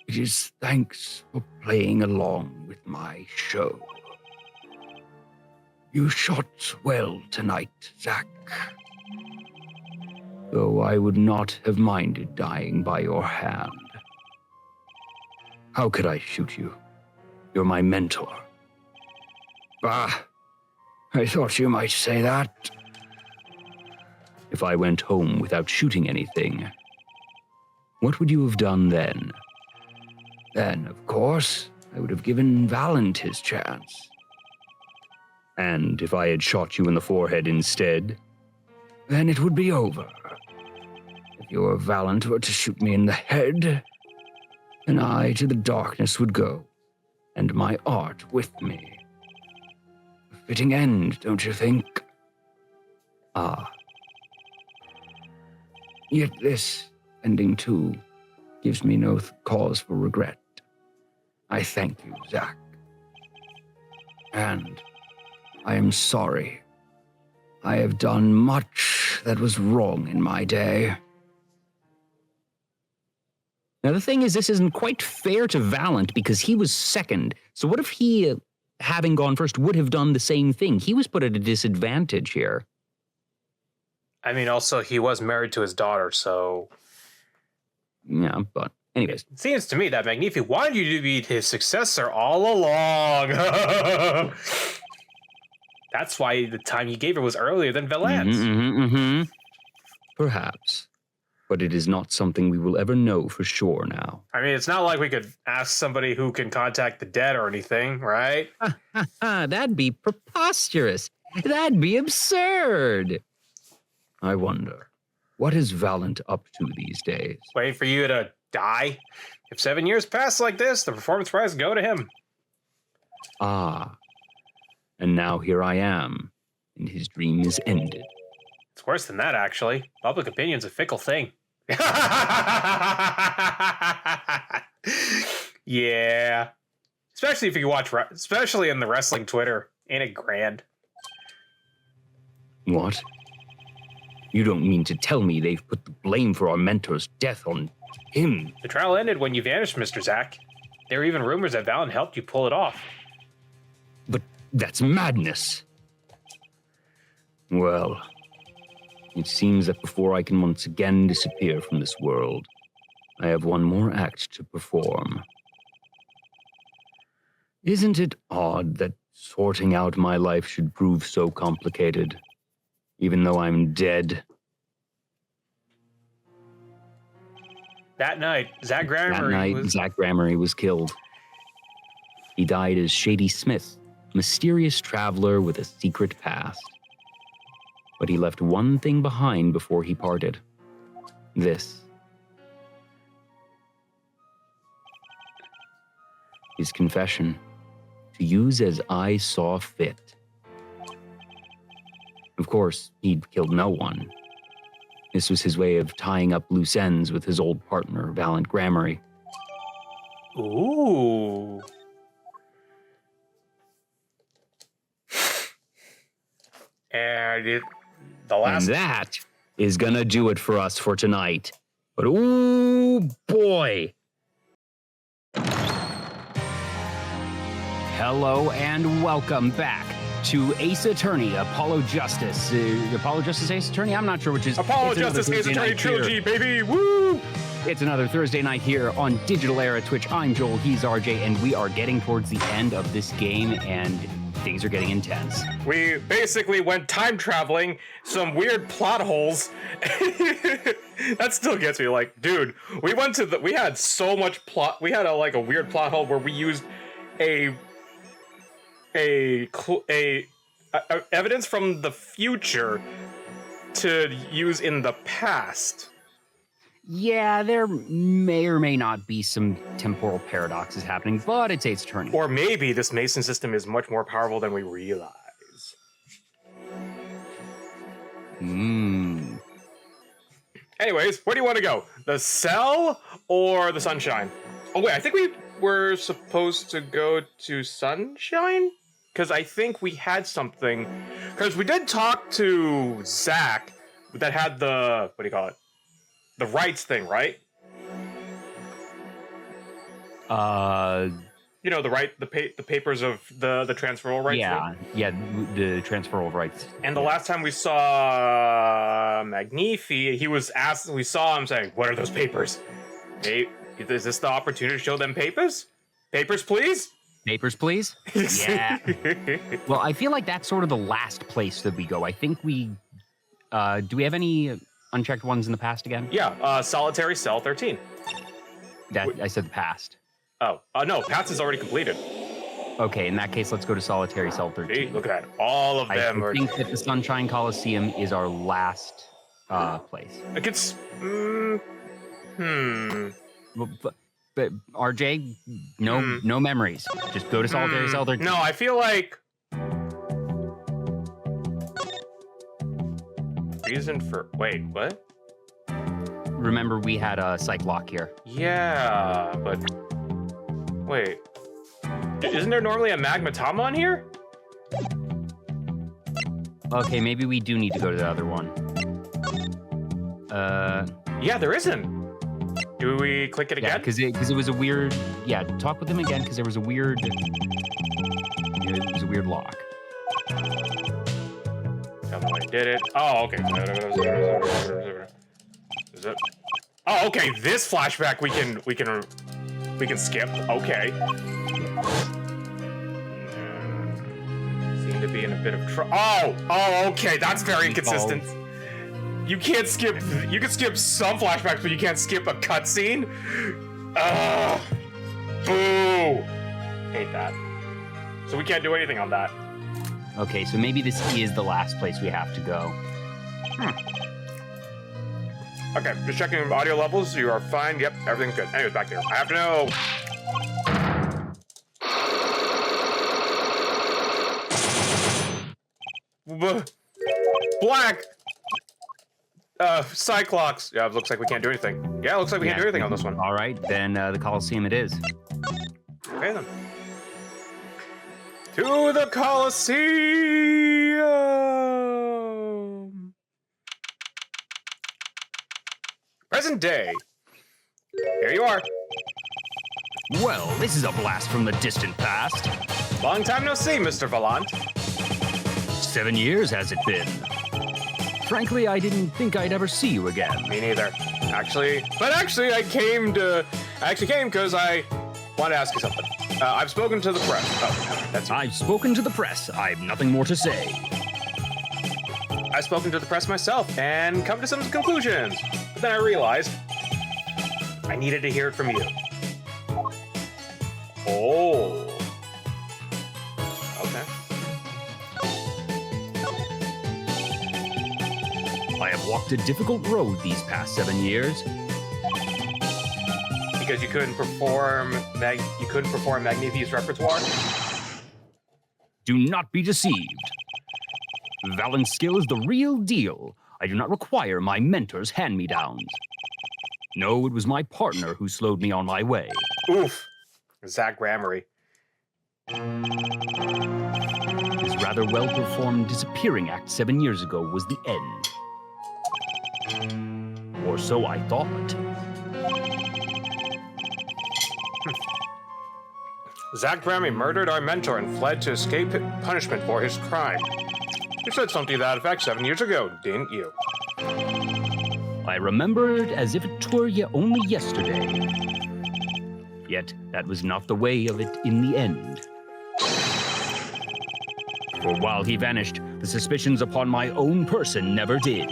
It is thanks for playing along with my show. You shot well tonight, Zach. Though I would not have minded dying by your hand. How could I shoot you? You're my mentor. Bah, I thought you might say that. If I went home without shooting anything, what would you have done then? Then, of course, I would have given Valent his chance. And if I had shot you in the forehead instead, then it would be over. If your Valent were to shoot me in the head, then I to the darkness would go, and my art with me. A fitting end, don't you think? Ah. Yet this ending too gives me no cause for regret. I thank you, Zach. And I am sorry. I have done much that was wrong in my day. Now, the thing is, this isn't quite fair to Valent because he was second. So what if he, having gone first, would have done the same thing? He was put at a disadvantage here. I mean, also, he was married to his daughter, so... Yeah, but anyways. It seems to me that Magnifi wanted you to be his successor all along. That's why the time he gave her was earlier than Valent's. Perhaps. But it is not something we will ever know for sure now. I mean, it's not like we could ask somebody who can contact the dead or anything, right? That'd be preposterous. That'd be absurd. I wonder, what is Valent up to these days? Wait for you to die? If 7 years pass like this, the performance prize go to him. Ah. And now here I am, and his dream is ended. It's worse than that, actually. Public opinion's a fickle thing. Yeah. Especially if you watch, especially in the wrestling Twitter. Ain't it grand? What? You don't mean to tell me they've put the blame for our mentor's death on him? The trial ended when you vanished, Mr. Zach. There were even rumors that Valent helped you pull it off. But that's madness. Well, it seems that before I can once again disappear from this world, I have one more act to perform. Isn't it odd that sorting out my life should prove so complicated, even though I'm dead? That night, Zach Grammary was killed. He died as Shady Smith, mysterious traveler with a secret past. But he left one thing behind before he parted. This. His confession, to use as I saw fit. Of course, he'd killed no one. This was his way of tying up loose ends with his old partner, Valent Grammary. Ooh. And And that is gonna do it for us for tonight. But ooh boy. Hello and welcome back to Ace Attorney, Apollo Justice. Apollo Justice, Ace Attorney? I'm not sure which is. Apollo Justice, Ace Attorney Trilogy, baby! Woo! It's another Thursday night here on Digital Era Twitch. I'm Joel, he's RJ, and we are getting towards the end of this game, and things are getting intense. We basically went time traveling, some weird plot holes. That still gets me. Like, dude, we had so much plot. We had a weird plot hole where we used evidence from the future to use in the past. Yeah, there may or may not be some temporal paradoxes happening, but I'd say it's turning. Or maybe this Mason system is much more powerful than we realize. Anyways, where do you want to go? The cell or the sunshine? Oh wait, I think we were supposed to go to sunshine? Because I think we had something. Because we did talk to Zach that had the, what do you call it? The rights thing, right? You know, the papers of the transferal rights thing? Yeah, the transferal of rights. And the last time we saw Magnifi, we saw him saying, "What are those papers? Hey, is this the opportunity to show them papers? Papers, please?" Papers, please? Yeah. Well, I feel like that's sort of the last place that we go. I think we... do we have any unchecked ones in the past again? Yeah, solitary cell 13. I said the past. Oh, no, past is already completed. Okay, in that case, let's go to solitary cell 13. See, look at that. All of them I think that the Sunshine Coliseum is our last place. It gets... But RJ, no memories. Just go to solitary cell 13. No, I feel like... Reason for... Wait, what? Remember, we had a psych lock here. Yeah, but... Wait. Isn't there normally a magmatomon here? Okay, maybe we do need to go to the other one. Yeah, there isn't. Do we click it again? Yeah, because it was a weird... Yeah, talk with him again, because there was a weird... It was a weird lock. Tell me I did it. Oh, okay. Is it? Oh, okay. This flashback we can skip. Okay. Seem to be in a bit of trouble. Oh, okay. That's very inconsistent. You can't skip. You can skip some flashbacks, but you can't skip a cutscene. Boo! Hate that. So we can't do anything on that. Okay, so maybe this is the last place we have to go. Okay, just checking audio levels. You are fine. Yep, everything's good. Anyways, back here. I have to know. Black! Cyclops. Yeah, it looks like we can't do anything. Yeah, it looks like we can't do anything on this one. All right, then the Coliseum it is. Okay, then. To the Coliseum! Present day. Here you are. Well, this is a blast from the distant past. Long time no see, Mr. Valant. 7 years has it been? Frankly, I didn't think I'd ever see you again. Me neither. Actually, I came because I want to ask you something. I've spoken to the press. Oh, that's you. I've spoken to the press. I've nothing more to say. I've spoken to the press myself and come to some conclusions. But then I realized I needed to hear it from you. Oh. Okay. I have walked a difficult road these past 7 years. Because you couldn't perform Magnifi's repertoire? Do not be deceived. Valen's skill is the real deal. I do not require my mentor's hand-me-downs. No, it was my partner who slowed me on my way. Oof. Zach Grammary. His rather well-performed disappearing act 7 years ago was the end. Or so I thought. Zach Grammy murdered our mentor and fled to escape punishment for his crime. You said something to that effect 7 years ago, didn't you? I remember it as if it were only yesterday. Yet that was not the way of it in the end. For while he vanished, the suspicions upon my own person never did.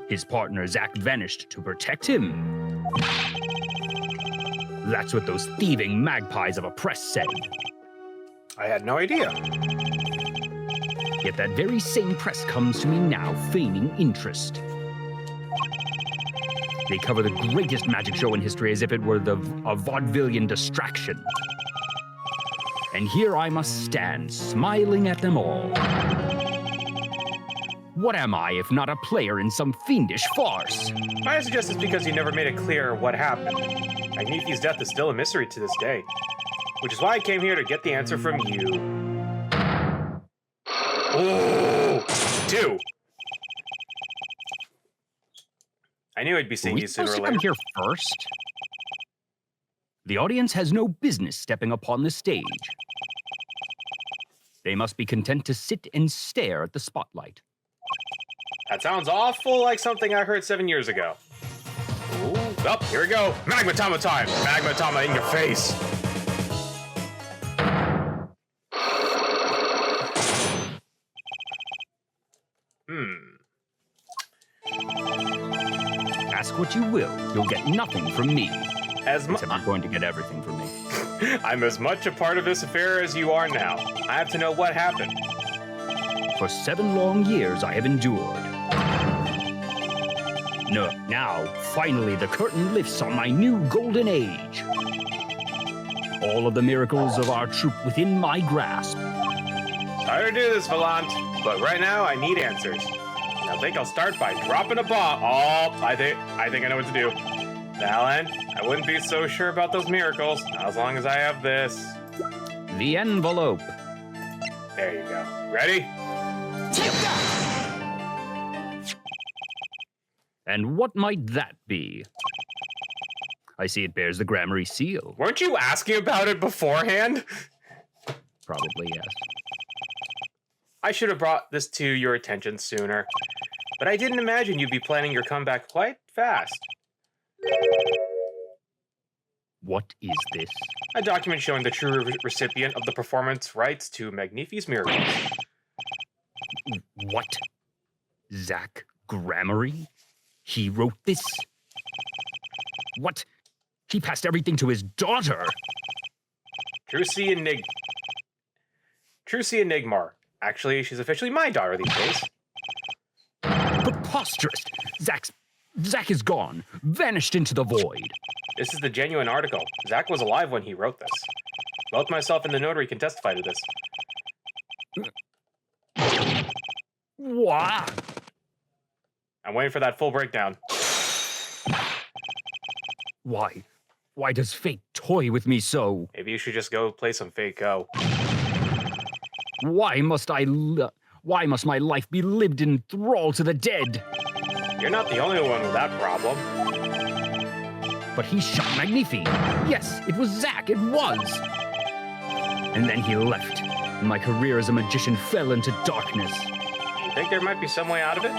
His partner Zach vanished to protect him. That's what those thieving magpies of a press said. I had no idea. Yet that very same press comes to me now, feigning interest. They cover the greatest magic show in history as if it were a vaudevillian distraction. And here I must stand, smiling at them all. What am I if not a player in some fiendish farce? I suggest it's because you never made it clear what happened. Magnifi's death is still a mystery to this day, which is why I came here to get the answer from you. Ooh, 2. I knew I'd be seeing you sooner or later. Come here first. The audience has no business stepping upon the stage. They must be content to sit and stare at the spotlight. That sounds awful like something I heard 7 years ago. Ooh, oh, here we go. Magmatama time. Magmatama in your face. Ask what you will, you'll get nothing from me. Except you're going to get everything from me. I'm as much a part of this affair as you are now. I have to know what happened. For 7 long years, I have endured. No, now, finally, the curtain lifts on my new golden age. All of the miracles of our troop within my grasp. Sorry to do this, Valant, but right now I need answers. I think I'll start by dropping a bomb. Oh, I think I know what to do. Valen, I wouldn't be so sure about those miracles, not as long as I have this. The envelope. There you go. Ready? Take that! And what might that be? I see it bears the Grammary seal. Weren't you asking about it beforehand? Probably, yes. I should have brought this to your attention sooner, but I didn't imagine you'd be planning your comeback quite fast. What is this? A document showing the true recipient of the performance rights to Magnifi's miracles. What? Zach Grammary? He wrote this? What? He passed everything to his daughter? Trucy Enigmar. Actually, she's officially my daughter these days. Preposterous! Zach is gone, vanished into the void. This is the genuine article. Zach was alive when he wrote this. Both myself and the notary can testify to this. What? I'm waiting for that full breakdown. Why? Why does fate toy with me so? Maybe you should just go play some Fate Go. Why must my life be lived in thrall to the dead? You're not the only one with that problem. But he shot Magnifi. Yes, it was Zach, it was. And then he left, and my career as a magician fell into darkness. You think there might be some way out of it?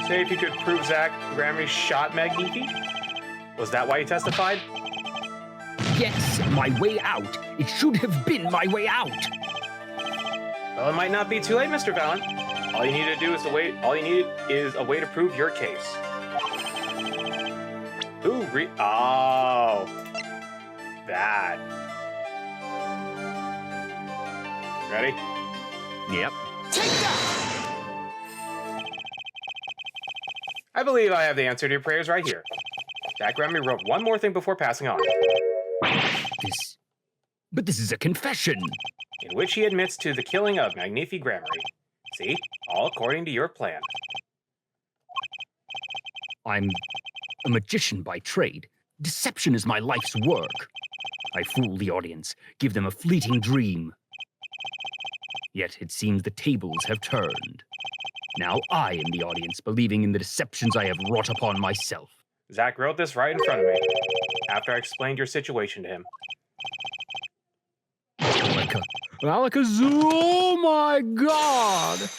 Say if you could prove Zach Grammary shot Magnifi? Was that why you testified? Yes, my way out. It should have been my way out. Well, it might not be too late, Mr. Valen. All you need to do is a way to prove your case. Oh, that. Ready? Yep. Take that! I believe I have the answer to your prayers right here. Zach Grammary wrote one more thing before passing on. But this is a confession. In which he admits to the killing of Magnifi Grammary. See? All according to your plan. I'm a magician by trade. Deception is my life's work. I fool the audience, give them a fleeting dream. Yet it seems the tables have turned. Now I am the audience, believing in the deceptions I have wrought upon myself. Zach wrote this right in front of me, after I explained your situation to him. Alakazoo, oh my god!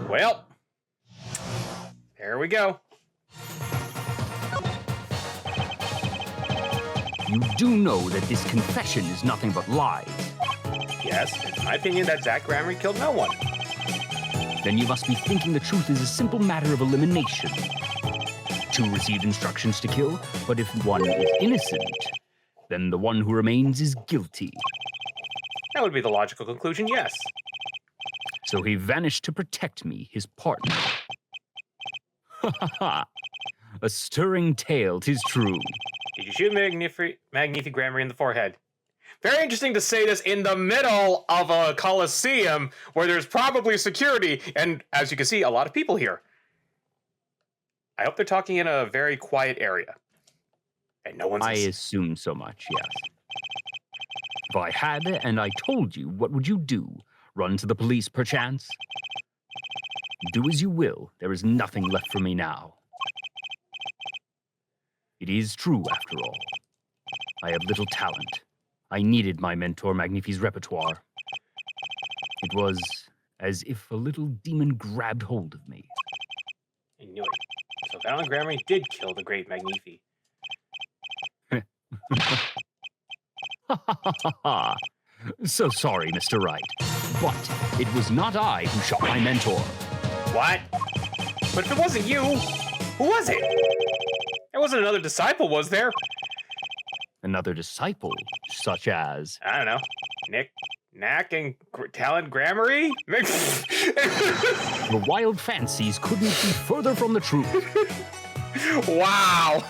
Well, there we go. You do know that this confession is nothing but lies. Yes, it's my opinion that Zach Gramery killed no one. Then you must be thinking the truth is a simple matter of elimination. Two received instructions to kill, but if one is innocent, then the one who remains is guilty. That would be the logical conclusion, yes. So he vanished to protect me, his partner. Ha ha ha! A stirring tale, 'tis true. Did you shoot Magnifi Gramery in the forehead? Very interesting to say this in the middle of a coliseum where there's probably security, and as you can see, a lot of people here. I hope they're talking in a very quiet area. And no one's... I assume so much, yes. If I had and I told you, what would you do? Run to the police, perchance? Do as you will. There is nothing left for me now. It is true, after all. I have little talent. I needed my mentor Magnifi's repertoire. It was as if a little demon grabbed hold of me. I knew it. So Valen Gramery did kill the great Magnifi. Ha ha ha ha ha! So sorry, Mr. Wright. But it was not I who shot my mentor. What? But if it wasn't you, who was it? There wasn't another disciple, was there? Another disciple, such as... I don't know. Nick, Knack, and Talent Gramery? Your wild fancies couldn't be further from the truth. Wow!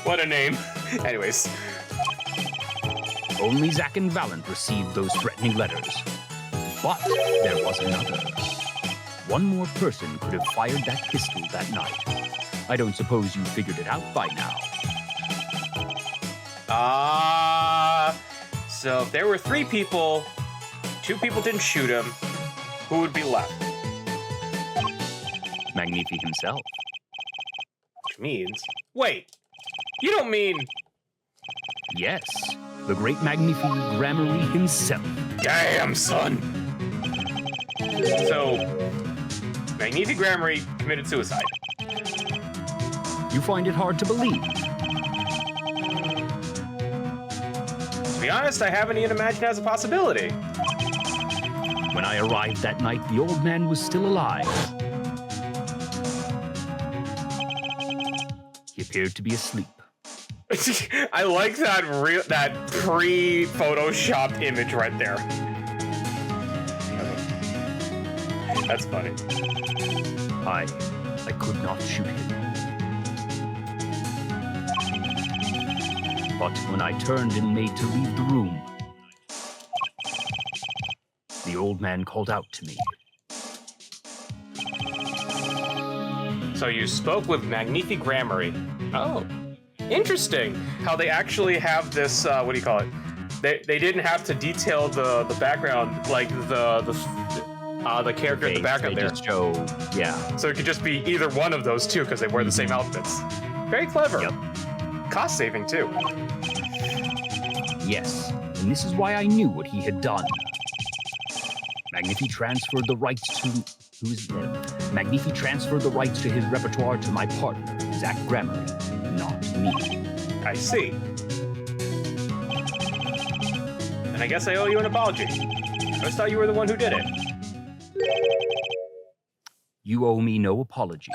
What a name. Anyways. Only Zack and Valent received those threatening letters. But there was another. One more person could have fired that pistol that night. I don't suppose you figured it out by now. So if there were 3 people, 2 people didn't shoot him, who would be left? Magnifi himself. Which means... Wait! You don't mean... Yes, the great Magnifi Gramery himself. Damn, son! So, Magnifi Gramery committed suicide. You find it hard to believe. To be honest, I haven't even imagined it as a possibility. When I arrived that night, the old man was still alive. He appeared to be asleep. I like that pre-photoshopped image right there. That's funny. I could not shoot him. But when I turned and made to leave the room, the old man called out to me. So you spoke with Magnifi Gramery. Oh, interesting. How they actually have this, what do you call it? They didn't have to detail the background, like the character in the background there. Just show, yeah. So it could just be either one of those two because they wear the same outfits. Very clever. Yep. Cost saving too. Yes, and this is why I knew what he had done. Magnifi transferred the rights to... Magnifi transferred the rights to his repertoire to my partner, Zack Gramery, not me. I see. And I guess I owe you an apology. I always thought you were the one who did it. You owe me no apology.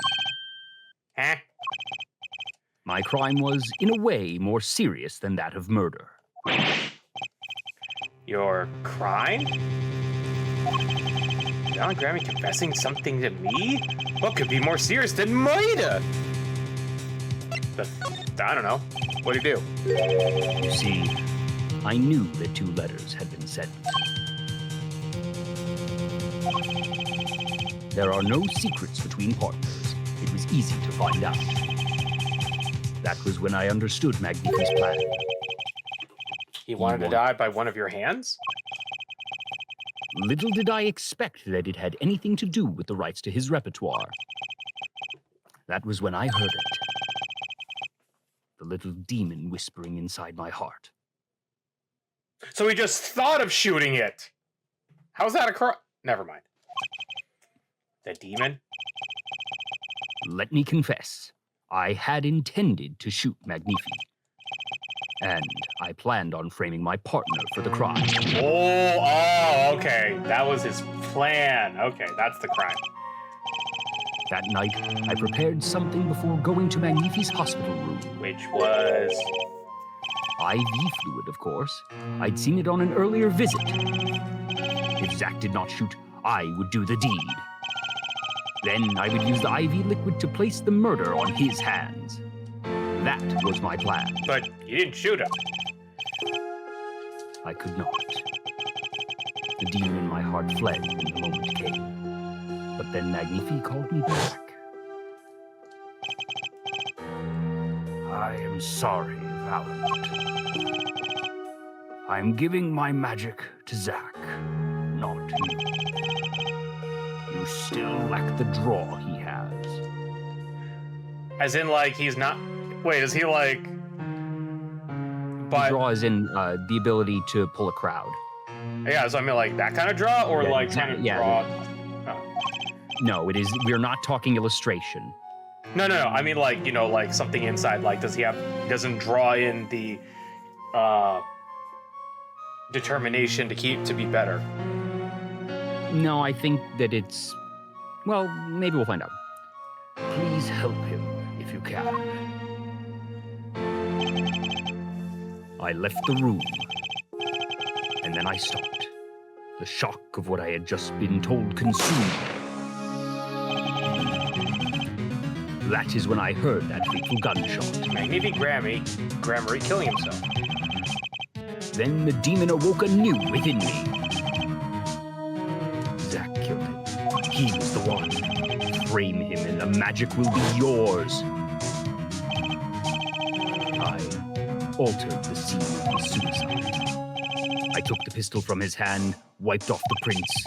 Huh? My crime was, in a way, more serious than that of murder. Your crime? Valen Gramery confessing something to me? What could be more serious than murder? I don't know. What'd he do? You see, I knew that 2 letters had been sent. There are no secrets between partners. It was easy to find out. That was when I understood Magnifi's plan. He wanted to die by one of your hands? Little did I expect that it had anything to do with the rights to his repertoire. That was when I heard it. The little demon whispering inside my heart. So he just thought of shooting it. How's that a crime? Never mind. The demon? Let me confess, I had intended to shoot Magnifi. And I planned on framing my partner for the crime. Oh, okay. That was his plan. Okay, that's the crime. That night, I prepared something before going to Magnifi's hospital room. Which was... IV fluid, of course. I'd seen it on an earlier visit. If Zack did not shoot, I would do the deed. Then I would use the IV liquid to place the murder on his hands. That was my plan. But you didn't shoot him. I could not. The demon in my heart fled when the moment came. But then Magnifi called me back. I am sorry, Valent. I'm giving my magic to Zack, not you. You still lack the draw he has. As in, like, he's not... Wait, is he, like... The But... draw is in the ability to pull a crowd. Yeah, so I mean, like, that kind of draw? Or, Yeah, like, kind of yeah. draw... No, it is. We're not talking illustration. No. I mean, like, you know, like, something inside. Like, doesn't draw in the, determination to be better. No, I think that it's... Well, maybe we'll find out. Please help him if you can. I left the room. And then I stopped. The shock of what I had just been told consumed me. That is when I heard that fateful gunshot. Magnifi Grammary killing himself. Then the demon awoke anew within me. Zack killed him. He was the one. Frame him and the magic will be yours. I altered the scene of his suicide. I took the pistol from his hand, wiped off the prints.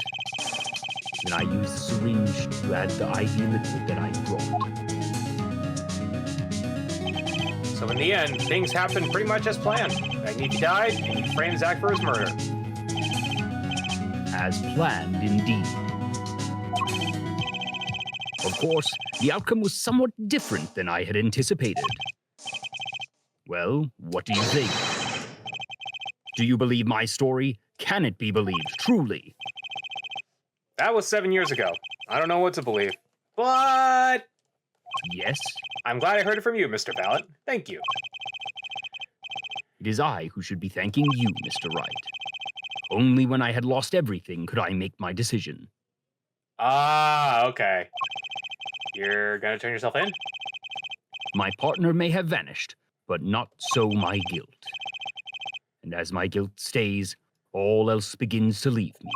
Then I used the syringe to add the IV liquid that I brought. So in the end, things happened pretty much as planned. Magnifi died, and you framed Zack for his murder. As planned, indeed. Of course, the outcome was somewhat different than I had anticipated. Well, what do you think? Do you believe my story? Can it be believed, truly? That was 7 years ago. I don't know what to believe. But Yes, I'm glad I heard it from you, Mr. Valent. Thank you. it is I who should be thanking you, Mr. Wright. Only when I had lost everything could I make my decision. Ah, okay. You're gonna turn yourself in? My partner may have vanished, but not so my guilt. And as my guilt stays, all else begins to leave me.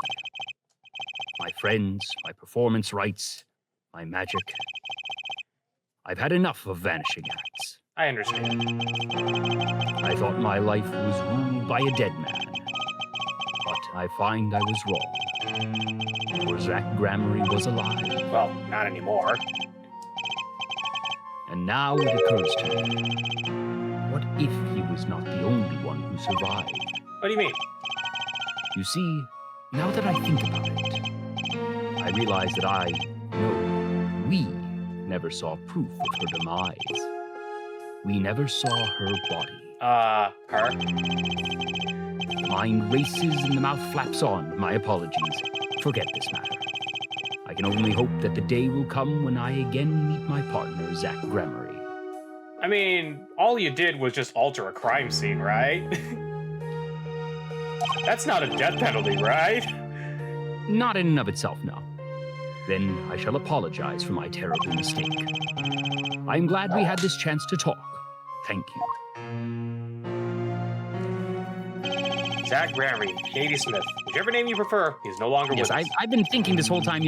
My friends, my performance rights, my magic. I've had enough of vanishing acts. I understand. I thought my life was ruled by a dead man. But I find I was wrong. For Zack Grammary was alive. Well, not anymore. And now it occurs to me, what if he was not the only one who survived? What do you mean? You see, now that I think about it, I realize that we never saw proof of her demise. We never saw her body. Her? The mind races and the mouth flaps on. My apologies. Forget this matter. I can only hope that the day will come when I again meet my partner, Zack Grammary. I mean, all you did was just alter a crime scene, right? That's not a death penalty, right? Not in and of itself, no. Then I shall apologize for my terrible mistake. I'm glad we had this chance to talk. Thank you. Zack Grammary, Katie Smith, whichever name you prefer, he's no longer Yes, with us. I've been thinking this whole time,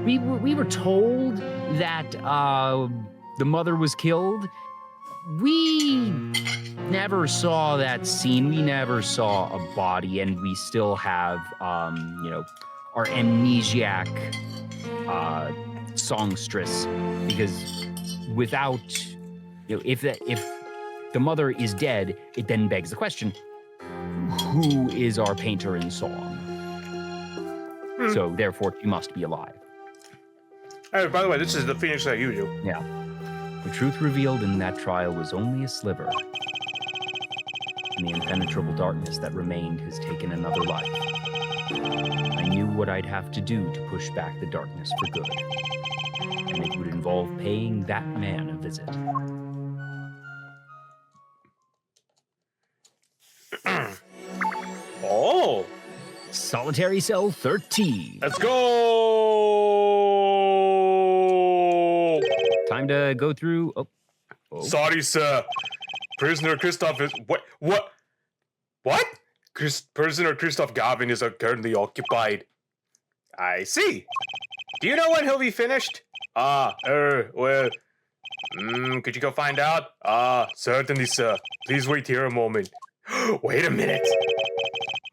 we were told that the mother was killed. We never saw that scene. We never saw a body, and we still have, our amnesiac songstress, because without, if the mother is dead, it then begs the question, who is our painter in song? So therefore, she must be alive. Oh, by the way, this is the Phoenix that you do. Yeah. The truth revealed in that trial was only a sliver. and the impenetrable darkness that remained has taken another life. I knew what I'd have to do to push back the darkness for good, and it would involve paying that man a visit. Oh, Solitary Cell 13. let's go. Time to go through. Oh. Sorry, sir. Prisoner Christoph is what? Prisoner Christoph Gavin is currently occupied. I see. Do you know when he'll be finished? Well, could you go find out? Certainly, sir. Please wait here a moment. Wait a minute.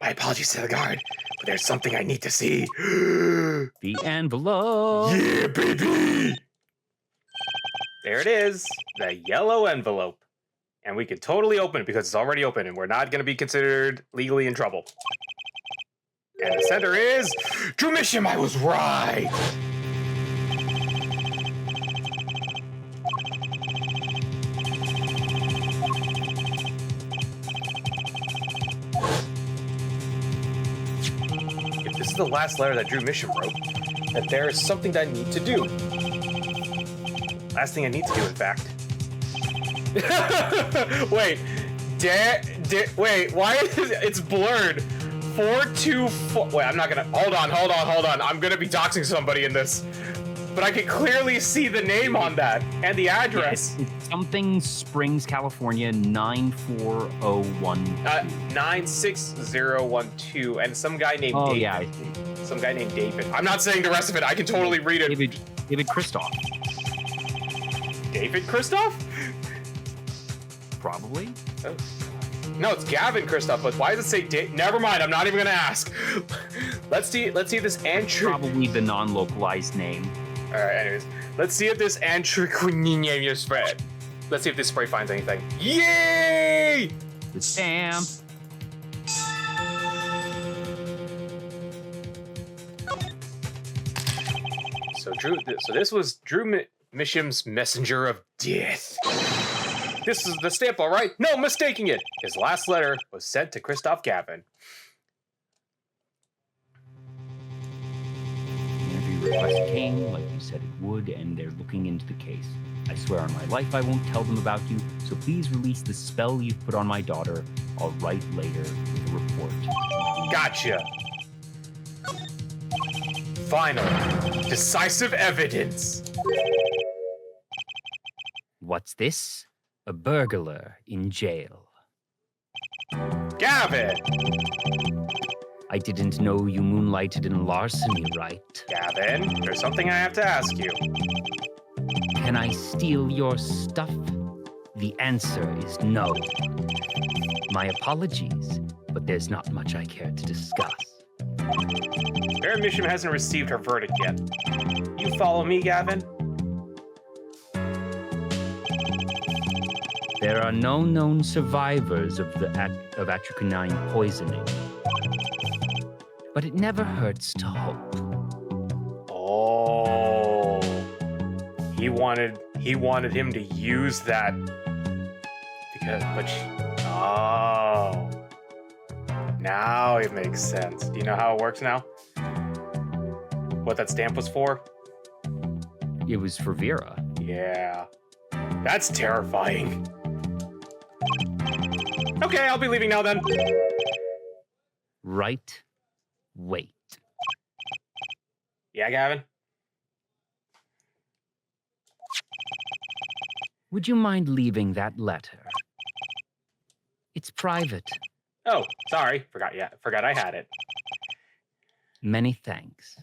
My apologies to the guard, but there's something I need to see. The envelope. Yeah, baby! There it is, the yellow envelope. And we can totally open it because it's already open and we're not going to be considered legally in trouble. And the center is... Drew Misham, I was right! If this is the last letter that Drew Misham wrote, then there is something that I need to do. Last thing I need to do, in fact. Wait. Wait, why is it's blurred? 424. Wait, I'm not gonna. Hold on. I'm gonna be doxing somebody in this. But I can clearly see the name on that and the address. Yeah, it's something Springs, California, 94012. 96012. And some guy named David. Yeah, I see. Some guy named David. I'm not saying the rest of it. I can totally read it. David Christoph. David Christoph? Probably. Oh. No, it's Gavin Christoph, but why does it say Never mind, I'm not even gonna ask. Let's see if this entry... Probably the non-localized name. Alright, anyways. Let's see if this entry spread. Let's see if this spray finds anything. Yay! The stamp. So this was Drew Misham's messenger of death. This is the stamp, all right? No, mistaking it. His last letter was sent to Christoph Gavin. The interview request came like you said it would, and they're looking into the case. I swear on my life I won't tell them about you, so please release the spell you've put on my daughter. I'll write later with a report. Gotcha. Final, decisive evidence. What's this? A burglar in jail. Gavin! I didn't know you moonlighted in larceny, right? Gavin, there's something I have to ask you. Can I steal your stuff? The answer is no. My apologies, but there's not much I care to discuss. Mayor Misham hasn't received her verdict yet. You follow me, Gavin? There are no known survivors of atrocinine poisoning, but it never hurts to hope. Oh, he wanted him to use that oh, now it makes sense. Do you know how it works now? What that stamp was for? It was for Vera. Yeah, that's terrifying. Okay, I'll be leaving now then. Right. Wait. Yeah, Gavin? Would you mind leaving that letter? It's private. Oh, sorry. Forgot I had it. Many thanks.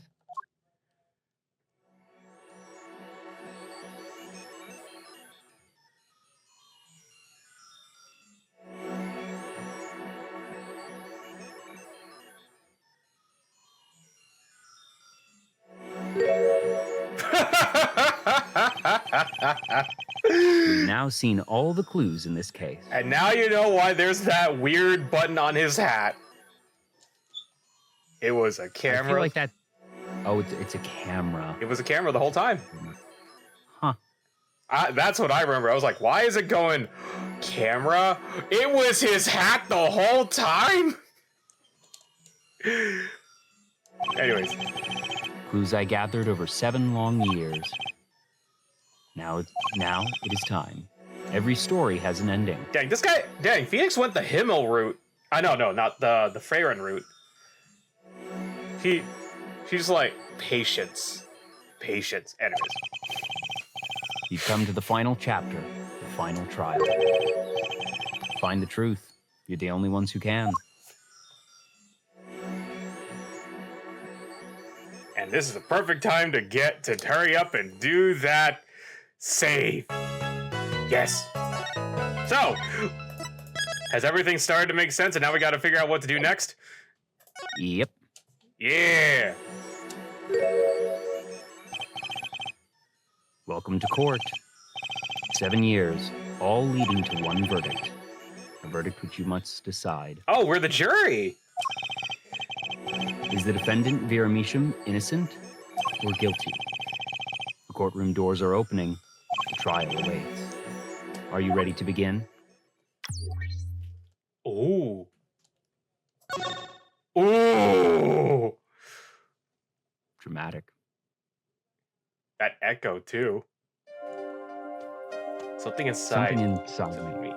We've now seen all the clues in this case. And now you know why there's that weird button on his hat. It was a camera. I feel like that. Oh, it's a camera. It was a camera the whole time. Huh. That's what I remember. I was like, why is it going camera? It was his hat the whole time? Anyways. Clues I gathered over 7 long years. Now it is time. Every story has an ending. Dang, Phoenix went the Himmel route. No, not the Freyren route. She's like, patience. Anyways. You've come to the final chapter, the final trial. Find the truth. You're the only ones who can. And this is the perfect time to hurry up and do that save. Yes. So, has everything started to make sense and now we gotta figure out what to do next? Yep. Yeah. Welcome to court. 7 years, all leading to one verdict. A verdict which you must decide. Oh, we're the jury. Is the defendant, Vera Misham, innocent or guilty? The courtroom doors are opening. The trial awaits. Are you ready to begin? Ooh. Ooh. Dramatic. That echo, too. Something inside me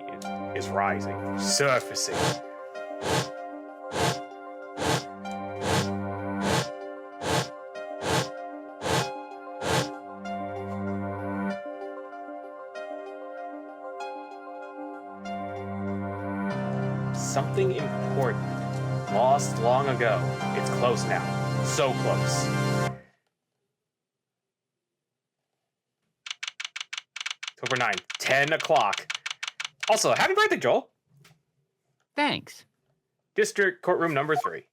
is rising, surfacing. Something important, lost long ago. It's close now. So close. October 9th, 10 o'clock. Also, happy birthday, Joel. Thanks. District Courtroom number 3.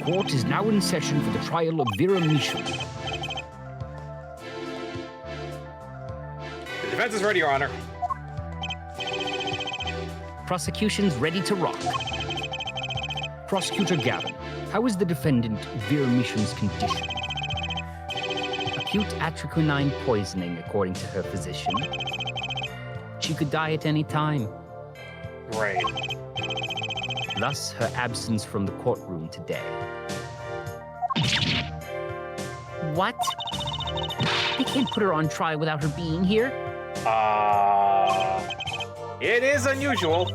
Court is now in session for the trial of Vera Misham. The defense is ready, Your Honor. Prosecution's ready to rock. Prosecutor Gavin, how is the defendant Vera Misham's condition? Acute atriquinine poisoning, according to her physician. She could die at any time. Right. Thus, her absence from the courtroom today. What? They can't put her on trial without her being here? It is unusual.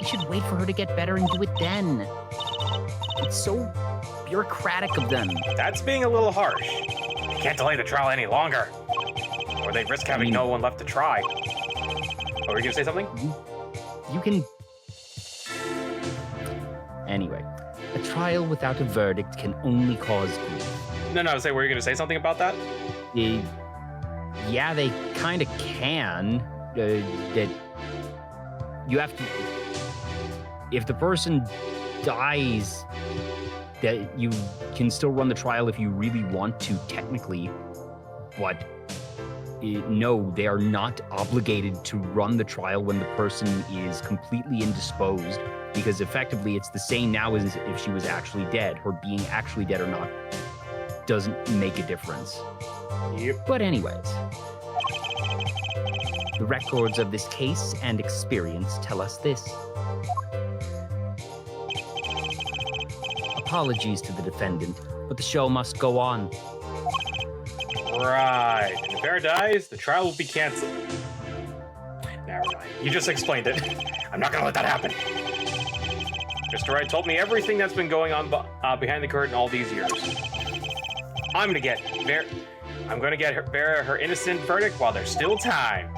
They should wait for her to get better and do it then. It's so bureaucratic of them. That's being a little harsh. They can't delay the trial any longer, or they risk having no one left to try. Oh, were you gonna say something? You can... Anyway, a trial without a verdict can only cause grief. No, say, were you gonna say something about that? Yeah, they kind of can. That you have to... If the person dies, that you can still run the trial if you really want to, technically. But no, they are not obligated to run the trial when the person is completely indisposed, because effectively it's the same now as if she was actually dead. Her being actually dead or not doesn't make a difference. Yep. But anyways, the records of this case and experience tell us this. Apologies to the defendant, but the show must go on. Right. And if Vera dies, the trial will be canceled. Never mind. You just explained it. I'm not gonna let that happen. Mr. Wright told me everything that's been going on behind the curtain all these years. I'm gonna get Vera her innocent verdict while there's still time.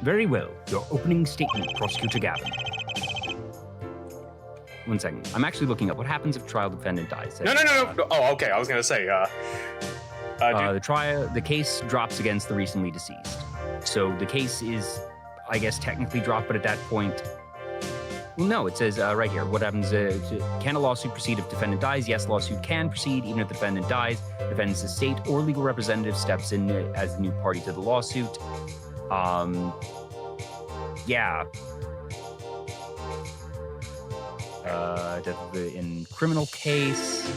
Very well. Your opening statement, Prosecutor Gavin. 1 second. I'm actually looking up what happens if trial defendant dies. No. Oh, okay. I was gonna say, the case drops against the recently deceased. So the case is, I guess, technically dropped, but at that point, well, no, it says right here, what happens, can a lawsuit proceed if defendant dies? Yes, lawsuit can proceed even if the defendant dies. Defendant's estate or legal representative steps in as the new party to the lawsuit. Yeah. In criminal case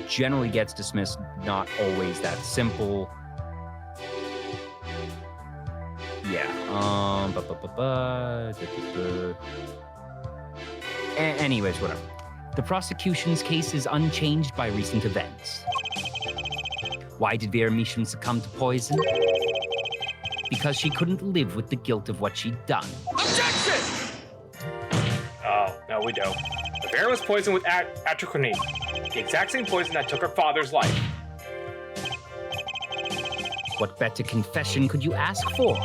generally gets dismissed. Not always that simple. Yeah. Anyways, whatever. The prosecution's case is unchanged by recent events. Why did Vera Misham succumb to poison? Because she couldn't live with the guilt of what she'd done. Objection! Oh, no, we don't. Vera was poisoned with atroquinine, the exact same poison that took her father's life. What better confession could you ask for?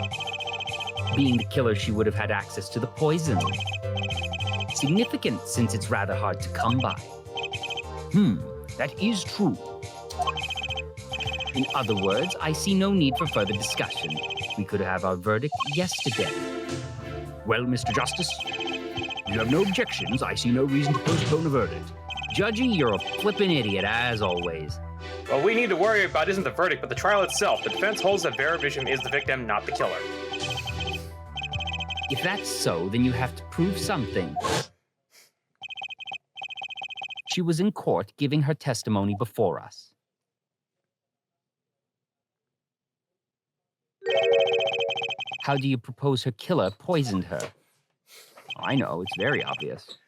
Being the killer, she would have had access to the poison. Significant, since it's rather hard to come by. That is true. In other words, I see no need for further discussion. We could have our verdict yesterday. Well, Mr. Justice, you have no objections. I see no reason to postpone a verdict. Judgy, you're a flippin' idiot, as always. What we need to worry about isn't the verdict, but the trial itself. The defense holds that Vera Misham is the victim, not the killer. If that's so, then you have to prove something. She was in court giving her testimony before us. How do you propose her killer poisoned her? I know, it's very obvious.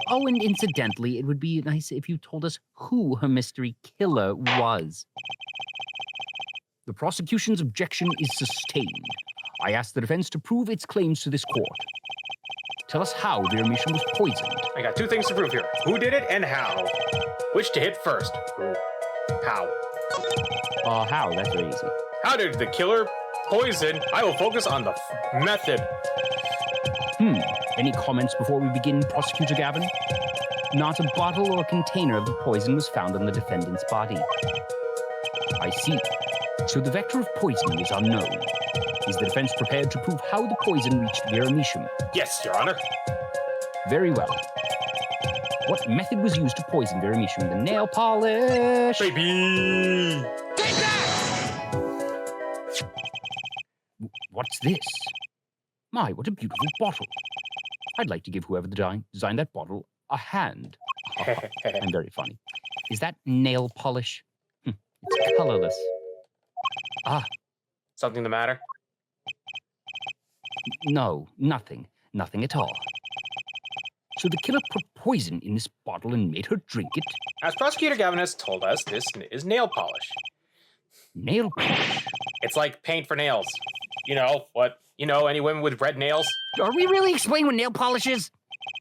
Oh, and incidentally, it would be nice if you told us who her mystery killer was. The prosecution's objection is sustained. I ask the defense to prove its claims to this court. Tell us how Vera Misham was poisoned. I got two things to prove here. Who did it and how? Which to hit first? Who? How? How? That's very easy. How did the killer poison? I will focus on the method. Any comments before we begin, Prosecutor Gavin? Not a bottle or container of the poison was found on the defendant's body. I see. So the vector of poisoning is unknown. Is the defense prepared to prove how the poison reached Vera Misham? Yes, Your Honor. Very well. What method was used to poison Vera Misham? The nail polish? Baby! Take that! What's this? My, what a beautiful bottle. I'd like to give whoever designed that bottle a hand. I'm very funny. Is that nail polish? It's colorless. Something the matter? No, nothing. Nothing at all. So the killer put poison in this bottle and made her drink it? As Prosecutor Gavin has told us, this is nail polish. Nail polish? It's like paint for nails. You know, what? You know, any women with red nails? Are we really explaining what nail polish is?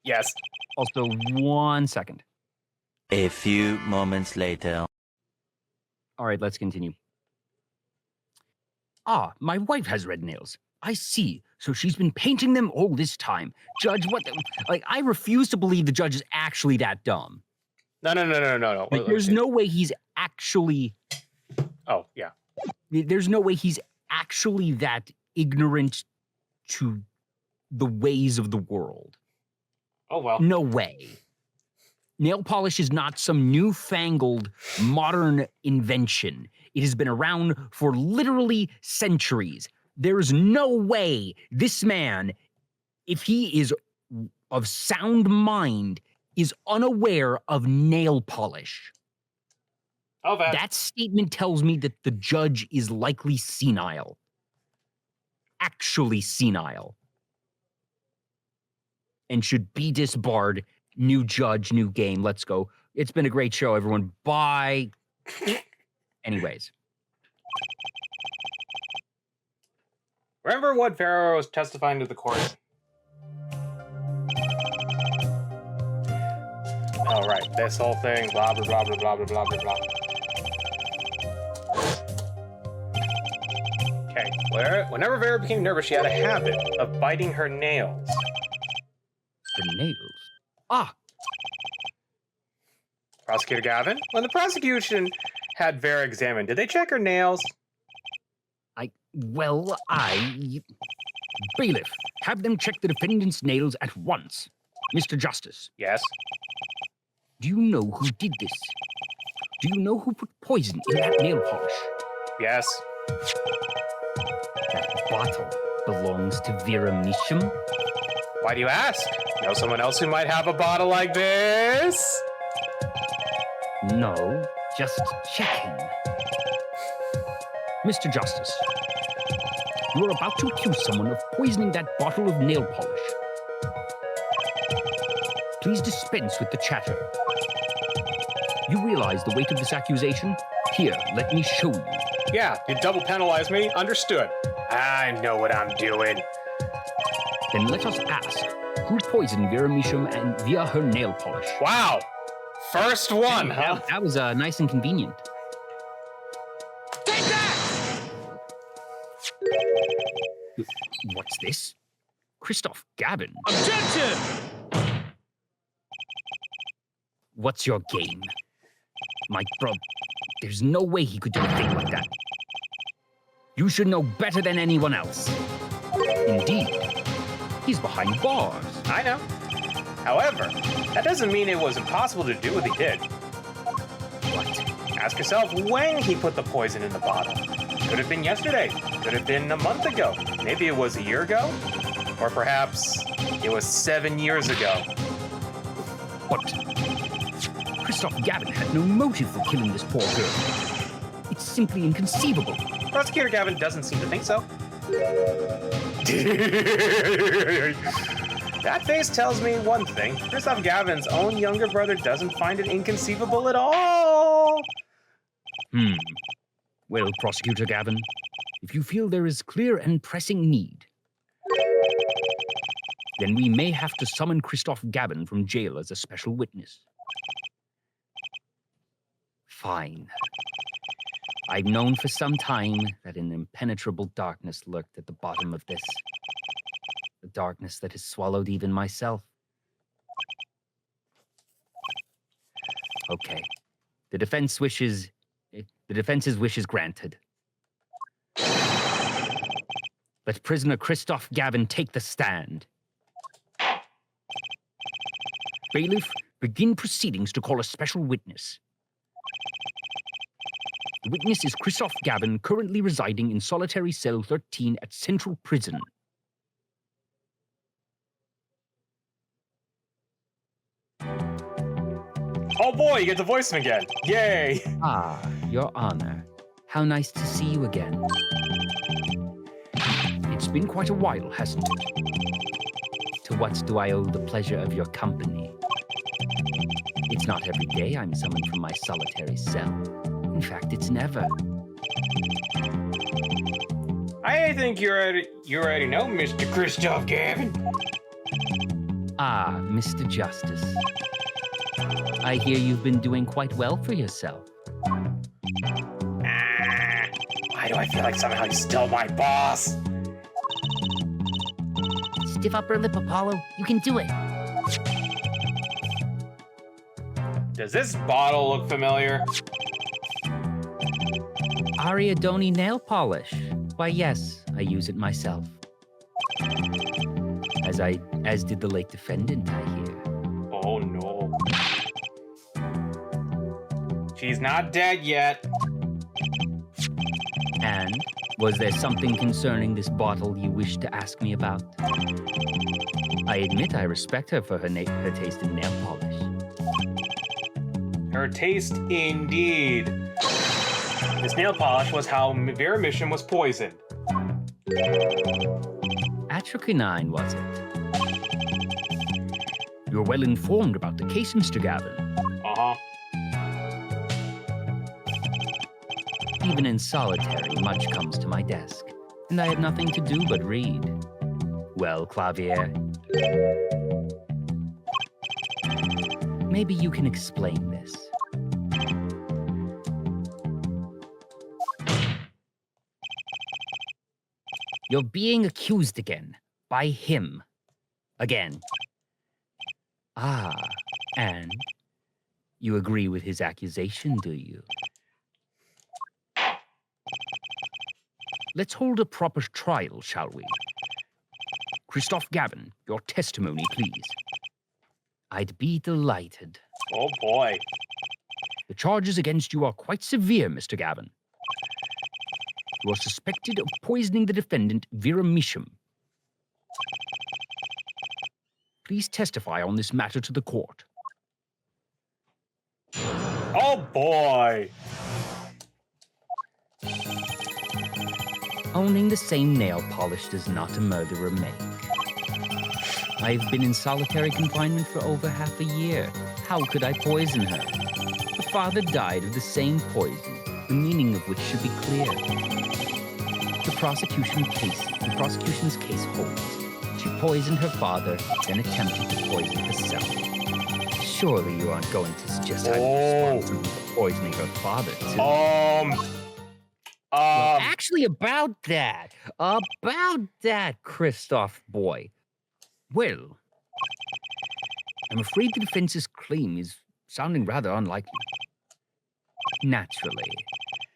Yes. Also, 1 second. A few moments later. All right, let's continue. My wife has red nails. I see. So she's been painting them all this time. Judge, what the... Like, I refuse to believe the judge is actually that dumb. No. Like, there's no way he's actually... Oh, yeah. There's no way he's actually that ignorant to the ways of the world. Oh, well. No way. Nail polish is not some newfangled modern invention. It has been around for literally centuries. There's no way this man, if he is of sound mind, is unaware of nail polish. Oh, That statement tells me that the judge is likely senile. Actually senile. And should be disbarred. New judge, new game. Let's go. It's been a great show, everyone. Bye. Anyways. Remember what Pharaoh was testifying to the court? Oh, right. This whole thing. Blah, blah, blah, blah, blah, blah, blah, blah, blah. Okay. Whenever Vera became nervous, she had a habit of biting her nails. Her nails. Prosecutor Gavin, when the prosecution had Vera examined, did they check her nails? Bailiff, have them check the defendant's nails at once. Mr. Justice, Yes. do you know who did this? Do you know who put poison in that nail polish? Yes. That bottle belongs to Vera Misham. Why do you ask? Know someone else who might have a bottle like this? No, just checking. Mr. Justice, you are about to accuse someone of poisoning that bottle of nail polish. Please dispense with the chatter. You realize the weight of this accusation? Here, let me show you. Yeah, you double penalize me. Understood. I know what I'm doing. Then let us ask, who poisoned Vera Misham and via her nail polish? Wow. First one, huh? That was nice and convenient. Take that! What's this? Christoph Gavin. Objection! What's your game? My bro, there's no way he could do a thing like that. You should know better than anyone else. Indeed, he's behind bars. I know. However, that doesn't mean it was impossible to do what he did. What? Ask yourself when he put the poison in the bottle. Could have been yesterday. Could have been a month ago. Maybe it was a year ago. Or perhaps it was 7 years ago. What? Christoph Gavin had no motive for killing this poor girl. It's simply inconceivable. Prosecutor Gavin doesn't seem to think so. That face tells me one thing. Christoph Gavin's own younger brother doesn't find it inconceivable at all. Well, Prosecutor Gavin, if you feel there is clear and pressing need, then we may have to summon Christoph Gavin from jail as a special witness. Fine. I've known for some time that an impenetrable darkness lurked at the bottom of this. The darkness that has swallowed even myself. Okay. The defense's wish is granted. Let prisoner Christoph Gavin take the stand. Bailiff, begin proceedings to call a special witness. The witness is Christoph Gavin, currently residing in solitary cell 13 at Central Prison. Oh boy, you get to voice him again. Yay! Ah, Your Honor. How nice to see you again. It's been quite a while, hasn't it? To what do I owe the pleasure of your company? It's not every day I'm summoned from my solitary cell. In fact, it's never. I think you already know, Mr. Christoph Gavin. Ah, Mr. Justice. I hear you've been doing quite well for yourself. Why do I feel like somehow he's still my boss? Stiff upper lip, Apollo. You can do it. Does this bottle look familiar? Ariadone nail polish. Why, yes, I use it myself. As did the late defendant, I hear. Oh no. She's not dead yet. And was there something concerning this bottle you wish to ask me about? I admit I respect her for her taste in nail polish. Her taste indeed. This nail polish was how Vera Misham was poisoned. Atropine, was it? You're well informed about the case, Mr. Gavin. Uh-huh. Even in solitary, much comes to my desk, and I have nothing to do but read. Well, Clavier, maybe you can explain this. You're being accused again, by him. Again. Ah, and you agree with his accusation, do you? Let's hold a proper trial, shall we? Christoph Gavin, your testimony, please. I'd be delighted. Oh boy. The charges against you are quite severe, Mr. Gavin. You are suspected of poisoning the defendant, Vera Misham. Please testify on this matter to the court. Oh boy. Owning the same nail polish does not a murderer make. I've been in solitary confinement for over half a year. How could I poison her? The father died of the same poison, the meaning of which should be clear. The prosecution's case holds. She poisoned her father, then attempted to poison herself. Surely you aren't going to suggest I'm responsible for poisoning her father, too. Well, actually, about that, Christoph boy. Well, I'm afraid the defense's claim is sounding rather unlikely. Naturally.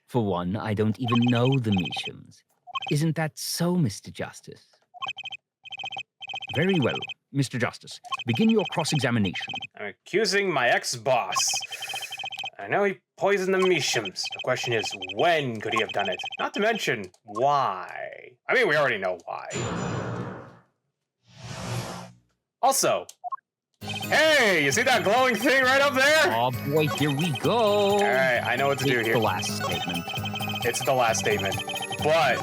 For one, I don't even know the Meashams. Isn't that so, Mr. Justice? Very well, Mr. Justice. Begin your cross-examination. I'm accusing my ex-boss. I know he poisoned the Meashams. The question is, when could he have done it? Not to mention, why? I mean, we already know why. Also, hey, you see that glowing thing right up there? Oh boy, here we go. All right, I know what to do It's here. the last statement. It's the last statement. But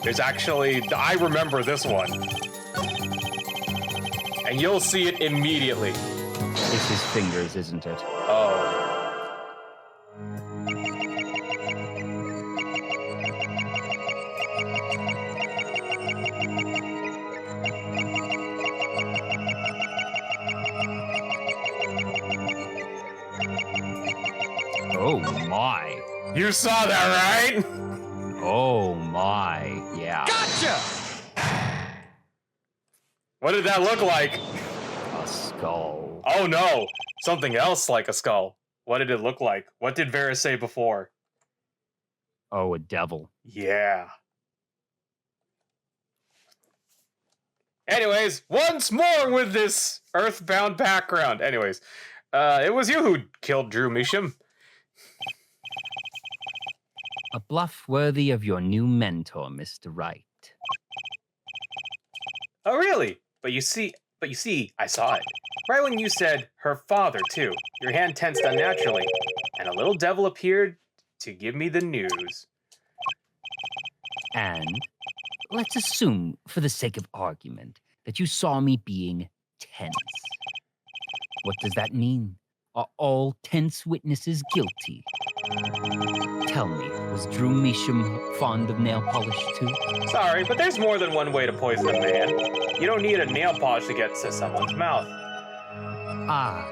there's actually, I remember this one. And you'll see it immediately. It's his fingers, isn't it? Oh. Oh my. You saw that, right? Oh my. Yeah. Gotcha! What did that look like? A skull. Oh no, something else like a skull. What did it look like? What did Vera say before? Oh, a devil. Yeah. Anyways, once more with this earthbound background. Anyways, it was you who killed Drew Measham. A bluff worthy of your new mentor, Mr. Wright. Oh really? But you see, I saw it. Right when you said her father too. Your hand tensed unnaturally, and a little devil appeared to give me the news. And let's assume, for the sake of argument, that you saw me being tense. What does that mean? Are all tense witnesses guilty? Tell me, was Drew Measham fond of nail polish too? Sorry, but there's more than one way to poison a man. You don't need a nail polish to get to someone's mouth. Ah.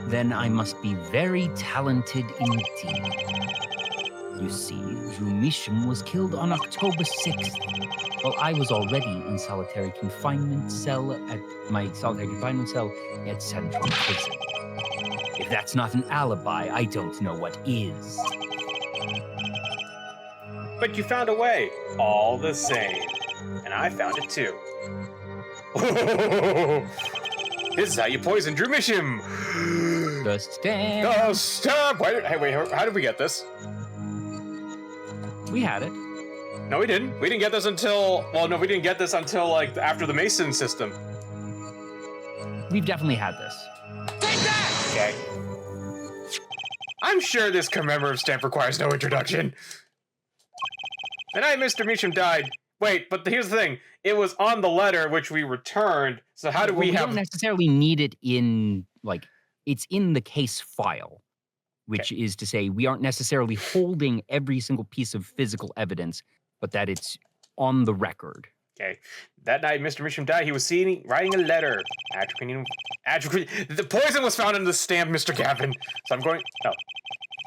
Then I must be very talented indeed. You see, Drew Measham was killed on October 6th, while I was already in solitary confinement cell at Central Prison. If that's not an alibi, I don't know what is. But you found a way, all the same. And I found it too. This is how you poison Drew Measham. The stamp. The stamp! How did we get this? We had it. No, we didn't. We didn't get this until, we didn't get this until, like, after the Mason system. We've definitely had this. Take that! Okay. I'm sure this commemorative stamp requires no introduction. The night Mr. Measham died. Wait, but here's the thing. It was on the letter which we returned. So how do we have... don't necessarily need it in, like, it's in the case file, which is to say we aren't necessarily holding every single piece of physical evidence, but that it's on the record. Okay. That night Mr. Measham died, he was writing a letter. The poison was found in the stamp, Mr. Gavin. So I'm going... Oh.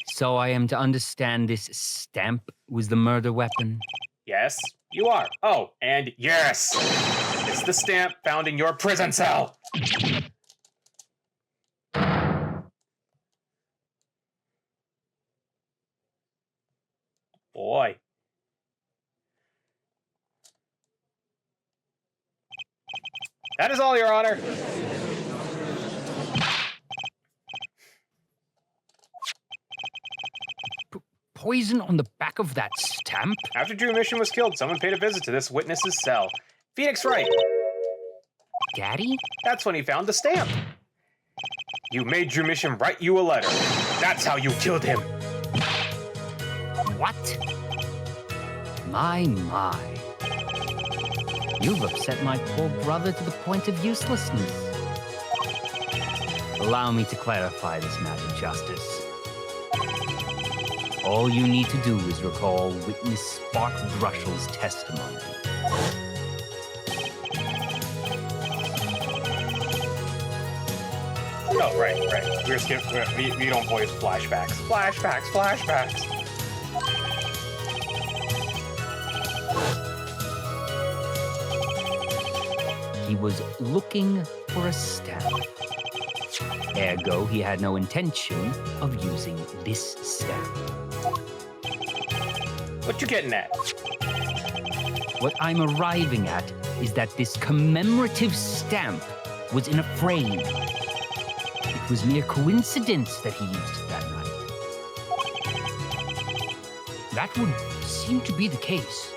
So I am to understand this stamp was the murder weapon? Yes, you are. Oh, and yes! It's the stamp found in your prison cell! Boy. That is all, Your Honor. Poison on the back of that stamp? After Drew Measham was killed, someone paid a visit to this witness's cell. Phoenix Wright. Daddy? That's when he found the stamp. You made Drew Mission write you a letter. That's how you killed him. What? My. You've upset my poor brother to the point of uselessness. Allow me to clarify this matter, Justice. All you need to do is recall witness Spark Brushell's testimony. Oh, right. We don't voice flashbacks. Flashbacks. He was looking for a stamp. Ergo, he had no intention of using this stamp. What you getting at? What I'm arriving at is that this commemorative stamp was in a frame. It was mere coincidence that he used it that night. That would seem to be the case.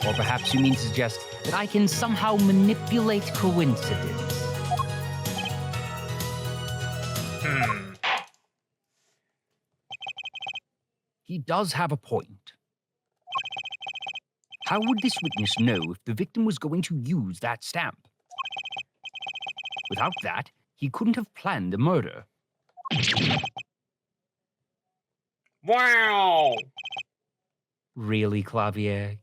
Or perhaps you mean to suggest that I can somehow manipulate coincidence. He does have a point. How would this witness know if the victim was going to use that stamp? Without that, he couldn't have planned the murder. Wow! Really, Clavier?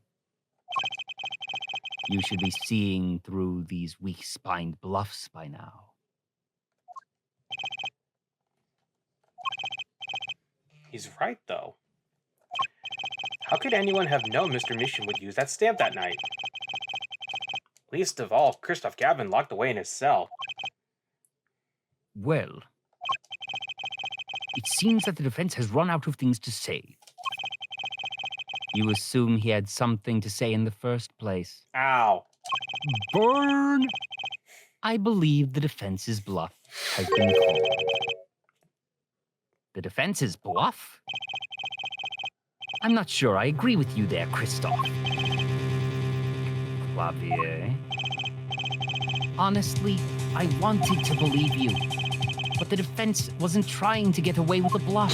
You should be seeing through these weak-spined bluffs by now. He's right, though. How could anyone have known Mr. Mission would use that stamp that night? Least of all, Christoph Gavin locked away in his cell. Well, it seems that the defense has run out of things to say. You assume he had something to say in the first place. Ow. Burn! I believe the defense's bluff has been called. The defense's bluff? I'm not sure I agree with you there, Christoph. Clavier. Honestly, I wanted to believe you, but the defense wasn't trying to get away with a bluff.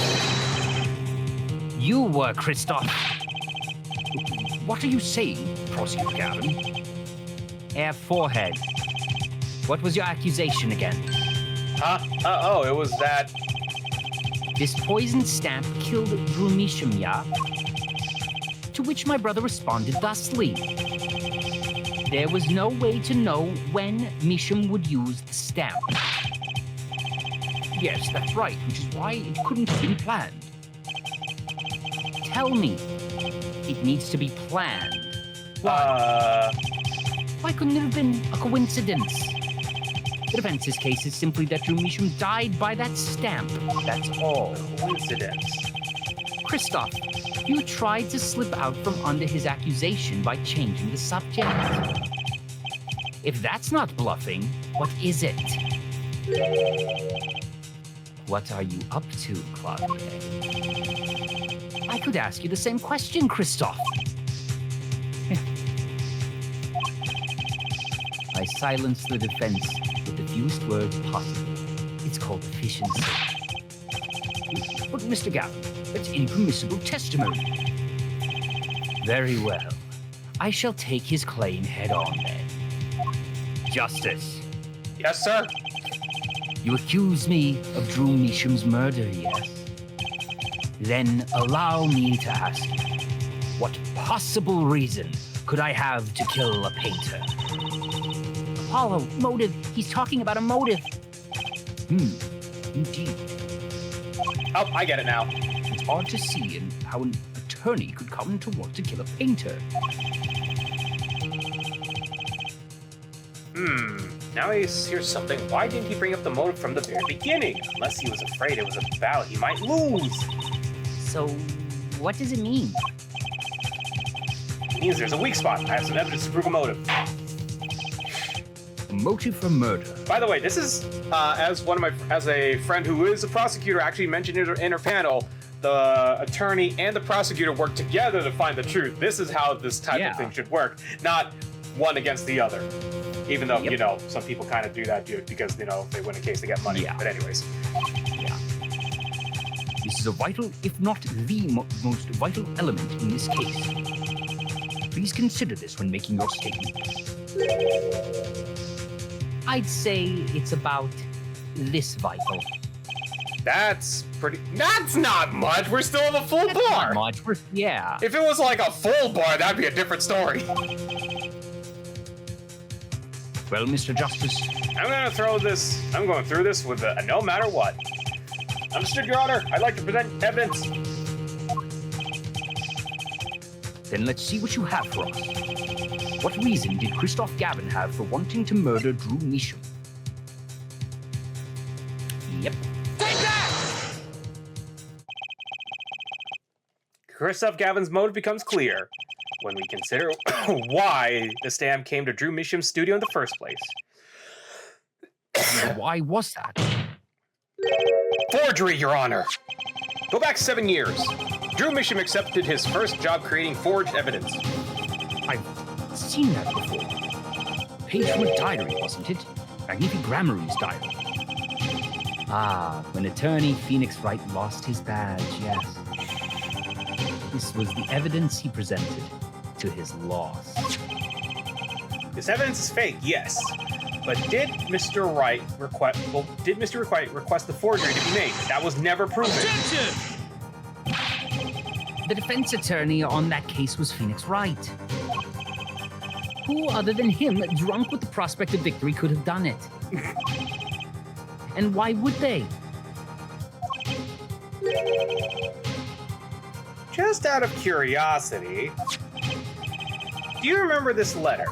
You were, Christoph. What are you saying, Prosecutor Gavin? Air forehead. What was your accusation again? Huh? Oh, it was that... This poisoned stamp killed Drew Misham, yeah? To which my brother responded thusly. There was no way to know when Misham would use the stamp. Yes, that's right, which is why it couldn't have been planned. Tell me, it needs to be planned. Why? Why couldn't it have been a coincidence? The defense's case is simply that Drew Misham died by that stamp. That's all. Coincidence. Christoph, you tried to slip out from under his accusation by changing the subject. If that's not bluffing, what is it? What are you up to, Claudia? I could ask you the same question, Christoph. I silenced the defense with the fewest words possible. It's called efficiency. But, Mr. Gavin, that's impermissible testimony. Very well. I shall take his claim head on then. Justice. Yes, sir? You accuse me of Drew Measham's murder, yes? Then allow me to ask you, what possible reason could I have to kill a painter? Apollo, motive. He's talking about a motive. Indeed. Oh, I get it now. It's odd to see how an attorney could come to work to kill a painter. Now here's something. Why didn't he bring up the motive from the very beginning? Unless he was afraid it was a battle he might lose. So, what does it mean? It means there's a weak spot. I have some evidence to prove a motive. A motive for murder. By the way, this is as a friend who is a prosecutor actually mentioned in her panel. The attorney and the prosecutor work together to find the truth. This is how this type of thing should work, not one against the other. Even though, Yep. you know, some people kind of do that because, you know, if they win a case, they get money. Yeah. But anyways. This is a vital, if not the most vital element in this case. Please consider this when making your statement. I'd say it's about this vital. That's not much. We're still in the full bar. Not much. Yeah. If it was like a full bar, that'd be a different story. Well, Mr. Justice, I'm going through this with a no matter what. Understood, Your Honor. I'd like to present evidence. then let's see what you have for us. What reason did Christoph Gavin have for wanting to murder Drew Measham? Yep. Take that! Christoph Gavin's motive becomes clear when we consider why the stamp came to Drew Measham's studio in the first place. Why was that? Forgery, Your Honor. Go back 7 years. Drew Measham accepted his first job creating forged evidence. I've seen that before. Page from a diary, wasn't it? Magnific Grammary's diary. Ah, when attorney Phoenix Wright lost his badge, yes. This was the evidence he presented to his loss. This evidence is fake, yes. But did Mr. Wright request the forgery to be made? That was never proven. Objection! The defense attorney on that case was Phoenix Wright. Who other than him, drunk with the prospect of victory, could have done it? And why would they? Just out of curiosity, do you remember this letter?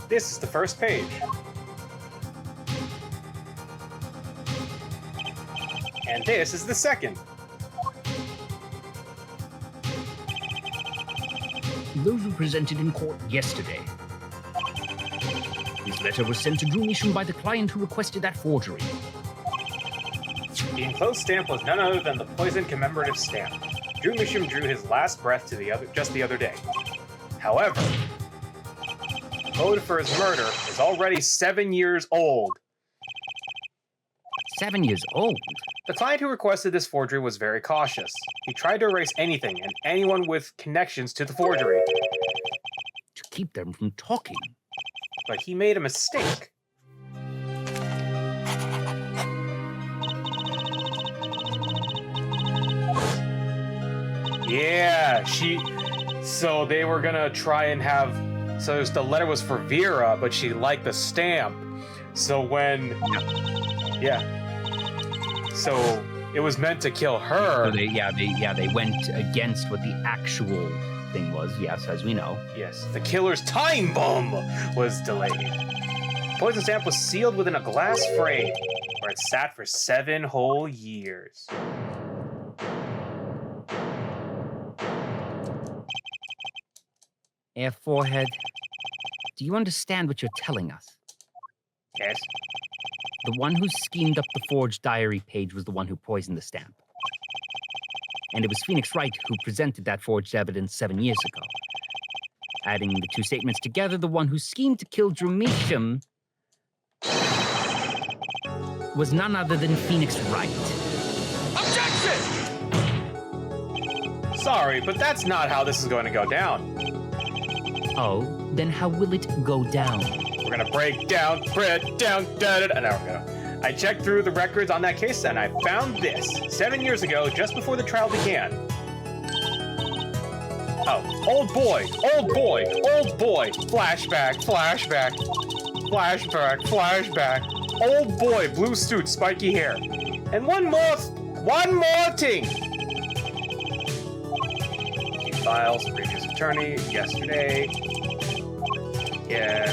This is the first page. And this is the second. Those were presented in court yesterday. This letter was sent to Drew Measham by the client who requested that forgery. The enclosed stamp was none other than the poison commemorative stamp. Drew Measham drew his last breath just the other day. However, the code for his murder is already 7 years old. 7 years old? The client who requested this forgery was very cautious. He tried to erase anything and anyone with connections to the forgery, To keep them from talking. but he made a mistake. Yeah, so they were gonna try and have, so the letter was for Vera, but she liked the stamp. So so it was meant to kill her. So they went against what the actual thing was, yes, as we know. Yes, the killer's time bomb was delayed. Poison stamp was sealed within a glass frame, where it sat for 7 whole years. Air Forehead, do you understand what you're telling us? Yes? The one who schemed up the forged diary page was the one who poisoned the stamp. And it was Phoenix Wright who presented that forged evidence 7 years ago. Adding the two statements together, the one who schemed to kill Drew Measham was none other than Phoenix Wright. Objection! Sorry, but that's not how this is going to go down. Oh, then how will it go down? We're gonna break down, da da da. Now we're gonna. I checked through the records on that case and I found this 7 years ago, just before the trial began. Oh, old boy, flashback, old boy, blue suit, spiky hair. And one more thing. He files, previous attorney, yesterday. Yeah,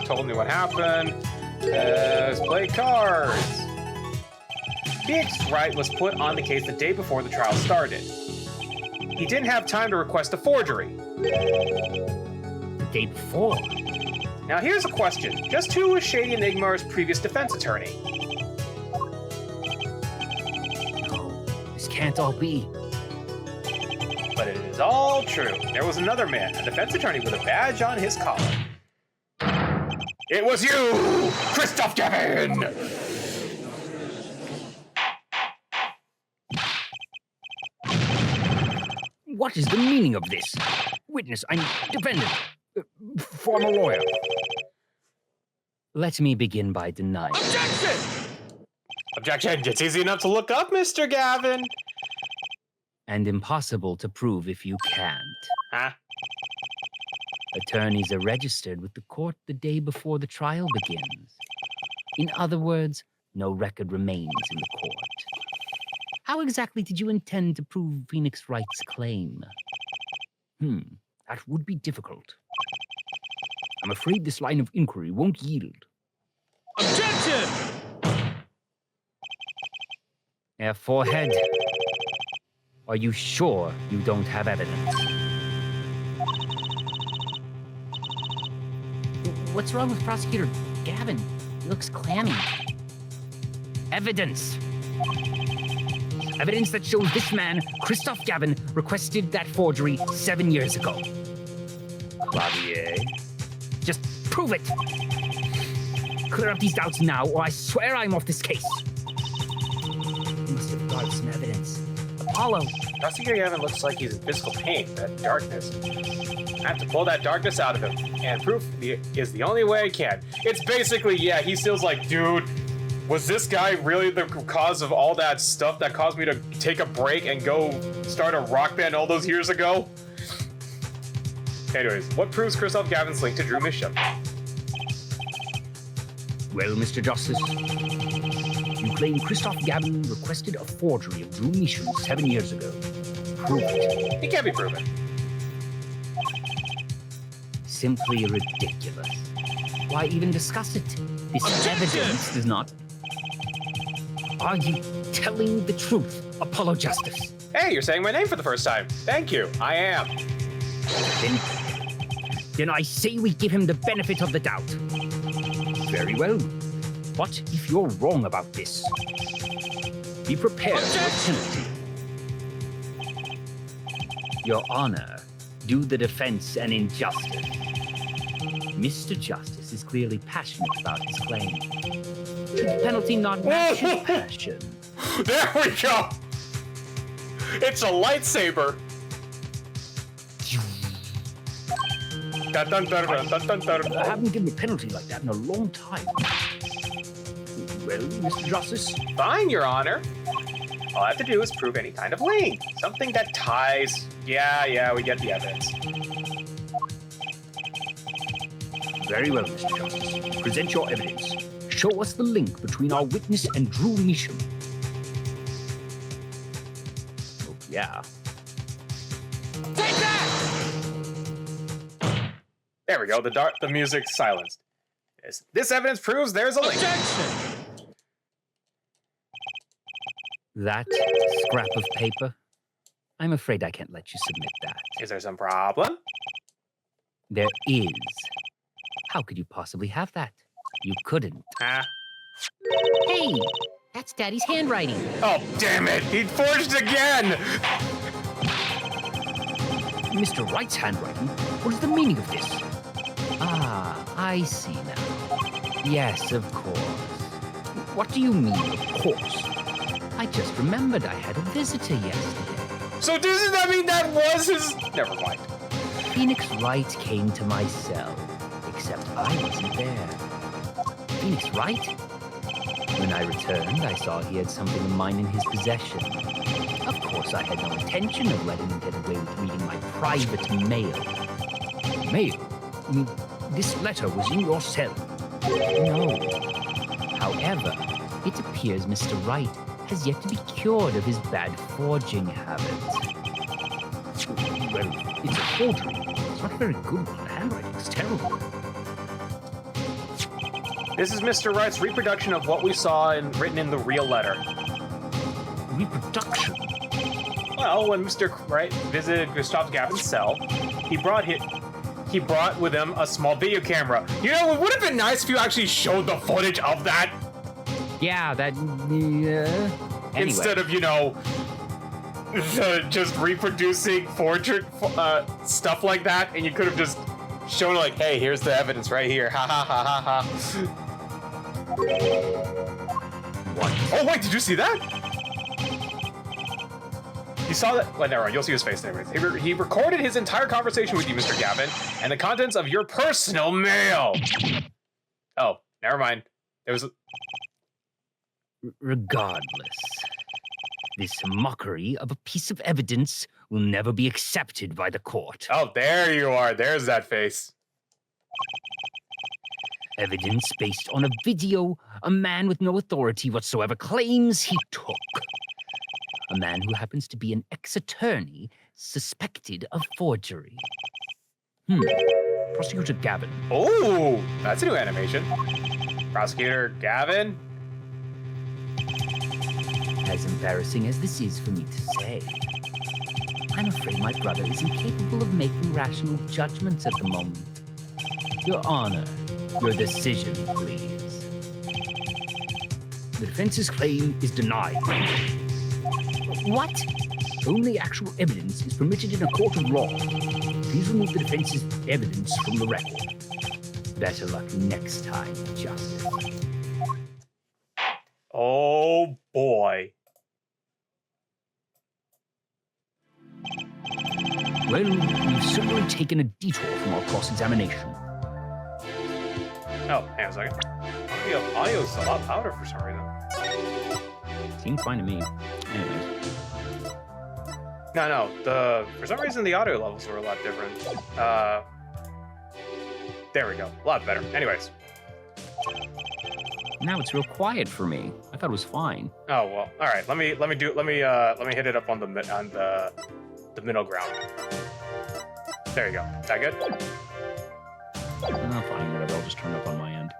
told me what happened. Let's play cards. Phoenix Wright was put on the case the day before the trial started. He didn't have time to request a forgery. The day before? Now here's a question. Just who was Shady Enigma's previous defense attorney? No, this can't all be. But it is all true. There was another man, a defense attorney with a badge on his collar. It was you, Christoph Gavin! What is the meaning of this? Witness, I'm defendant. Former lawyer. Let me begin by denying. Objection! Objection! It's easy enough to look up, Mr. Gavin. And impossible to prove if you can't. Huh? Attorneys are registered with the court the day before the trial begins. In other words, no record remains in the court. How exactly did you intend to prove Phoenix Wright's claim? That would be difficult. I'm afraid this line of inquiry won't yield. Objection! Air forehead. Are you sure you don't have evidence? What's wrong with Prosecutor Gavin? He looks clammy. Evidence. Evidence that shows this man, Christoph Gavin, requested that forgery 7 years ago. Clavier. Just prove it. Clear up these doubts now, or I swear I'm off this case. You must have got some evidence. Apollo. Prosecutor Gavin looks like he's in physical pain, that darkness. I have to pull that darkness out of him, and proof is the only way I can. It's basically, yeah, he feels like, dude, was this guy really the cause of all that stuff that caused me to take a break and go start a rock band all those years ago? Anyways, what proves Christoph Gavin's link to Drew Misham? Well, Mr. Justice, you claim Christoph Gavin requested a forgery of Drew Misham 7 years ago. Prove it. He can't be proven. Simply ridiculous. Why even discuss it? This evidence does not. Are you telling the truth, Apollo Justice? Hey, you're saying my name for the first time. Thank you. I am. Then I say we give him the benefit of the doubt. Very well. But if you're wrong about this, be prepared for penalty. Your Honor, do the defense an injustice. Mr. Justice is clearly passionate about his claim. Should the penalty not match his passion? There we go. It's a lightsaber. Dun, dun, dun, dun, dun, dun, dun. I haven't given a penalty like that in a long time. Well, Mr. Justice? Fine, Your Honor. All I have to do is prove any kind of link. Something that ties. Yeah, we get the evidence. Very well, Mr. Justice. Present your evidence. Show us the link between our witness and Drew Misham. Oh, yeah. Take that! There we go. The music silenced. This evidence proves there's a link. Objection! That scrap of paper? I'm afraid I can't let you submit that. Is there some problem? There is. How could you possibly have that? You couldn't. Ah. Hey, that's Daddy's handwriting. Oh, damn it! He forged again! Mr. Wright's handwriting? What is the meaning of this? Ah, I see now. Yes, of course. What do you mean, of course? I just remembered I had a visitor yesterday. So doesn't that mean that was his... Never mind. Phoenix Wright came to my cell, except I wasn't there. Phoenix Wright? When I returned, I saw he had something of mine in his possession. Of course, I had no intention of letting him get away with reading my private mail. Mail? I mean, this letter was in your cell. No. However, it appears Mr. Wright has yet to be cured of his bad forging habits. Well, it's a forgery. It's not very good. The handwriting's terrible. This is Mr. Wright's reproduction of what we saw written in the real letter. Reproduction? Well, when Mr. Wright visited Christoph Gavin's cell, he brought with him a small video camera. You know, it would have been nice if you actually showed the footage of that. Yeah, that... Anyway. Instead of, you know, just reproducing forgery stuff like that, and you could have just shown like, hey, here's the evidence right here. Ha ha ha ha ha. What? Oh wait, did you see that? You saw that? Well, never mind. You'll see his face anyways. He recorded his entire conversation with you, Mr. Gavin, and the contents of your personal mail. Oh, never mind. It was. Regardless, this mockery of a piece of evidence will never be accepted by the court. Oh, there you are. There's that face. Evidence based on a video a man with no authority whatsoever claims he took. A man who happens to be an ex-attorney suspected of forgery. Prosecutor Gavin. Oh, that's a new animation. Prosecutor Gavin. As embarrassing as this is for me to say, I'm afraid my brother is incapable of making rational judgments at the moment. Your Honor, your decision, please. The defense's claim is denied. What? Only actual evidence is permitted in a court of law. Please remove the defense's evidence from the record. Better luck next time, Justice. Oh boy. Well, we've certainly taken a detour from our cross-examination. Oh, hang on a second. Audio's a lot louder for some reason. Seemed fine to me. Anyways. No, for some reason the audio levels were a lot different. There we go. A lot better. Anyways. Now it's real quiet for me. I thought it was fine. Oh well. All right. Let me hit it up on the middle ground. There you go. Is that good? Fine, whatever. I'll just turn it up on my end.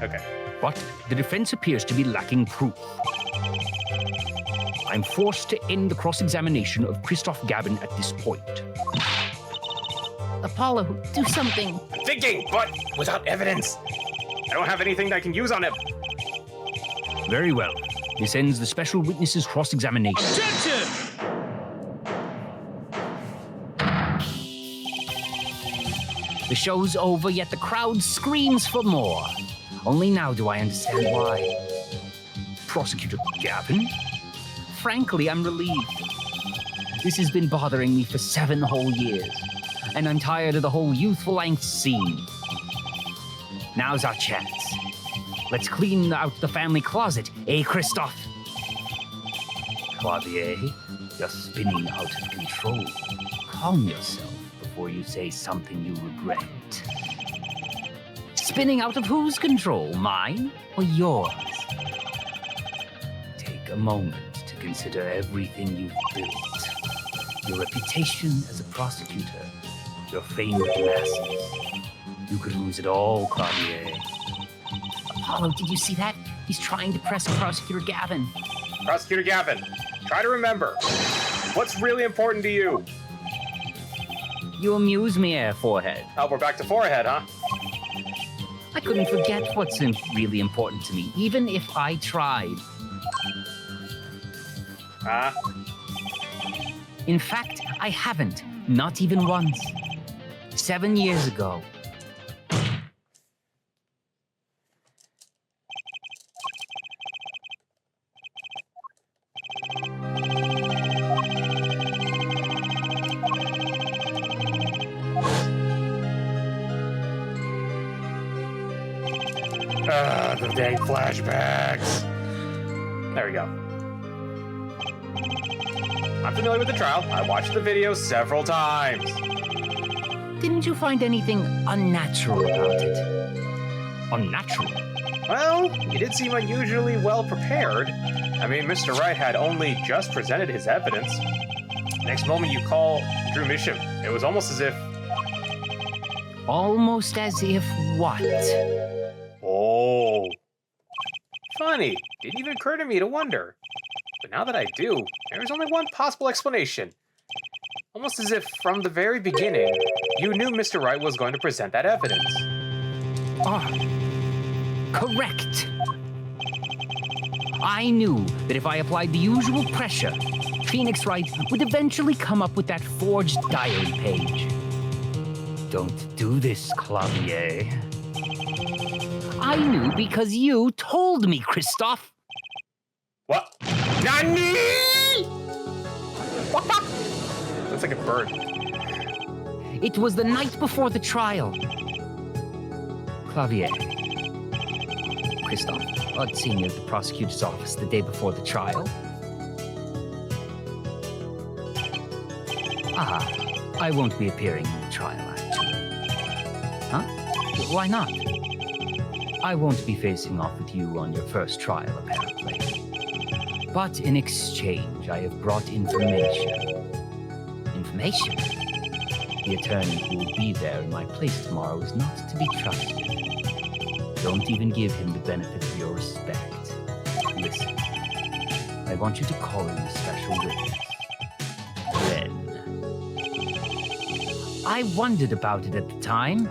Okay. But the defense appears to be lacking proof. I'm forced to end the cross-examination of Christoph Gavin at this point. Apollo, do something. Thinking, but without evidence. I don't have anything that I can use on him. Very well. This ends the special witness's cross-examination. Objection! The show's over, yet the crowd screams for more. Only now do I understand why. Prosecutor Gavin? Frankly, I'm relieved. This has been bothering me for 7 whole years, and I'm tired of the whole youthful angst scene. Now's our chance. Let's clean out the family closet, eh, Christoph? Clavier, you're spinning out of control. Calm yourself before you say something you regret. Spinning out of whose control, mine or yours? Take a moment to consider everything you've built. Your reputation as a prosecutor, your fame with the masses. You could lose it all, Clavier. Apollo, did you see that? He's trying to press Prosecutor Gavin. Prosecutor Gavin, try to remember. What's really important to you? You amuse me, Forehead. Oh, we're back to forehead, huh? I couldn't forget what's really important to me, even if I tried. Huh? In fact, I haven't. Not even once. 7 years ago. The dang flashbacks. There we go. I'm familiar with the trial. I watched the video several times. Didn't you find anything unnatural about it? Unnatural? Well, you did seem unusually well prepared. I mean, Mr. Wright had only just presented his evidence. Next moment you call Drew Misham. It was almost as if... Almost as if what? Oh. Funny. Didn't even occur to me to wonder. But now that I do, there's only one possible explanation. Almost as if, from the very beginning, you knew Mr. Wright was going to present that evidence. Correct. I knew that if I applied the usual pressure, Phoenix Wright would eventually come up with that forged diary page. Don't do this, Clavier. I knew because you told me, Christoph. What? Nani? That's like a bird. It was the night before the trial. Clavier. Christoph, I'd seen you at the prosecutor's office the day before the trial. I won't be appearing in the trial, actually. Huh? Why not? I won't be facing off with you on your first trial, apparently. But in exchange, I have brought information. Information? The attorney who will be there in my place tomorrow is not to be trusted. Don't even give him the benefit of your respect. Listen, I want you to call in a special witness. Then. I wondered about it at the time.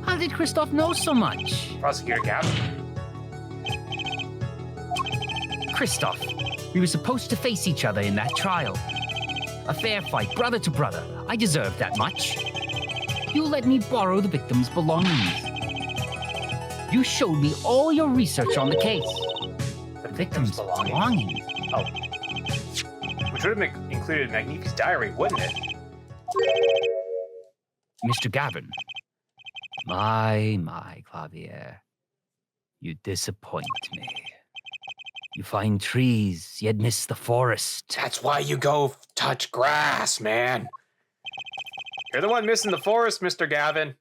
How did Christoph know so much? Prosecutor Gavin. Christoph, we were supposed to face each other in that trial. A fair fight, brother to brother. I deserved that much. You let me borrow the victim's belongings. You showed me all your research on the case. The Victim's belongings? Oh. Which would have included Magnifi's diary, wouldn't it? Mr. Gavin. My, Clavier. You disappoint me. You find trees, yet miss the forest. That's why you go touch grass, man. You're the one missing the forest, Mr. Gavin.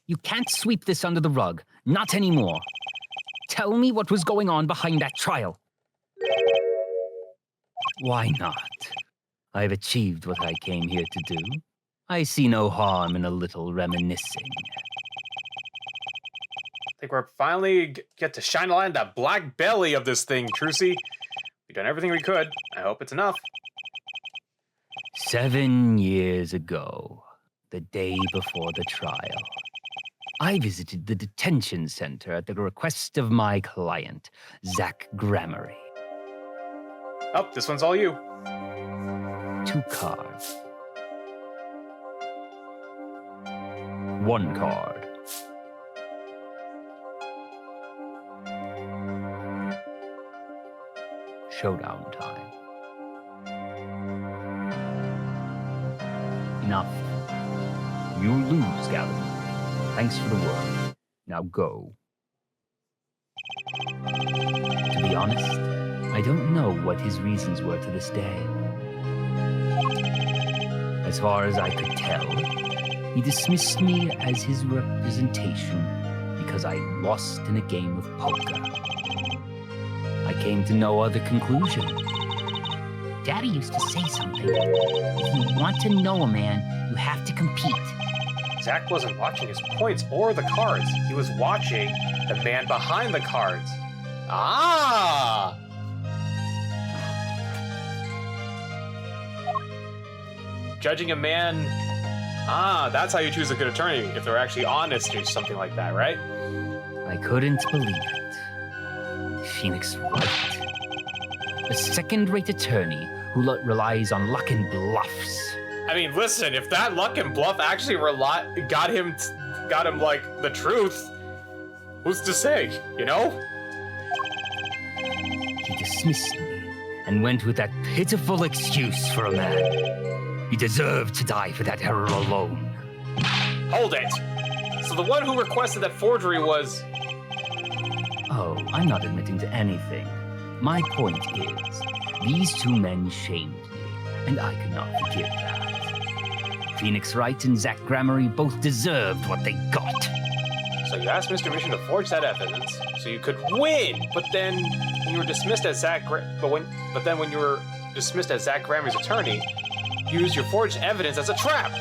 You can't sweep this under the rug. Not anymore. Tell me what was going on behind that trial. Why not? I've achieved what I came here to do. I see no harm in a little reminiscing. I think we're finally get to shine a light on that black belly of this thing, Trucy. We've done everything we could. I hope it's enough. 7 years ago, the day before the trial, I visited the detention center at the request of my client, Zach Gramery. Oh, this one's all you. 2 cards. 1 card. Showdown time. Enough. You lose, Gavin. Thanks for the word. Now go. To be honest, I don't know what his reasons were to this day. As far as I could tell, he dismissed me as his representation because I lost in a game of poker. I came to no other conclusion. Daddy used to say something. If you want to know a man, you have to compete. Zach wasn't watching his points or the cards. He was watching the man behind the cards. Ah! Judging a man... Ah, that's how you choose a good attorney, if they're actually honest or something like that, right? I couldn't believe it. Phoenix Wright. A second-rate attorney who relies on luck and bluffs. I mean, listen, if that luck and bluff actually got him like the truth, who's to say, you know? He dismissed me and went with that pitiful excuse for a man. He deserved to die for that error alone. Hold it! So the one who requested that forgery was... Oh, I'm not admitting to anything. My point is, these 2 men shamed me, and I could not forgive that. Phoenix Wright and Zach Gramery both deserved what they got. So you asked Mr. Mission to forge that evidence so you could win, but then when you were dismissed as Zach when you were dismissed as Zach Gramery's attorney, you used your forged evidence as a trap.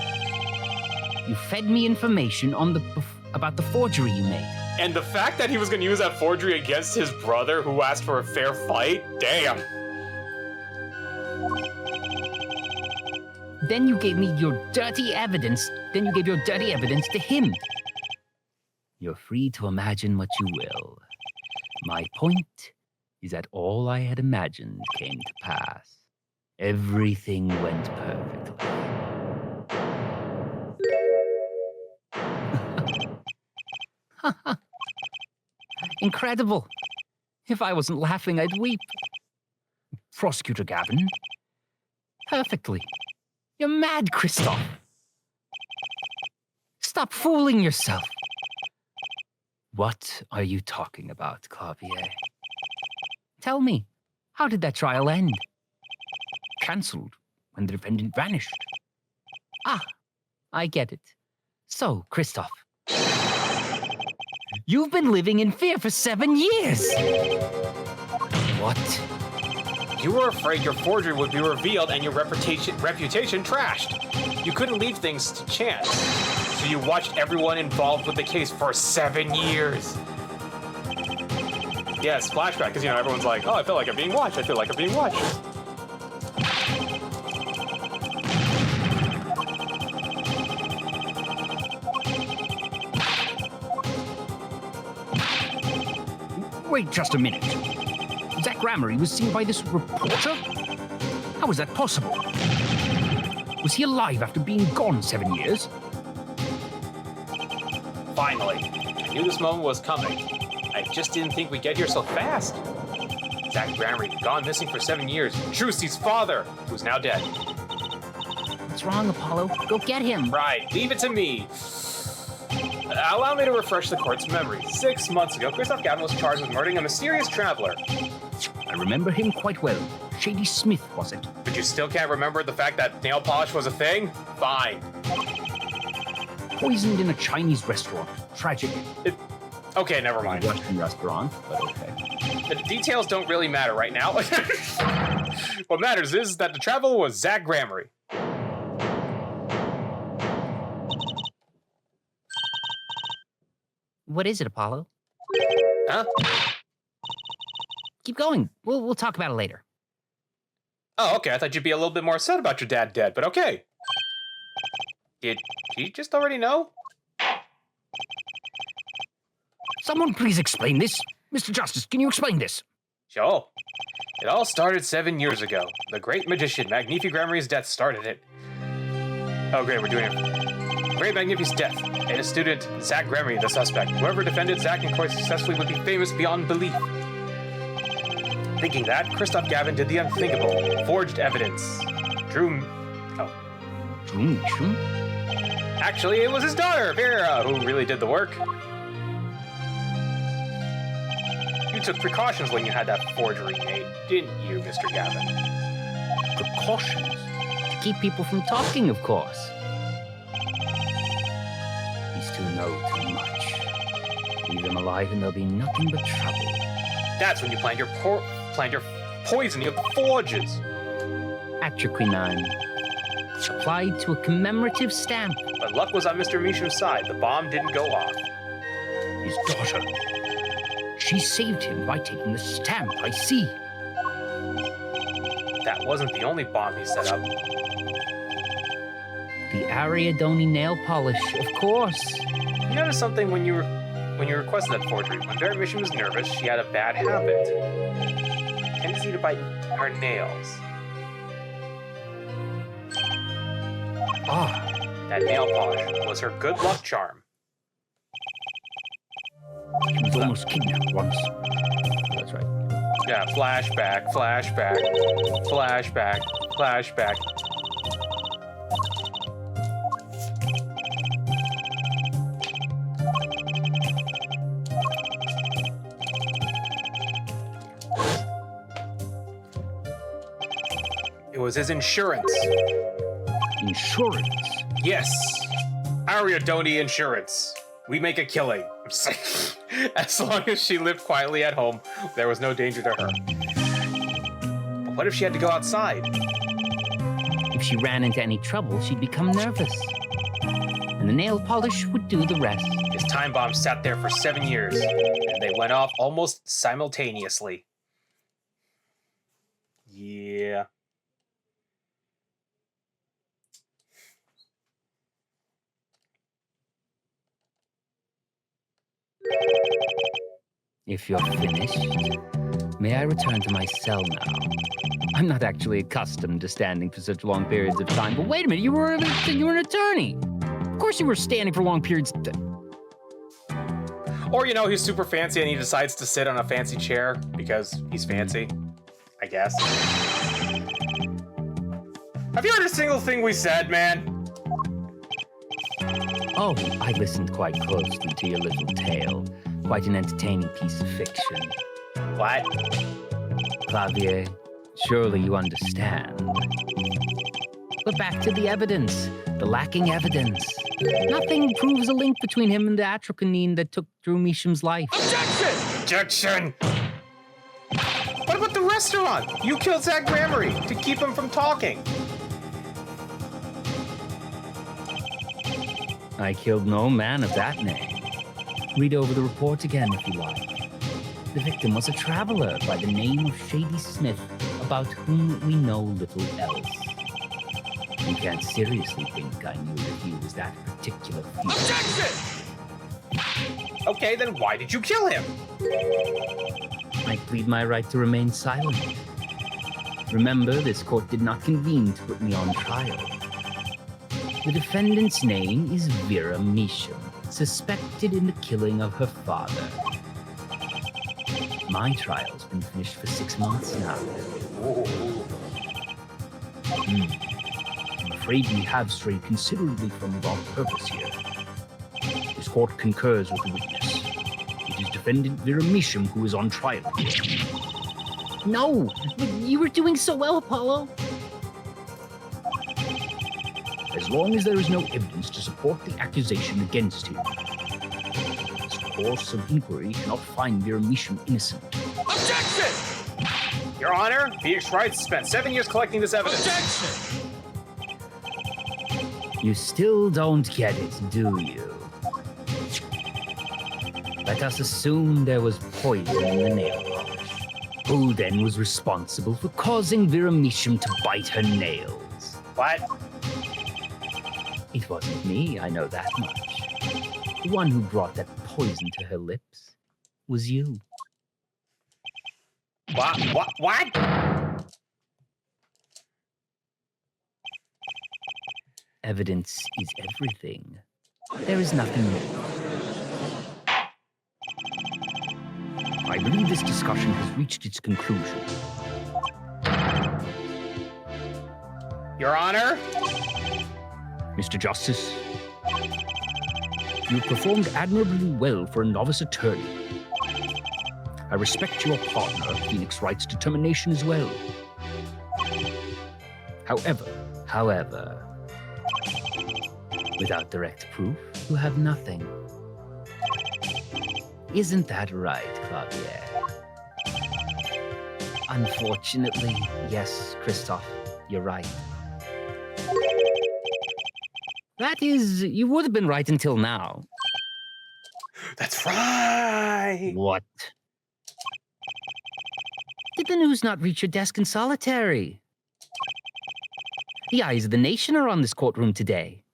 You fed me information on about the forgery you made. And the fact that he was going to use that forgery against his brother who asked for a fair fight? Damn. Then you gave me your dirty evidence. Then you gave your dirty evidence to him. You're free to imagine what you will. My point is that all I had imagined came to pass. Everything went perfectly. Incredible. If I wasn't laughing, I'd weep. Prosecutor Gavin. Perfectly. You're mad, Christoph. Stop fooling yourself. What are you talking about, Clavier? Tell me, how did that trial end? Cancelled when the defendant vanished. Ah, I get it. So, Christoph, you've been living in fear for 7 years. What? You were afraid your forgery would be revealed and your reputation trashed. You couldn't leave things to chance. So you watched everyone involved with the case for 7 years. Yes, flashback, because, everyone's like, oh, I feel like I'm being watched. I feel like I'm being watched. Wait just a minute. Zach Gramery was seen by this reporter? How is that possible? Was he alive after being gone 7 years? Finally. I knew this moment was coming. I just didn't think we'd get here so fast. Zach Gramery, gone missing for 7 years. Trucy's father, who's now dead. What's wrong, Apollo? Go get him. Right, leave it to me. Allow me to refresh the court's memory. 6 months ago, Christoph Gavin was charged with murdering a mysterious traveler. I remember him quite well. Shady Smith, was it? But you still can't remember the fact that nail polish was a thing? Fine. Poisoned in a Chinese restaurant. Tragic. Okay, never mind. Russian restaurant, but okay. The details don't really matter right now. What matters is that the traveler was Zach Gramery. What is it, Apollo? Huh? Keep going. We'll talk about it later. Oh, okay. I thought you'd be a little bit more upset about your dad dead, but okay. Did he just already know? Someone please explain this. Mr. Justice, can you explain this? Sure. It all started 7 years ago. The great magician Magnifi Gramery's death started it. Oh, great, we're doing it. Great Magnifi's death, and his student, Zach Gramery, the suspect. Whoever defended Zach in court successfully would be famous beyond belief. Thinking that, Christoph Gavin did the unthinkable, forged evidence. Actually, it was his daughter, Vera, who really did the work. You took precautions when you had that forgery made, didn't you, Mr. Gavin? Precautions? To keep people from talking, of course. These two know too much. Leave them alive and there'll be nothing but trouble. That's when you planned your poisoning of the forges. Atroquinine. Applied to a commemorative stamp. But luck was on Mr. Misham's side. The bomb didn't go off. His daughter. She saved him by taking the stamp, I see. That wasn't the only bomb he set up. The Ariadone nail polish, of course. You noticed something when you requested that forgery. When Vera Misham was nervous, she had a bad habit. Tendency to bite her nails. Ah, That nail polish was her good luck charm. she was almost kidnapped once. That's right. Yeah, flashback, flashback, flashback, flashback. It was his insurance. Insurance? Yes. Ariadone Insurance. We make a killing. As long as she lived quietly at home, there was no danger to her. But what if she had to go outside? If she ran into any trouble, she'd become nervous. And the nail polish would do the rest. His time bomb sat there for 7 years, and they went off almost simultaneously. Yeah. If you're finished. May I return to my cell now? I'm not actually accustomed to standing for such long periods of time. But wait a minute, you were an attorney. Of course you were standing for long periods. Or, you know, he's super fancy and he decides to sit on a fancy chair because he's fancy, I guess. Have you heard a single thing we said, man? Oh, I listened quite closely to your little tale. Quite an entertaining piece of fiction. What? Clavier, surely you understand. But back to the evidence. The lacking evidence. Nothing proves a link between him and the atrocanine that took Drew Measham's life. Objection! What about the restaurant? You killed Zach Gramery to keep him from talking. I killed no man of that name. Read over the report again if you like. The victim was a traveler by the name of Shady Smith, about whom we know little else. You can't seriously think I knew that he was that particular thief. Objection! Okay, then why did you kill him? I plead my right to remain silent. Remember, this court did not convene to put me on trial. The defendant's name is Vera Measham, suspected in the killing of her father. My trial's been finished for 6 months now. I'm afraid we have strayed considerably from our purpose here. This court concurs with the witness. It is defendant Vera Measham who is on trial. No, but you were doing so well, Apollo. As long as there is no evidence to support the accusation against him, this course of inquiry cannot find Vera Measham innocent. Objection! Your Honor, Phoenix Wright spent 7 years collecting this evidence. Objection! You still don't get it, do you? Let us assume there was poison in the nail polish. Who then was responsible for causing Vera Measham to bite her nails? What? It wasn't me, I know that much. The one who brought that poison to her lips was you. What? Evidence is everything. There is nothing more. I believe this discussion has reached its conclusion. Your Honor? Mr. Justice, you performed admirably well for a novice attorney. I respect your partner, Phoenix Wright's determination as well. However, without direct proof, you have nothing. Isn't that right, Clavier? Unfortunately, yes, Christoph, you're right. That is, you would have been right until now. That's right. What? Did the news not reach your desk in solitary? The eyes of the nation are on this courtroom today.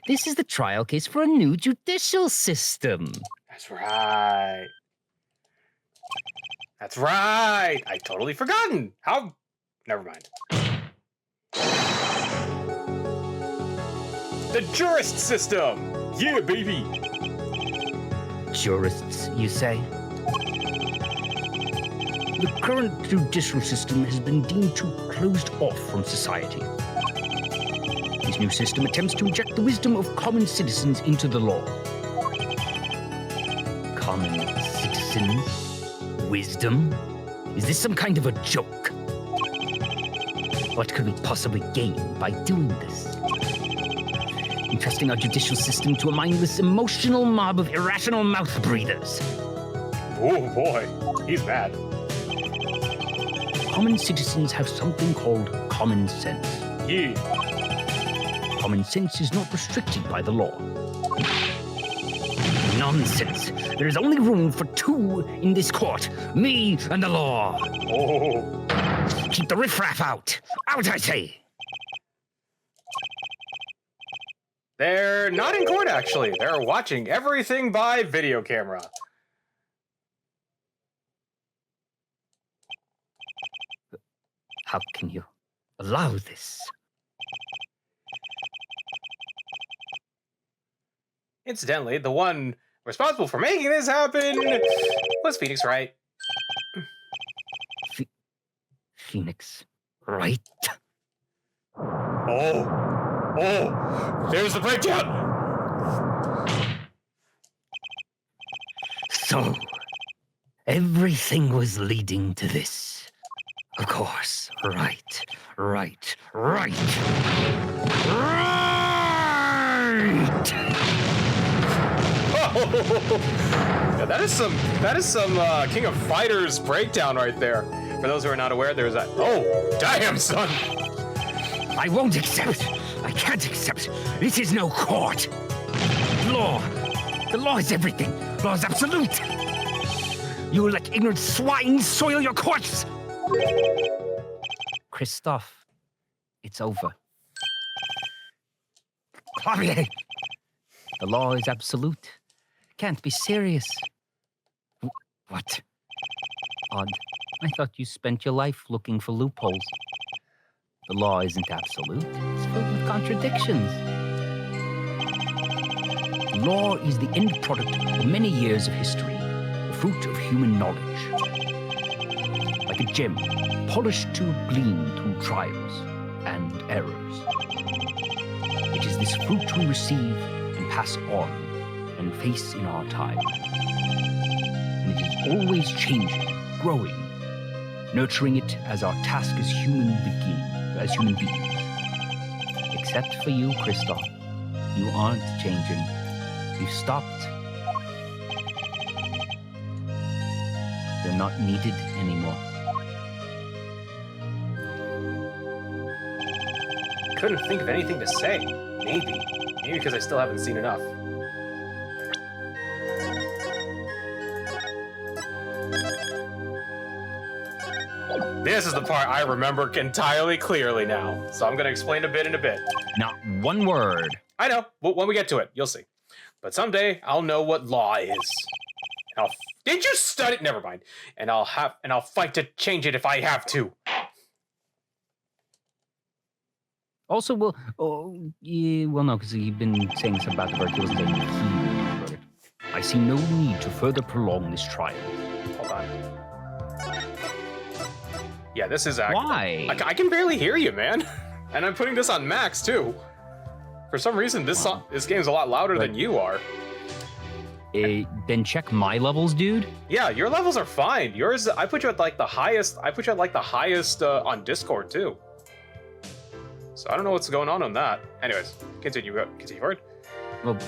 This is the trial case for a new judicial system. That's right. That's right. I totally forgotten. How? Never mind. The jurist system. Yeah, baby. Jurists, you say? The current judicial system has been deemed too closed off from society. This new system attempts to inject the wisdom of common citizens into the law. Common citizens? Wisdom? Is this some kind of a joke? What could we possibly gain by doing this? Entrusting our judicial system to a mindless, emotional mob of irrational mouth breathers. Oh boy, he's mad. Common citizens have something called common sense. Yeah. Common sense is not restricted by the law. Nonsense. There is only room for two in this court. Me and the law. Oh. Keep the riffraff out. Out, I say. They're not in court, actually. They're watching everything by video camera. How can you allow this? Incidentally, the one responsible for making this happen was Phoenix Wright. Phoenix, right? Oh, there's the breakdown. So, everything was leading to this. Of course. Right. Yeah, that is some King of Fighters breakdown right there. For those who are not aware, there's that. Oh, damn, son. I won't accept. I can't accept. This is no court. Law. The law is everything. Law is absolute. You will let ignorant swine soil your courts. Christoph, it's over. Clavier. The law is absolute. Can't be serious. What? Odd. I thought you spent your life looking for loopholes. The law isn't absolute. It's filled with contradictions. Law is the end product of many years of history, the fruit of human knowledge. Like a gem, polished to gleam through trials and errors. It is this fruit we receive and pass on and face in our time. And it is always changing, growing, nurturing it as our task as human beings. Except for you, Christoph. You aren't changing. You've stopped. You're not needed anymore. Couldn't think of anything to say. Maybe because I still haven't seen enough. This is the part I remember entirely clearly now, so I'm going to explain a bit in a bit. Not one word. I know. When we get to it, you'll see. But someday I'll know what law is. And did you study? Never mind. And I'll fight to change it if I have to. Also, no, because you've been saying something about the verdict. He wasn't saying he knew the verdict. I see no need to further prolong this trial. Hold on. Yeah, this is accurate. Why? I can barely hear you, man. And I'm putting this on max too. For some reason, this game's a lot louder than you are. Then check my levels, dude. Yeah, your levels are fine. Yours, I put you at like the highest. I put you at like the highest on Discord too. So I don't know what's going on that. Anyways, continue forward. Well,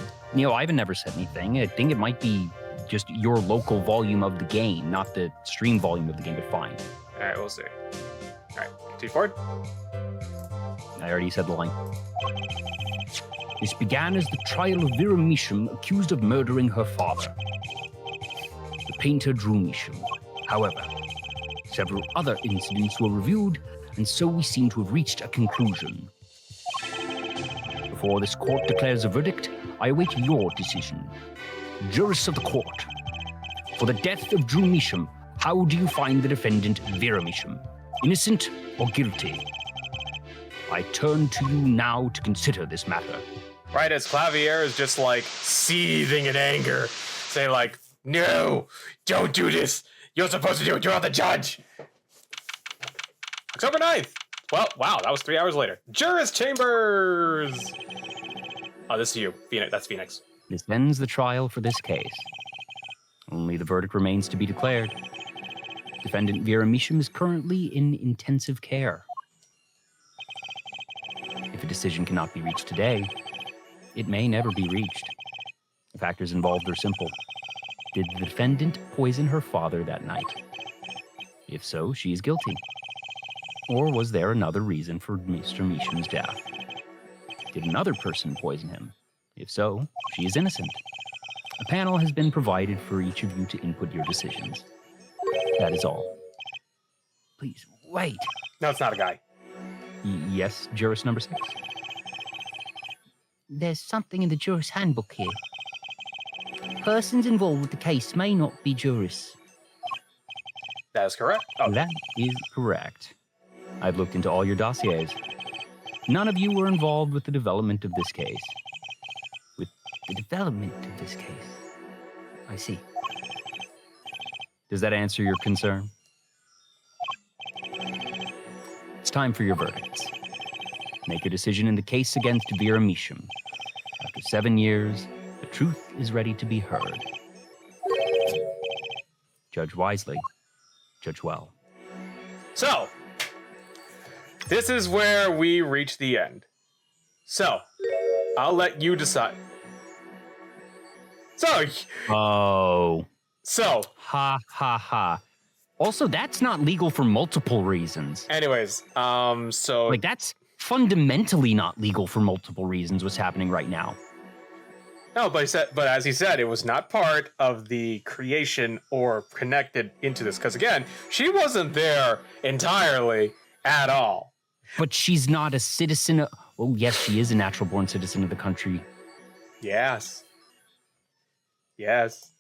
Ivan never said anything. I think it might be just your local volume of the game, not the stream volume of the game, but fine. All right, we'll see. All right, continue forward. I already said the line. This began as the trial of Vera Misham, accused of murdering her father. The painter drew Misham. However, several other incidents were reviewed, and so we seem to have reached a conclusion. Before this court declares a verdict, I await your decision. Jurists of the court, for the death of Drew Misham, how do you find the defendant Vera Misham? Innocent or guilty? I turn to you now to consider this matter. Right as Clavier is just like seething in anger, say like, no, don't do this. You're supposed to do it. You're not the judge. October 9th. Well, wow, that was 3 hours later. Juris Chambers. Oh, this is you. Phoenix. That's Phoenix. This ends the trial for this case. Only the verdict remains to be declared. Defendant Vera Misham is currently in intensive care. If a decision cannot be reached today, it may never be reached. The factors involved are simple. Did the defendant poison her father that night? If so, she is guilty. Or was there another reason for Mr. Misham's death? Did another person poison him? If so, she is innocent. A panel has been provided for each of you to input your decisions. That is all. Please, wait. No, it's not a guy. Yes, Juris number 6? There's something in the jurist handbook here. Persons involved with the case may not be jurists. That is correct. Oh, That is correct. I've looked into all your dossiers. None of you were involved with the development of this case. With the development of this case. I see. Does that answer your concern? It's time for your verdicts. Make a decision in the case against Vera Measham. After 7 years, the truth is ready to be heard. Judge wisely, judge well. So, this is where we reach the end. So, I'll let you decide. Oh. So. Ha ha ha. Also, that's not legal for multiple reasons. Anyways, so. Like, that's fundamentally not legal for multiple reasons, what's happening right now. No, but as he said, it was not part of the creation or connected into this. Because again, she wasn't there entirely at all. But she's not a citizen of... Oh, yes, she is a natural-born citizen of the country. Yes. Yes.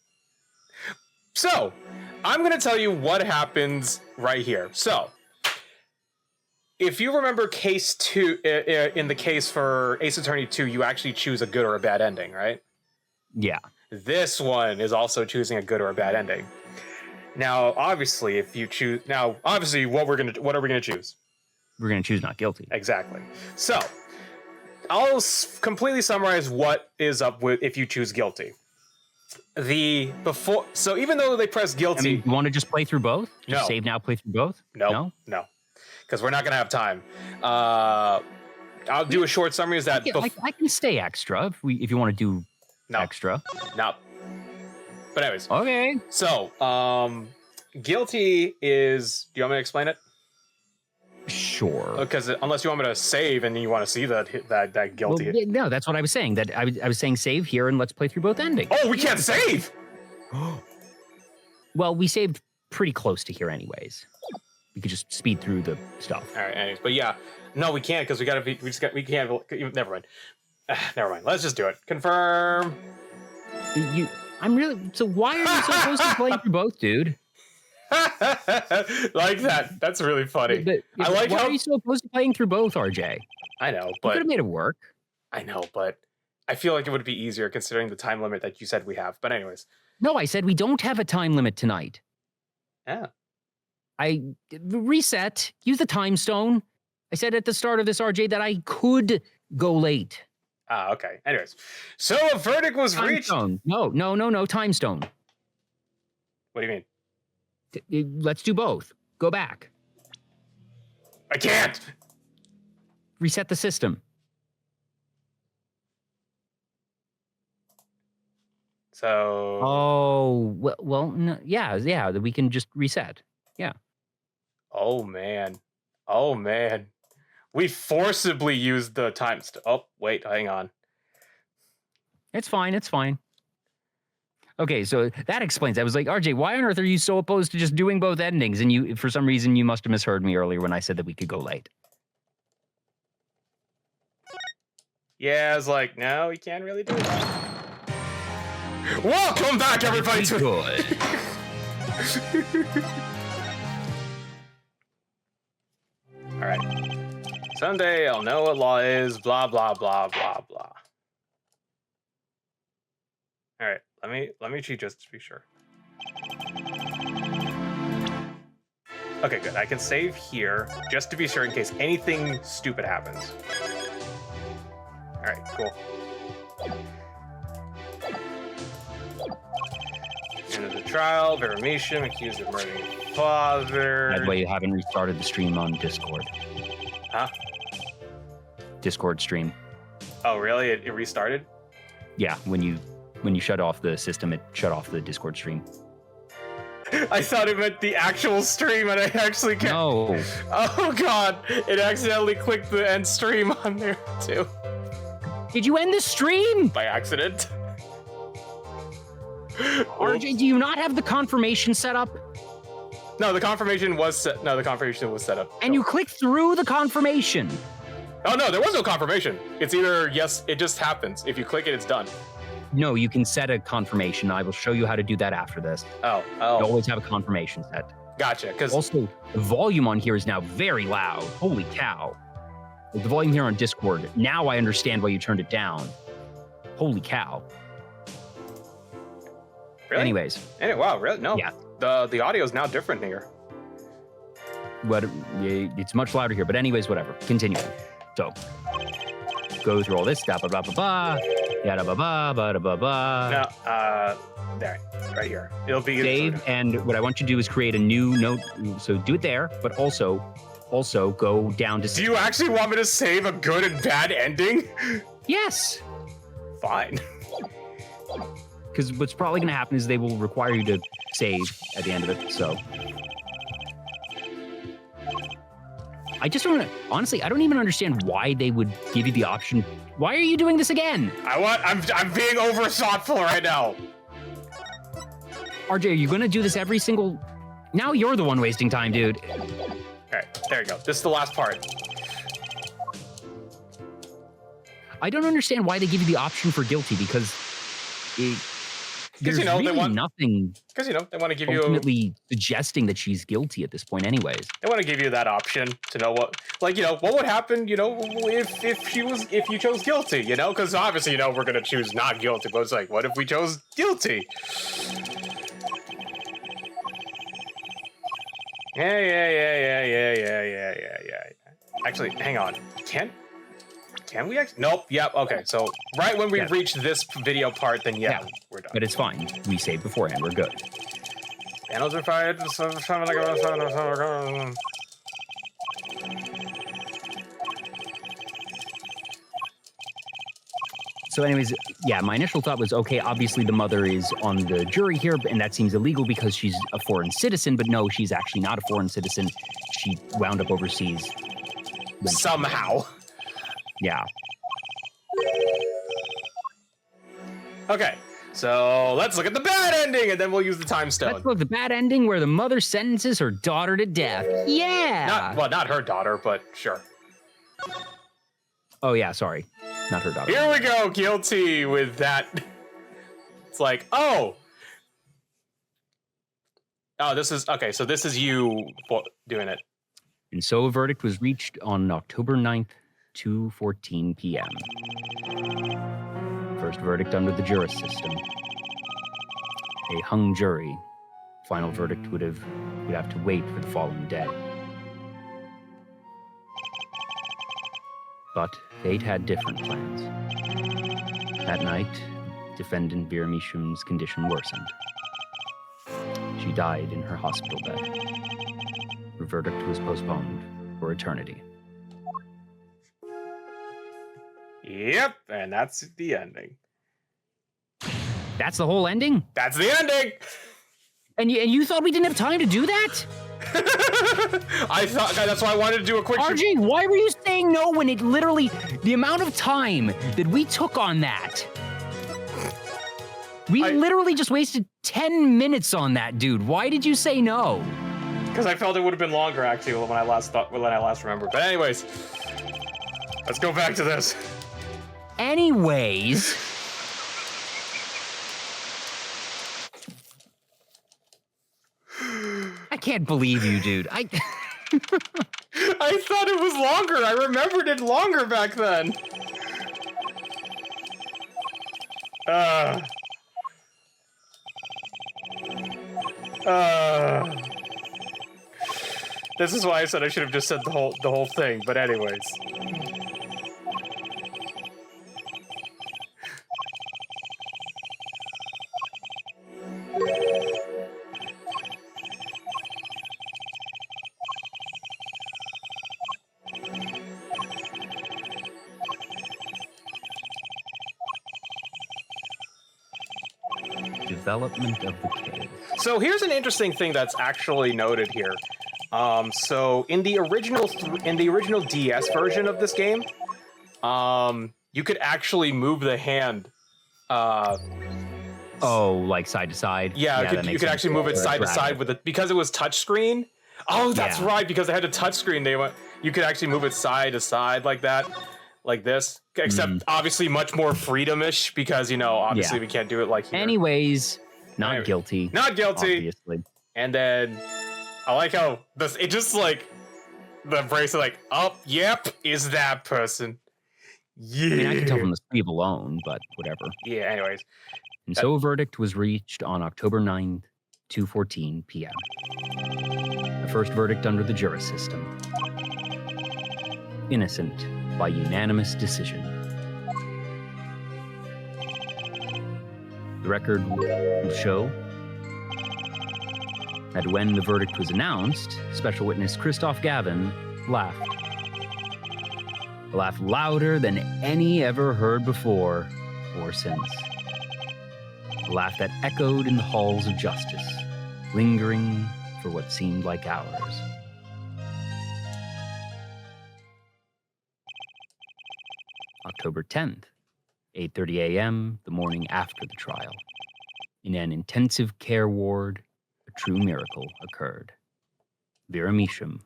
So, I'm going to tell you what happens right here. So, if you remember case 2, in the case for Ace Attorney 2, you actually choose a good or a bad ending, right? Yeah. This one is also choosing a good or a bad ending. Now, obviously, if you choose... Now, obviously, what are we going to choose? We're going to choose not guilty. Exactly. So, I'll completely summarize what is up with if you choose guilty. So even though they press guilty... I mean, you want to just play through both? Just No. save now, play through both? No. Because we're not going to have time. I'll do a short summary. Is that... I can stay extra if you want to do No. extra. No. But anyways. Okay. So, guilty is... Do you want me to explain it? Sure. Because unless you want me to save and you want to see that guilty... Well, yeah, no, that's what I was saying. That I was saying save here and let's play through both endings. Oh, we can't save! Well, we saved pretty close to here anyways. We could just speed through the stuff. All right, anyways. But yeah. No, we can't because we can't... Never mind. Never mind. Let's just do it. Confirm. So why are you so close to playing through both, dude? Like that. That's really funny. But why are you so opposed to playing through both, RJ? I know, You but could have made it work. I know, but I feel like it would be easier considering the time limit that you said we have. But anyways. No, I said we don't have a time limit tonight. Yeah. I reset, use the time stone. I said at the start of this, RJ, that I could go late. Ah, okay. Anyways. So a verdict was Time reached. stone. No, time stone. What do you mean? Let's do both. Go back. I can't. Reset the system. So. Oh, well, no, yeah, we can just reset. Yeah. Oh man. We forcibly used the time. Oh, wait, hang on. It's fine. Okay, so that explains. I was like, RJ, why on earth are you so opposed to just doing both endings? And you, for some reason, you must have misheard me earlier when I said that we could go late. Yeah, I was like, no, we can't really do that. Welcome back, everybody. Good. All right. Someday I'll know what law is. Blah blah blah blah blah. All right. Let me cheat just to be sure. Okay, good. I can save here just to be sure in case anything stupid happens. All right, cool. End of the trial. Vera Measham accused of murdering his father. By the way, you haven't restarted the stream on Discord. Huh? Discord stream. Oh, really? It restarted? Yeah, when you shut off the system, it shut off the Discord stream. I thought it meant the actual stream, and I actually can't. No. Oh god! It accidentally clicked the end stream on there too. Did you end the stream? By accident. RJ, do you not have the confirmation set up? No, the confirmation was set. No, the confirmation was set up. And you click through the confirmation. Oh no, there was no confirmation. It's either yes, it just happens. If you click it, it's done. No, you can set a confirmation. I will show you how to do that after this. Oh. You always have a confirmation set. Gotcha. Because Also, the volume on here is now very loud. Holy cow. The volume here on Discord, now I understand why you turned it down. Holy cow. really? Anyways, Anyway, wow, really? No. Yeah. The audio is now different here. it's much louder here, but anyways, whatever. Continuing. So, go through all this, da ba ba ba ba, yada ba ba ba da ba ba. No, there, right here. It'll be Dave, and what I want you to do is create a new note. So do it there, but also go down to. Do you actually want me to save a good and bad ending? Yes, Fine. because what's probably going to happen is they will require you to save at the end of it. So I just don't. Honestly, I don't even understand why they would give you the option. Why are you doing this again? I'm being over thoughtful right now. RJ, are you going to do this every single? Now you're the one wasting time, dude. All right, there you go. This is the last part. I don't understand why they give you the option for guilty because there's you know, they really want- nothing Because they want to give you ultimately suggesting that she's guilty at this point anyways. they want to give you that option to know what what would happen, if you chose guilty, because obviously, we're gonna choose not guilty, but it's like, what if we chose guilty? Yeah. Actually, hang on. Can we actually? Nope. Yep. Okay. So right when we Yeah. reach this video part, then Yeah. we're done. But it's fine. We saved beforehand. We're good. Panels are fired. So anyways, yeah, my initial thought was, okay, obviously the mother is on the jury here, and that seems illegal because she's a foreign citizen, but no, she's actually not a foreign citizen. She wound up overseas. Somehow. Yeah. Okay. So let's look at the bad ending, and then we'll use the time stone. Let's look at the bad ending where the mother sentences her daughter to death. Yeah. Not her daughter, but sure. Oh, yeah, sorry. Not her daughter. Here we go, guilty with that. It's like, this is okay. So this is you doing it. And so a verdict was reached on October 9th, 2:14 p.m. First verdict under the juris system. A hung jury. Final verdict would have to wait for the following day. But fate had different plans. That night, defendant Vera Mishum's condition worsened. She died in her hospital bed. Her verdict was postponed for eternity. Yep, and that's the ending. That's the whole ending? That's the ending. And you thought we didn't have time to do that? I thought that's why I wanted to do a quick. RJ, why were you saying no when it literally, the amount of time that we took on that? We literally just wasted 10 minutes on that, dude. Why did you say no? Because I felt it would have been longer actually when I last remembered. But anyways, let's go back to this. Anyways. I can't believe you, dude. I thought it was longer. I remembered it longer back then. This is why I said I should have just said the whole thing. But anyways. Development of the case. So here's an interesting thing that's actually noted here. So in the original DS version of this game, you could actually move the hand. Like side to side. Yeah, you could actually move it side to side with it because it was touchscreen. Oh, that's right. Because they had a touchscreen, you could actually move it side to side like that, like this. Except obviously much more freedom-ish because obviously we can't do it like here. Anyways, not guilty. Not guilty. Obviously. And then I like how this. It just like the bracelet, like, oh, yep, is that person. Yeah. I mean, I can tell from the sleeve alone, but whatever. Yeah. Anyways, And so a verdict was reached on October 9th, 2:14 p.m. The first verdict under the jury system. Innocent by unanimous decision. The record will show that when the verdict was announced, special witness Christoph Gavin laughed. A laugh louder than any ever heard before or since. A laugh that echoed in the halls of justice, lingering for what seemed like hours. October 10th, 8:30 a.m., the morning after the trial. In an intensive care ward, a true miracle occurred. Vera Measham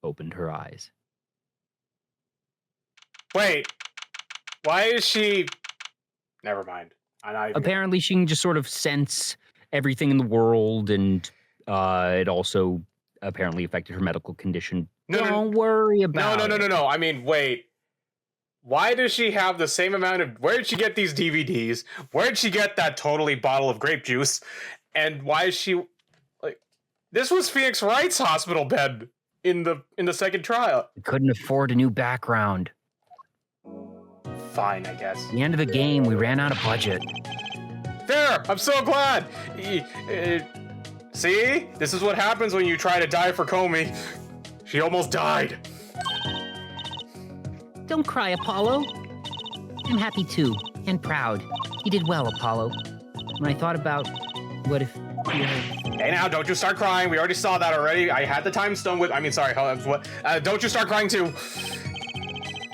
opened her eyes. wait. Why is she? Never mind. I'm not even. Apparently, she can just sort of sense everything in the world, and it also apparently affected her medical condition. Don't worry about it. No. I mean, wait. Why does she have the same amount of? Where did she get these DVDs? Where did she get that totally bottle of grape juice? And why is she like? This was Phoenix Wright's hospital bed in the second trial. We couldn't afford a new background. Fine, I guess. At the end of the game, we ran out of budget. There, I'm so glad. See, this is what happens when you try to die for Comey. She almost died. Don't cry, Apollo. I'm happy too, and proud. You did well, Apollo. When I thought about what if you had... Hey now, don't you start crying. We already saw that already. I had the time stone with. I mean, sorry. What? Don't you start crying too.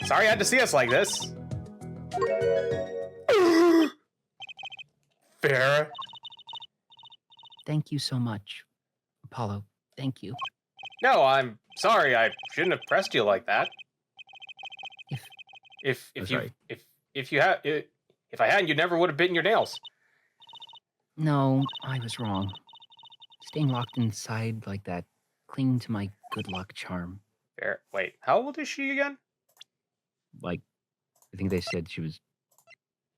Sorry, you had to see us like this. Fair. Thank you so much, Apollo. Thank you. No, I'm sorry. I shouldn't have pressed you like that. If I hadn't, you never would have bitten your nails. No, I was wrong. Staying locked inside like that, clinging to my good luck charm. Fair. Wait, how old is she again? Like, I think they said she was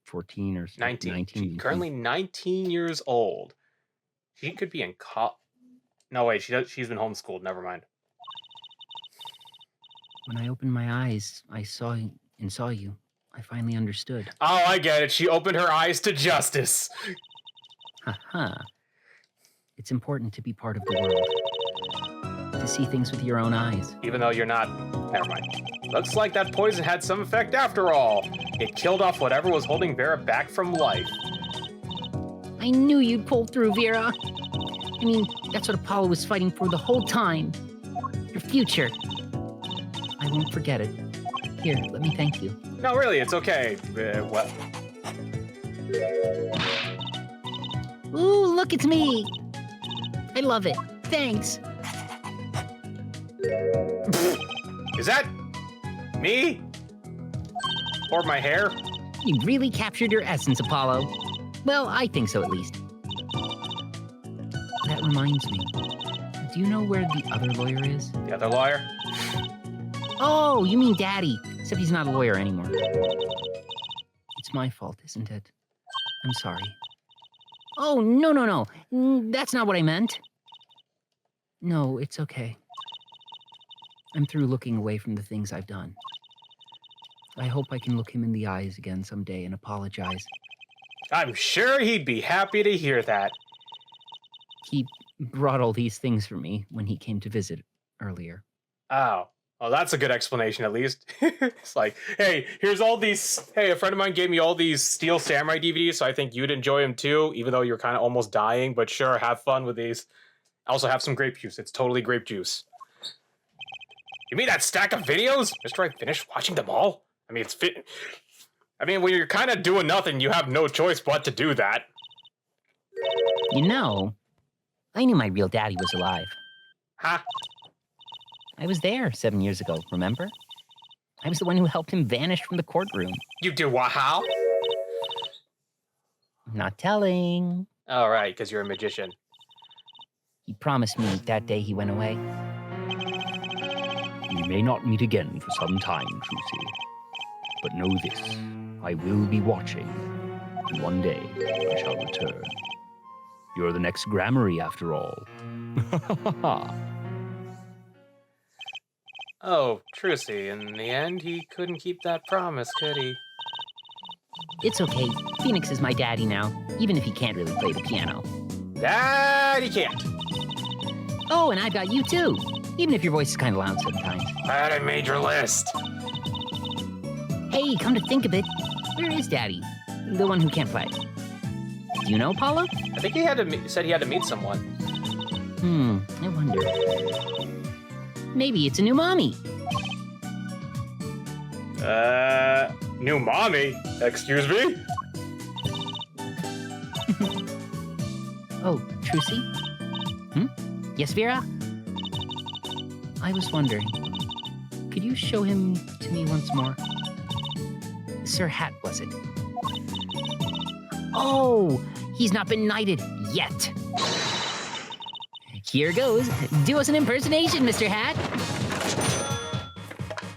14 or 19. She's currently 19 years old. She could be in No, wait, she's been homeschooled. Never mind. When I opened my eyes, I saw you. I finally understood. Oh, I get it. She opened her eyes to justice. Haha. It's important to be part of the world. To see things with your own eyes. Even though you're not. Never mind. Looks like that poison had some effect after all. It killed off whatever was holding Vera back from life. I knew you'd pull through, Vera. I mean, that's what Apollo was fighting for the whole time. Your future. I won't forget it. Here, let me thank you. No, really, it's okay. What? Ooh, look, it's me. I love it. Thanks. Is that me? Or my hair? You really captured your essence, Apollo. Well, I think so, at least. That reminds me. Do you know where the other lawyer is? The other lawyer? Oh, you mean Daddy. Except he's not a lawyer anymore. It's my fault, isn't it? I'm sorry. Oh, no. That's not what I meant. No, it's okay. I'm through looking away from the things I've done. I hope I can look him in the eyes again someday and apologize. I'm sure he'd be happy to hear that. He brought all these things for me when he came to visit earlier. Oh. Well, that's a good explanation, at least. It's like, hey, here's all these... Hey, a friend of mine gave me all these Steel Samurai DVDs, so I think you'd enjoy them too, even though you're kind of almost dying. But sure, have fun with these. I also have some grape juice. It's totally grape juice. You mean that stack of videos? Just I finished watching them all? I mean, it's fit. I mean, when you're kind of doing nothing, you have no choice but to do that. You know, I knew my real daddy was alive. Huh? I was there 7 years ago, remember? I was the one who helped him vanish from the courtroom. You do what? How? Not telling. All right, because you're a magician. He promised me that day he went away. We may not meet again for some time, Trucy. But know this, I will be watching, and one day I shall return. You're the next Grammary, after all. Oh, Trucy, in the end, he couldn't keep that promise, could he? It's okay. Phoenix is my daddy now, even if he can't really play the piano. That he can't. Oh, and I've got you too, even if your voice is kind of loud sometimes. I had a major list. Hey, come to think of it, where is daddy? The one who can't play. Do you know, Apollo? I think he said he had to meet someone. I wonder. Maybe it's a new mommy. New mommy? Excuse me? Oh, Trucy? Yes, Vera? I was wondering, could you show him to me once more? Sir Hat, was it? Oh, he's not been knighted yet. Here goes. Do us an impersonation, Mr. Hat.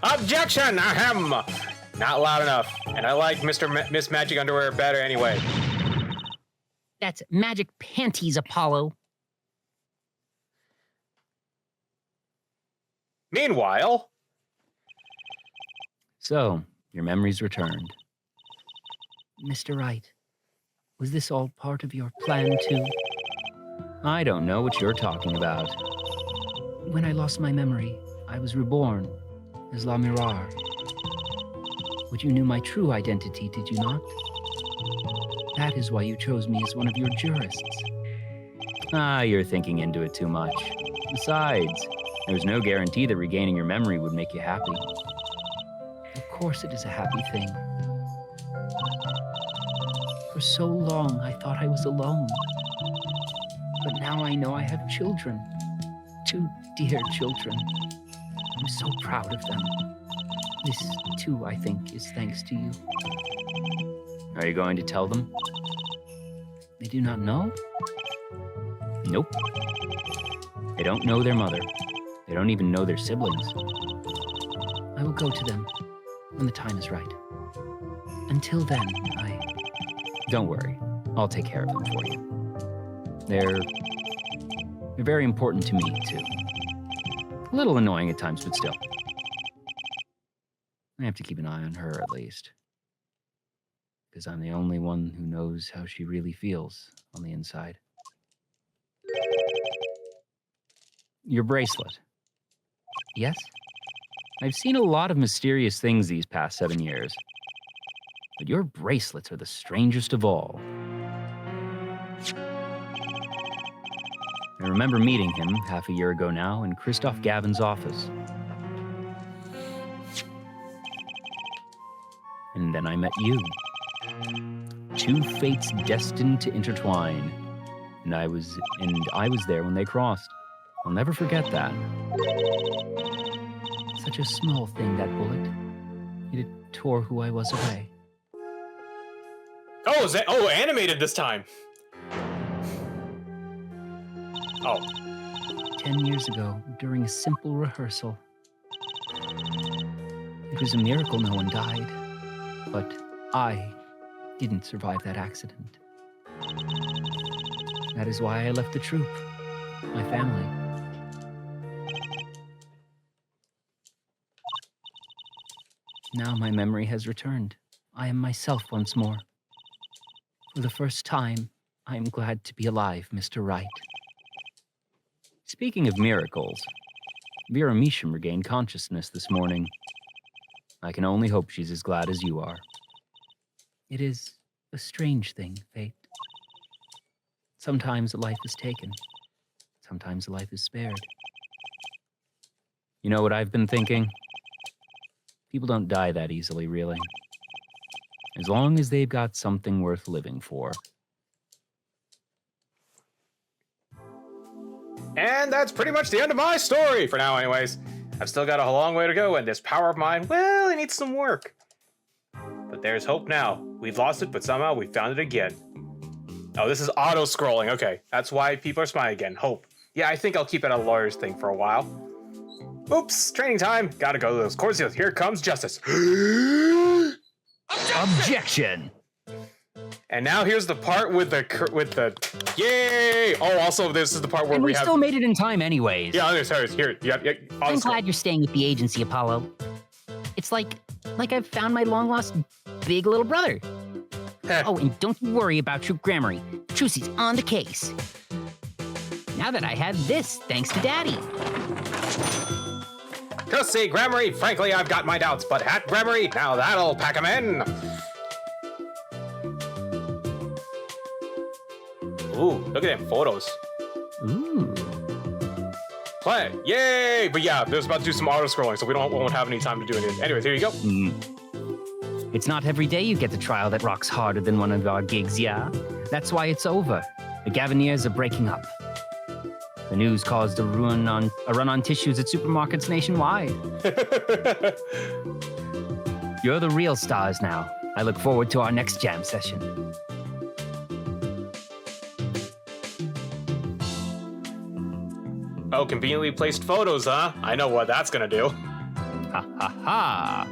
Objection! Ahem! Not loud enough. And I like Miss Magic Underwear better anyway. That's magic panties, Apollo. Meanwhile... So, your memory's returned. Mr. Wright, was this all part of your plan, too? I don't know what you're talking about. When I lost my memory, I was reborn as La Mirar. But you knew my true identity, did you not? That is why you chose me as one of your jurists. You're thinking into it too much. Besides, there's no guarantee that regaining your memory would make you happy. Of course it is a happy thing. For so long, I thought I was alone. But now I know I have children. 2 dear children. I'm so proud of them. This, too, I think, is thanks to you. Are you going to tell them? They do not know? Nope. They don't know their mother. They don't even know their siblings. I will go to them when the time is right. Until then, Don't worry. I'll take care of them for you. They're very important to me, too. A little annoying at times, but still. I have to keep an eye on her, at least. Because I'm the only one who knows how she really feels on the inside. Your bracelet. Yes? I've seen a lot of mysterious things these past 7 years. But your bracelets are the strangest of all. I remember meeting him half a year ago now in Christoph Gavin's office. And then I met you. 2 fates destined to intertwine. And I was there when they crossed. I'll never forget that. Such a small thing, that bullet. It tore who I was away. Oh, animated this time. Oh. 10 years ago, during a simple rehearsal. It was a miracle no one died. But I didn't survive that accident. That is why I left the troupe, my family. Now my memory has returned. I am myself once more. For the first time, I am glad to be alive, Mr. Wright. Speaking of miracles, Vera Misham regained consciousness this morning. I can only hope she's as glad as you are. It is a strange thing, fate. Sometimes a life is taken. Sometimes a life is spared. You know what I've been thinking? People don't die that easily, really. As long as they've got something worth living for. And that's pretty much the end of my story for now, anyways. I've still got a long way to go, and this power of mine, well, it needs some work. But there's hope now. We've lost it, but somehow we found it again. Oh, this is auto-scrolling. Okay, that's why people are smiling again. Hope. Yeah, I think I'll keep it a lawyer's thing for a while. Oops, training time. Gotta go to those courses. Here comes justice. Objection. And now here's the part with the yay! Oh, also this is the part where And we have. still made it in time anyways. Yeah, sorry, here. Yeah. I'm glad you're staying with the agency, Apollo. It's like I've found my long-lost big little brother. Oh, and don't you worry about your grammar. Trucy's on the case. Now that I had this, thanks to Daddy. Trusty Grammary, frankly, I've got my doubts, but Hat Grammary, now that'll pack 'em in. Ooh, look at them photos. Ooh. Play, yay! But yeah, there's about to do some auto scrolling, so we won't have any time to do anything. Anyways, here you go. It's not every day you get the trial that rocks harder than one of our gigs, yeah? That's why it's over. The Gaviniers are breaking up. The news caused a run on tissues at supermarkets nationwide. You're the real stars now. I look forward to our next jam session. Oh, conveniently placed photos, huh? I know what that's gonna do. Ha ha ha!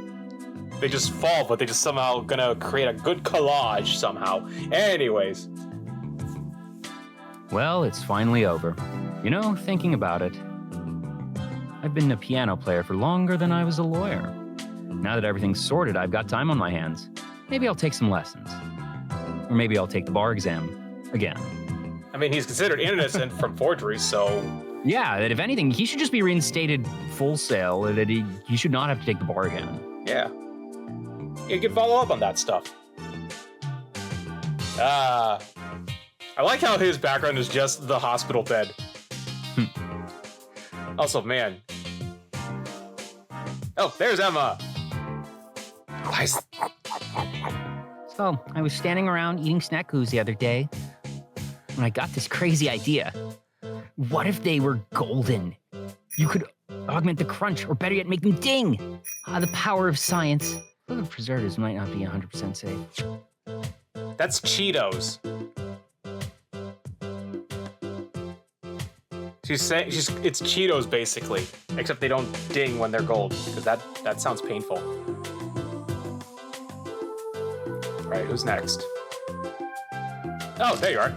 They just fall, but they just somehow gonna create a good collage somehow. Anyways. Well, it's finally over. You know, thinking about it, I've been a piano player for longer than I was a lawyer. Now that everything's sorted, I've got time on my hands. Maybe I'll take some lessons. Or maybe I'll take the bar exam again. I mean, he's considered innocent from forgery, so... Yeah, that if anything, he should just be reinstated full sail, that he should not have to take the bar again. Yeah. You can follow up on that stuff. I like how his background is just the hospital bed. Also, man. Oh, there's Emma. Nice. So, I was standing around eating snackoos the other day when I got this crazy idea. What if they were golden? You could augment the crunch, or better yet, make them ding. The power of science. Well, the preservatives might not be 100% safe. That's Cheetos. She's saying it's Cheetos basically, except they don't ding when they're gold, because that sounds painful. All right, who's next? Oh, there you are.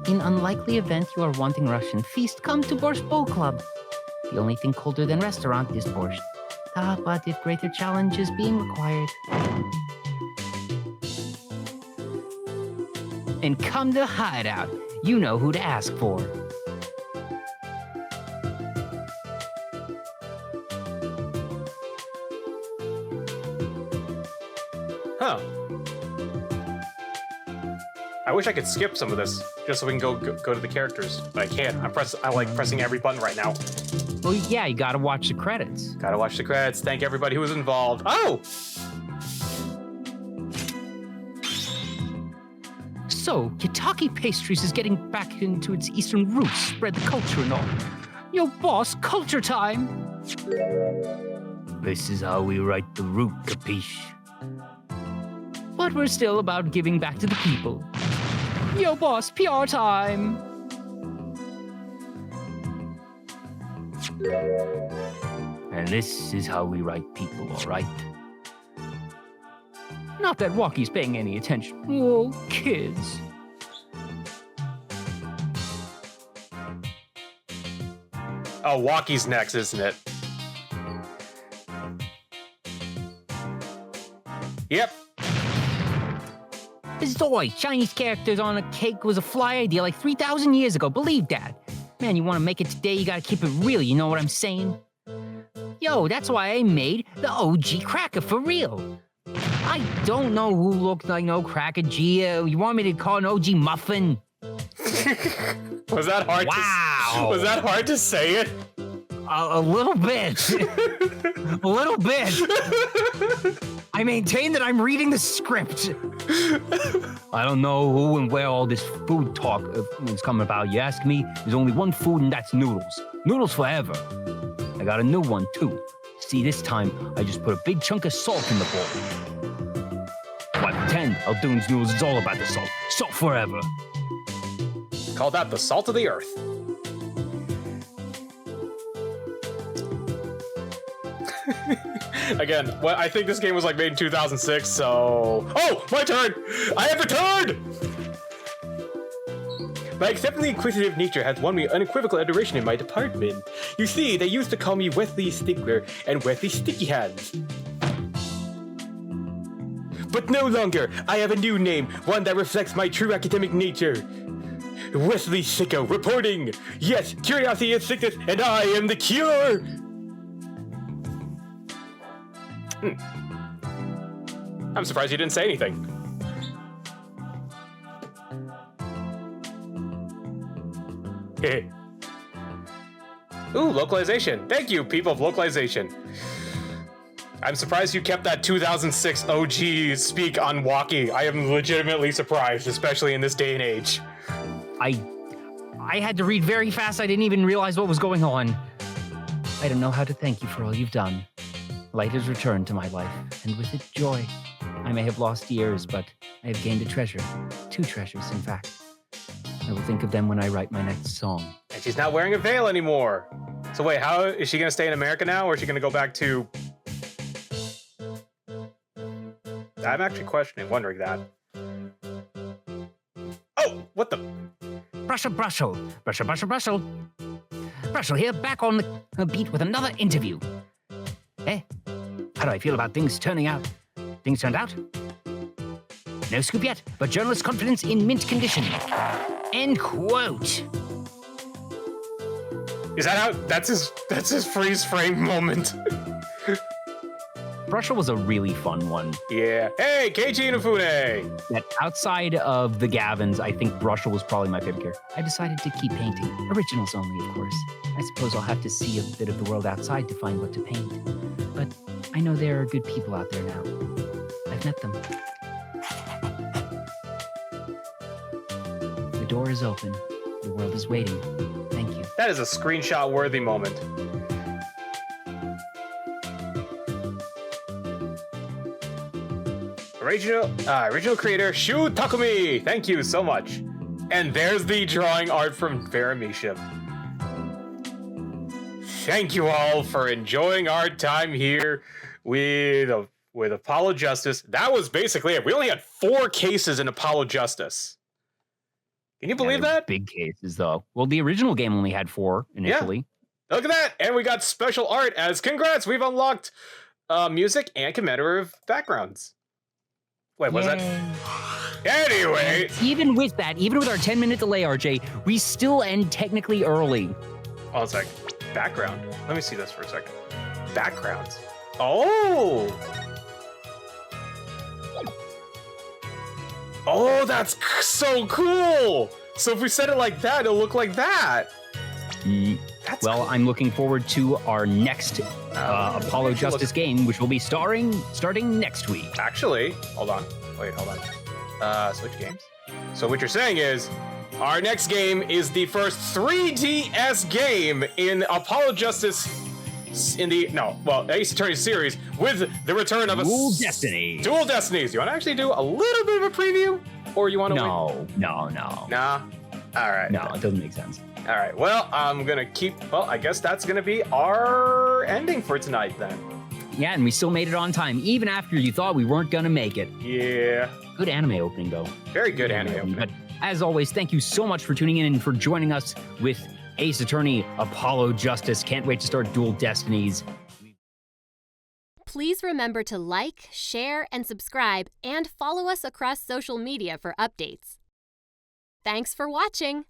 In unlikely event you are wanting Russian feast, come to Borscht Bowl Club. The only thing colder than restaurant is borscht. But if greater challenge is being required. And come to Hideout. You know who to ask for. Huh. I wish I could skip some of this, just so we can go to the characters, but I can't. I like pressing every button right now. Well, yeah, you gotta watch the credits. Gotta watch the credits. Thank everybody who was involved. Oh! So, Yataki Pastries is getting back into its Eastern roots, spread the culture and all. Yo, boss, culture time! This is how we write the root, capiche? But we're still about giving back to the people. Yo, boss, PR time! And this is how we write people, all right? Not that Walkie's paying any attention. Oh, kids. Oh, Walkie's next, isn't it? Yep. Zoy, Chinese characters on a cake was a fly idea like 3,000 years ago. Believe that. Man, you want to make it today, you gotta keep it real, you know what I'm saying? Yo, that's why I made the OG cracker for real. I don't know who looked like no cracker. Gee, you want me to call an OG muffin? Was that hard? Wow. Was that hard to say it? A little bit. A little bit. I maintain that I'm reading the script. I don't know who and where all this food talk is coming about. You ask me, there's only one food, and that's noodles. Noodles forever. I got a new one, too. See, this time, I just put a big chunk of salt in the bowl. Why pretend Aldoon's noodles is all about the salt. Salt forever. Call that the salt of the earth. Again, well, I think this game was like made in 2006, so... Oh, my turn! I have returned! My exceptionally inquisitive nature has won me unequivocal adoration in my department. You see, they used to call me Wesley Stickler and Wesley Sticky Hands. But no longer. I have a new name, one that reflects my true academic nature. Wesley Sicko reporting. Yes, curiosity is sickness, and I am the cure. I'm surprised you didn't say anything. Ooh, localization. Thank you, people of localization. I'm surprised you kept that 2006 OG speak on walkie. I am legitimately surprised, especially in this day and age. I had to read very fast. I didn't even realize what was going on. I don't know how to thank you for all you've done. Light has returned to my life, and with it, joy. I may have lost years, but I have gained a treasure. 2 treasures, in fact. I will think of them when I write my next song. And she's not wearing a veil anymore. So wait, how is she gonna stay in America now, or is she gonna go back to... I'm actually wondering that. Oh, what the... Brussel. Brussel here, back on the beat with another interview. How do I feel about things turning out? Things turned out? No scoop yet, but journalist confidence in mint condition. End quote. Is that how... That's his freeze frame moment. Brussel was a really fun one. Yeah. Hey, Keiichi Inafune! That outside of the Gavins, I think Brussel was probably my favorite character. I decided to keep painting. Originals only, of course. I suppose I'll have to see a bit of the world outside to find what to paint. But I know there are good people out there now. I've met them. The door is open. The world is waiting. Thank you. That is a screenshot-worthy moment. Original creator, Shu Takumi! Thank you so much. And there's the drawing art from Faramisha. Thank you all for enjoying our time here with Apollo Justice. That was basically it. We only had 4 cases in Apollo Justice. Can you believe that? Big cases, though. Well, the original game only had 4 initially. Yeah. Look at that! And we got special art as congrats! We've unlocked music and commemorative backgrounds. Wait, was that? Anyway. Even with that, even with our 10-minute delay, RJ, we still end technically early. Oh, it's like background. Let me see this for a second. Backgrounds. Oh! Oh, that's so cool! So if we set it like that, it'll look like that. That's well, cool. I'm looking forward to our next Apollo Justice game, which will be starting next week. Actually, hold on. Wait, hold on. Switch games. So what you're saying is, our next game is the first 3DS game in Apollo Justice in the Ace Attorney series with the return of a Dual Destinies. Dual Destinies. You want to actually do a little bit of a preview, or you want to? No. Nah. All right. No, it doesn't make sense. All right. Well, I'm gonna keep. Well, I guess that's gonna be our ending for tonight then. Yeah, and we still made it on time, even after you thought we weren't gonna make it. Yeah. Good anime opening, though. Very good anime opening. But as always, thank you so much for tuning in and for joining us with Ace Attorney Apollo Justice. Can't wait to start Dual Destinies. Please remember to like, share, and subscribe, and follow us across social media for updates. Thanks for watching!